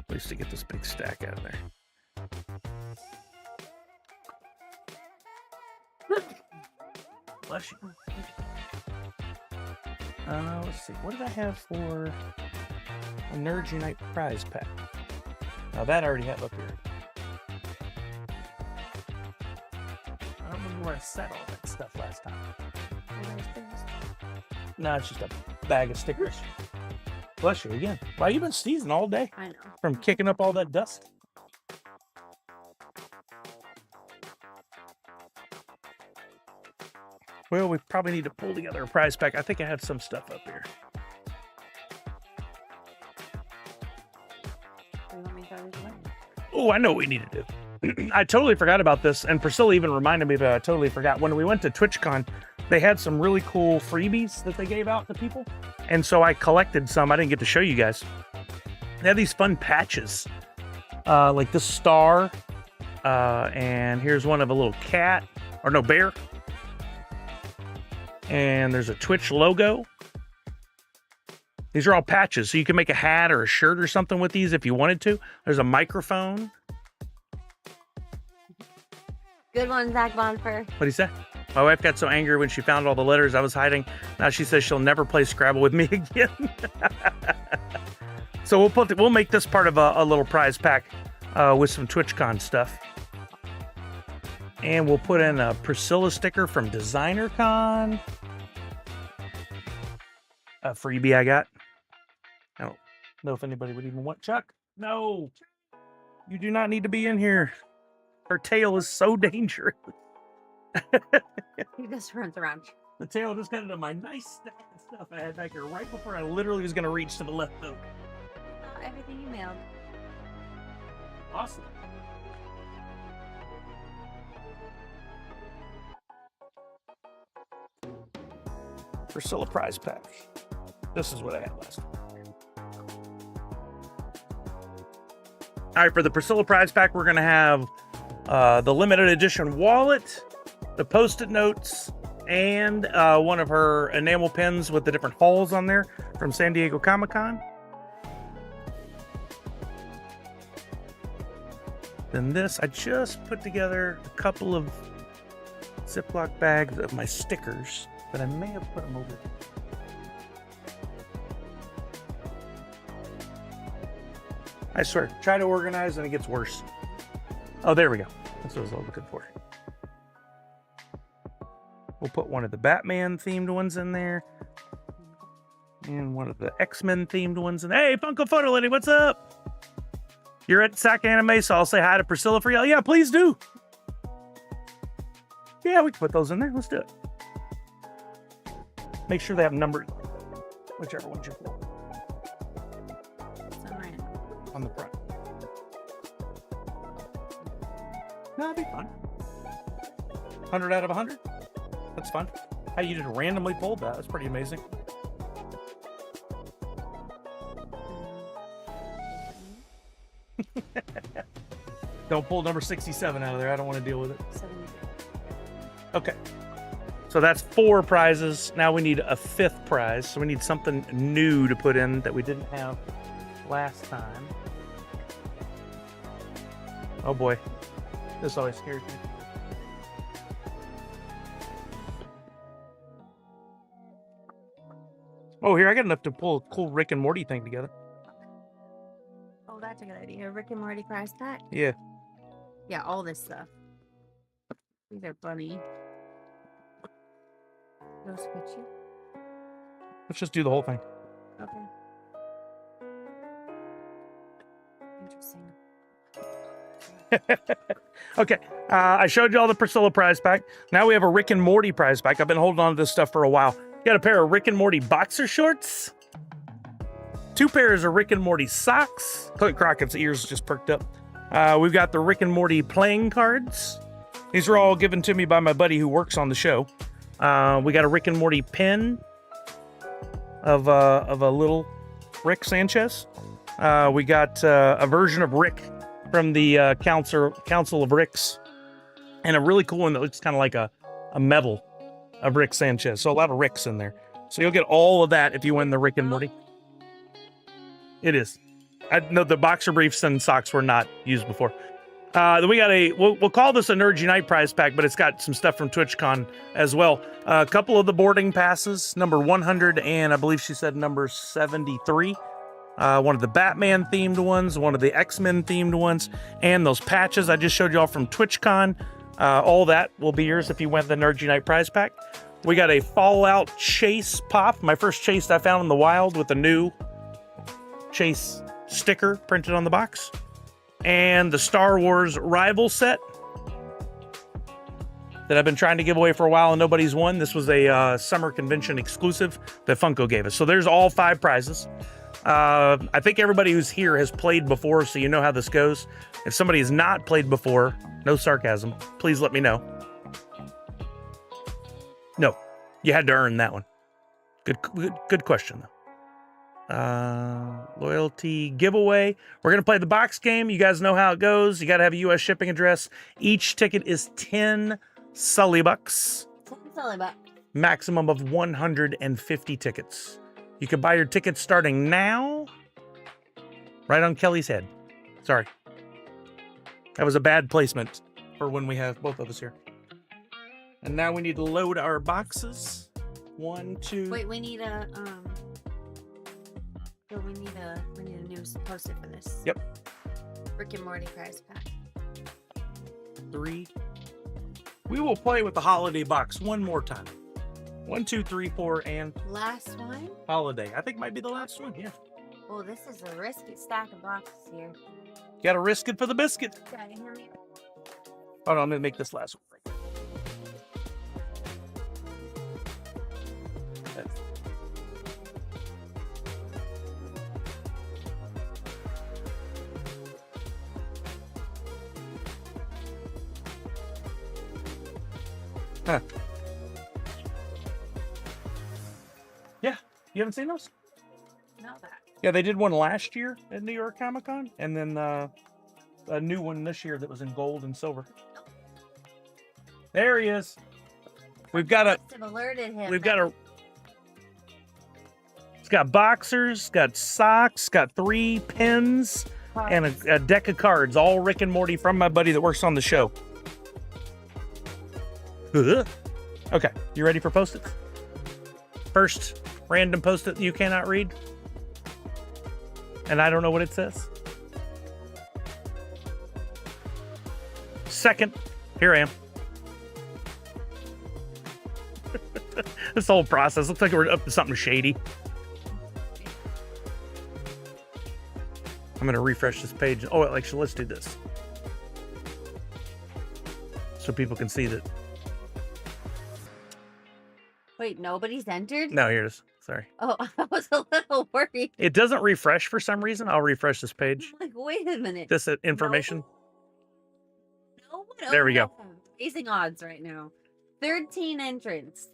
At least to get this big stack out of there. Bless you. Let's see. What did I have for a Nerds Unite prize pack? Now that I already have up here. I don't remember where I set all that stuff last time. No, it's just a bag of stickers. Bless you again. Wow, you've been sneezing all day. I know. From kicking up all that dust. Well, we probably need to pull together a prize pack. I think I have some stuff up here. You want me to throw these away? Oh, I know what we need to do. I totally forgot about this, and Priscilla even reminded me that I totally forgot. When we went to TwitchCon, they had some really cool freebies that they gave out to people, and so I collected some. I didn't get to show you guys. They had these fun patches, like this star, and here's one of a little cat, or no, bear. And there's a Twitch logo. These are all patches, so you can make a hat or a shirt or something with these if you wanted to. There's a microphone. Good one, Zach Bonfer. What'd he say? My wife got so angry when she found all the letters I was hiding. Now she says she'll never play Scrabble with me again. So we'll make this part of a little prize pack with some TwitchCon stuff. And we'll put in a Priscilla sticker from DesignerCon. A freebie I got. Oh, Know if anybody would even want Chuck. No, you do not need to be in here. Her tail is so dangerous. He just runs around. The tail just got into my nice stack of stuff I had back here right before I literally was going to reach to the left though. Everything you mailed. Awesome. Priscilla prize pack. This is what I had last time. All right, for the Priscilla prize pack, we're going to have the limited edition wallet, the Post-it notes, and one of her enamel pins with the different hauls on there from San Diego Comic-Con. Then this, I just put together a couple of Ziploc bags of my stickers, but I may have put them over there. I swear, try to organize and it gets worse. Oh, there we go. That's what I was looking for. We'll put one of the Batman themed ones in there. And one of the X-Men themed ones in there. Hey, Funko Photo Lady, what's up? You're at SAC Anime, so I'll say hi to Priscilla for you. Yeah, please do. Yeah, we can put those in there. Let's do it. Make sure they have numbers. Whichever one's your floor. On the front. No, that'd be fun. 100 out of 100. That's fun. How you just randomly pulled that? That's pretty amazing. Don't pull number 67 out of there. I don't want to deal with it. 73. Okay. So that's 4 prizes. Now we need a 5th prize. So we need something new to put in that we didn't have last time. Oh boy. This always scares me. Oh, here, I got enough to pull a cool Rick and Morty thing together. Oh, that's a good idea. Rick and Morty prize pack? Yeah. Yeah, all this stuff. These are funny. Those fit you? Let's just do the whole thing. Okay. Interesting. Okay, I showed you all the Priscilla prize pack. Now we have a Rick and Morty prize pack. I've been holding on to this stuff for a while. Got a pair of Rick and Morty boxer shorts. 2 pairs of Rick and Morty socks. Clint Crockett's ears just perked up. We've got the Rick and Morty playing cards. These were all given to me by my buddy who works on the show. We got a Rick and Morty pin of a little Rick Sanchez. We got a version of Rick from the Council of Ricks, and a really cool one that looks kind of like a medal of Rick Sanchez. So a lot of Ricks in there. So you'll get all of that if you win the Rick and Morty. It is. I know the boxer briefs and socks were not used before. Then we got we'll call this a Nerd Unite prize pack, but it's got some stuff from TwitchCon as well. A couple of the boarding passes, number 100 and I believe she said number 73. One of the Batman themed ones, one of the X-Men themed ones, and those patches I just showed y'all from TwitchCon. All that will be yours if you win the Nerd Unite prize pack. We got a Fallout Chase pop, my first Chase I found in the wild with the new Chase sticker printed on the box. And the Star Wars Rival set that I've been trying to give away for a while and nobody's won. This was a summer convention exclusive that Funko gave us. So there's all 5 prizes. I think everybody who's here has played before, so you know how this goes. If somebody has not played before, no sarcasm, please let me know. No, you had to earn that one. Good question, though. Loyalty giveaway. We're going to play the box game. You guys know how it goes. You got to have a U.S. shipping address. Each ticket is 10 Sully bucks. 10 Sully bucks. Maximum of 150 tickets. You can buy your tickets starting now. Right on Kelly's head. Sorry. That was a bad placement for when we have both of us here. And now we need to load our boxes. 1, 2. Wait, we need a we need a new poster for this. Yep. Rick and Morty prize pack. 3. We will play with the holiday box one more time. 1, 2, 3, 4, and last one. holiday. I think might be the last one. Yeah. Oh, this is a risky stack of boxes here. You gotta risk it for the biscuit. Daddy, hand me- Hold on, I'm gonna make this last one. That's- Huh. Yeah, you haven't seen those? No, that. Yeah, they did one last year at New York Comic Con, and then a new one this year that was in gold and silver. There he is. We've got a. Must have alerted him. We've got a. It's got boxers, got socks, got 3 pins, and a deck of cards, all Rick and Morty from my buddy that works on the show. Okay, you ready for post-its? First random post-it you cannot read. And I don't know what it says. Second, here I am. This whole process looks like we're up to something shady. I'm gonna refresh this page. Oh, actually, let's do this. So people can see that. Wait, nobody's entered? No, here it is. Sorry. Oh, I was a little worried. It doesn't refresh for some reason. I'll refresh this page. I'm like, wait a minute. This information. No one There we go. Amazing odds right now. 13 entrants.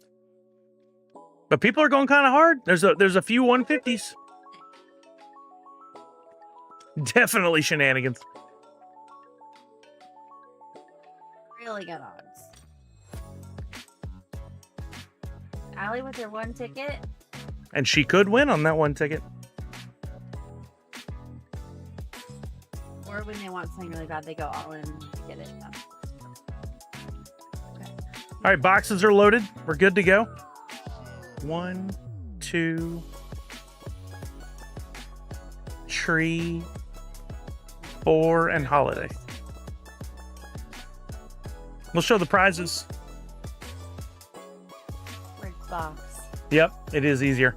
But people are going kind of hard. There's a few 150s. Definitely shenanigans. Really good odds. Allie with her 1 ticket. And she could win on that 1 ticket. Or when they want something really bad, they go all in to get it done. Okay. All right, boxes are loaded. We're good to go. 1, 2, tree, 4, and holiday. We'll show the prizes. Red box. Yep, it is easier.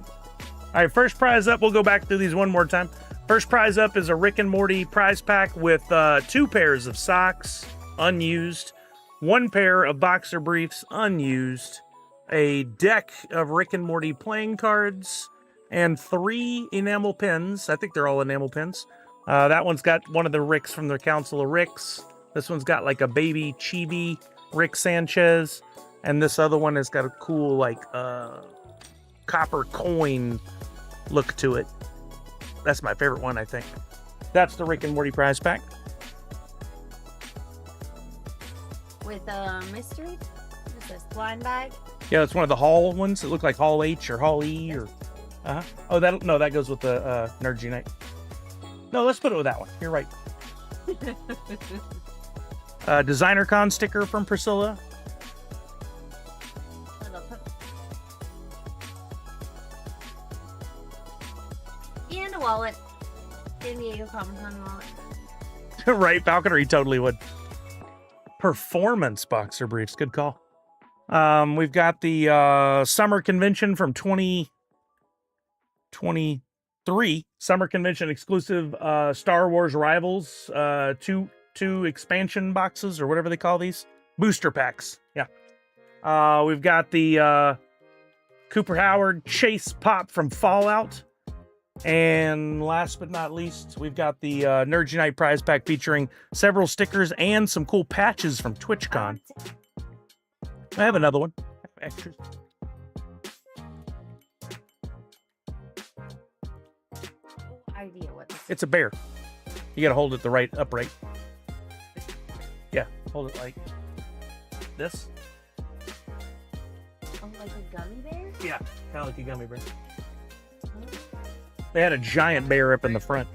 All right, first prize up. We'll go back through these one more time. First prize up is a Rick and Morty prize pack with 2 pairs of socks, unused, 1 pair of boxer briefs, unused, a deck of Rick and Morty playing cards, and 3 enamel pins. I think they're all enamel pins. That one's got one of the Ricks from the Council of Ricks. This one's got like a baby chibi Rick Sanchez. And this other one has got a cool like copper coin look to it. That's my favorite one, I think. That's the Rick and Morty prize pack. With a mystery? What is this? Blind bag? Yeah, it's one of the Hall ones that look like Hall H or Hall E or Oh, that goes with the Nerd Unite. No, let's put it with that one. You're right. Designer Con sticker from Priscilla. And a wallet. San Diego Comic-Con wallet. Right, Falconer, he totally would. Performance boxer briefs. Good call. We've got the summer convention from 2023. Summer convention exclusive Star Wars Rivals. Two expansion boxes or whatever they call these. Booster packs. Yeah. We've got the Cooper Howard Chase Pop from Fallout. And last but not least, we've got the Nerd Unite prize pack featuring several stickers and some cool patches from TwitchCon. I have another one. Extras. No idea what this is. It's a bear. You gotta hold it the right upright. Yeah, hold it like this. Oh, like a gummy bear? Yeah, kind of like a gummy bear. They had a giant bear up in the front.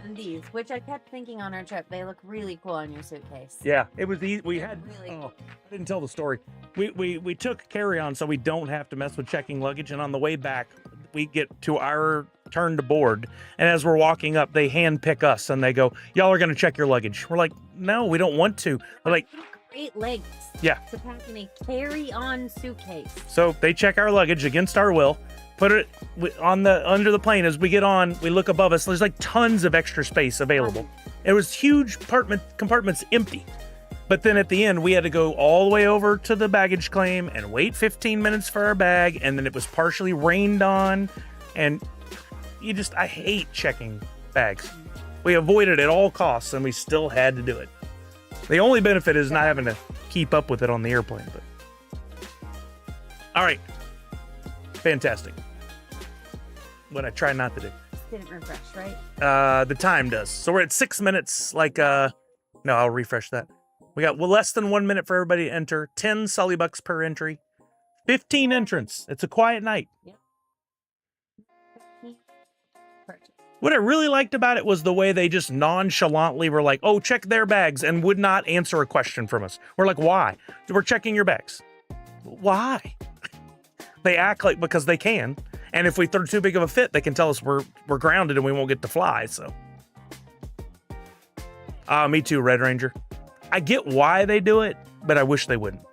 And these, which I kept thinking on our trip, they look really cool on your suitcase. Yeah, it was easy. We had. Really Oh, I didn't tell the story. We took carry-on so we don't have to mess with checking luggage. And on the way back, we get to our turn to board, and as we're walking up, they hand pick us and they go, "Y'all are gonna check your luggage." We're like, "No, we don't want to." They're like, great lengths. Yeah. To pack in a carry-on suitcase. So they check our luggage against our will, put it on under the plane. As we get on, we look above us. There's like tons of extra space available. It was huge compartments empty. But then at the end, we had to go all the way over to the baggage claim and wait 15 minutes for our bag. And then it was partially rained on. And I hate checking bags. We avoided at all costs, and we still had to do it. The only benefit is not having to keep up with it on the airplane. But all right. Fantastic. What I try not to do. Didn't refresh, right? The time does. So we're at 6 minutes. No, I'll refresh that. We got less than 1 minute for everybody to enter. 10 Sully bucks per entry. 15 entrants. It's a quiet night. Yep. What I really liked about it was the way they just nonchalantly were like, oh, check their bags, and would not answer a question from us. We're like, why? We're checking your bags. Why? They act like because they can. And if we throw too big of a fit, they can tell us we're grounded and we won't get to fly. So, me too, Red Ranger. I get why they do it, but I wish they wouldn't.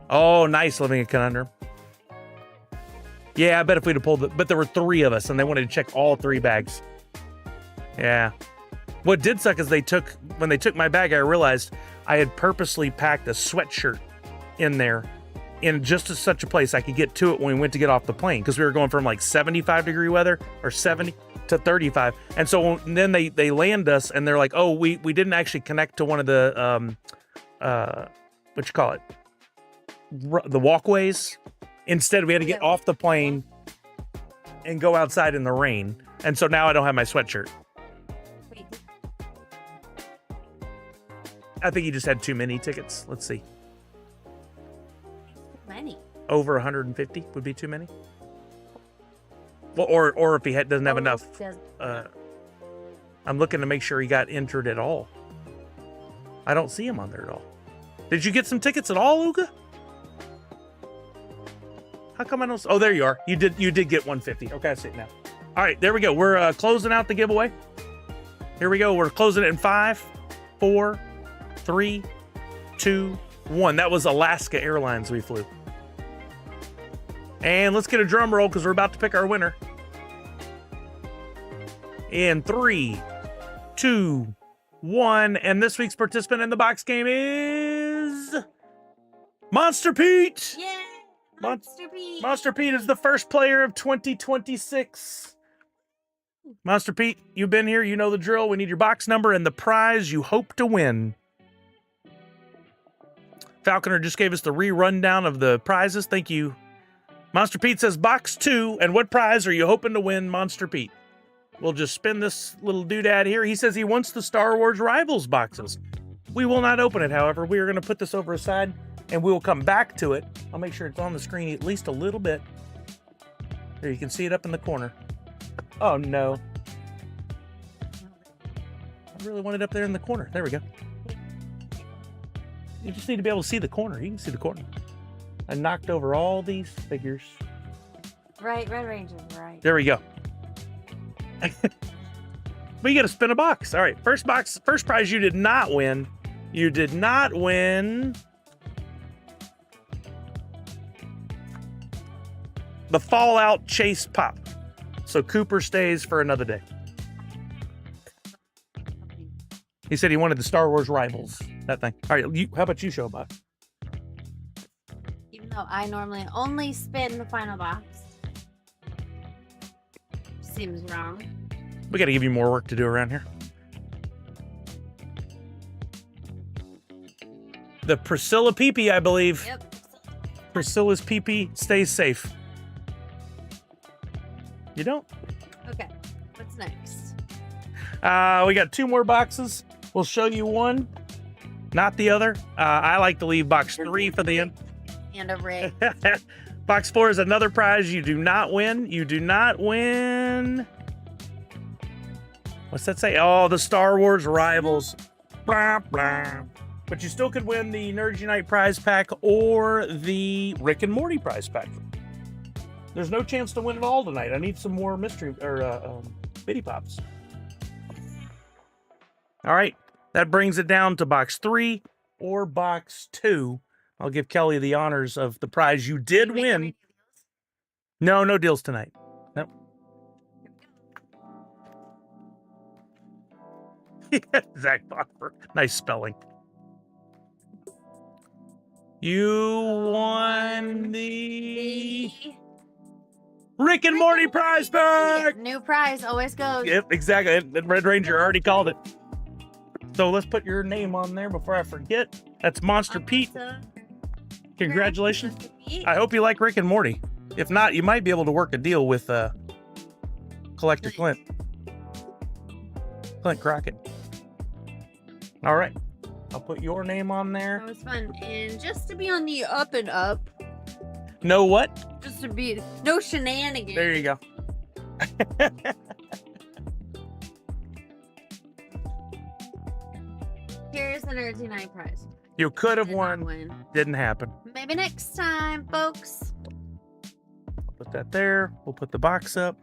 Oh, nice, living a conundrum. Yeah, I bet if we'd have pulled it, but there were 3 of us and they wanted to check all 3 bags. Yeah. What did suck is when they took my bag, I realized I had purposely packed a sweatshirt in there in just such a place I could get to it when we went to get off the plane, because we were going from like 75-degree weather or 70 to 35. And so then they land us and they're like, oh, we didn't actually connect to one of the, what you call it? The walkways. Instead, we had to get off the plane and go outside in the rain. And so now I don't have my sweatshirt. Wait. I think he just had too many tickets. Let's see. Many. Over 150 would be too many. Well, or if he doesn't have enough. I'm looking to make sure he got entered at all. I don't see him on there at all. Did you get some tickets at all, Uga? How come I don't? Oh, there you are. You did get 150. Okay, I see it now. All right, there we go. We're closing out the giveaway. Here we go. We're closing it in 5, 4, 3, 2, 1. That was Alaska Airlines we flew. And let's get a drum roll because we're about to pick our winner. In 3, 2, 1. And this week's participant in the box game is Monster Pete. Yeah. Monster Pete. Monster Pete is the first player of 2026. Monster Pete, you've been here. You know the drill. We need your box number and the prize you hope to win. Falconer just gave us the rundown of the prizes. Thank you. Monster Pete says box 2. And what prize are you hoping to win, Monster Pete? We'll just spin this little doodad here. He says he wants the Star Wars Rivals boxes. We will not open it, however. We are going to put this over aside and we will come back to it. I'll make sure it's on the screen at least a little bit. There, you can see it up in the corner. Oh, no. I really want it up there in the corner. There we go. You just need to be able to see the corner. You can see the corner. I knocked over all these figures. Right, Red Ranger, right. There we go. But you got to spin a box. All right, first prize you did not win. You did not win the Fallout Chase Pop. So Cooper stays for another day. He said he wanted the Star Wars Rivals, that thing. All right, how about you show a box? Even though I normally only spin the final box. Seems wrong. We got to give you more work to do around here. The Priscilla Peepee, I believe. Yep. Priscilla's Peepee stays safe. You don't? Okay. What's next? We got 2 more boxes. We'll show you one, not the other. I like to leave box 3 for the end. And a ring. Box 4 is another prize you do not win. You do not win. What's that say? Oh, the Star Wars Rivals. Blah, blah. But you still could win the Nerds Unite prize pack or the Rick and Morty prize pack. There's no chance to win it all tonight. I need some more mystery or bitty pops. All right. That brings it down to box 3 or box 2. I'll give Kelly the honors of the prize you did win. No deals tonight. Nope. Zach Boffer. Nice spelling. You won the Rick and Morty prize pack. New prize always goes. Yep, exactly. Red Ranger already called it. So let's put your name on there before I forget. That's Monster Pete. Congratulations. Monster Pete. I hope you like Rick and Morty. If not, you might be able to work a deal with Collector Clint. Clint Crockett. All right. I'll put your name on there. That was fun. And just to be on the up and up. No what? Just to be no shenanigans. There you go. Here's the Nerds Unite prize. You could have Did not won. win. Didn't happen. Maybe next time, folks. Put that there. We'll put the box up.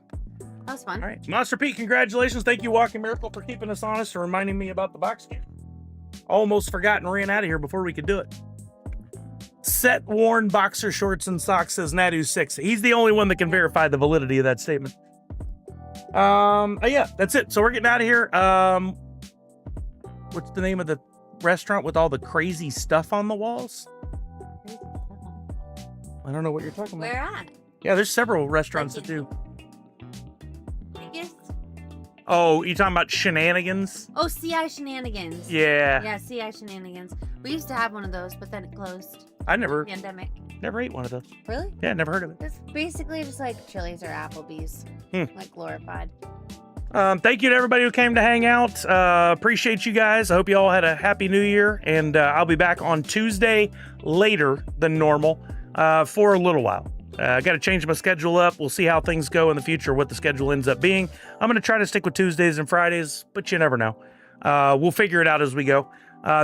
That was fun. All right. Monster Pete, congratulations. Thank you, Walking Miracle, for keeping us honest and reminding me about the box game. Almost forgot and ran out of here before we could do it. Set worn boxer shorts and socks, says Nadu6. He's the only one that can verify the validity of that statement. Yeah, that's it. So we're getting out of here. What's the name of the restaurant with all the crazy stuff on the walls? I don't know what you're talking about. Where at? Yeah, there's several restaurants that do. Biggest? Oh, you talking about Shenanigans? Oh, CI Shenanigans. Yeah. Yeah, CI Shenanigans. We used to have one of those, but then it closed. I never Pandemic. ate one of those. Really? Yeah, never heard of it. It's basically just like Chili's or Applebee's. Like glorified. Thank you to everybody who came to hang out. Appreciate you guys. I hope you all had a happy new year. And I'll be back on Tuesday later than normal for a little while. I got to change my schedule up. We'll see how things go in the future, what the schedule ends up being. I'm going to try to stick with Tuesdays and Fridays, but you never know. We'll figure it out as we go.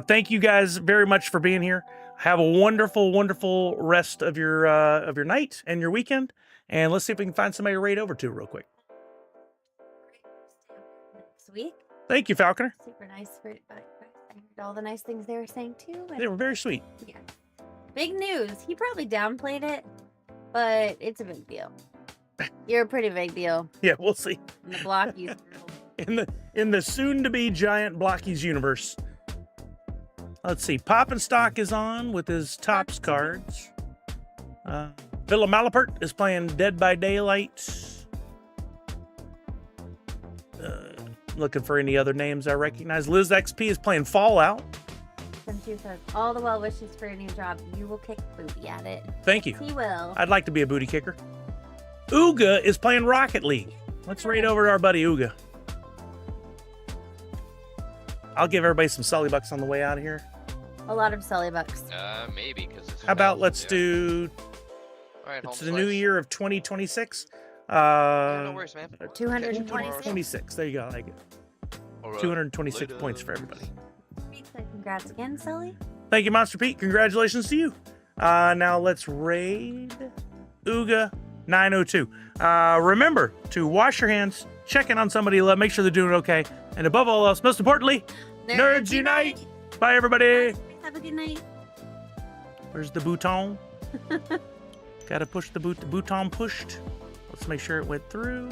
Thank you guys very much for being here. Have a wonderful, wonderful rest of your night and your weekend. And let's see if we can find somebody to raid over to real quick. Next week. Thank you, Falconer. Super nice. I heard all the nice things they were saying too. They were very sweet. Yeah. Big news. He probably downplayed it, but it's a big deal. You're a pretty big deal Yeah, we'll see. in the Blockies world. In the soon-to-be giant Blockies universe. Let's see. Pop and Stock is on with his Tops cards. Villa Malapert is playing Dead by Daylight. Looking for any other names I recognize. Liz XP is playing Fallout. Since you said all the well wishes for a new job, you will kick booty at it. Thank you. He will. I'd like to be a booty kicker. Ooga is playing Rocket League. Let's raid over to our buddy Ooga. I'll give everybody some Sully Bucks on the way out of here. A lot of Sully Bucks. Maybe because it's. How about let's do? All right, It's the new year of 2026. No worries, man. 226. 26. There you go. I like it. All right. 226 Later. points for everybody. Congrats again, Sully. Thank you, Monster Pete. Congratulations to you. Now let's raid Ooga 902. Remember to wash your hands, check in on somebody you love, make sure they're doing okay, and above all else, most importantly, Nerds Unite. Bye, everybody. Have a good night. Where's the bouton? Gotta push the bouton pushed. Let's make sure it went through.